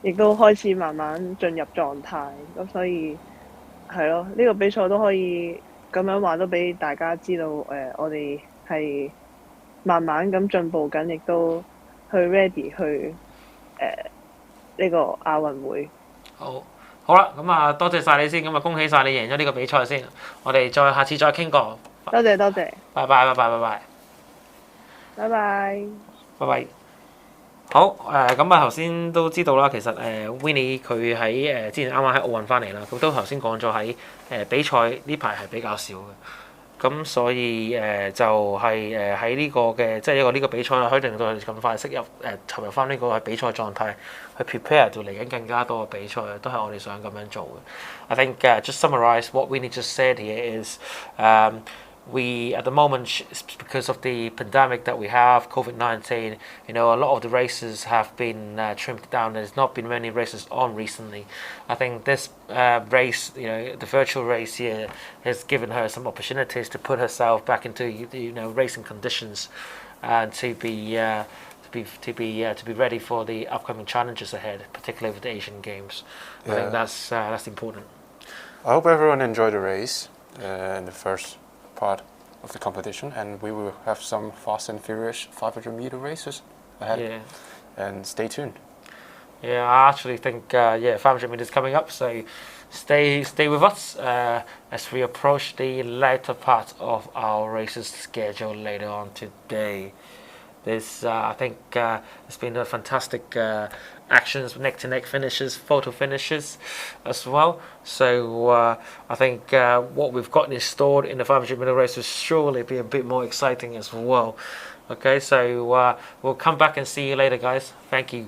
亦都開始慢慢進入狀態，咁所以係咯，呢個比賽都可以咁樣話都俾大家知道我哋係慢慢咁進步緊，亦都去 ready 去呢個亞運會。好啦，咁啊多謝晒你先，咁啊恭喜晒你贏咗呢個比賽先，我哋下次再傾過。多謝。拜拜。拜拜。拜拜。好咁頭先都知道啦，其實Winnie 佢喺之前啱啱喺奧運翻嚟啦，咁都頭先講咗喺比賽呢排係比較少嘅。咁所以就係喺呢個嘅即係一個呢個比賽啦，可以令到佢哋咁快適入投入翻呢個比賽狀態，去 prepare 到嚟緊更加多嘅比賽，都係我哋想咁樣做嘅。I think just summarize what Winnie just said here is we at the moment because of the pandemic that we have COVID-19, you know, a lot of the races have been trimmed down. There's not been many races on recently. I think this race, you know, the virtual race here has given her some opportunities to put herself back into, you know, racing conditions and to be ready for the upcoming challenges ahead, particularly with the Asian Games. I think that's important. I hope everyone enjoyed the race in the first part of the competition, and we will have some fast and furious 500-meter races ahead. Yeah. And stay tuned. Yeah, I actually think 500 meters coming up, so stay with us as we approach the later part of our races schedule later on today. This I think it's been a fantastic actions, neck-to-neck finishes, photo finishes as well. So I think what we've got in store in the 500-meter race will surely be a bit more exciting as well. Okay, so we'll come back and see you later, guys. Thank you.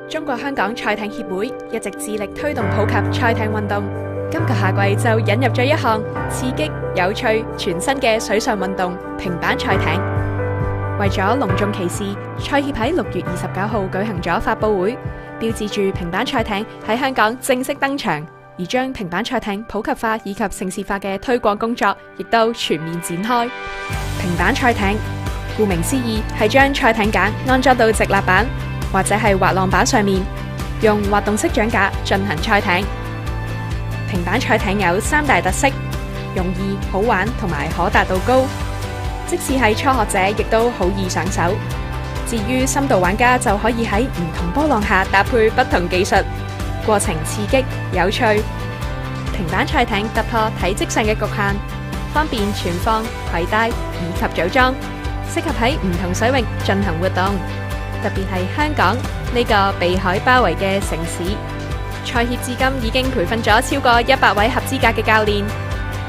中國香港賽艇協會一直致力推動普及賽艇運動。今個夏季就引入咗一項刺激、有趣、全新嘅水上運動——平板賽艇。為咗隆重其事，賽協喺6月29號舉行咗發佈會，標誌住平板賽艇喺香港正式登場，而將平板賽艇普及化以及城市化嘅推廣工作亦都全面展開。平板賽艇顧名思義係將賽艇架安裝到直立板或者係滑浪板上面，用滑動式槳架進行賽艇。平板賽艇有3大特色：容易、好玩同埋可達度高。即使係初學者，亦都好易上手。至於深度玩家，就可以喺唔同波浪下搭配不同技術，過程刺激有趣。平板賽艇突破體積上嘅局限，方便存放、攜帶以及組裝，適合喺唔同水域進行活動。特別係香港呢個被海包圍嘅城市，賽協至今已經培訓咗超過100位合資格嘅教練，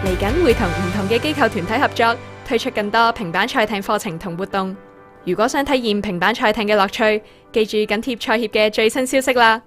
嚟緊會同唔同嘅機構團體合作，推出更多平板賽艇課程同活動。如果想體驗平板賽艇嘅樂趣，記住緊貼賽協嘅最新消息啦！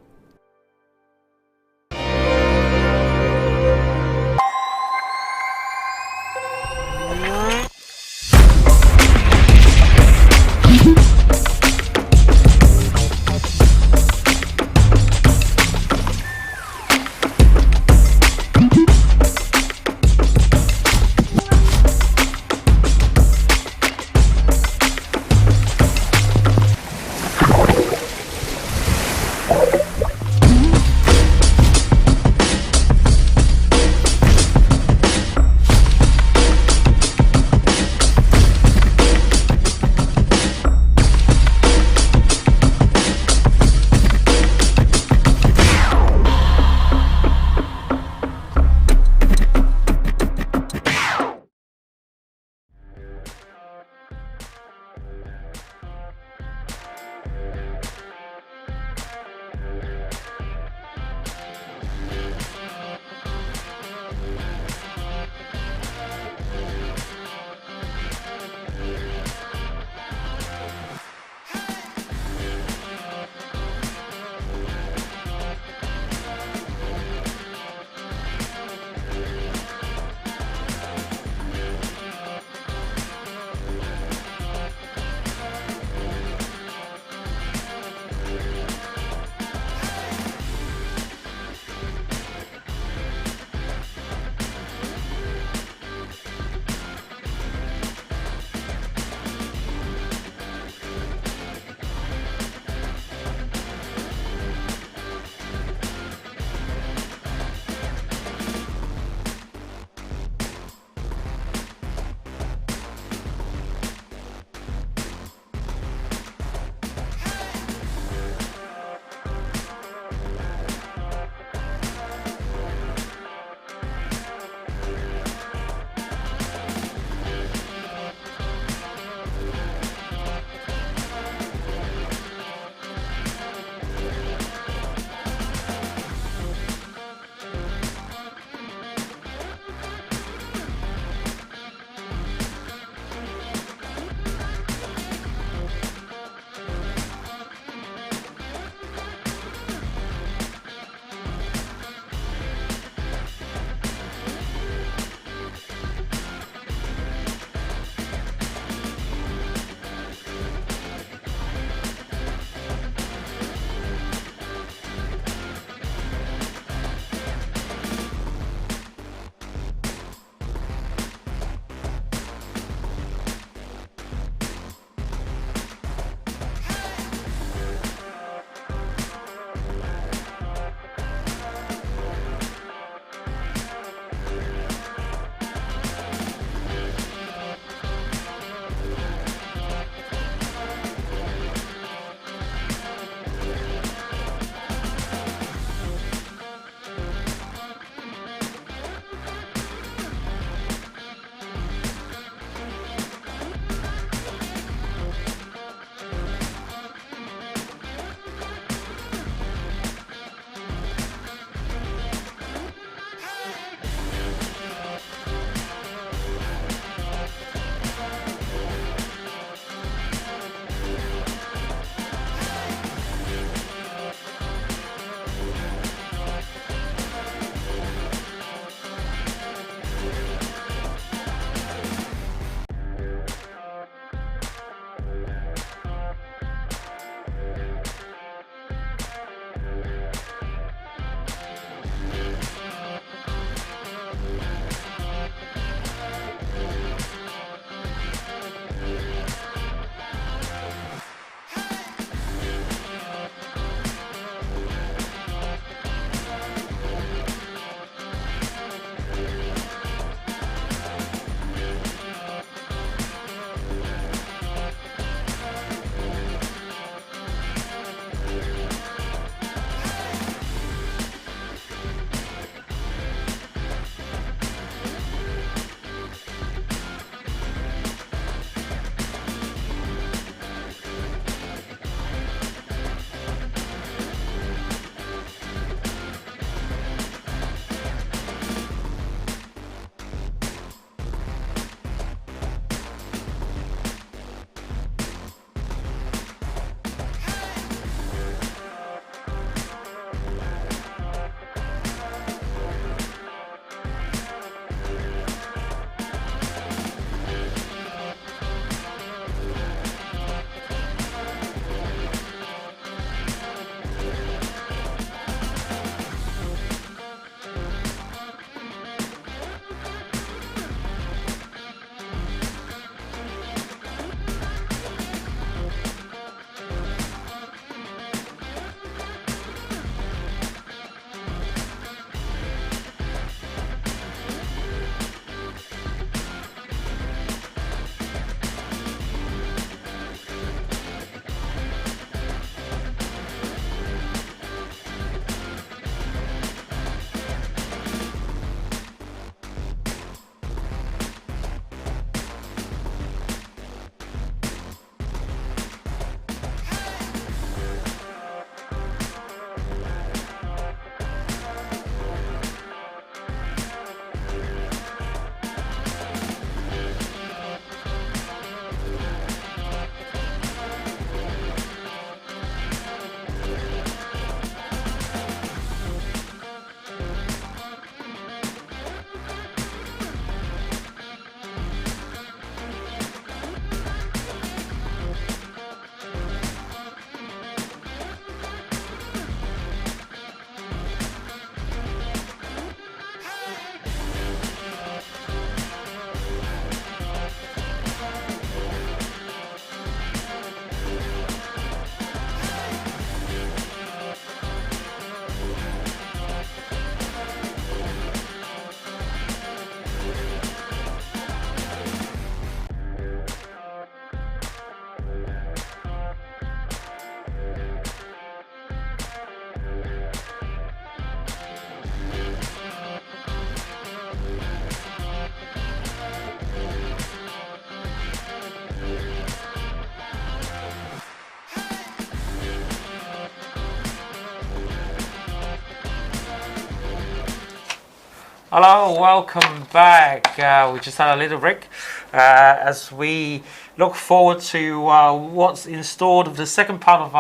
Hello, welcome back. We just had a little break as we look forward to what's in store of the second part of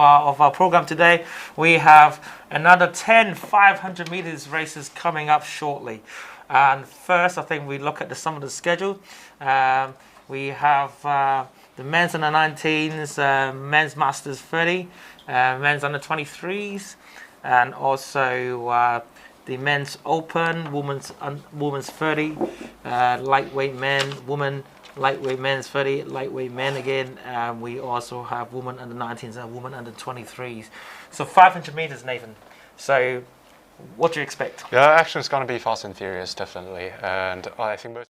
our program today. We have another 10 500 meters races coming up shortly. And first, I think we look at some of the schedule. We have the men's under 19s, men's masters 30, men's under 23s, and also the men's open, women's 30, lightweight men, women, lightweight men's 30, lightweight men again. We also have women under 19s and women under 23s. So 500 meters, Nathan. So what do you expect? Yeah, action is going to be fast and furious, definitely. And I think most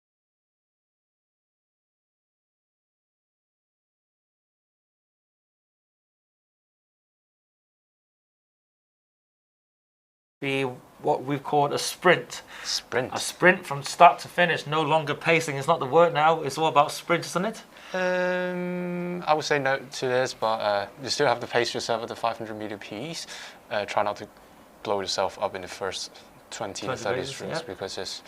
be what we've called a sprint. sprint. A sprint from start to finish, no longer pacing. It's not the word now. It's all about sprint, isn't it? I would say no to this, but you still have to pace yourself at the 500 meter piece. Try not to blow yourself up in the first 20 to 30 strokes, yeah, because it's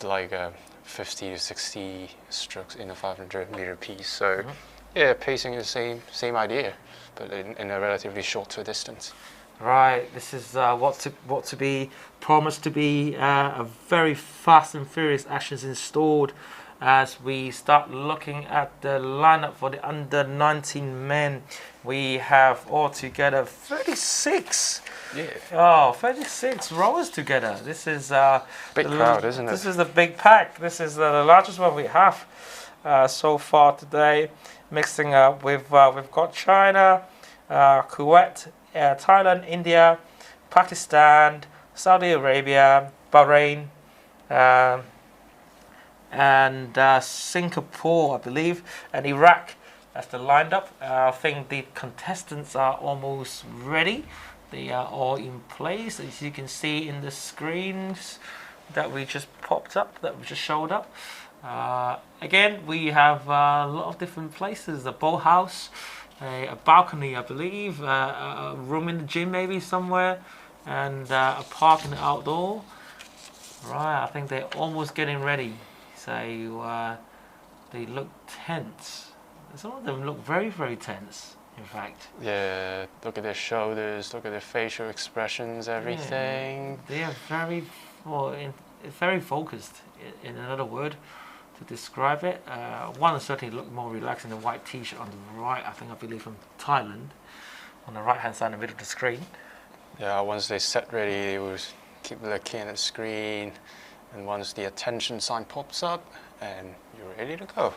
like 50 to 60 strokes in a 500 meter piece. So yeah, pacing is the same idea, but in a relatively shorter distance. Right, this is what to be promised to be a very fast and furious actions installed as we start looking at the lineup for the under 19 men. We have altogether 36. Yeah. Oh, 36 rowers together. This is big crowd, isn't it? This is a big pack. This is the largest one we have so far today. Mixing up with we've got China, Kuwait, Thailand, India, Pakistan, Saudi Arabia, Bahrain, and Singapore, I believe, and Iraq. That's the lined up. I think the contestants are almost ready. They are all in place, as you can see in the screens that we just popped up, that we just showed up. Again, we have a lot of different places. The boathouse, a balcony, I believe, a room in the gym maybe somewhere, and a park in the outdoor. Right, I think they're almost getting ready. So they look tense. Some of them look very, very tense, in fact. Yeah, look at their shoulders, look at their facial expressions, everything. Yeah, they are very, well, very focused, in another word, to describe it. One certainly looked more relaxed in the white t-shirt on the right, I believe from Thailand, on the right-hand side in the middle of the screen. Yeah, once they set ready, they will keep looking at the screen, and once the attention sign pops up, and you're ready to go.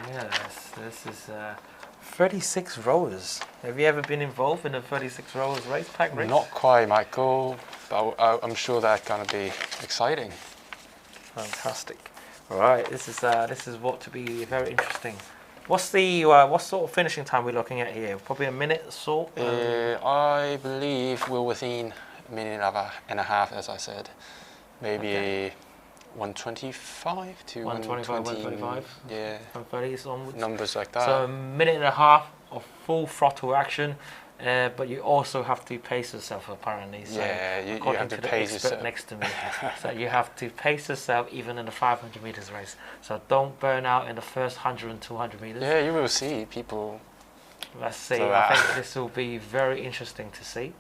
Yes, this is 36 rowers. Have you ever been involved in a 36 rowers race, pack race? Not quite, Michael, but I'm sure that's going to be exciting. Fantastic. All right, this is what to be very interesting. What's the what sort of finishing time we're looking at here? Probably a minute or so. I believe we're within a minute and a half, as I said. Maybe 125 to 125. Yeah. 130 onwards. Numbers like that. So a minute and a half of full throttle action. But you also have to pace yourself, apparently. So yeah, you have to the pace yourself. next to me. So you have to pace yourself even in the 500 meters race. So don't burn out in the first 100 and 200 meters. Yeah, you will see people. Let's see. So, I think this will be very interesting to see.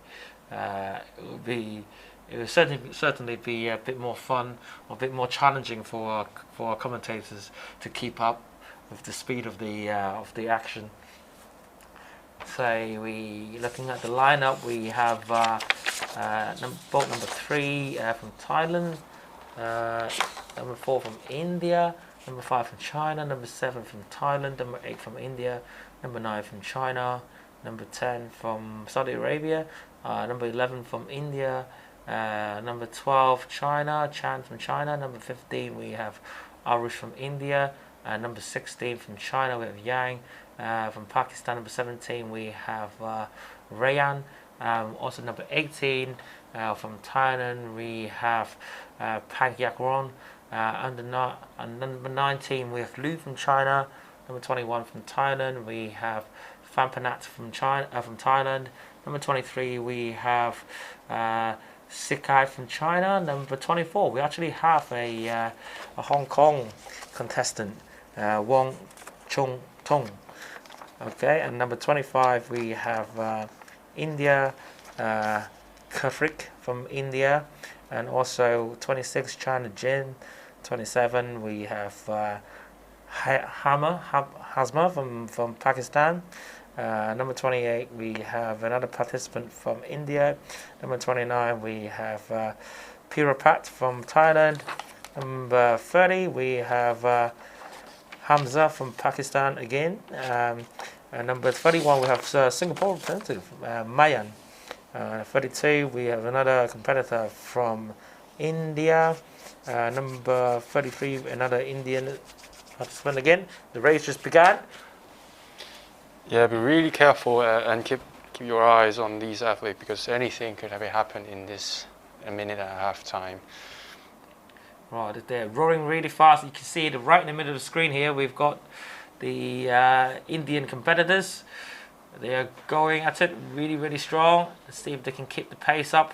It will certainly be a bit more fun, or a bit more challenging for our commentators to keep up with the speed of the action. So looking at the lineup, we have boat number 3 from Thailand, number 4 from India, number 5 from China, number 7 from Thailand, number 8 from India, number 9 from China, number 10 from Saudi Arabia, number 11 from India, number 12 China, Chan from China, number 15 we have ARIC from India, number 16 from China we have Yang. From Pakistan, number 17, we have Rayan. Also number 18, from Thailand, we have Pang Yakron. Number 19, we have Lu from China. Number 21 from Thailand, we have Phampanat from Thailand. Number 23, we have Sikai from China. Number 24, we actually have a Hong Kong contestant, Wong Chung Tong. Okay, and number 25, we have India, ARVIC from India, and also 26, China Jin. 27, we have Hazma from Pakistan. Number 28, we have another participant from India. Number 29, we have Pirapat from Thailand. Number 30, we have Hamza from Pakistan again. And number 31, we have Singapore representative, Mayan. 32, we have another competitor from India. Number 33, another Indian participant again. The race just began. Yeah, be really careful and keep your eyes on these athletes, because anything could have happened in this a minute and a half time. Right, they're roaring really fast. You can see it right in the middle of the screen here. We've got the Indian competitors. They are going at it really, really strong. Let's see if they can keep the pace up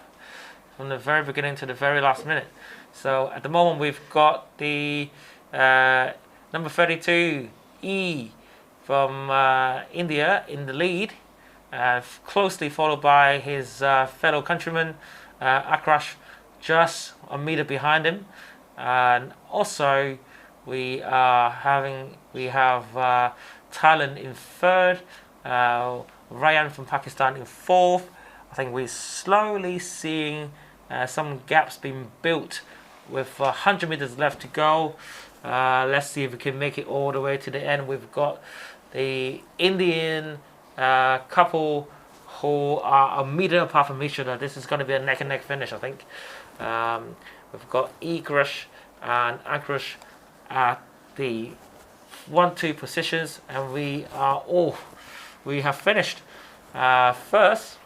from the very beginning to the very last minute. So at the moment we've got the number 32 E from India in the lead, closely followed by his fellow countryman Akrash, just a meter behind him. And also we have Thailand in third, Ryan from Pakistan in fourth. I think we're slowly seeing some gaps being built with 100 meters left to go. Let's see if we can make it all the way to the end. We've got the Indian couple who are a meter apart from each other. This is going to be a neck and neck finish, I think. We've got Igrash and Akrash at the 1-2 positions, and we have finished first.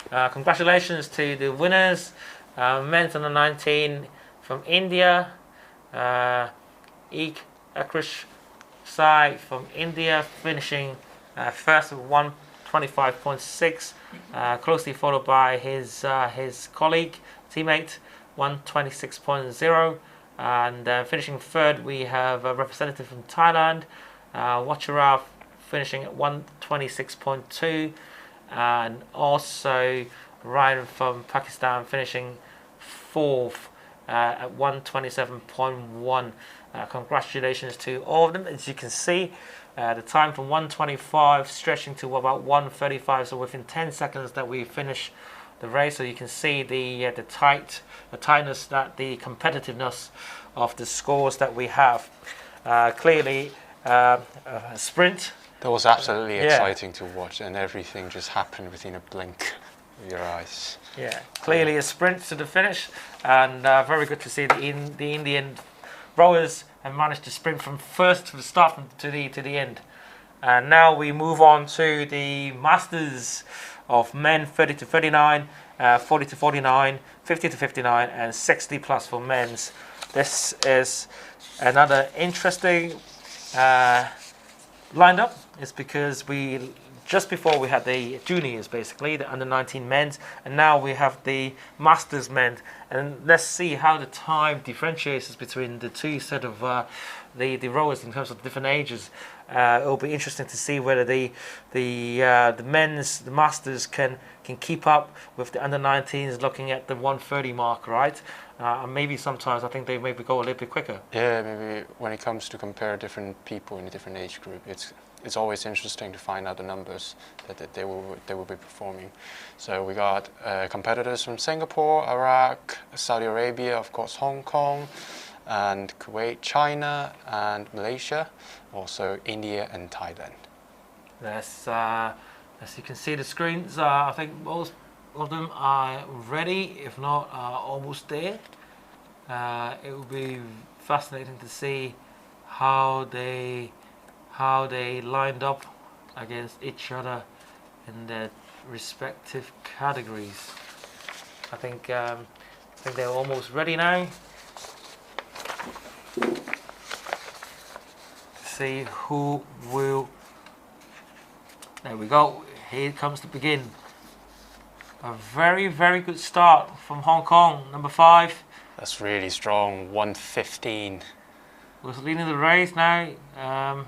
Congratulations to the winners. Men's under 19 from India, Akrash Sai from India, finishing first with 125.6, closely followed by his colleague, teammate, 126.0, and finishing third we have a representative from Thailand, Wacharaf, finishing at 126.2, and also Ryan from Pakistan finishing fourth at 127.1. Congratulations to all of them. As you can see, the time from 125 stretching to about 135, so within 10 seconds that we finish the race. So you can see the tightness, that the competitiveness of the scores that we have. Clearly a sprint. That was absolutely exciting to watch, and everything just happened within a blink of your eyes. Yeah, clearly a sprint to the finish, and very good to see the Indian rowers have managed to sprint from first to the start to the end. And now we move on to the Masters of men, 30 to 39, 40 to 49, 50 to 59, and 60 plus for men's. This is another interesting lineup. It's because just before we had the juniors, basically the under 19 men's, and now we have the Masters men. And let's see how the time differentiates between the two set of the rowers in terms of different ages. It'll be interesting to see whether the men's, the Masters can keep up with the under 19s, looking at the 130 mark, right? And maybe sometimes I think they maybe go a little bit quicker. Yeah, maybe when it comes to compare different people in a different age group, it's always interesting to find out the numbers that they will be performing. So we got competitors from Singapore, Iraq, Saudi Arabia, of course Hong Kong, and Kuwait, China, and Malaysia, also India and Thailand. As you can see the screens, I think most of them are ready, if not almost there. It will be fascinating to see how they lined up against each other in their respective categories. I think they're almost ready now. See who will. There we go. Here comes to begin. A very, very good start from Hong Kong, number 5. That's really strong, 1:15. Was leading the race now.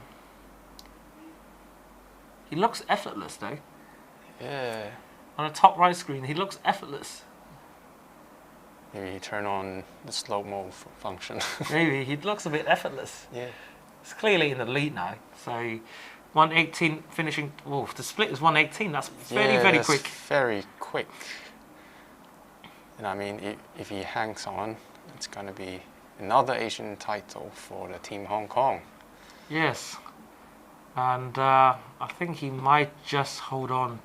He looks effortless though. Yeah. On the top right screen, he looks effortless. Maybe you turn on the slow-mo function. Maybe he looks a bit effortless. Yeah. It's clearly in the lead now. So 1:18 finishing. Oh, the split is 1:18. That's very that's quick. Very quick. And I mean, if he hangs on, it's going to be another Asian title for the Team Hong Kong. Yes. And I think he might just hold on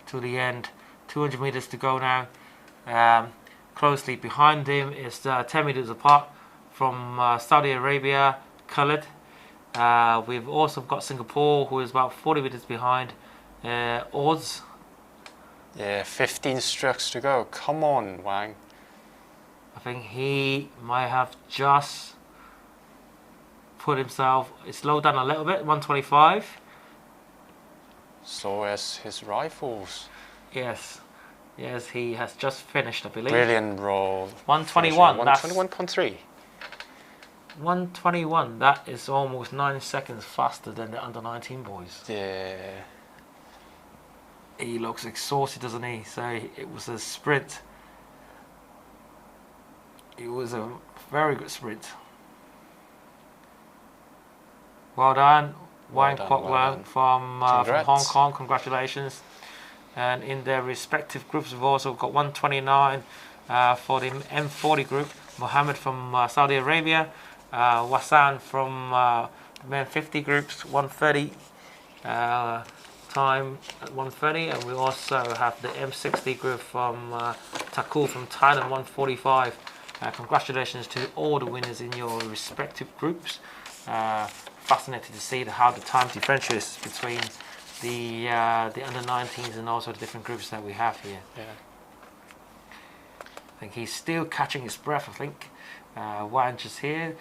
to the end. 200 meters to go now. Closely behind him is 10 meters apart from Saudi Arabia, Khalid. We've also got Singapore, who is about 40 meters behind. Oz. Yeah, 15 strokes to go. Come on, Wang. I think he might have just put himself, slowed down a little bit, 125. So as his rivals. Yes. Yes, he has just finished, I believe. Brilliant roll. 121. 121.3. 121. That is almost 9 seconds faster than the under 19 boys. Yeah. He looks exhausted, doesn't he? So it was a sprint. It was a very good sprint. Well done, Wang Kwok Leung from Hong Kong. Congratulations. And in their respective groups, we've also got 129 for the M40 group. Mohammed from Saudi Arabia. Wasan from the men 50 groups, 130 time at 130. And we also have the M60 group from Takul from Thailand, 145. Congratulations to all the winners in your respective groups. Fascinating to see how the time differential is between the under 19s and also the different groups that we have here. Yeah. I think he's still catching his breath. I think Wang just here.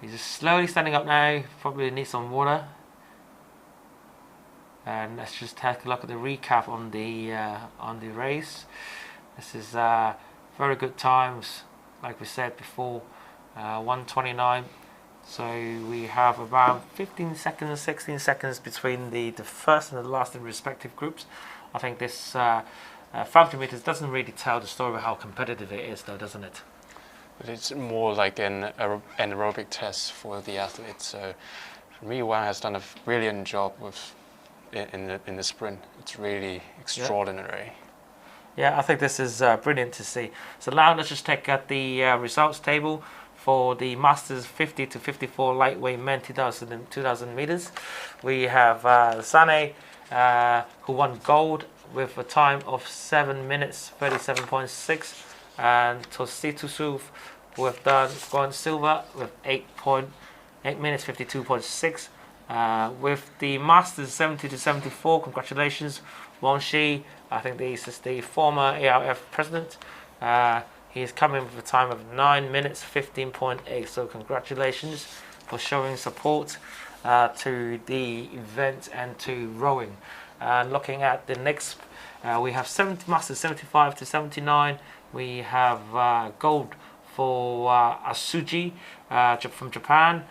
He's just slowly standing up now. Probably needs some water. And let's just take a look at the recap on the race. This is very good times, like we said before. 129. So we have about 15 seconds, 16 seconds between the first and the last in respective groups. I think this 500 meters doesn't really tell the story of how competitive it is, though, doesn't it? But it's more like an aerobic test for the athletes. So for me, Wang has done a brilliant job with in the sprint. It's really extraordinary. Yeah, I think this is brilliant to see. So now let's just take out the results table for the Masters 50 to 54 lightweight men 2000 meters. We have Sane, who won gold with a time of 7 minutes 37.6, and Tositusu, who have gone silver with 8 minutes 52.6. With the Masters 70 to 74, congratulations, Wang Shi. I think this is the former ARF president. He is coming with a time of 9 minutes 15.8. So congratulations for showing support to the event and to rowing. Looking at the next, we have Masters 75 to 79. We have gold for Asuji from Japan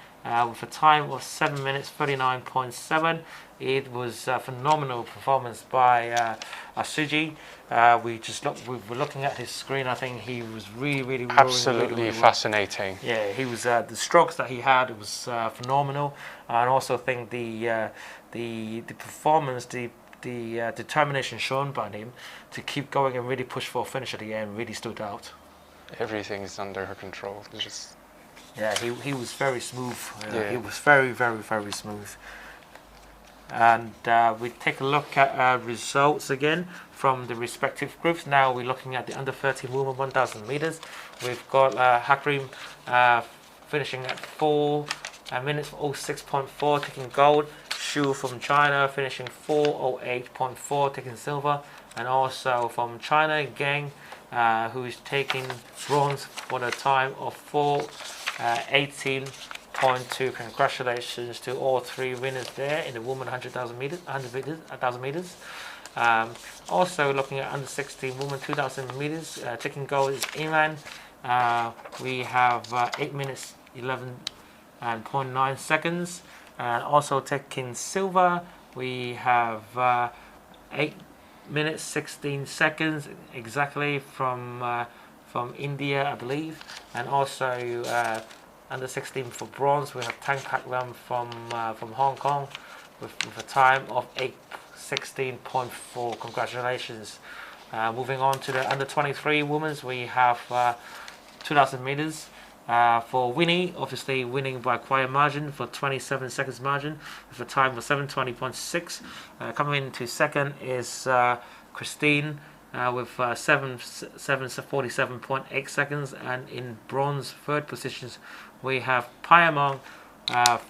with a time of 7 minutes 39.7. It was a phenomenal performance by Asuji. We were looking at his screen. I think he was really absolutely really fascinating. Well. Yeah, he was the strokes that he had. It was phenomenal, and also think the performance, the determination shown by him to keep going and really push for a finish at the end really stood out. Everything is under her control. Yeah, he was very smooth. He was very smooth. And we take a look at results again from the respective groups. Now we're looking at the under 13 women 1,000 meters. We've got Hakrim finishing at 4 minutes 06.4, taking gold. Shu from China finishing 4:08.4, taking silver. And also from China, Geng, who is taking bronze for the time of 4:18.2. Congratulations to all three winners there in the women 1,000 meters. Also looking at under 16 women 2,000 meters, taking gold is Iman. We have 8 minutes 11.9 seconds. And also taking silver, we have 8 minutes 16 seconds exactly from India, I believe. And also under 16 for bronze, we have Tang Pak Lam from Hong Kong with a time of 8:16.4. Congratulations. Moving on to the under 23 women's, we have 2,000 meters. For Winnie, obviously winning by quite a margin for 27 seconds margin with a time of 7:20.6. Coming into second is Christine with 7:47.8 seconds, and in bronze third positions we have Payamong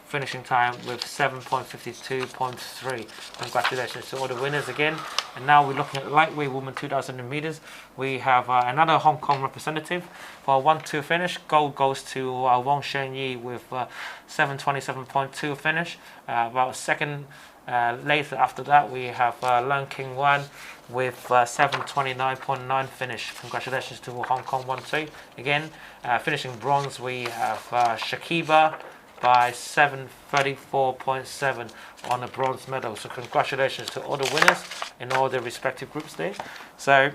finishing time with 7:52.3. Congratulations to all the winners again. And now we're looking at lightweight women 2,000 meters. We have another Hong Kong representative for 1-2 finish. Gold goes to Wang Shenyi with 7:27.2 finish. About a second later after that, we have Leung King Wan with 7:29.9 finish. Congratulations to Hong Kong 1-2. Again, finishing bronze, we have Shakiba by 7:34.7 on a bronze medal. So congratulations to all the winners in all the respective groups there. So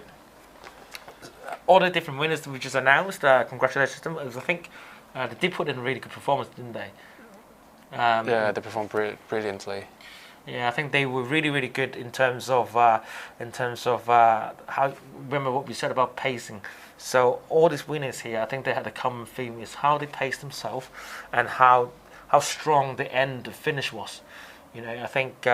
all the different winners that we just announced, congratulations to them. I think they did put in a really good performance, didn't they? Yeah, they performed brilliantly. Yeah, I think they were really good in terms of how. Remember what we said about pacing. So all these winners here, I think they had a common theme is how they paced themselves and how strong the end, the finish was. You know, I think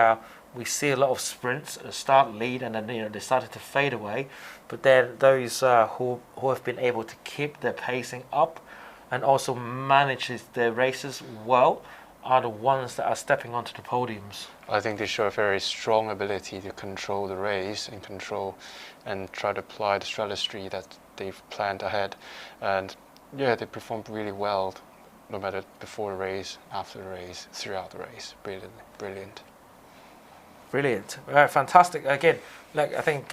we see a lot of sprints start lead and then they started to fade away, but then those who have been able to keep their pacing up and also manage their races well are the ones that are stepping onto the podiums. I think they show a very strong ability to control the race and try to apply the strategy that they've planned ahead. And yeah, they performed really well, no matter before the race, after the race, throughout the race. Brilliant. Fantastic. Again, like I think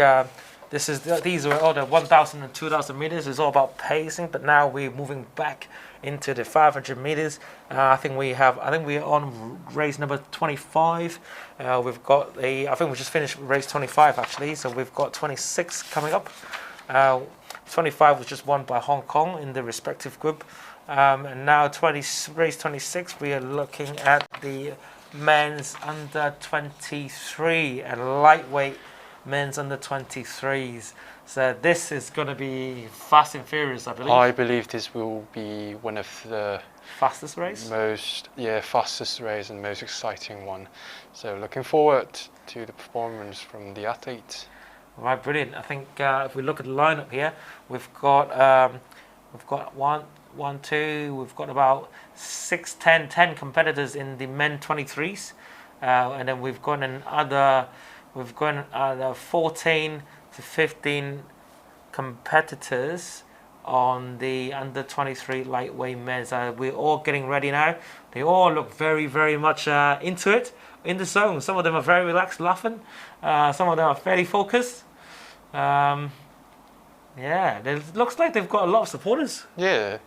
these are all the 1,000 and 2,000 meters. It's all about pacing, but now we're moving back into the 500 meters. I think we're on race number 25. I think we just finished race 25 actually, so we've got 26 coming up. 25 was just won by Hong Kong in the respective group, and now race 26 we are looking at the men's under 23 and lightweight men's under 23s. So this is going to be fast and furious, I believe. I believe this will be one of the fastest race? Fastest race and most exciting one. So looking forward to the performance from the athletes. Right, brilliant. I think if we look at the lineup here, we've got we've got about 10 competitors in the men 23s, and then we've got another 14 to 15 competitors on the under 23 lightweight men's. We're all getting ready now. They all look very much into it, in the zone. Some of them are very relaxed, laughing. Some of them are fairly focused. Yeah, it looks like they've got a lot of supporters. Yeah.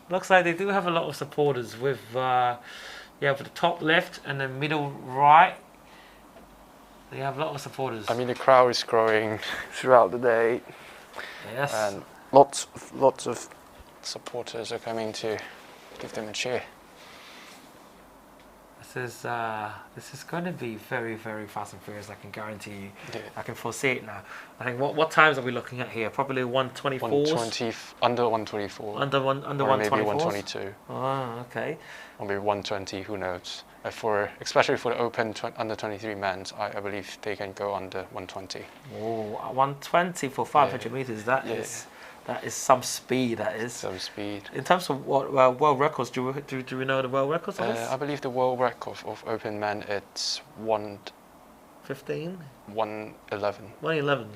Looks like they do have a lot of supporters with for the top left and the middle right. They have a lot of supporters. I mean, the crowd is growing throughout the day. Yes. And lots of supporters are coming to give them a cheer. This is going to be very fast and furious. I can guarantee you. Yeah. I can foresee it now. I think what times are we looking at here? Probably 124. Under 124. Under 124. Maybe 122. Oh, okay. Or maybe 120. Who knows? Especially for the open under 23 men's, I believe they can go under 120. Oh, 120 for 500 meters. That is some speed. That is some speed. In terms of what world records, do we know the world records of this? I believe the world record of open men it's 1:15. 1:11. 1:11.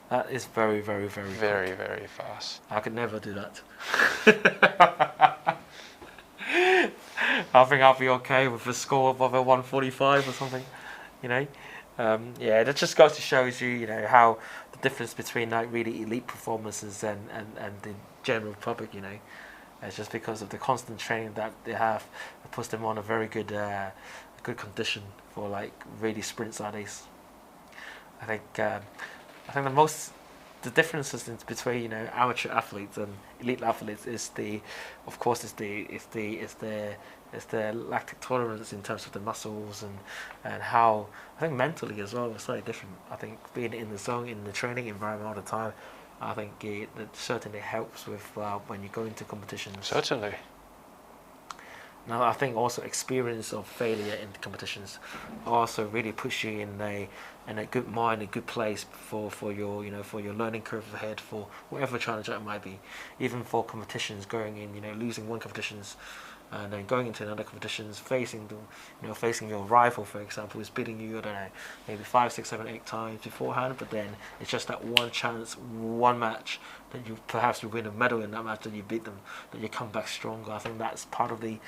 That is very quick. Very fast. I could never do that. I think I'll be okay with a score of 145 or something, you know. Yeah, that just goes to shows you, you know, how the difference between like really elite performances and the general public, you know, it's just because of the constant training that they have. It puts them on a very good good condition for like really sprints like these. I think the differences between, you know, amateur athletes and elite athletes is the lactic tolerance in terms of the muscles and how I think mentally as well it's slightly different. I think being in the zone, in the training environment all the time, I think that certainly helps with when you go into competitions. Certainly. Now I think also experience of failure in competitions also really puts you in a good mind, a good place for your, you know, for your learning curve ahead, for whatever challenge it might be. Even for competitions, going in, you know, losing one competitions and then going into another competitions, facing your rival, for example, who's beating you, I don't know, maybe 5, 6, 7, 8 times beforehand, but then it's just that one chance, one match that you perhaps will win a medal in that match, that you beat them, that you come back stronger. I think that's part of the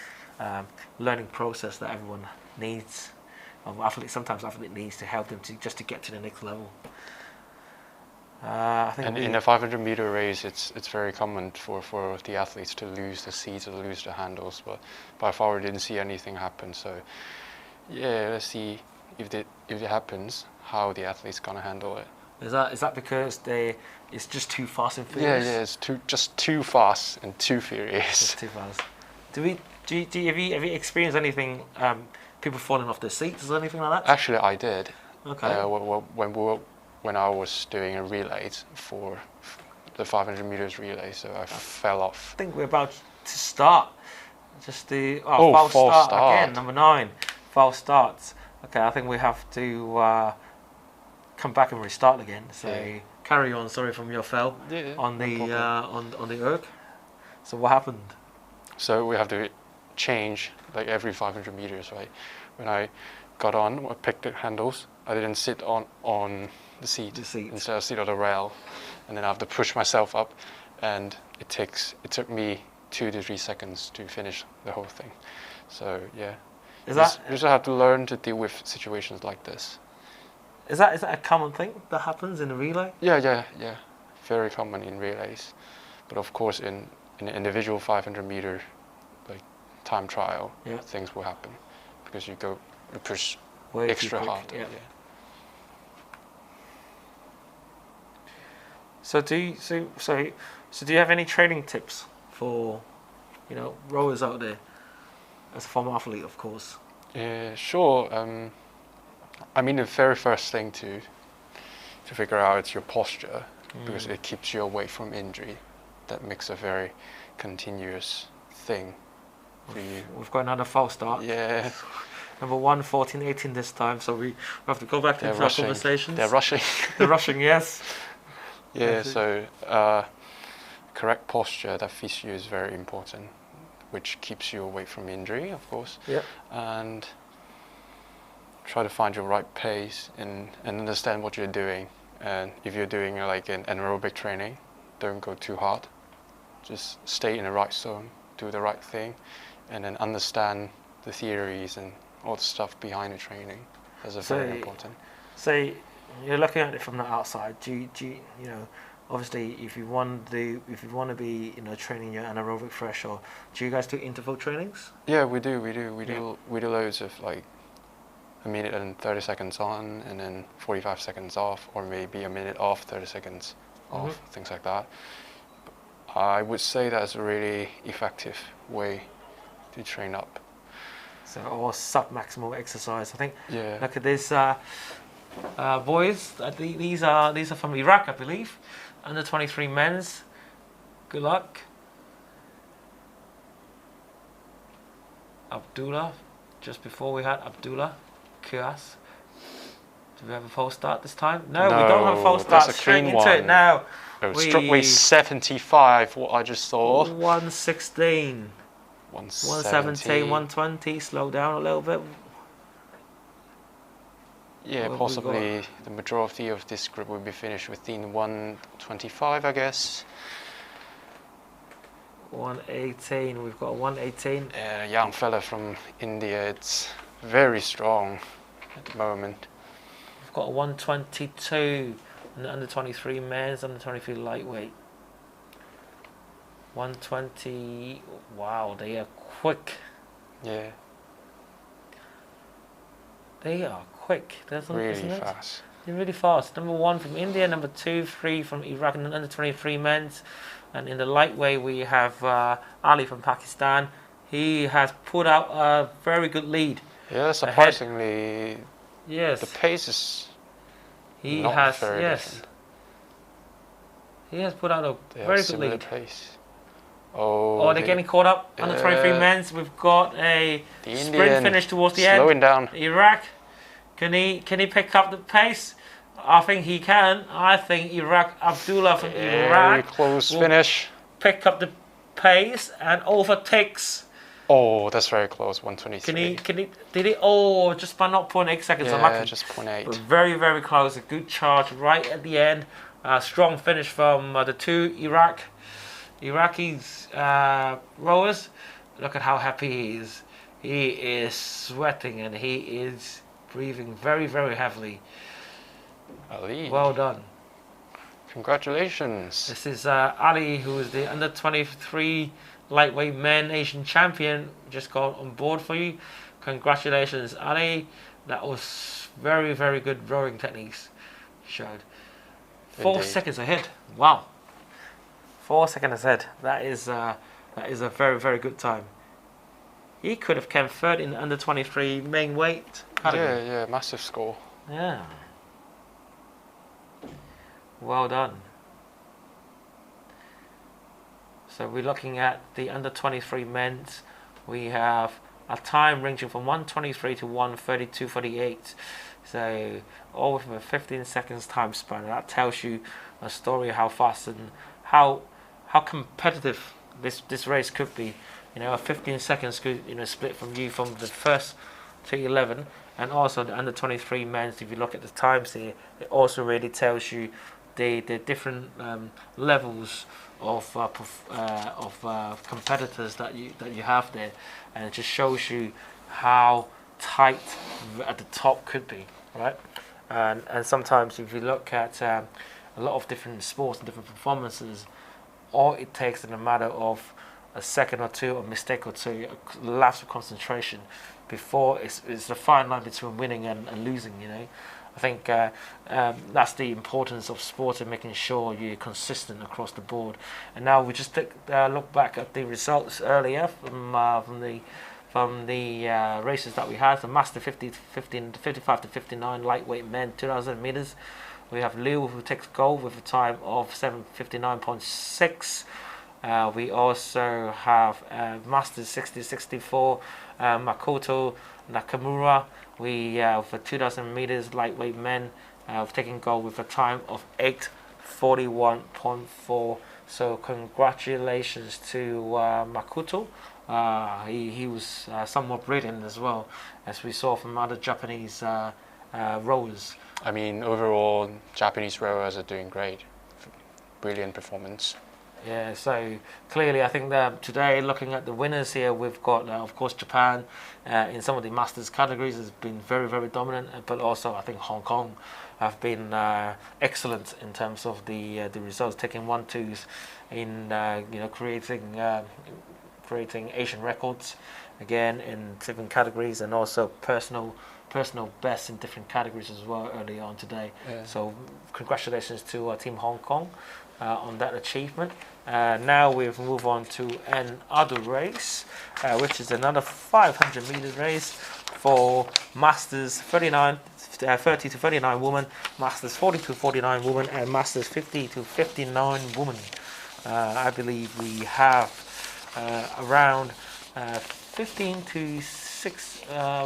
learning process that everyone needs. Sometimes athlete needs to help them to get to the next level. I think and in a 500-meter race, it's very common for the athletes to lose the seats or lose the handles, but by far we didn't see anything happen. So yeah, let's see if it happens, how the athlete's gonna handle it. Is that because it's just too fast and furious? Yeah, it's just too fast and too furious. It's too fast. Have you experienced anything? People falling off their seats or anything like that? Actually, I did. Okay. When I was doing a relay for the 500 meters relay, so I fell off. I think we're about to start. Just the false start again, number 9, false starts. Okay, I think we have to come back and restart again. So carry on. Sorry from your fell on the on the ARIC. So what happened? So we have to change like every 500 meters, right? When I got on, I picked the handles. I didn't sit on the seat. Instead I sit on the rail, and then I have to push myself up, and it took me 2 to 3 seconds to finish the whole thing. So yeah, you just have to learn to deal with situations like this. Is that a common thing that happens in a relay? Yeah. Very common in relays, but of course in an individual 500 meter like time trial, things will happen because you push way extra hard. Yeah. So do you have any training tips for, you know, rowers out there, as a former athlete, of course? Yeah, sure. I mean, the very first thing to figure out is your posture, because it keeps you away from injury. That makes a very continuous thing for you. We've got another false start. Yeah. Number 1, 14, 18 this time, so we have to go back to our conversations. They're rushing. They're rushing, yes. Yeah, so correct posture that fits you is very important, which keeps you away from injury, of course. Yeah. And try to find your right pace and understand what you're doing. And if you're doing like an aerobic training, don't go too hard. Just stay in the right zone, do the right thing, and then understand the theories and all the stuff behind the training. That's very important. So you're looking at it from the outside. Do you know, obviously, if you want to be, you know, training your anaerobic threshold, do you guys do interval trainings? Yeah, we do loads of like a minute and 30 seconds on, and then 45 seconds off, or maybe a minute off, 30 seconds off, things like that. I would say that's a really effective way to train up. So, or sub-maximal exercise, I think. Yeah. Look at this, boys. These are from Iraq, I believe. Under 23 men's. Good luck. Abdullah. Just before we had Abdullah Kias. Do we have a false start this time? No, we don't have a false start. That's a straight clean into one. it now. Struck me 75. What I just saw. 116. 117, 120. Slow down a little bit. Yeah, possibly the majority of this group will be finished within 125, I guess. 118. We've got 118. A young fella from India. It's very strong at the moment. got a 122 in the under 23 men's, under 23 lightweight. 120. Wow, they are quick. Yeah. They are quick. Really fast. They're really fast. Number 1 from India, number 2, 3 from Iraq, and under 23 men's. And in the lightweight, we have Ali from Pakistan. He has put out a very good lead. Yeah, surprisingly. Ahead. Yes. The pace is he not has, very yes. different. He has put out a They very have good similar lead. pace. Oh, they're getting caught up. Under 23 men's, we've got a sprint finish towards the end. Slowing down. Iraq, can he pick up the pace? I think he can. I think Abdullah from Iraq Very close finish. Pick up the pace and overtakes. Oh, that's very close. 123. Did he? Oh, just by not 0.8 seconds. Yeah, just 0.8. Very, very close. A good charge right at the end. Strong finish from the 2 Iraqis rowers. Look at how happy he is. He is sweating and he is breathing very, very heavily. Ali. Well done. Congratulations. This is Ali, who is the under 23 lightweight men Asian champion. Just got on board for you. Congratulations, Ali. That was very, very good rowing techniques showed. 4 seconds ahead. Wow. 4 seconds ahead. That is a very, very good time. He could have come third in the under 23 main weight category. Yeah, massive score. Yeah. Well done. So we're looking at the under 23 men's. We have a time ranging from 123 to 132.48. So all within a 15 seconds time span. That tells you a story of how fast and how competitive this race could be. You know, a 15 seconds could split from the first to 11, and also the under 23 men's. If you look at the times here, it also really tells you the different levels of competitors that you have there, and it just shows you how tight at the top could be, right? And sometimes if you look at a lot of different sports and different performances, all it takes in a matter of a second or two, a mistake or two, a lapse of concentration before it's the fine line between winning and losing. I think that's the importance of sport and making sure you're consistent across the board. And now we just look back at the results earlier from the races that we had. The Master 55 to 59 lightweight men 2,000 meters. We have Liu, who takes gold with a time of 7:59.6. We also have Masters 60-64 Makoto Nakamura. We for 2,000 meters lightweight men have taken gold with a time of 8:41.4. So congratulations to Makoto. He was somewhat brilliant as well, as we saw from other Japanese rowers. I mean, overall, Japanese rowers are doing great. Brilliant performance. Yeah, so clearly I think that today, looking at the winners here, we've got, of course, Japan in some of the Masters categories has been very, very dominant, but also I think Hong Kong have been excellent in terms of the results, taking 1-2s in creating Asian records again in different categories, and also personal bests in different categories as well early on today. Yeah. So congratulations to Team Hong Kong on that achievement. Now we've moved on to another race, which is another 500 meter race for Masters 30 to 39 women, Masters 40 to 49 women, and Masters 50 to 59 women. I believe we have around 15 to 6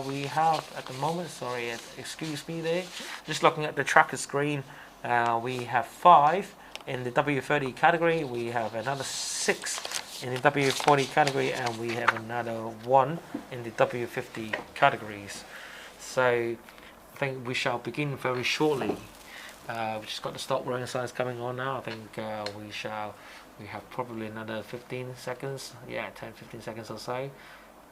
we have at the moment. Sorry, excuse me there. Just looking at the tracker screen, we have 5 in the W30 category, we have another 6 in the W40 category, and we have another 1 in the W50 categories. So I think we shall begin very shortly. We've just got the stop rowing signs coming on now. I think we have probably another 15 seconds, 10-15 seconds or so,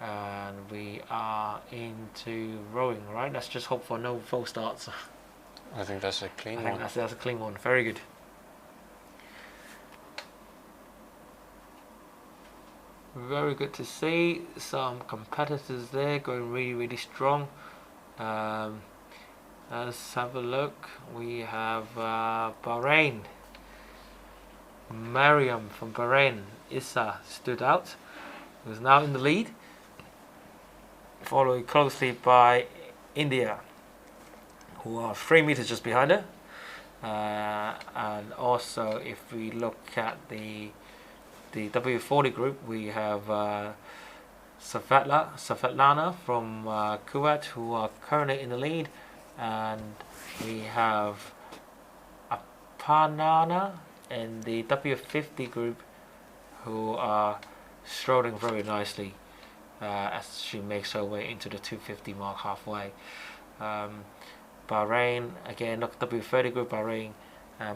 and we are into rowing, right? Let's just hope for no false starts. I think that's a clean I one. think that's a clean one. Very good. Very good to see some competitors there going really, really strong. Let's have a look. We have Bahrain. Mariam from Bahrain, Issa, stood out. Who's now in the lead. Followed closely by India, who are 3 meters just behind her. And also, if we look at the W40 group, we have Svetlana from Kuwait, who are currently in the lead, and we have Aparna in the W50 group, who are strolling very nicely as she makes her way into the 250 mark halfway. Bahrain, again, look, W30 group, Bahrain.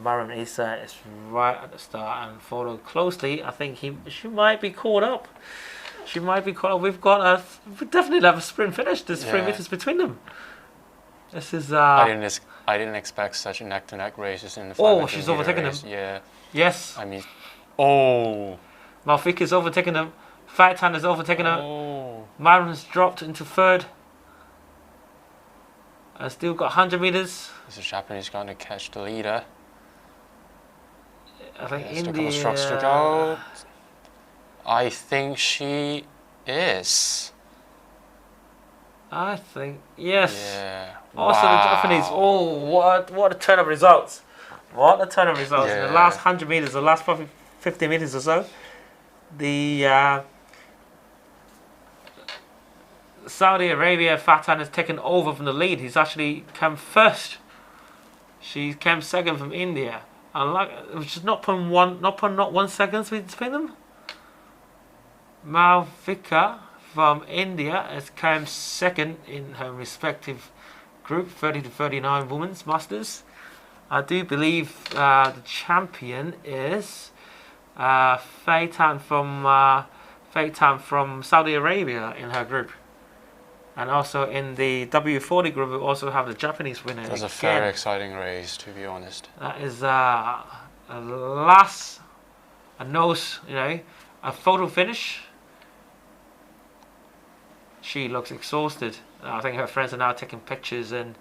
Mariam Issa is right at the start and followed closely. I think she might be caught up. She might be caught up. We definitely have a sprint finish. There's 3 meters between them. This is. I didn't expect such a neck-to-neck races in the 500 she's overtaken race. them. Yeah. Yes. I mean, Malfik is overtaking them. Faitan is overtaking her. Mariam has dropped into third. I still got 100 meters. Is the Japanese going to catch the leader? I think Still a couple India. strokes to go. I think she is. I think yes. Yeah. Also the Japanese. Oh, what a turn of results! What a turn of results in the last 100 meters, the last probably 50 meters or so. The Saudi Arabia, Fatan has taken over from the lead. He's actually come first. She came second from India. Which is not putting not 1 second between them. Malvika from India has come second in her respective group, 30 to 39 women's masters. I do believe the champion is Faitan from Saudi Arabia in her group. And also in the W40 group, we also have the Japanese winner. It was a very exciting race, to be honest. That is a photo finish. She looks exhausted. I think her friends are now taking pictures and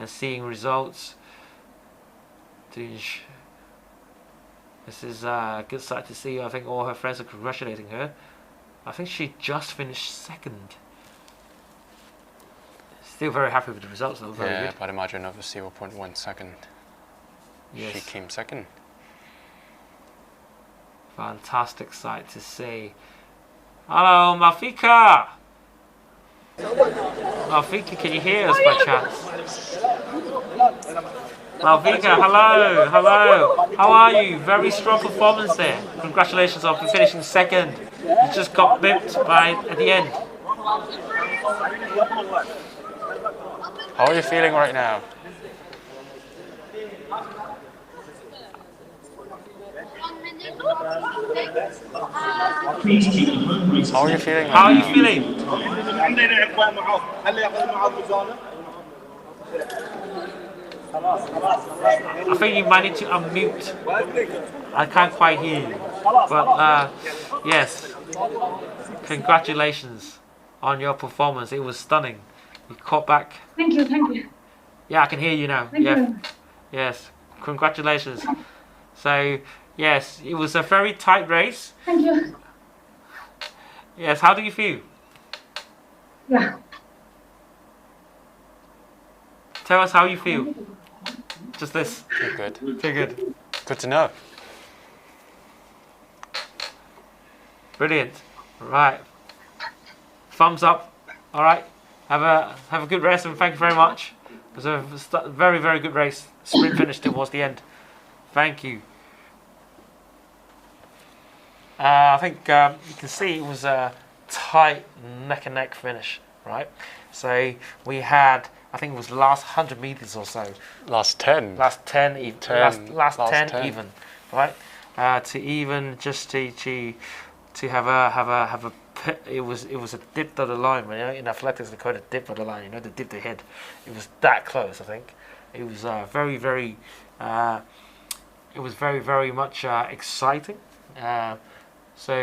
seeing results. This is a good sight to see. I think all her friends are congratulating her. I think she just finished second. Still very happy with the results though, very good. But imagine of 0.1 second. Yes. She came second. Fantastic sight to see. Hello, Malfika! Malfika, can you hear us by chance? Malvika, hello. How are you? Very strong performance there. Congratulations on finishing second. You just got bipped at the end. How are you feeling right now? How are you feeling? How are you feeling? I think you might need to unmute. I can't quite hear you. But yes, congratulations on your performance. It was stunning. You caught back. Thank you. Yeah, I can hear you now. Thank you. Yes, congratulations. So, yes, it was a very tight race. Thank you. Yes, how do you feel? Yeah. Tell us how you feel. Just this. You're good. Feel good. Good to know. Brilliant. Right. Thumbs up. All right. Have a good rest and thank you very much. It was a very, very good race. Sprint finish towards the end. Thank you. I think you can see it was a tight neck and neck finish, right? So we had, I think it was the last 100 meters or so. Last 10. Last 10 even. Last 10 even, right? To even just to have a it was a dip of the line. You know, in athletics they call it a dip of the line. You know, the dip the head. It was that close, I think. It was very much exciting. So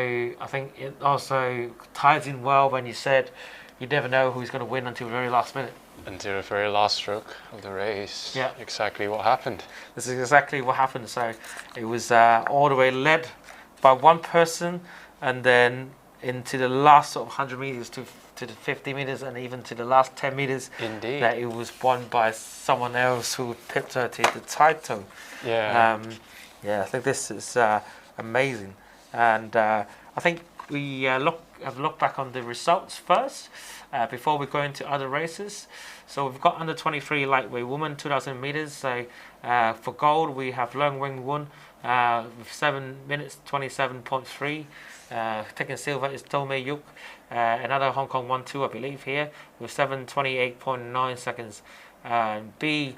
I think it also ties in well when you said you never know who's going to win until the very last minute. Until the very last stroke of the race. Yeah. Exactly what happened. This is exactly what happened. So it was all the way led by one person, and then into the last sort of 100 meters to the 50 meters, and even to the last 10 meters. Indeed. That it was won by someone else who pipped her to the title. Yeah. I think this is amazing. And I think we have looked back on the results first before we go into other races. So we've got under 23 lightweight women, 2,000 meters. So for gold, we have Leung Wing Wun with 7 minutes 27.3. Taking silver is Do Mei Yuk, another Hong Kong 1-2, I believe, here with 7:28.9 seconds. B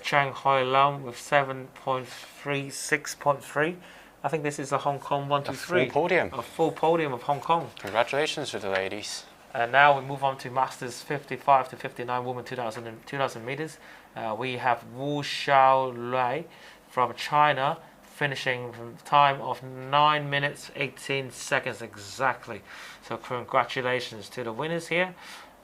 Chang Hoi Lam with 7.36.3. I think this is a Hong Kong 1, 2, 3. Full podium. A full podium of Hong Kong. Congratulations to the ladies. And now we move on to Masters 55 to 59 women 2,000 meters. We have Wu Xiaolei from China finishing from time of 9 minutes 18 seconds exactly. So congratulations to the winners here.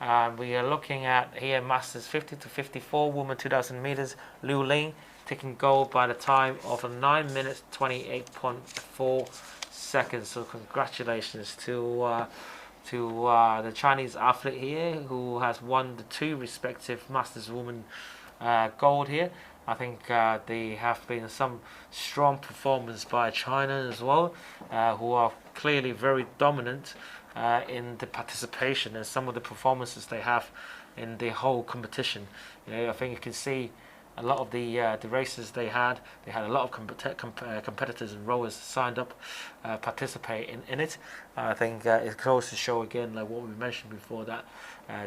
We are looking at here Masters 50 to 54 women 2,000 meters. Liu Ling taking gold by the time of 9 minutes 28.4 seconds. So congratulations to the Chinese athlete here who has won the 2 respective Masters women gold here. I think there have been some strong performance by China as well, who are clearly very dominant in the participation and some of the performances they have in the whole competition. I think you can see a lot of the races they had a lot of competitors and rowers signed up, participate in it. I think it goes to show again, like what we mentioned before, that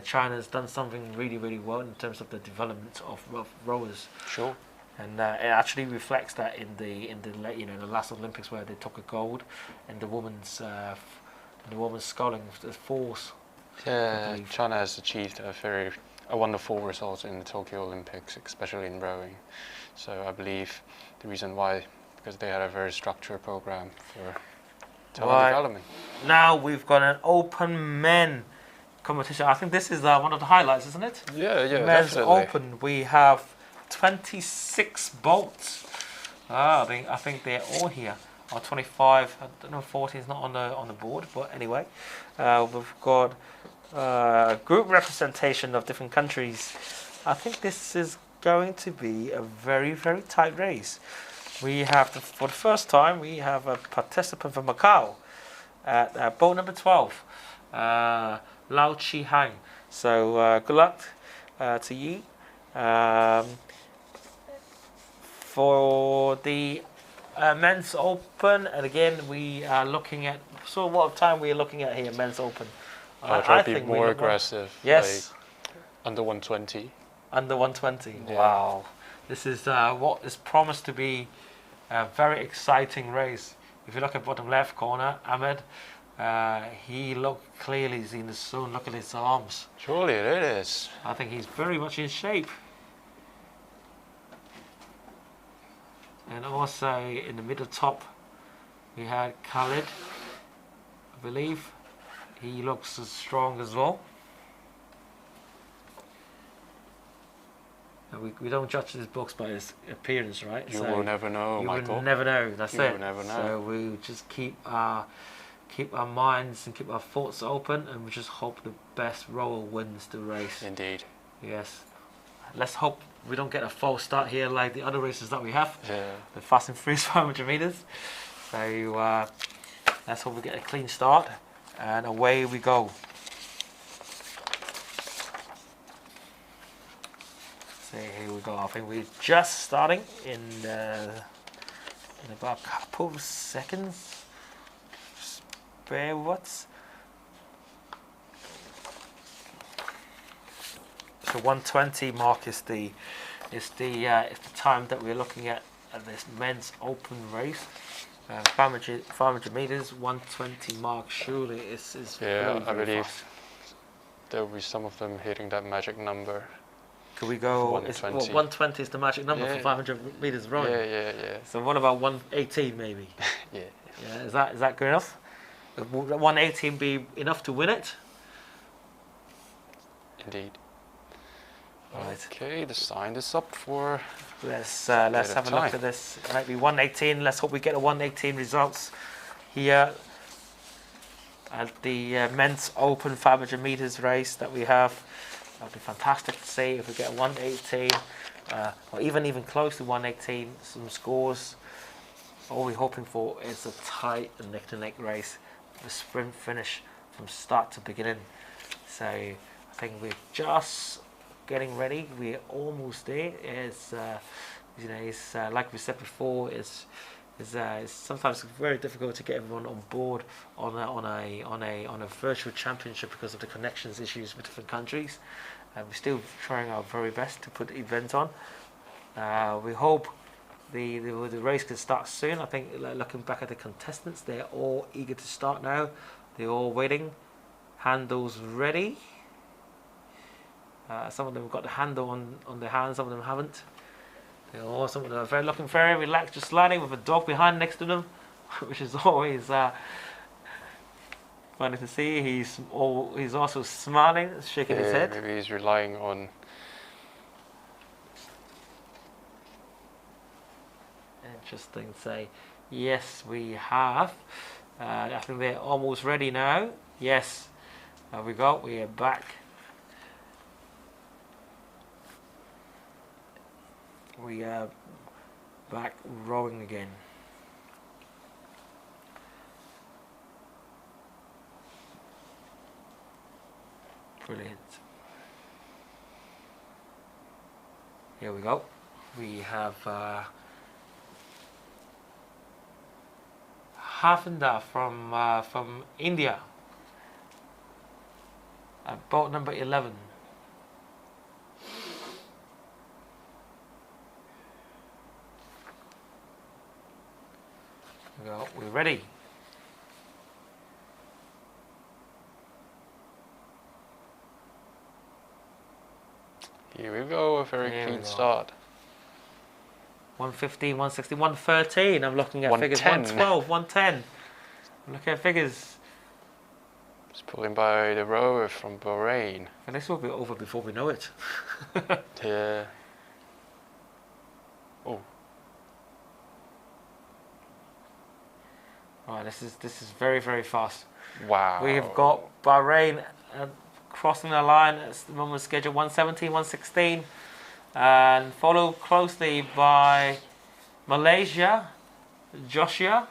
China's done something really well in terms of the development of rowers. Sure. And it actually reflects that in the last Olympics where they took a gold in the women's sculling the fours. Yeah, China has achieved a wonderful result in the Tokyo Olympics, especially in rowing. So I believe the reason why, because they had a very structured program for talent development. Now we've got an open men competition. I think this is one of the highlights, isn't it? Yeah, Men's definitely. open. We have 26 boats. I think they're all here. Or 25. I don't know. 14 is not on the board, but anyway, we've got group representation of different countries. I think this is going to be a very tight race. We have for the first time we have a participant from Macau at boat number 12, Lau Chi Hang. So good luck to you. For the men's open, and again we are looking at. So what time we are looking at here? Men's open. I'll try to be more aggressive. Yes. Like under 120. Under 120. Yeah. Wow. This is what is promised to be a very exciting race. If you look at bottom left corner, Ahmed, he clearly is in the zone. Look at his arms. Surely it is. I think he's very much in shape. And also in the middle top, we had Khalid, I believe. He looks strong as well. And we don't judge these books by his appearance, right? You will never know, Michael. You will never know. That's it. You will never know. So we just keep our minds and keep our thoughts open, and we just hope the best rower wins the race. Indeed. Yes. Let's hope we don't get a false start here like the other races that we have. Yeah. The fast and free 500 meters. So let's hope we get a clean start, and away we go. So here we go. I think we're just starting in about a couple of seconds. Just bear with us. So 120 mark is the time that we're looking at this men's open race. 500 meters, 120 mark. Surely is yeah. very, I believe fast. there will be some of them hitting that magic number. Could we go? 120. 120 is the magic number for 500 meters rowing. Yeah. So what about 118 maybe? Yeah. Yeah, is that good enough? Would 118 be enough to win it? Indeed. Right. Okay, the sign is up for. Let's have a look at this. Maybe 118. Let's hope we get a 118 results here at the men's open 500 meters race that we have. That'd be fantastic to see if we get a 118 or even close to 118. Some scores. All we're hoping for is a tight and neck-to-neck race, a sprint finish from start to beginning. So I think we're just getting ready. We're almost there. It's like we said before. It's sometimes very difficult to get everyone on board on a virtual championship because of the connections issues with different countries. We're still trying our very best to put the event on. We hope the race can start soon. I think looking back at the contestants, they're all eager to start now. They're all waiting, handles ready. Some of them have got the handle on their hands, some of them haven't. Some of them are looking very relaxed, just sliding with a dog behind next to them, which is always funny to see. He's also smiling, shaking his head. Maybe he's relying on. Interesting to say. Yes, we have. I think they're almost ready now. Yes, there we go. We are back. We are back rowing again. Brilliant. Here we go. We have Harvinder from India, boat number 11. We're ready. Here we go, a very clean start. 115, 116, 113. I'm looking at figures. 112, 110. I'm looking at figures. It's pulling by the rower from Bahrain. And this will be over before we know it. Yeah. Oh. Right, this is very, very fast. Wow. We've got Bahrain crossing the line at the moment schedule 117, 116, and followed closely by Malaysia, Joshua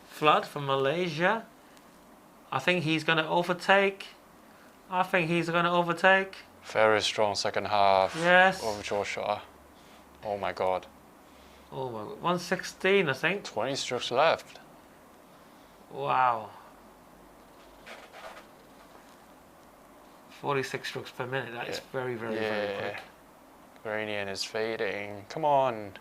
Flood from Malaysia. I think he's going to overtake. Very strong second half. Yes. Of Joshua. Oh my God. Oh my God. 116, I think. 20 strokes left. Wow. 46 strokes per minute. That is very, very, very quick. Iranian is fading. Come on.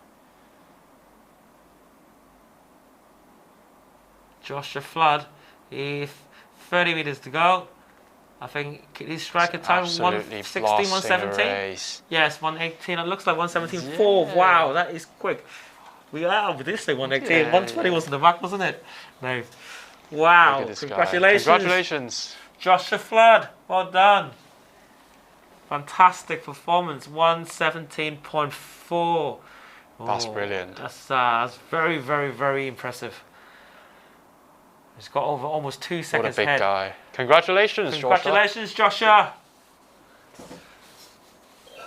Joshua Flood, 30 meters to go. I think he's striking time 116, 117. Yes, 118. It looks like 117.4. Wow, that is quick. We are over this thing 118. 120 was in the back, wasn't it? No. Wow. Congratulations. Congratulations. Joshua Flood, well done. Fantastic performance, 117.4. That's brilliant. That's very, very, very impressive. He's got over almost 2 seconds What a big ahead. guy. Congratulations, Congratulations, Joshua.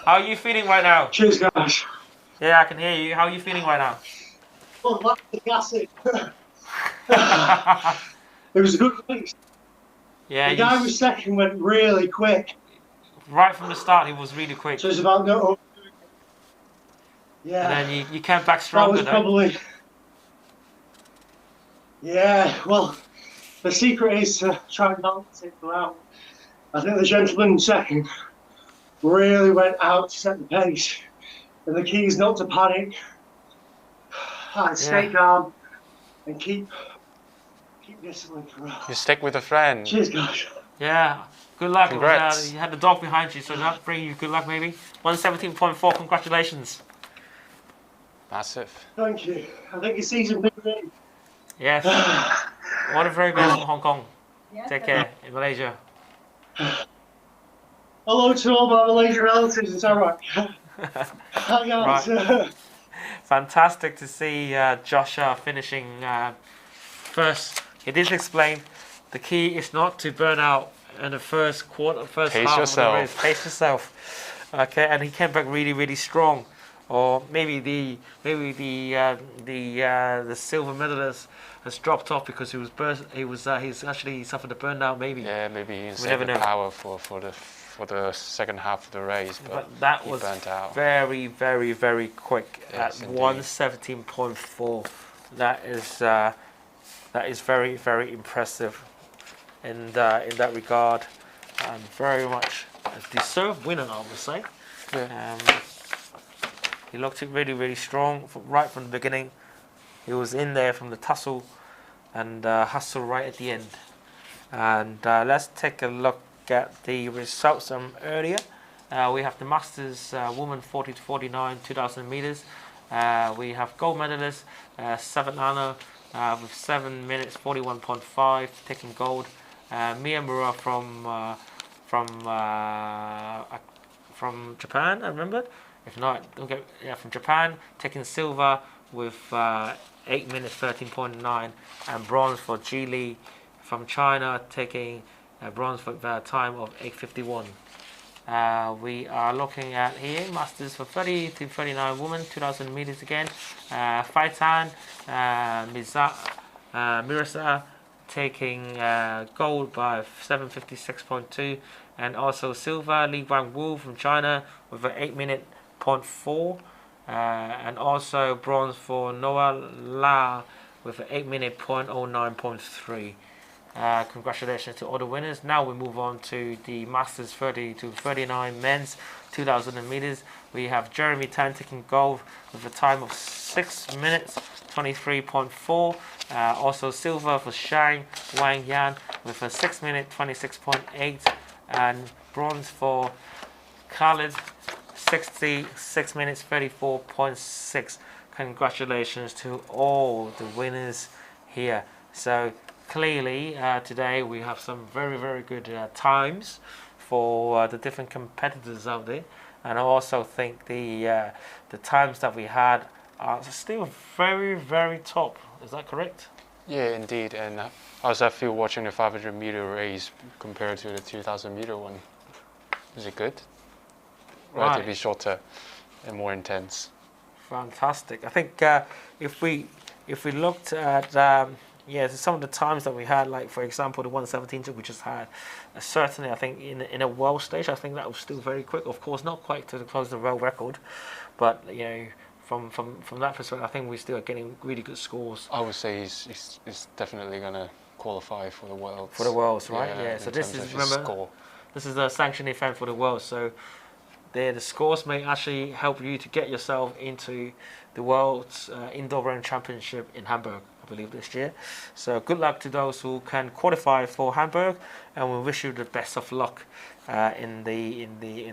How are you feeling right now? Cheers, guys. Yeah, I can hear you. How are you feeling right now? Oh, that's classic. It was a good race. Yeah, the guy who was second went really quick. Right from the start, he was really quick. So it's about no. Yeah. And then you came back stronger. That was probably. Yeah, well, the secret is to try not to take them out. I think the gentleman second really went out to set the pace. And the key is not to panic. And stay calm and keep discipline throughout. You stick with a friend. Cheers, guys. Yeah, Good luck. Congrats. You had the dog behind you, so that bring you good luck maybe. 117.4, congratulations. Massive. Thank you. I think your season big in. Yes. All the very best from Hong Kong. Take care in Malaysia. Hello to all my Malaysian relatives, it's alright. Hi guys. Right. Fantastic to see Joshua finishing first. He did explain the key is not to burn out in the first Pace half yourself. of the race. Pace yourself. Okay, and he came back really strong. Or maybe the silver medalist has dropped off because he's actually suffered a burnout. Maybe. Yeah, maybe he's never saving know. power for the second half of the race, but that he was burnt out. very quick Yes, at indeed. 117.4. That is very impressive in that regard, and very much a deserved winner, I would say. Yeah. He looked really strong right from the beginning. He was in there from the tussle and hustle right at the end. And let's take a look at the results from earlier. We have the Masters woman 40 to 49 2,000 meters. We have gold medalist Savannah with 7 minutes 41.5 taking gold. Miyamura from Japan, I remember. If not, from Japan taking silver with 8 minutes 13.9, and bronze for Ji Li from China taking bronze for a time of 8:51. We are looking at here Masters for 30 to 39 women 2,000 meters again. Faitan Mirasa taking gold by 7:56.2, and also silver Li Guangwu from China with an 8-minute.4, and also bronze for Noah La with an 8-minute.09.3. Congratulations to all the winners. Now we move on to the Masters 30 to 39 men's 2,000 meters. We have Jeremy Tan taking gold with a time of 6 minutes 23.4. Also silver for Shang Wang Yan with a 6 minute 26.8, and bronze for Khalid 6 minutes 34.6. Congratulations to all the winners here. So clearly today we have some very good times for the different competitors out there, and I also think the times that we had are still very top. Is that correct? Yeah, indeed. And how does that feel watching the 500 meter race compared to the 2,000 meter one? Is it good? Relatively shorter and more intense. Fantastic. I think if we looked at some of the times that we had, like for example the 117 we just had, certainly I think in a world stage, I think that was still very quick. Of course, not quite to close the world record, but from that perspective, I think we still are getting really good scores. I would say he's definitely gonna qualify for the Worlds. For the Worlds, right? Yeah. So this is this is a sanctioned event for the Worlds. So the scores may actually help you to get yourself into the World's Indoor Rowing Championship in Hamburg, I believe, this year. So good luck to those who can qualify for Hamburg, and we wish you the best of luck in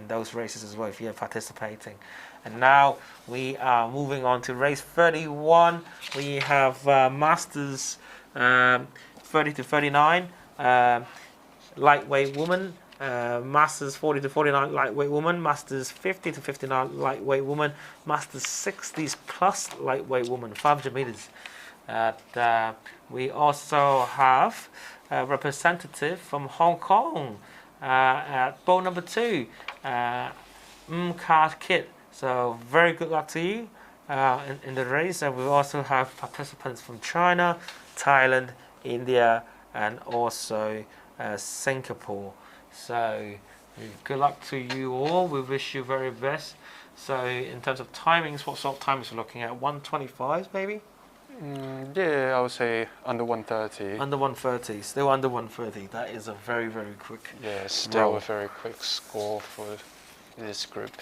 those races as well if you're participating. And now we are moving on to race 31. We have Masters 30 to 39 lightweight woman. Masters 40 to 49 lightweight woman, Masters 50 to 59 lightweight woman, Masters 60s plus lightweight woman, 500 meters. We also have a representative from Hong Kong at bowl number 2, Card Kit. So very good luck to you in the race. And we also have participants from China, Thailand, India, and also Singapore. So good luck to you all. We wish you very best. So in terms of timings, what sort of times are we looking at? 1:25 maybe? Yeah, I would say under 1:30. Under 1:30, still under 1:30. That is a very quick. Yeah, still a very quick score for this group.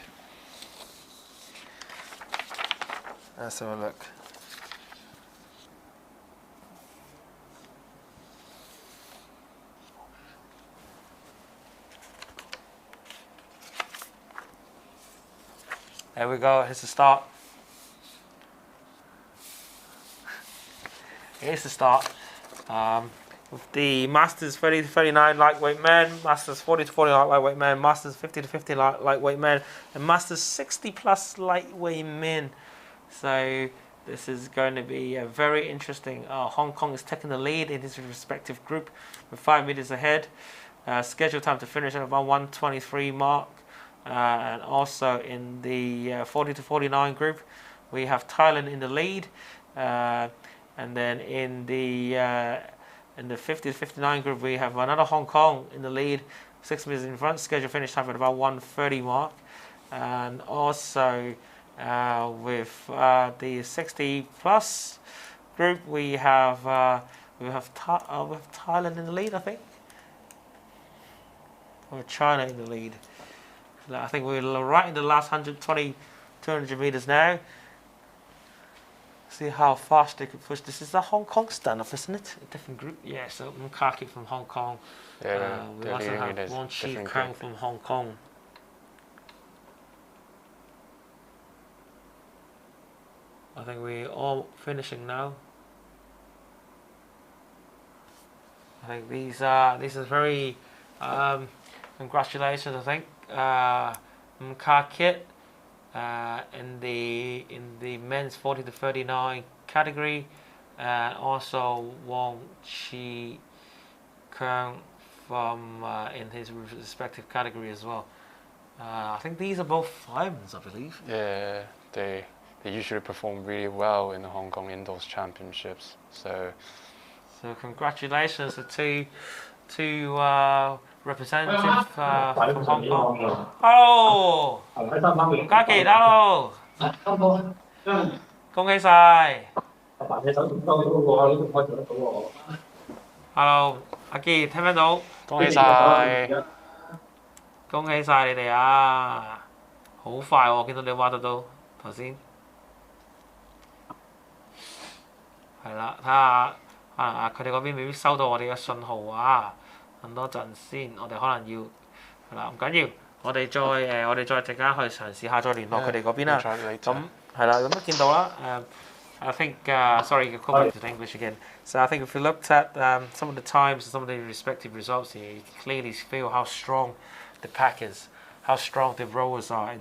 Let's have a look. There we go. Here's the start. Here's the start. With the Masters 30 to 39 lightweight men, Masters 40 to 40 lightweight men, Masters 50 to 50 lightweight men, and Masters 60 plus lightweight men. So this is going to be a very interesting. Hong Kong is taking the lead in his respective group with 5 meters ahead. Scheduled time to finish at about 1:23 mark. And also in the 40 to 49 group, we have Thailand in the lead. And then in the 50 to 59 group, we have another Hong Kong in the lead, 6 meters in front. Scheduled finish time at about 1:30 mark. And also with the 60 plus group, we have Thailand in the lead, I think, or China in the lead. I think we're right in the last 120, 200 meters now. See how fast they could push. This is the Hong Kong standoff, isn't it? A different group. Yeah, so Mukaki from Hong Kong. Yeah, we also have Wong Chi Kang from Hong Kong. I think we're all finishing now. I think these are very congratulations. I think Mukakit in the men's 40 to 39 category, and also Wong Chi Kang from in his respective category as well. I think these are both firemen, I believe. Yeah, they usually perform really well in the Hong Kong Indoors Championships. So congratulations to two representatives from Hong Kong. Hello， 嘉傑 hello， 恭喜晒。Hello， 阿傑聽唔聽到？恭喜晒，恭喜晒你哋啊！好快喎，見到你挖得到頭先。係啦，睇下佢哋嗰邊未必收到我哋嘅信號啊！等多陣先，我哋可能要係啦，唔緊要，我哋再陣間去嘗試下再聯絡佢哋嗰邊啦。咁係啦，咁都見到啦。I think sorry, go back to English again. So I think if you looked at some of the times and some of the respective results here, you can clearly feel how strong the pack is, how strong the rowers are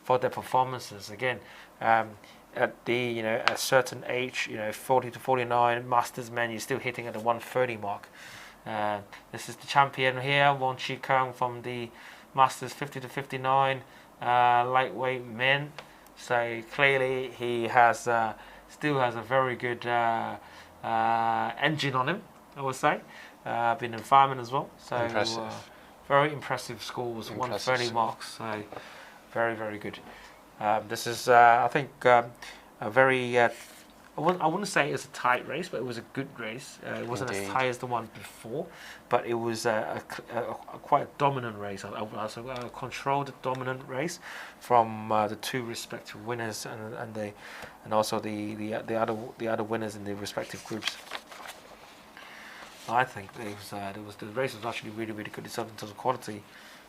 for their performances. Again, at the a certain age, 40 to 49 Masters men, you're still hitting at the 1:30 mark. This is the champion here, Wong Chi Kang from the Masters 50 to 59 lightweight men. So clearly he has still has a very good engine on him, I would say. Been in fireman as well. So very impressive scores, 1:30 marks. So very, very good. This is I think a very I wouldn't say it's a tight race, but it was a good race. It wasn't as tight as the one before, but it was a quite dominant race, a controlled dominant race from the two respective winners and also the other winners in the respective groups. I think the race was actually really, really good in terms of quality.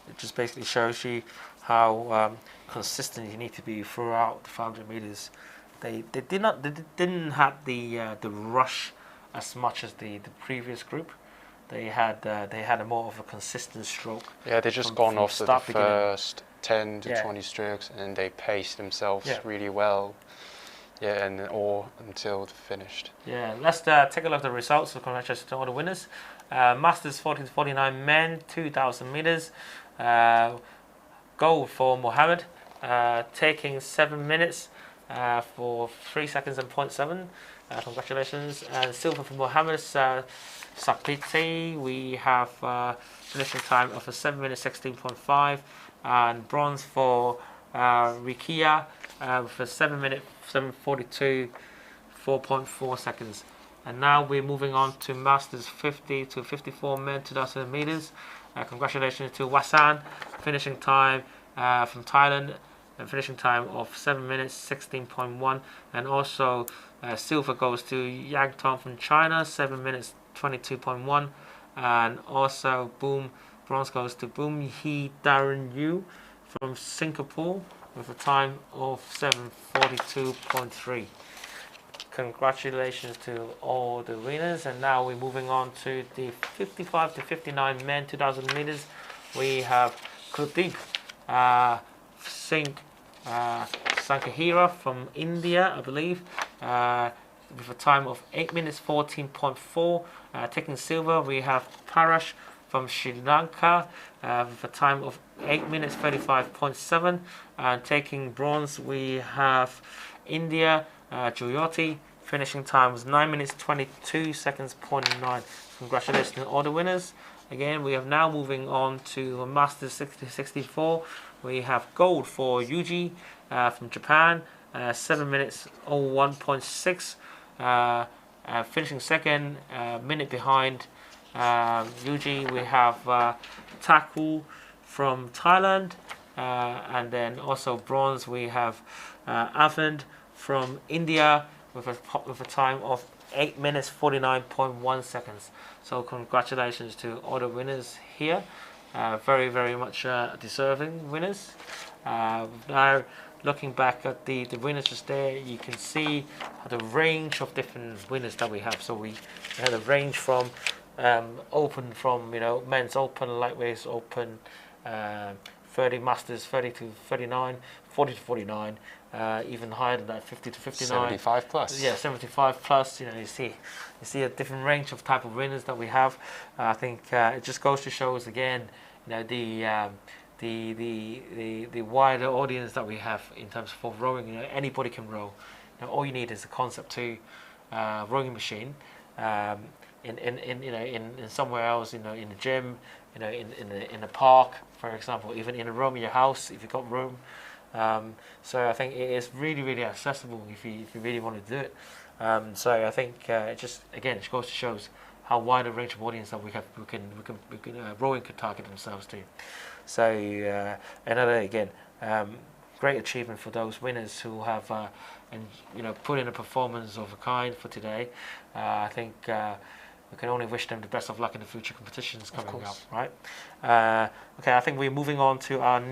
It just basically shows you how consistent you need to be throughout the 500 meters. They didn't have the rush as much as the previous group. They had a more of a consistent stroke. Yeah, they just gone off the first 10 to 20 strokes, and they paced themselves really well. Yeah, and all until finished. Yeah, let's take a look at the results. So congratulations to all the winners. Masters 40 to 49 men, 2,000 meters. Gold for Mohammed, taking 7 minutes. For 3 seconds and 0.7. Congratulations. And silver for Mohammed Sakpiti. We have finishing time of a 7 minutes 16.5. And bronze for Rikia for 7 minutes 7:42 4.4 seconds. And now we're moving on to Masters 50 to 54 men, 2,000 meters. Congratulations to Wasan, finishing time from Thailand. And finishing time of 7 minutes 16.1, and also silver goes to Yang Tong from China, 7 minutes 22.1, and also bronze goes to Boom Hee Darren Yu from Singapore with a time of 7:42.3. Congratulations to all the winners, and now we're moving on to the 55 to 59 men 2,000 meters. We have Kuldeep Singh Sankahira from India, I believe, with a time of 8 minutes 14.4. Taking silver, we have Parash from Sri Lanka with a time of 8 minutes 35.7. And taking bronze, we have India, Jyoti. Finishing time was 9 minutes 22 seconds 0.9. Congratulations to all the winners. Again, we are now moving on to Masters 60-64. We have gold for Yuji from Japan, 7 minutes 01.6. Finishing second, minute behind Yuji, we have Taku from Thailand, and then also bronze we have Avand from India with a time of 8 minutes 49.1 seconds. So congratulations to all the winners here. Very, very much deserving winners. Now looking back at the winners just there, you can see the range of different winners that we have. So we had a range from open, from men's open, lightweights open, 30 masters, 30 to 39, 40 to 49, even higher than that, 50 to 59, 75 plus. Yeah, 75 plus. You see a different range of type of winners that we have. I think it just goes to show us again, the wider audience that we have in terms of rowing. Anybody can row. All you need is a Concept 2 rowing machine. In somewhere else, in the gym, in the park, for example, even in a room in your house if you've got room. So I think it is really, really accessible if you really want to do it. So I think it just goes to show how wide a range of audience that we have. Rowing could target themselves to. So another great achievement for those winners who have put in a performance of a kind for today. I think we can only wish them the best of luck in the future competitions coming up, right? Okay, I think we're moving on to our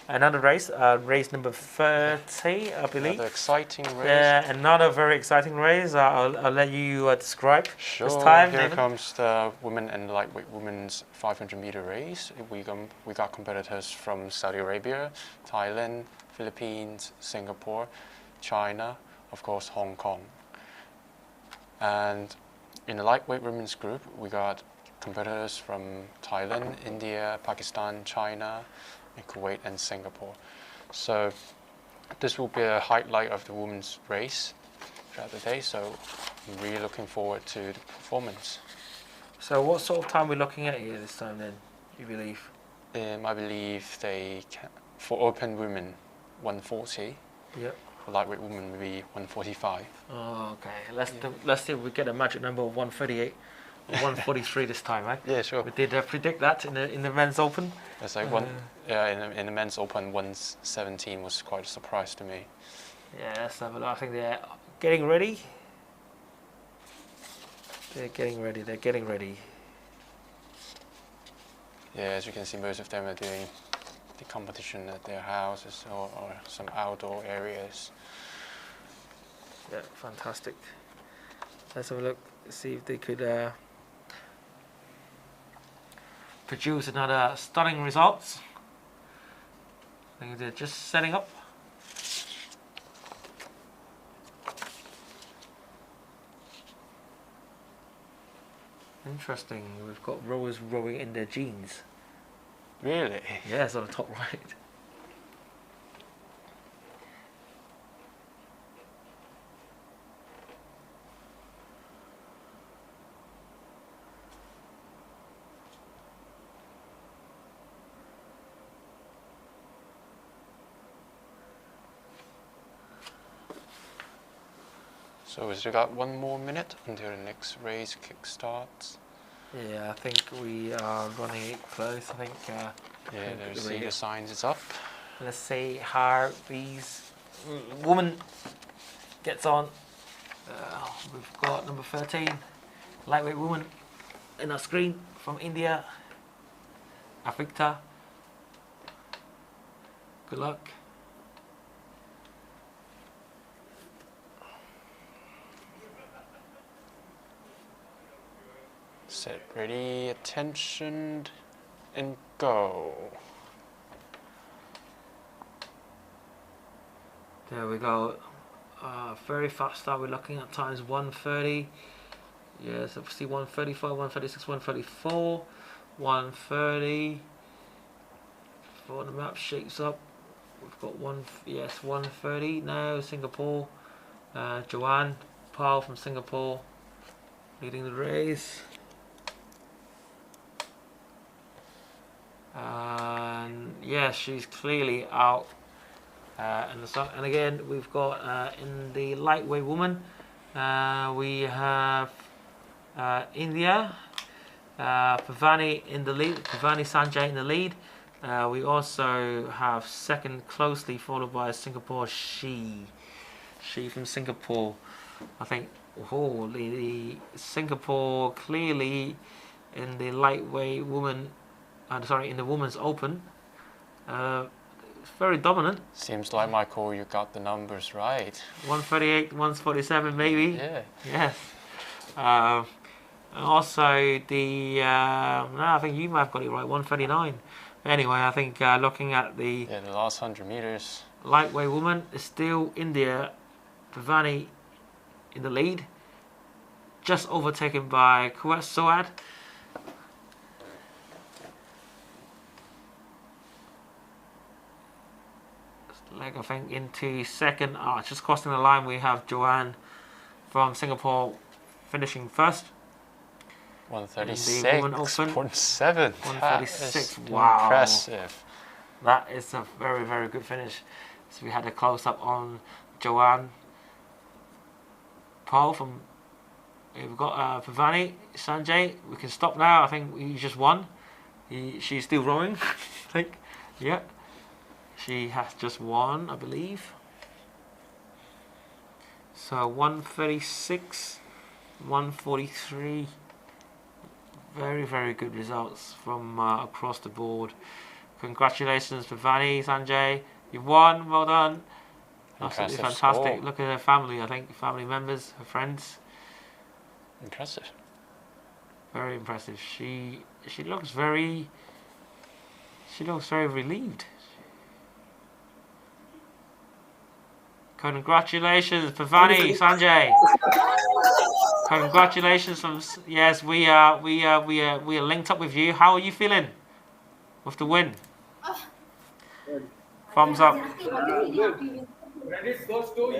another race, race number 30, I believe. Another exciting race. Yeah, another very exciting race. I'll let you describe this time. Here comes the women and lightweight women's 500-meter race. We got competitors from Saudi Arabia, Thailand, Philippines, Singapore, China, of course, Hong Kong. And in the lightweight women's group, we got competitors from Thailand, India, Pakistan, China, Kuwait, and Singapore. So this will be a highlight of the women's race throughout the day. So I'm really looking forward to the performance. So what sort of time are we looking at here this time then, you believe? I believe they can, for open women, 140. Yep. For lightweight women, maybe 145. Oh, okay. Let's see if we get a magic number of 138 or 143 this time, right? Yeah, sure. We did predict that in the men's open. It's like in the men's open, 117 was quite a surprise to me. Yeah, let's have a look. I think they're getting ready. They're getting ready. Yeah, as you can see, most of them are doing the competition at their houses or some outdoor areas. Yeah, fantastic. Let's have a look, see if they could produce another stunning results. I think they're just setting up. Interesting, we've got rowers rowing in their jeans. Really? Yeah, it's on the top right. So we still got 1 more minute until the next race kick starts. Yeah, I think we are running it close. I think. Yeah, there's the signs. It's up. Let's see how these woman gets on. We've got number 13, lightweight woman, in our screen from India. Afikta. Good luck. Set, ready, attention, and go. There we go. Very fast start. We're looking at times 1:30. Yes, obviously 1:35, 1:36, 1:34, 1:30. Before the map shapes up, we've got 1:30 now. Singapore. Joanne Powell from Singapore leading the race. And yeah, she's clearly out in the sun. And again, we've got in the lightweight woman, we have India, Pavani in the lead, Pavani Sanjay in the lead. We also have second closely followed by Singapore She from Singapore. I think the Singapore clearly in the lightweight woman, in the women's open, very dominant. Seems like, Michael, you got the numbers right. 1:38, 1:47 maybe. Yeah. Yes. Also the no, I think you might have got it right. 1:39. Anyway, I think looking at the last 100 meters. Lightweight woman is still India, Pavani in the lead, just overtaken by Kuwait Soad. Like I think into second, just crossing the line, we have Joanne from Singapore finishing first. 1:36.7. 1:36. Wow. Impressive. That is a very, very good finish. So we had a close up on Joanne Paul from. We've got Pavani Sanjay. We can stop now. I think he just won. She's still rowing. I think. Yeah. She has just won, I believe. So 1:36, 1:43. Very, very good results from across the board. Congratulations, Pavani, Sanjay. You've won. Well done. Absolutely fantastic. Score. Look at her family. I think family members, her friends. Impressive. Very impressive. She looks very. She looks very relieved. Congratulations, Pavani, Sanjay. Congratulations from we are linked up with you. How are you feeling with the win? Thumbs up.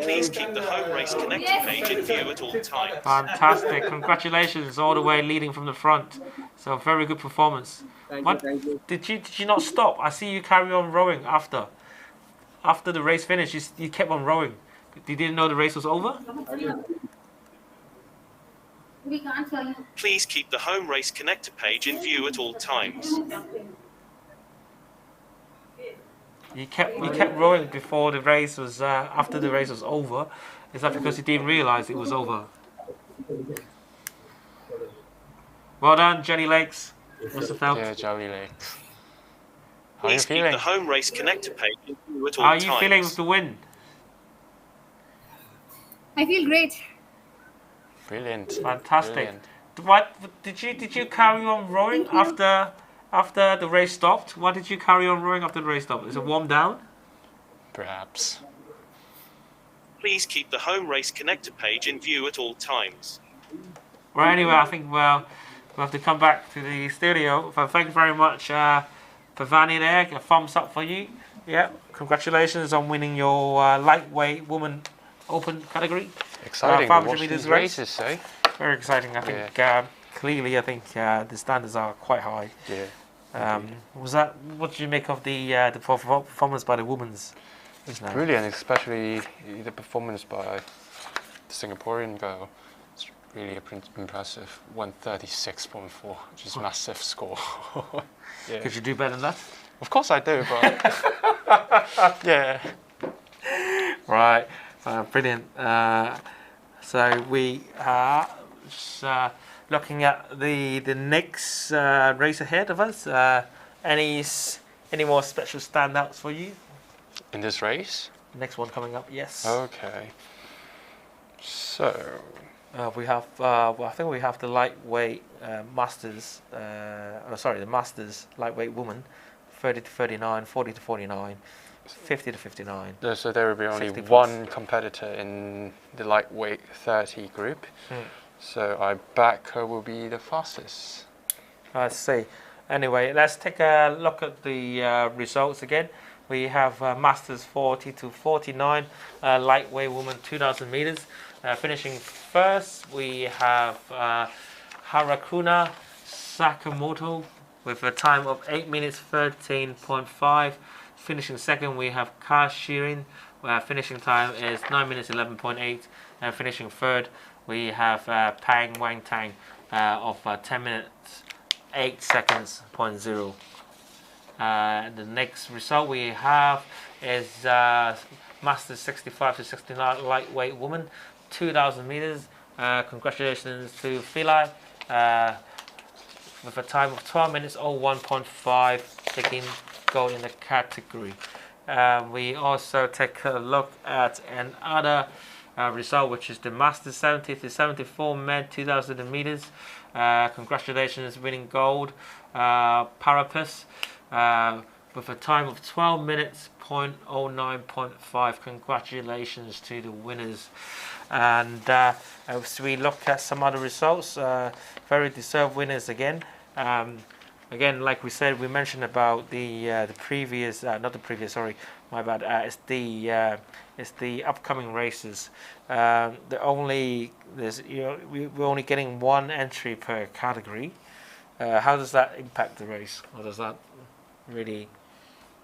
Please keep the home race connected page in view at all times. Fantastic. Congratulations all the way leading from the front. So very good performance. Thank you. Did you not stop? I see you carry on rowing after the race finished. You kept on rowing. You didn't know the race was over? We can't tell you. Please keep the home race connected page in view at all times. You kept rowing before the race was after the race was over. Is that because you didn't realise it was over? Well done, Jenny Lakes. What's the felt? Yeah, Jelly Lakes. How Please are you feeling? keep the home race connected page in view at all How are times. you feeling with the win? I feel great. Brilliant. Fantastic. Brilliant. What did you carry on rowing after the race stopped? Why did you carry on rowing after the race stopped? Is it warm down? Perhaps. Please keep the home race connected page in view at all times. Well, anyway, I think we'll have to come back to the studio. But thank you very much, Pavani there. A thumbs up for you. Yeah, congratulations on winning your lightweight woman open category. Exciting. 500 meters race. Races, eh? Very exciting. I think clearly, I think the standards are quite high. Yeah. What did you make of the performance by the women's? It's brilliant, especially the performance by the Singaporean girl. It's really impressive. 1:36.4, which is massive score. Yeah. Could you do better than that? Of course I do, but yeah. Right. Brilliant. So we are just, looking at the next race ahead of us. Any more special standouts for you? In this race? Next one coming up, yes. Okay. So We have, well, I think we have the lightweight masters. The masters lightweight woman, 30 to 39, 40 to 49, 50 to 59. So there will be only 60 plus. one competitor in the lightweight 30 group. So I back her will be the fastest. I see. Anyway, let's take a look at the results again. We have masters 40 to 49, lightweight woman 2,000 meters. Finishing first, we have Harakuna Sakamoto with a time of 8 minutes 13.5. Finishing second, we have Ka Shirin, where finishing time is 9 minutes 11.8. And finishing third, we have Pang Wang Tang of 10 minutes 8 seconds, 0.0. The next result we have is Masters 65 to 69 lightweight woman, 2,000 meters. Congratulations to Philae with a time of 12 minutes 01.5, taking gold in the category. We also take a look at another result, which is the Masters 70 to 74 men 2,000 meters. Congratulations, winning gold, Parapus, with a time of 12 minutes 0.09.5. Congratulations to the winners. And as we look at some other results, very deserved winners again. Again, like we said, we mentioned about the previous, not the previous, sorry, my bad. It's the upcoming races. We're only getting one entry per category. How does that impact the race, or does that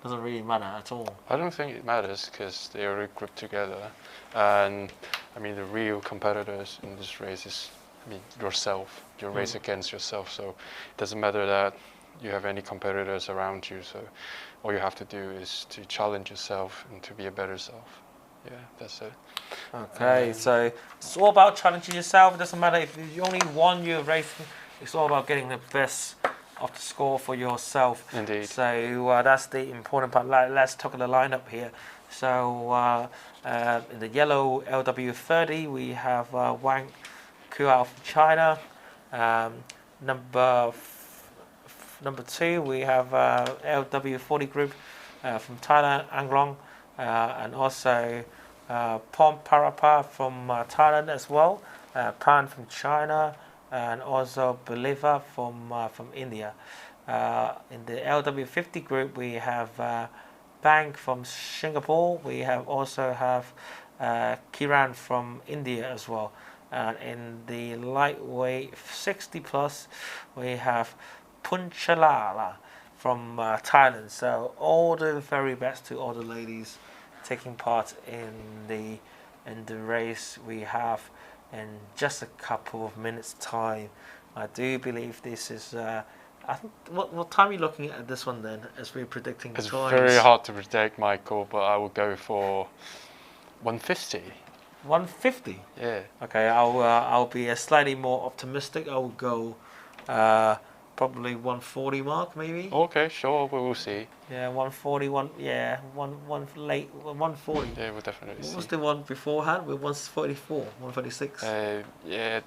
doesn't really matter at all? I don't think it matters because they are grouped together, and I mean the real competitors in this race is, I mean, yourself. You race against yourself, so it doesn't matter that you have any competitors around you. So all you have to do is to challenge yourself and to be a better self. Yeah, that's it. Okay, so it's all about challenging yourself. It doesn't matter if you only won your race. It's all about getting the best of the score for yourself. Indeed. So that's the important part. Let's talk of the lineup here. So in the yellow LW30, we have Wang Kuao from China. Number 2, we have LW40 group from Thailand, Anglong, and also Pom Parapa from Thailand as well, Pan from China, and also Bolivar from India. In the LW50 group, we have Bang from Singapore. We also have Kiran from India as well. And in the lightweight 60 plus, we have Punchalala from Thailand. So all the very best to all the ladies taking part in the race we have in just a couple of minutes time. I do believe this is I think what time are you looking at this one then, as we're predicting the times? It's very hard to predict, Michael, but I will go for 150. 150? Yeah. Okay, I'll be slightly more optimistic. I will go probably 140 mark maybe. Okay, sure, we will see. Yeah, 140, one late 140. Yeah, we'll definitely see. What was the one beforehand? With 144, 136. Yeah.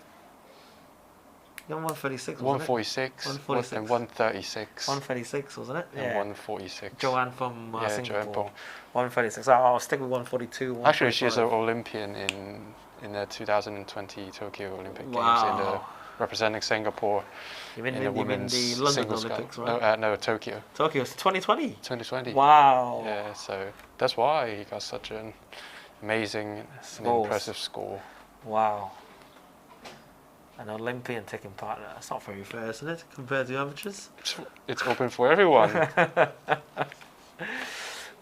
136. 146. 146. And 136. 136, wasn't it? And 146. Joanne from Singapore. Joanne. 136. I'll stick with 142. Actually, she's an Olympian in the 2020 Tokyo Olympic Games in the representing Singapore. You mean in the women's the London singles Olympics, right? No, Tokyo. Tokyo, 2020. 2020. Wow. Yeah, so that's why he got such an amazing and impressive score. Wow. An Olympian taking part. That's not very fair, isn't it, compared to amateurs? It's open for everyone. Yeah,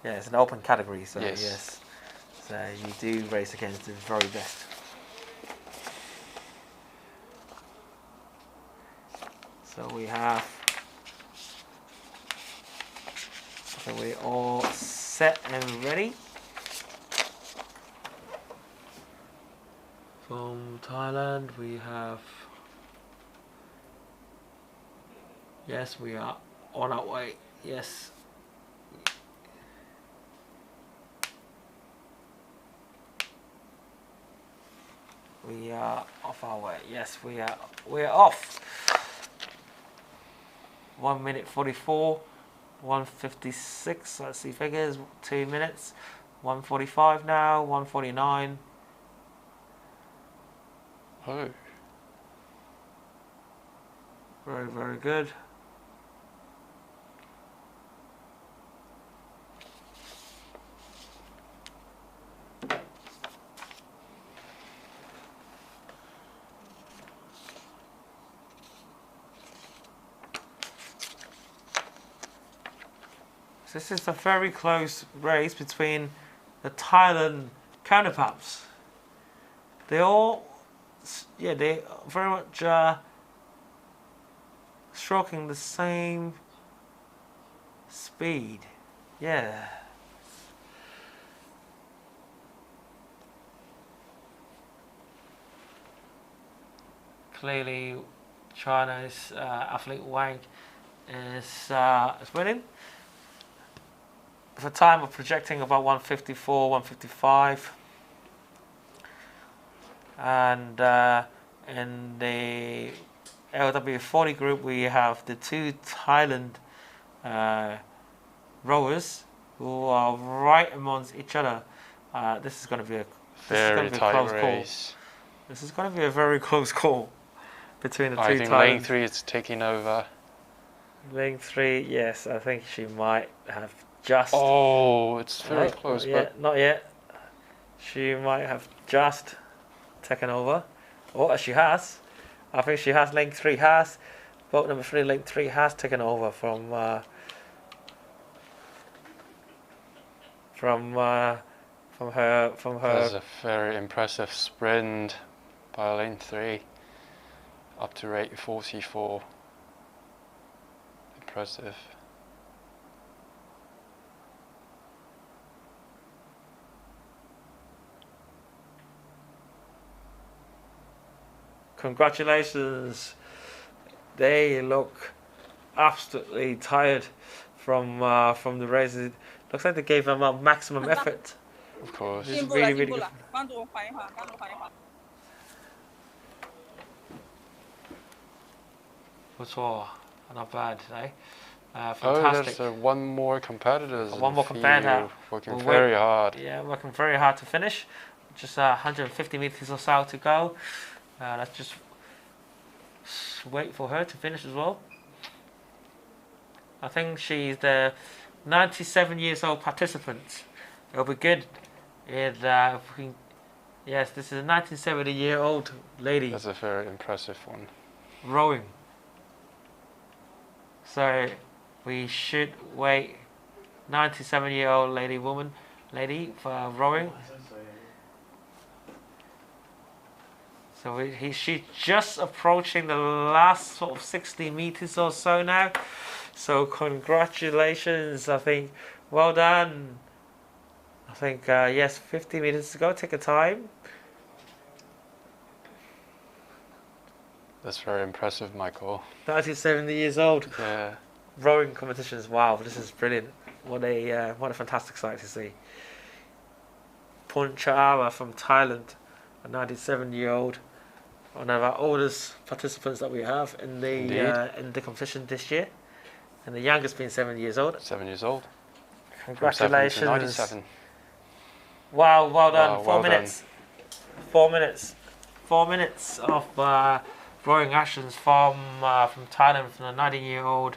it's an open category, so yes. So you do race against the very best. So we're all set and ready. From Thailand, we have. Yes, we are on our way. Yes. We are off our way. Yes, we are off. 1 minute 44, 1:56. Let's see figures. 2 minutes. 1:45 now. 1:49. Oh. Very, very good. This is a very close race between the Thailand counterparts. They all, yeah, they very much stroking the same speed. Yeah. Clearly, China's athlete Wang is winning. For time, we're projecting about 1:54, 1:55, and in the LW40 group, we have the two Thailand rowers who are right amongst each other. This is going to be a very tight close race. call. This is going to be a very close call between the two. I think lane 3 is taking over. Lane 3, yes, I think she might have just. Oh, it's very close, but not yet. She might have just taken over, or she has. I think she has. Lane 3 has. Boat number 3, lane 3 has taken over from her That's a very impressive sprint by lane 3 up to rate 44. Impressive. Congratulations. They look absolutely tired from the race. It looks like they gave them a maximum effort. Of course. It's really, really good. 不错 not bad, eh? Fantastic. There's one more competitor. One more competitor. Working very hard. Yeah, working very hard to finish. Just 150 meters or so to go. Let's just wait for her to finish as well. I think she's the 97 years old participant. It'll be good if we can, yes, this is a 1970-year-old lady. That's a very impressive one. Rowing. So we should wait 97-year-old lady for rowing. So she's just approaching the last sort of 60 meters or so now. So congratulations, I think. Well done. I think, yes, 50 meters to go. Take your time. That's very impressive, Michael. 70 years old. Yeah. Rowing competitions. Wow, this is brilliant. What a fantastic sight to see. Ponchaala from Thailand, a 97-year-old. One of our oldest participants that we have in the competition this year, and the youngest being 7 years old. 7 years old. Congratulations! From 7 to 97. Wow, well done. Wow, 4 minutes. 4 minutes. 4 minutes of rowing actions from Thailand, from the 19-year-old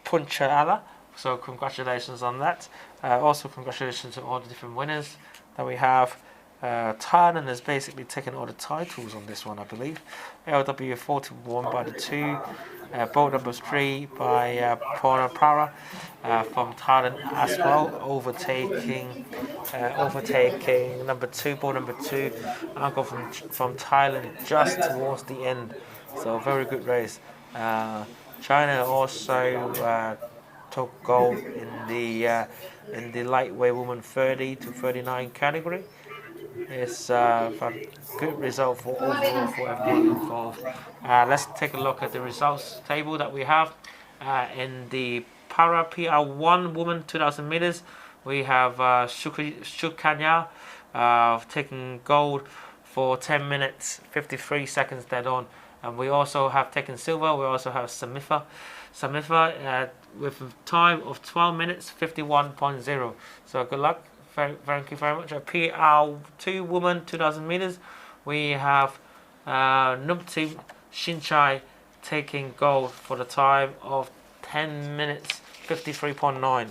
Ponchaala. So congratulations on that. Also congratulations to all the different winners that we have. Thailand has basically taken all the titles on this one, I believe. LW41 by the 2, boat number 3 by Para from Thailand as well, overtaking number 2, boat number 2, Uncle from Thailand just towards the end. So very good race. China also took gold in the lightweight woman 30 to 39 category. It's a good result for overall for everyone involved. Let's take a look at the results table that we have. In the Para PR1 woman 2,000 meters, we have Shukanya taking gold for 10 minutes 53 seconds dead on. And we also have taken silver. We also have Samifa with a time of 12 minutes 51.0. So good luck. Thank you very much. PR2 woman 2,000 meters. We have Nupti Shinchai taking gold for the time of 10 minutes 53.9.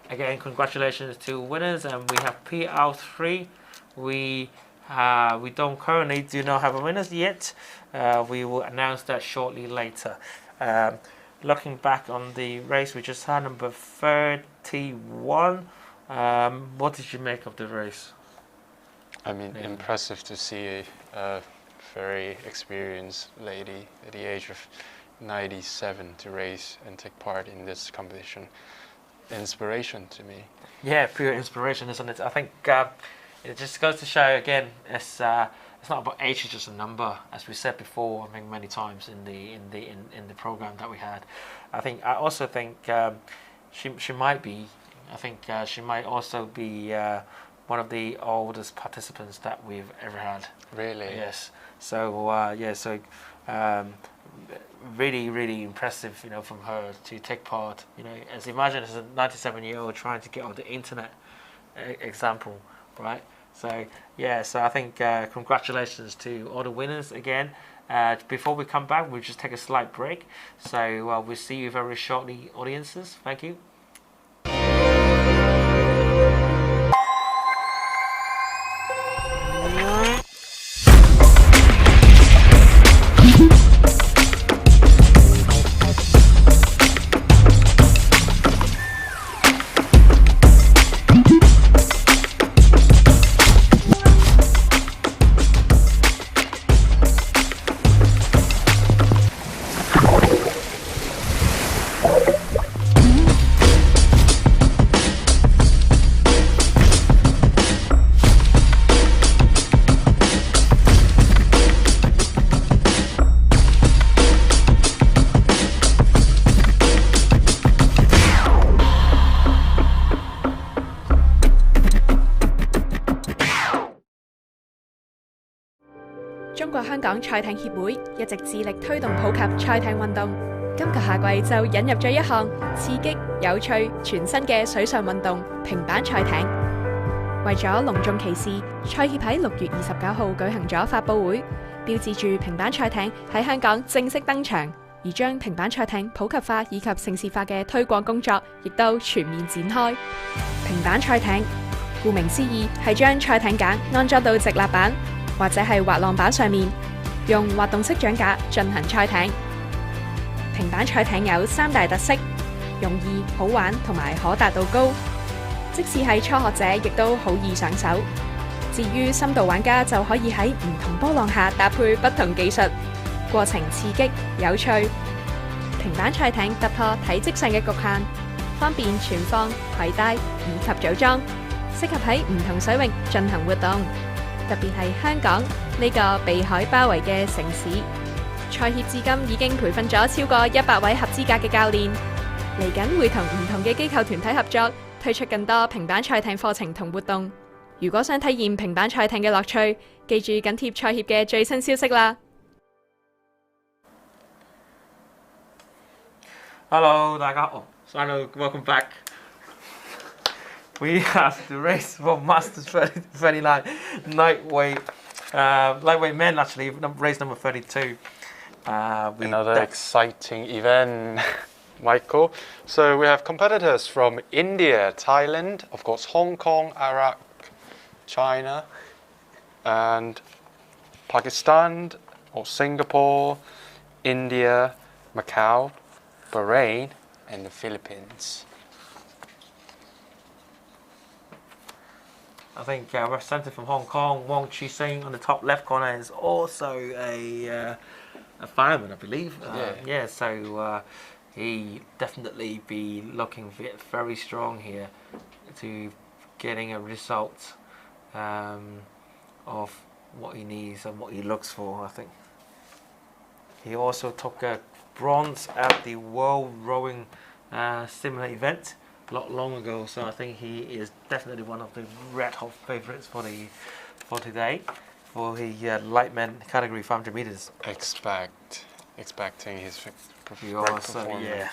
Again, congratulations to winners, and we have PR3. We don't currently do not have a winners yet. We will announce that shortly later. Looking back on the race, we just had number 31. What did you make of the race? I mean, impressive to see a very experienced lady at the age of 97 to race and take part in this competition. Inspiration to me. Yeah, pure inspiration, isn't it? I think it just goes to show again, it's not about age; it's just a number, as we said before. I think many times in the program that we had. I also think she might be. I think she might also be one of the oldest participants that we've ever had. Really? Yes. So really, really impressive, from her to take part. As imagine as a 97-year-old trying to get on the internet example, right? So so I think congratulations to all the winners again. Before we come back, we'll just take a slight break. So we'll see you very shortly, audiences. Thank you.中國香港賽艇協會一直致力推動普及賽艇運動。今個夏季就引入咗一項刺激、有趣、全新嘅水上運動——平板賽艇。為咗隆重其事，賽協喺6月29號舉行咗發佈會，標誌住平板賽艇喺香港正式登場，而將平板賽艇普及化以及城市化嘅推廣工作亦都全面展開。平板賽艇顧名思義係將賽艇架安裝到直立板或者係滑浪板上面，用滑動式槳架進行賽艇。平板賽艇有3大特色：容易、好玩同埋可達度高。即使係初學者，亦都好易上手。至於深度玩家就可以喺唔同波浪下搭配不同技術，過程刺激有趣。平板賽艇突破體積上嘅局限，方便存放、攜帶以及組裝，適合喺唔同水域進行活動。特別係香港呢個被海包圍嘅城市，賽協至今已經培訓咗超過100位合資格嘅教練，嚟緊會同唔同嘅機構團體合作，推出更多平板賽艇課程同活動。如果想體驗平板賽艇嘅樂趣，記住緊貼賽協嘅最新消息啦。Hello， 大家好。Hello, welcome back. We have the race for Masters 39 lightweight men, actually, race number 32. Another exciting event, Michael. So we have competitors from India, Thailand, of course Hong Kong, ARIC, China, and Pakistan, or Singapore, India, Macau, Bahrain, and the Philippines. I think representative from Hong Kong, Wong Chi Sing, on the top left corner is also a fireman, I believe. So he definitely be looking very strong here to getting a result of what he needs and what he looks for, I think. He also took a bronze at the World Rowing similar event a lot long ago, so I think he is definitely one of the red hot favourites for for today for the light men category 500 meters. Expecting his Yeah.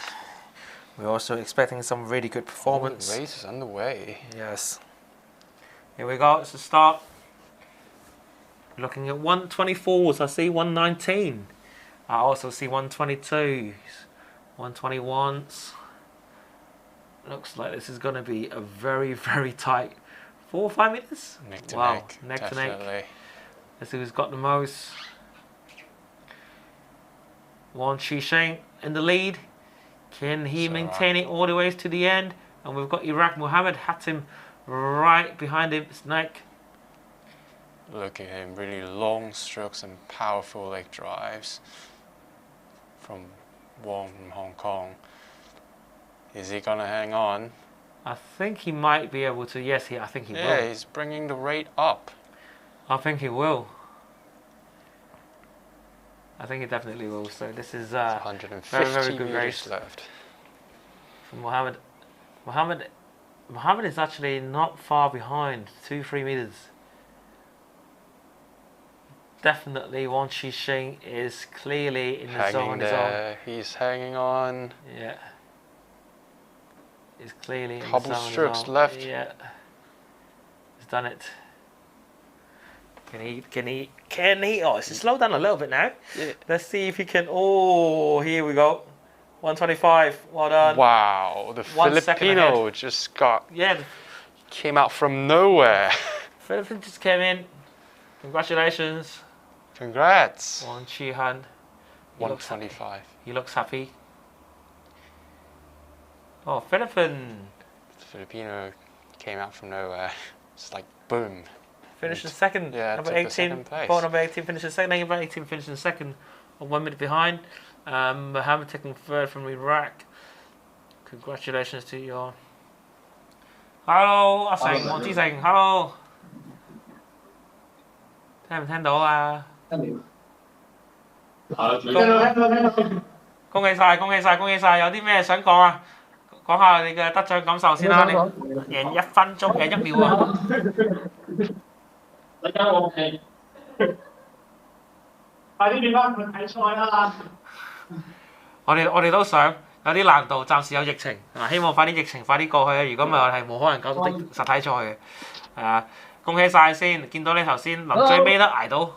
We're also expecting some really good performance. The race is underway. Yes. Here we go. It's the start. Looking at 124s. I see 119. I also see 122s, 121s. Looks like this is going to be a very, very tight 4 or 5 meters. Neck to neck to neck. Let's see who's got the most. Wan Qisheng in the lead. Can he maintain it all the way to the end? And we've got Iraq Muhammad Hatim right behind his neck. Look at him, really long strokes and powerful leg drives from Wong from Hong Kong. Is he gonna hang on? I think he might be able to. Yes, I think he will. Yeah, he's bringing the rate up. I think he will. I think he definitely will. So this is 150 very, very good meters race left. For Muhammad. Muhammad is actually not far behind, 2-3 meters. Definitely, Wan Qisheng is clearly in the zone on his own. He's hanging on. Yeah. He's clearly in the Couple zone strokes left. Yeah. He's done it. Can he? Oh, it's slowed down a little bit now. Yeah. Let's see if he can. Oh, here we go. 125. Well done. Wow, the 1 second Filipino ahead. just came out from nowhere. Philippine just came in. Congratulations. Congrats. Wan Qi-han. 125. He looks happy. Oh, Philippine. The Filipino came out from nowhere. It's like boom. Finished in second. Yeah, number took the 18. second place. Ball number 18 finished in second. Number 18 finished in second. 1 minute behind. Mohammed taking third from Iraq. Congratulations to you all. Hello， 阿成，黃之成 ，Hello， 聽唔聽到啊？聽到。恭喜晒，恭喜晒，恭喜晒！有啲咩想講啊？講下你嘅得獎感受先啦。你贏1分鐘，贏1秒啊！大家我係快啲變翻去睇賽啦！我哋都想有啲難度，暫時有疫情啊，希望快啲疫情快啲過去啊！如果唔係，我哋係冇可能搞到啲實體賽嘅。係啊，恭喜晒先！見到你頭先臨最尾都捱到。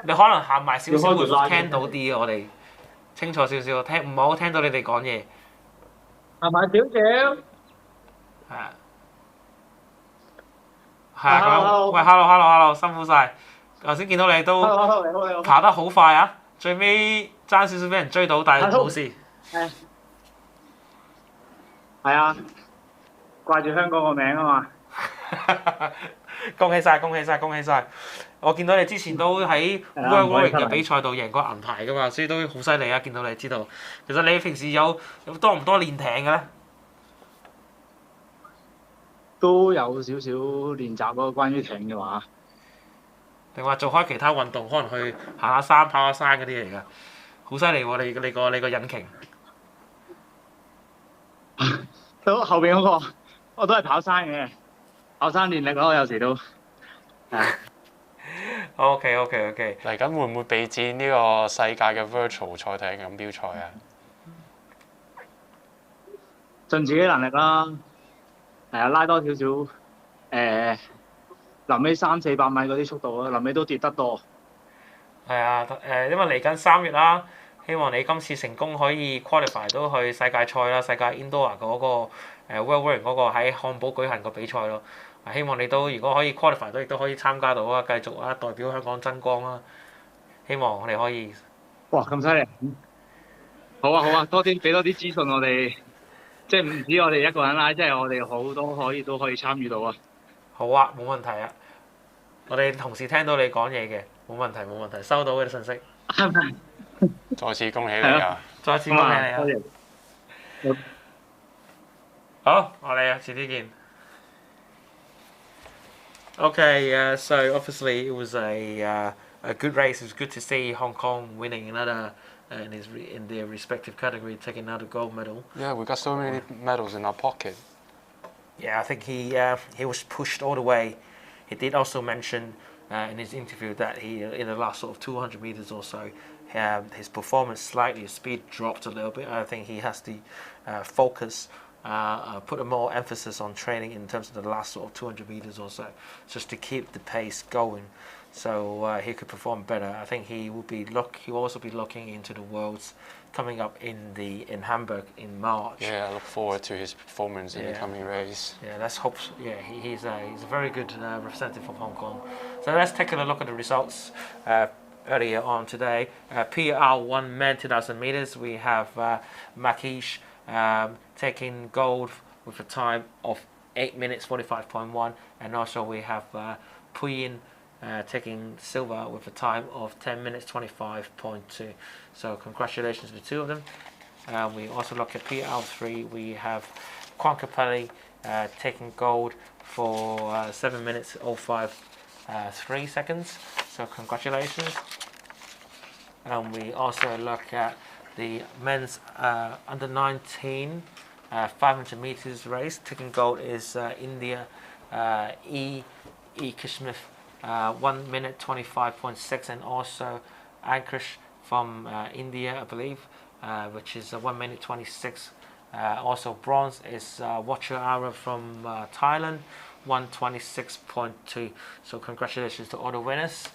你可能行埋少少會聽到啲，我哋清楚少少，唔好聽到你哋講嘢。行埋少少。係啊。係啊，咁樣。喂 ，hello， 辛苦晒。頭先見到你都跑得好快啊！最尾爭少少俾人追到，但係冇事。係啊，掛住香港個名啊嘛。恭喜晒，恭喜晒，恭喜晒！我見到你之前都喺 ARVIC 嘅比賽度贏過銀牌噶嘛，所以都好犀利啊！見到你知道，其實你平時有多唔多練艇嘅咧？都有少少練習咯，關於艇嘅話。定話做開其他運動，可能去行下山、跑下山嗰啲嚟㗎，好犀利喎！你個引擎。到後邊嗰個，我都係跑山嘅，跑山練力咯，有時都。OK。嚟緊會唔會備戰呢個世界嘅 virtual 賽艇錦標賽啊？盡自己能力啦，係啊，拉多少少臨尾300-400米嗰啲速度啊，臨尾都跌得多。係啊，因為嚟緊3月啦，希望你今次成功可以 qualify 到去世界賽啦，世界 indoor 嗰個ARVIC 嗰個喺漢堡舉行個比賽咯。希望你都如果可以 qualify 到，亦都可以參加到啊，繼續啊代表香港爭光啦。希望我哋可以。哇！咁犀利！好啊，多啲俾多啲資訊我哋，即係唔止我哋一個人拉，即係我哋好多都可以參與到啊。好啊，冇問題啊！我哋同事聽到你講嘢嘅，冇問題，收到嘅信息。再次恭喜你啊！再次恭喜你啊！好，我哋遲啲見。Okay, so obviously it was a good race. It was good to see Hong Kong winning another in their respective category, taking another gold medal. Yeah, we got so many medals in our pocket. Yeah, I think he was pushed all the way. He did also mention in his interview that he in the last sort of 200 meters or so, his performance slightly, his speed dropped a little bit. I think he has to focus, put a more emphasis on training in terms of the last sort of 200 meters or so, just to keep the pace going, so he could perform better. I think he will also be looking into the Worlds coming up in Hamburg in March. Yeah, I look forward to his performance in the coming race. Yeah, let's hope. Yeah, he's a very good representative of Hong Kong. So let's take a look at the results earlier on today. PR1 men 2,000 meters. We have Makish taking gold with a time of 8 minutes 45.1, and also we have Puyin taking silver with a time of 10 minutes 25.2. So congratulations to the two of them. We also look at PL3. We have Kwan Capelli taking gold for 7 minutes 05.3 seconds. So congratulations. And we also look at the men's under 19 500 meters race. Taking gold is India E Kishmith 1 minute 25.6, and also Ankush from India, I believe, which is 1 minute 26. Also bronze is Watcher Ara from Thailand, 1:26.2. So congratulations to all the winners.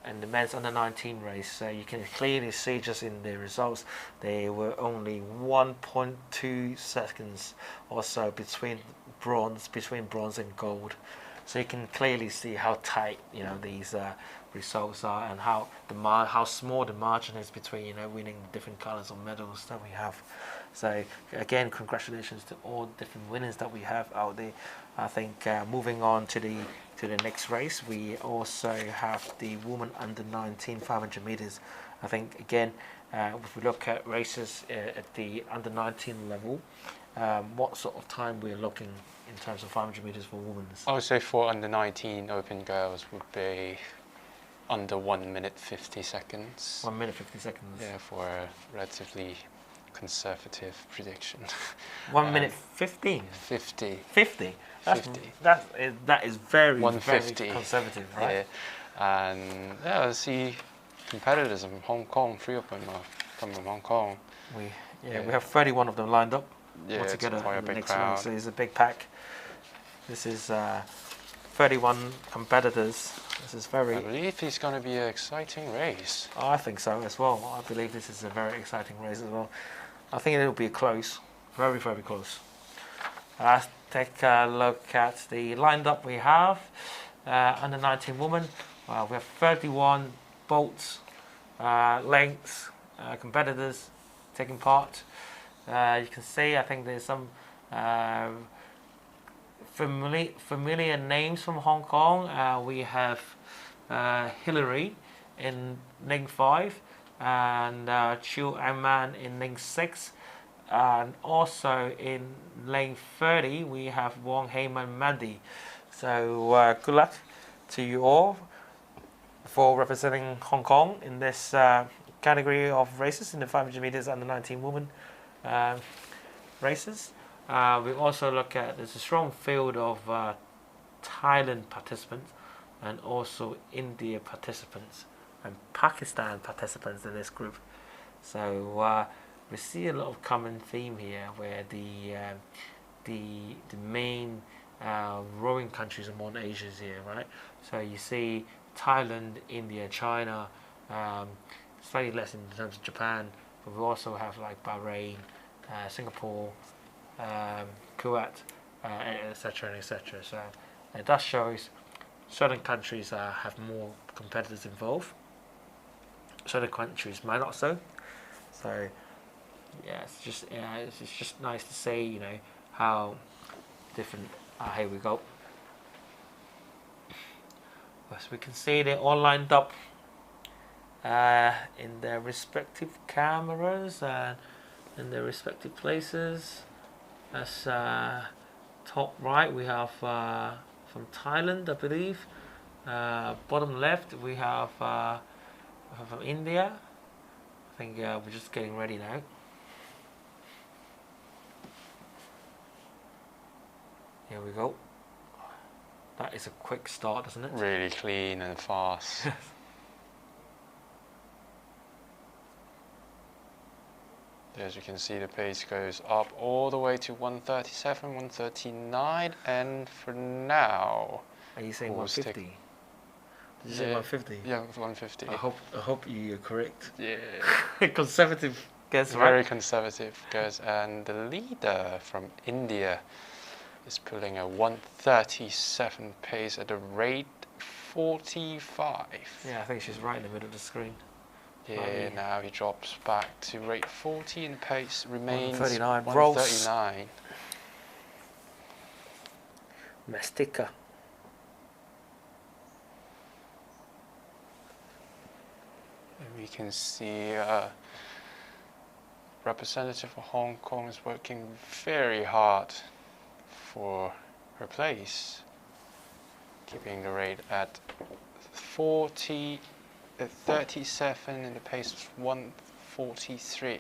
And the men's under 19 race, you can clearly see just in the results, they were only 1.2 seconds or so between bronze and gold. So you can clearly see how tight these results are, and how small the margin is between winning different colors of medals that we have. So again, congratulations to all different winners that we have out there. I think moving on to the next race, we also have the women under 19 500 meters. I think again, if we look at races at the under 19 level, what sort of time we're looking in terms of 500 meters for women? I would say for under 19 open girls would be under 1 minute 50 seconds. 1 minute 50 seconds. Yeah, for a relatively conservative prediction. 1 minute 15? 50. 50? 50. That is very, 150. very conservative, right? Yeah. And yeah, I see competitors from Hong Kong, 3 of them are coming from Hong Kong. We have 31 of them lined up. Yeah, altogether it's quite a in the big next crowd. week, so it's a big pack. This is 31 competitors. This is very. I believe it's going to be an exciting race. I think so as well. I believe this is a very exciting race as well. I think it'll be close, very, very close. Let's take a look at the lined up we have. Under 19 women, we have 31 bolts, lengths, competitors taking part. You can see, I think there's some familiar names from Hong Kong. We have Hillary in lane 5, and Chiu Anman in lane 6, and also in lane 30 we have Wong Heyman Madi. So good luck to you all for representing Hong Kong in this category of races in the 500 meters under 19 women races. We also look at, there's a strong field of Thailand participants, and also India participants and Pakistan participants in this group. So we see a lot of common theme here, where the main rowing countries are more Asia's here, right? So you see Thailand, India, China, slightly less in terms of Japan, but we also have like Bahrain, Singapore, Kuwait, etc. etc. So it does shows certain countries have more competitors involved. Certain countries might not so. So yeah, it's just nice to see how different. Here we go. As we can see, they're all lined up in their respective cameras and in their respective places. As top right, we have from Thailand, I believe. Bottom left, we have from India. I think we're just getting ready now. Here we go. That is a quick start, isn't it? Really clean and fast. As you can see, the pace goes up all the way to 137, 139, and for now... Are you saying 150? Did you say 150? Yeah, 150. I hope you're correct. Yeah. Conservative guess, right? Very conservative guess, and the leader from India is pulling a 137 pace at a rate 45. Yeah, I think she's right in the middle of the screen. Yeah, now he drops back to rate 40 and the pace remains 139. 139. Mastica. And we can see representative of Hong Kong is working very hard for her place, keeping the rate at 40, 37 and the pace is 143.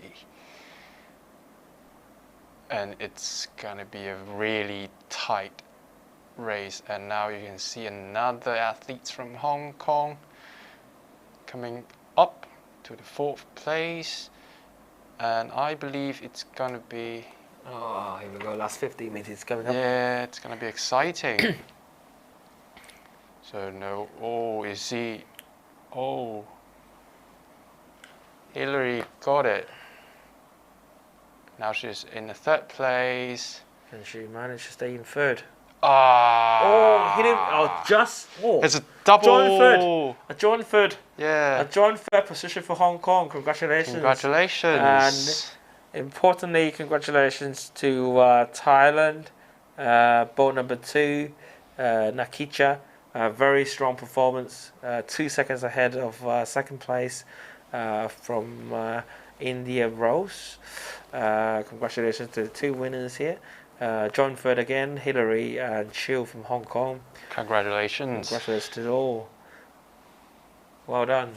And it's gonna be a really tight race. And now you can see another athlete from Hong Kong coming up to the 4th place. And I believe it's gonna be... Oh, here we go, last 50 meters coming up. Yeah, it's gonna be exciting. So no, oh, you see, oh, Hillary got it. Now she's in the 3rd place. Can she manage to stay in 3rd? Ah! Oh, hit him! Oh, just it's a double. Joint 3rd. A joint 3rd. Yeah. A joint 3rd position for Hong Kong. Congratulations. Congratulations. And importantly, congratulations to Thailand, boat number 2, Nakicha. Very strong performance. 2 seconds ahead of 2nd place from India Rose. Congratulations to the 2 winners here. John Ford again, Hillary and Chiu from Hong Kong. Congratulations. Congratulations to all. Well done.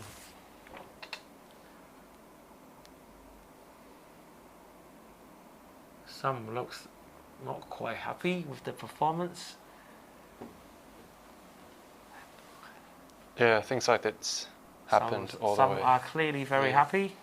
Some looks not quite happy with the performance. Yeah, things like that's happened all the way. Some are clearly very happy.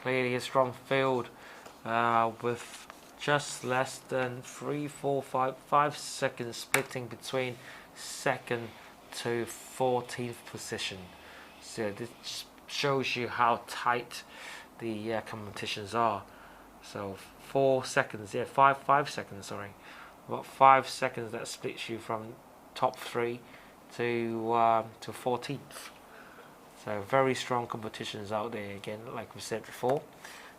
Clearly a strong field with just less than 5 seconds splitting between 2nd to 14th position. So this just shows you how tight the competitions are. So 4 seconds, yeah, 5 seconds, sorry. About 5 seconds that splits you from top 3 to 14th. So very strong competitions out there again, like we said before.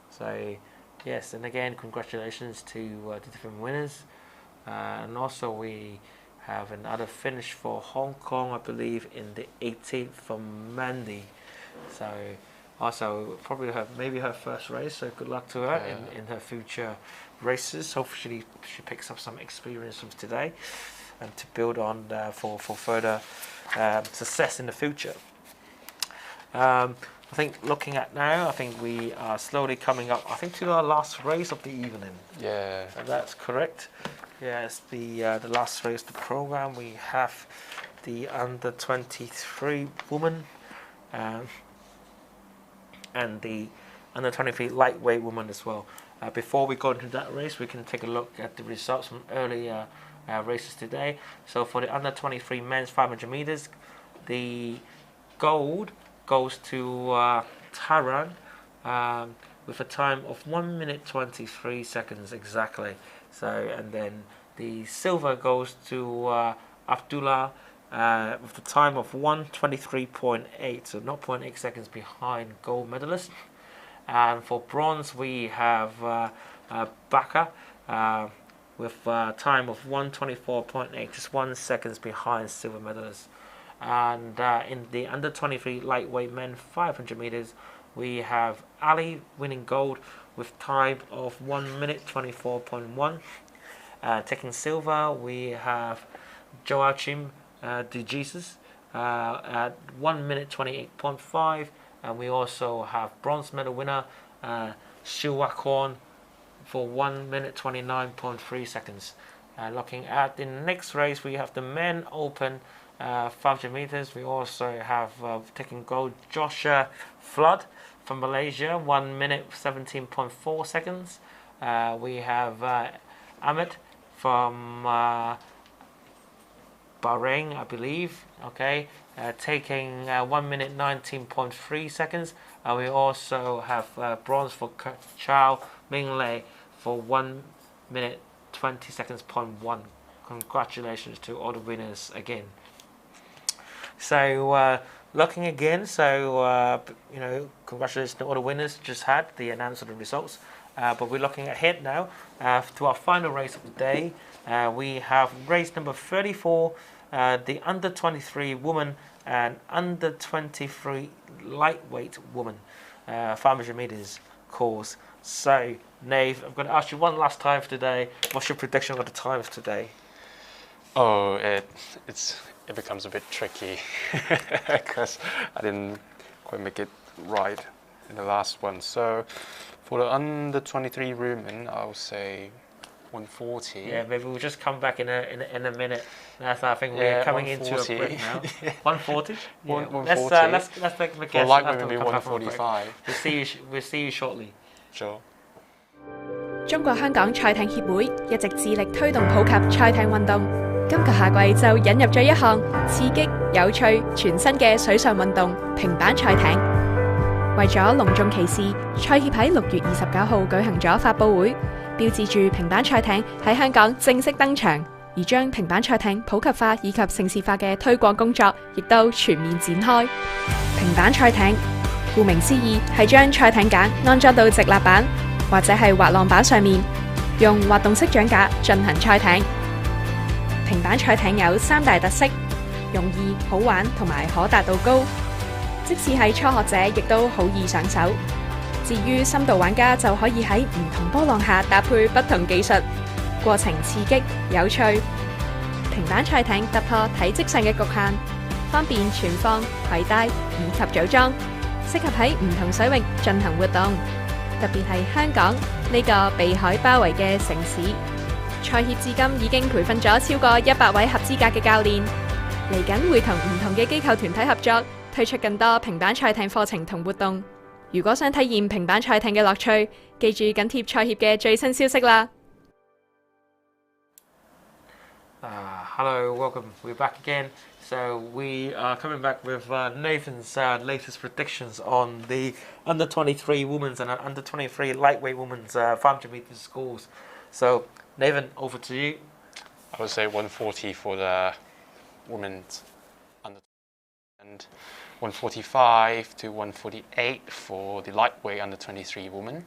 So yes, and again, congratulations to the different winners. And also we have another finish for Hong Kong, I believe, in the 18th from Mandy. So also probably maybe her first race. So good luck to her in her future races. Hopefully she picks up some experience from today, and to build on for further success in the future. I think looking at now, I think we are slowly coming up, I think, to our last race of the evening. Yeah. That's correct. Yeah, it's the last race of the program. We have the under 23 woman and the under 23 lightweight woman as well. Before we go into that race, we can take a look at the results from earlier races today. So for the under 23 men's 500 meters, the gold goes to Taran with a time of 1 minute 23 seconds exactly. So, and then the silver goes to Abdullah with the time of 1:23.8, so 0.8 seconds behind gold medalist. And for bronze we have Baka with a time of 1:24.8, just 1 second behind silver medalist. And in the under 23 lightweight men 500 meters, we have Ali winning gold with time of 1 minute 24.1. Taking silver, we have Joachim de Jesus at 1 minute 28.5, and we also have bronze medal winner Shiwakorn for 1 minute 29.3 seconds. Looking at the next race, we have the men open 500 meters. We also have taking gold Joshua Flood from Malaysia, 1 minute 17.4 seconds. We have Ahmed from Bahrain, I believe, okay, taking 1 minute 19.3 seconds. And we also have bronze for Chao Minglei for 1 minute 20 seconds point 1. Congratulations to all the winners again. So looking again, so congratulations to all the winners. Just had the announcement of the results, but we're looking ahead now to our final race of the day. We have race number 34, the under 23 woman and under 23 lightweight woman 500 meters course. So Nave, I'm going to ask you one last time for today. What's your prediction of the times today? Oh, it becomes a bit tricky because I didn't quite make it right in the last one. So for the under 23 women, I'll say 140. Yeah, maybe we'll just come back in a minute. I think we're coming into a break now. 140. Yeah. 140. Let's make a guess. For light women, maybe 145. We'll see you shortly. Sure. 中國香港賽艇協會一直致力推動普及賽艇運動。今個夏季就引入咗一項刺激、有趣、全新嘅水上運動——平板賽艇。為咗隆重其事，賽協喺6月29號舉行咗發佈會，標誌住平板賽艇喺香港正式登場，而將平板賽艇普及化以及城市化嘅推廣工作亦都全面展開。平板賽艇，顧名思義係將賽艇架安裝到直立板或者係滑浪板上面，用滑動式槳架進行賽艇。平板賽艇有3大特色：容易、好玩同埋可達度高。即使係初學者，亦都好易上手。至於深度玩家就可以喺唔同波浪下搭配不同技術，過程刺激有趣。平板賽艇突破體積上嘅局限，方便存放、攜帶以及組裝，適合喺唔同水域進行活動。特別係香港呢個被海包圍嘅城市，賽協至今已經培訓咗超過100位合資格嘅教練，嚟緊會同唔同嘅機構團體合作，推出更多平板賽艇課程同活動。如果想體驗平板賽艇嘅樂趣，記住緊貼賽協嘅最新消息啦。Hello, welcome. We're back again. So we are coming back with Nathan's latest predictions on the under 23 women's and under 23 lightweight women's 500 meters scores. So Nathan, over to you. I would say 140 for the women's under and 145 to 148 for the lightweight under 23 women.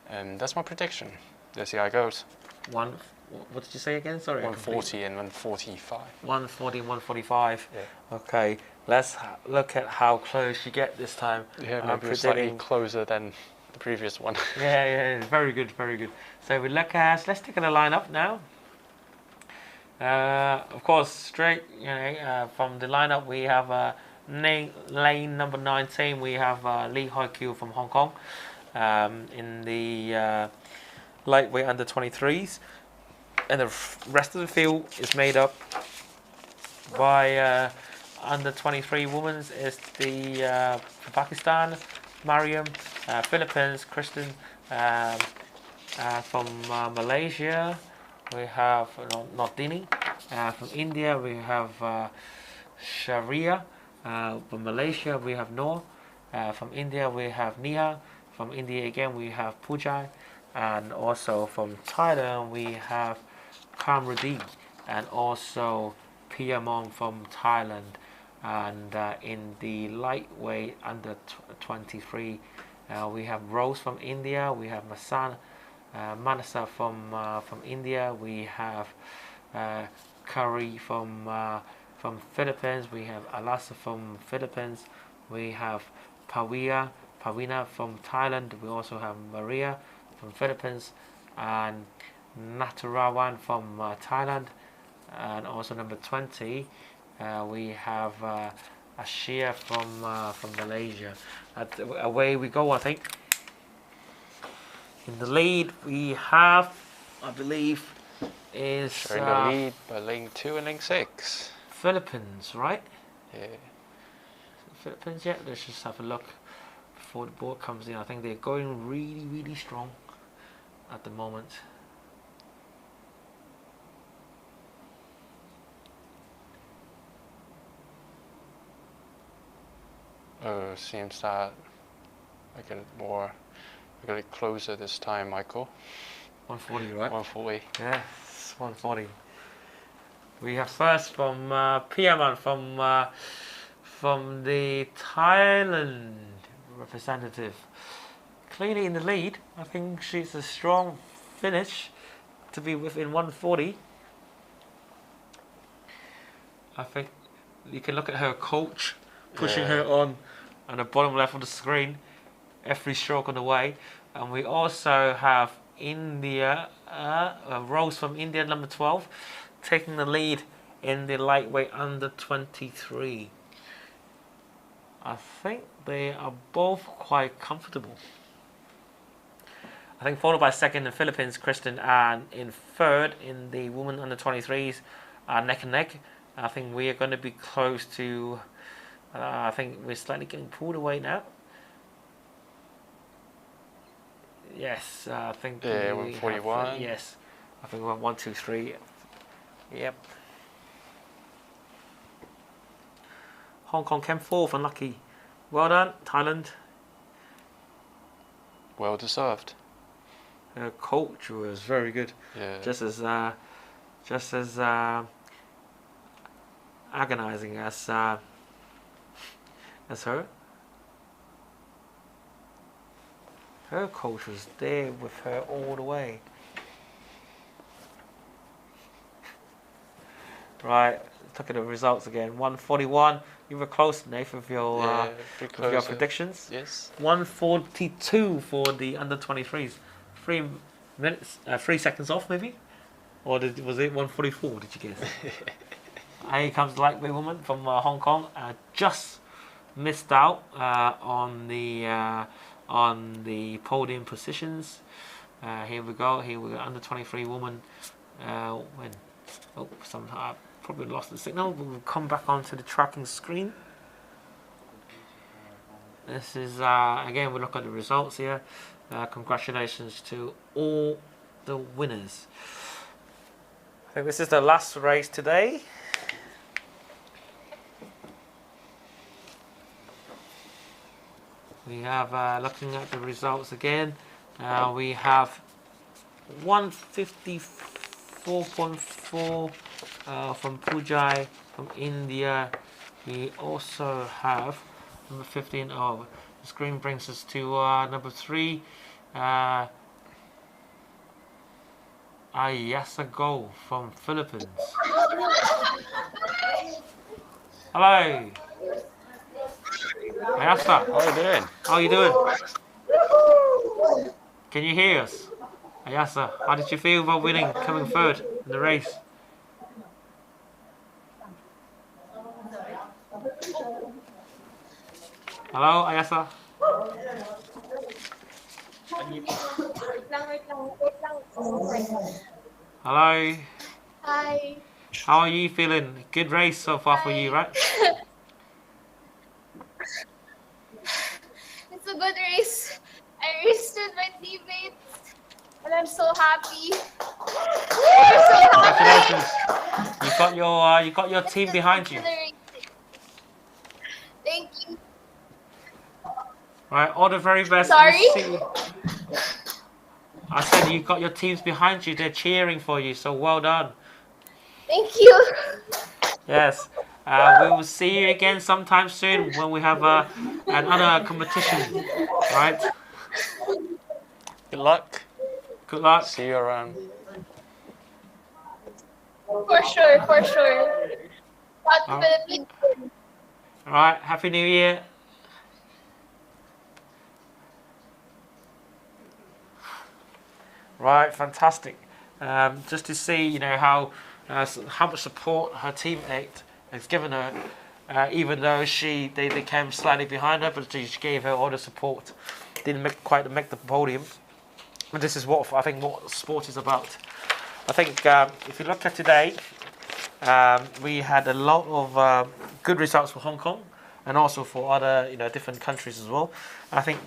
And that's my prediction. Let's see how it goes. What did you say again? Sorry. 140 and 145. 140 and 145. Yeah. Okay, let's look at how close you get this time. Yeah, maybe slightly closer than the previous one. yeah, very good, very good. So we look at, let's take a lineup now. Of course, straight, from the lineup we have lane number 19. We have Lee Hoi-kyu from Hong Kong. In the lightweight under 23s. And the rest of the field is made up by under 23 women is the from Pakistan, Mariam, Philippines, Kristen, from Malaysia we have Nordini, from India we have Sharia, from Malaysia we have Noor, from India we have Nia, from India again we have Pujai, and also from Thailand we have Kamruddin, and also Piamong from Thailand. And in the lightweight under 23 we have Rose from India, we have Manasa from India, we have Curry from from Philippines. We have Alasa from Philippines. We have Pawina from Thailand. We also have Maria from Philippines and Natarawan from Thailand. And also number 20, we have Ashia from Malaysia. Away we go, I think. In the lead we have, I believe, is in the lead by lane 2 and lane 6. Philippines, right? Yeah. Philippines, yeah. Let's just have a look before the board comes in. I think they're going really, really strong at the moment. Seems that I get it closer this time, Michael. 140, right? 140. Yes, 140. We have first from Piaman from the Thailand representative. Clearly in the lead. I think she's a strong finish to be within 140. I think you can look at her coach pushing her on the bottom left of the screen every stroke of the way. And we also have India, Rose from India, number 12, taking the lead in the lightweight under 23. I think they are both quite comfortable. I think followed by second in Philippines, Kristen, and in third in the women under 23s, neck and neck. I think we are going to be close to, I think we're slightly getting pulled away now. Yes, I think. Yeah, 141. Yes, I think we're 1, 2, 3. Yep. Hong Kong came fourth, unlucky. Well done, Thailand. Well deserved. Her coach was very good. Yeah. Just as agonizing as her. Her coach was there with her all the way. Right, look at the results again. 141. You were close, Nathan, with your predictions. Yes. 142 for the under 23s. 3 minutes, 3 seconds off, maybe, or was it 144? Did you guess? Here comes the lightweight woman from Hong Kong. Just missed out on the podium positions. Here we go. Here we go. Under 23 woman. When? Oh, somehow I probably lost the signal. We'll come back onto the tracking screen. This is again. We look at the results here. Congratulations to all the winners. I think this is the last race today. We have, looking at the results again, we have 154.4 from Pujai from India. We also have number 15. Oh, the screen brings us to number 3. Ayasa Go from Philippines. Hello. Ayasa. How are you doing? How are you doing? Can you hear us? Ayasa, how did you feel about winning, coming third in the race? Hello, Ayasa. Hello. Hi. How are you feeling? Good race so far for you, right? It's a good race. I raced with my teammates, and I'm so happy. Congratulations! You got your team behind you. Thank you. Right, all the very best. Sorry? I said you got your teams behind you. They're cheering for you. So well done. Thank you. Yes. We will see you again sometime soon when we have another competition. Right? Good luck. Good luck. See you around. For sure, for sure. All right, Happy New Year. Right, fantastic. Just to see, you know, how much support her teammate has given her, even though they came slightly behind her, but she gave her all the support. Didn't quite make the podium. And this is what I think what sport is about. I think if you look at today, we had a lot of good results for Hong Kong and also for other different countries as well. I think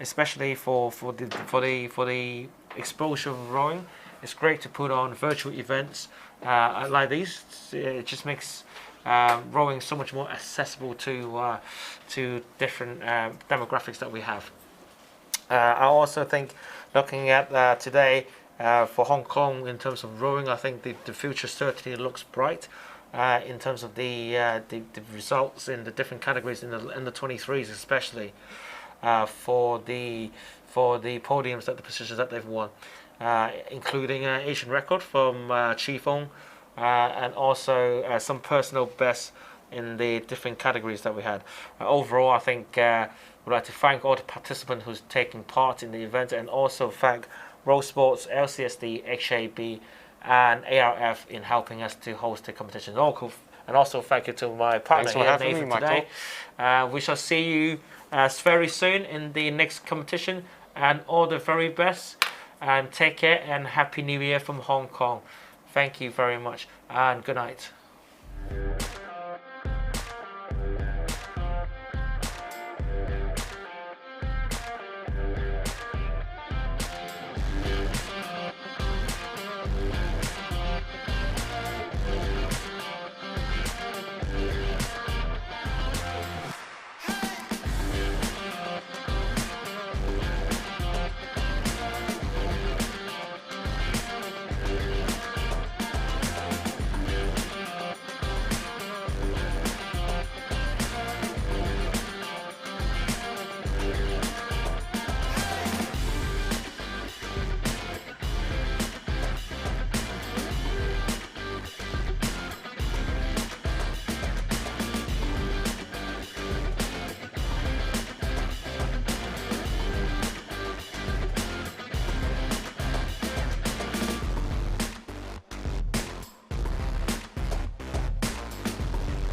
especially for the exposure of rowing, it's great to put on virtual events like these. It just makes rowing so much more accessible to different demographics that we have. I also think looking at today for Hong Kong in terms of rowing, I think the future certainly looks bright in terms of the results in the different categories in the 23s, especially for the podiums the positions that they've won, including Asian record from Chi Feng and also some personal bests in the different categories that we had. Overall, I think we'd like to thank all the participants who's taking part in the event, and also thank Row Sports, LCSD, HAB, and ARF in helping us to host the competition. And also thank you to my partner here, Nathan, today. We shall see you very soon in the next competition, and all the very best, and take care, and Happy New Year from Hong Kong. Thank you very much, and good night.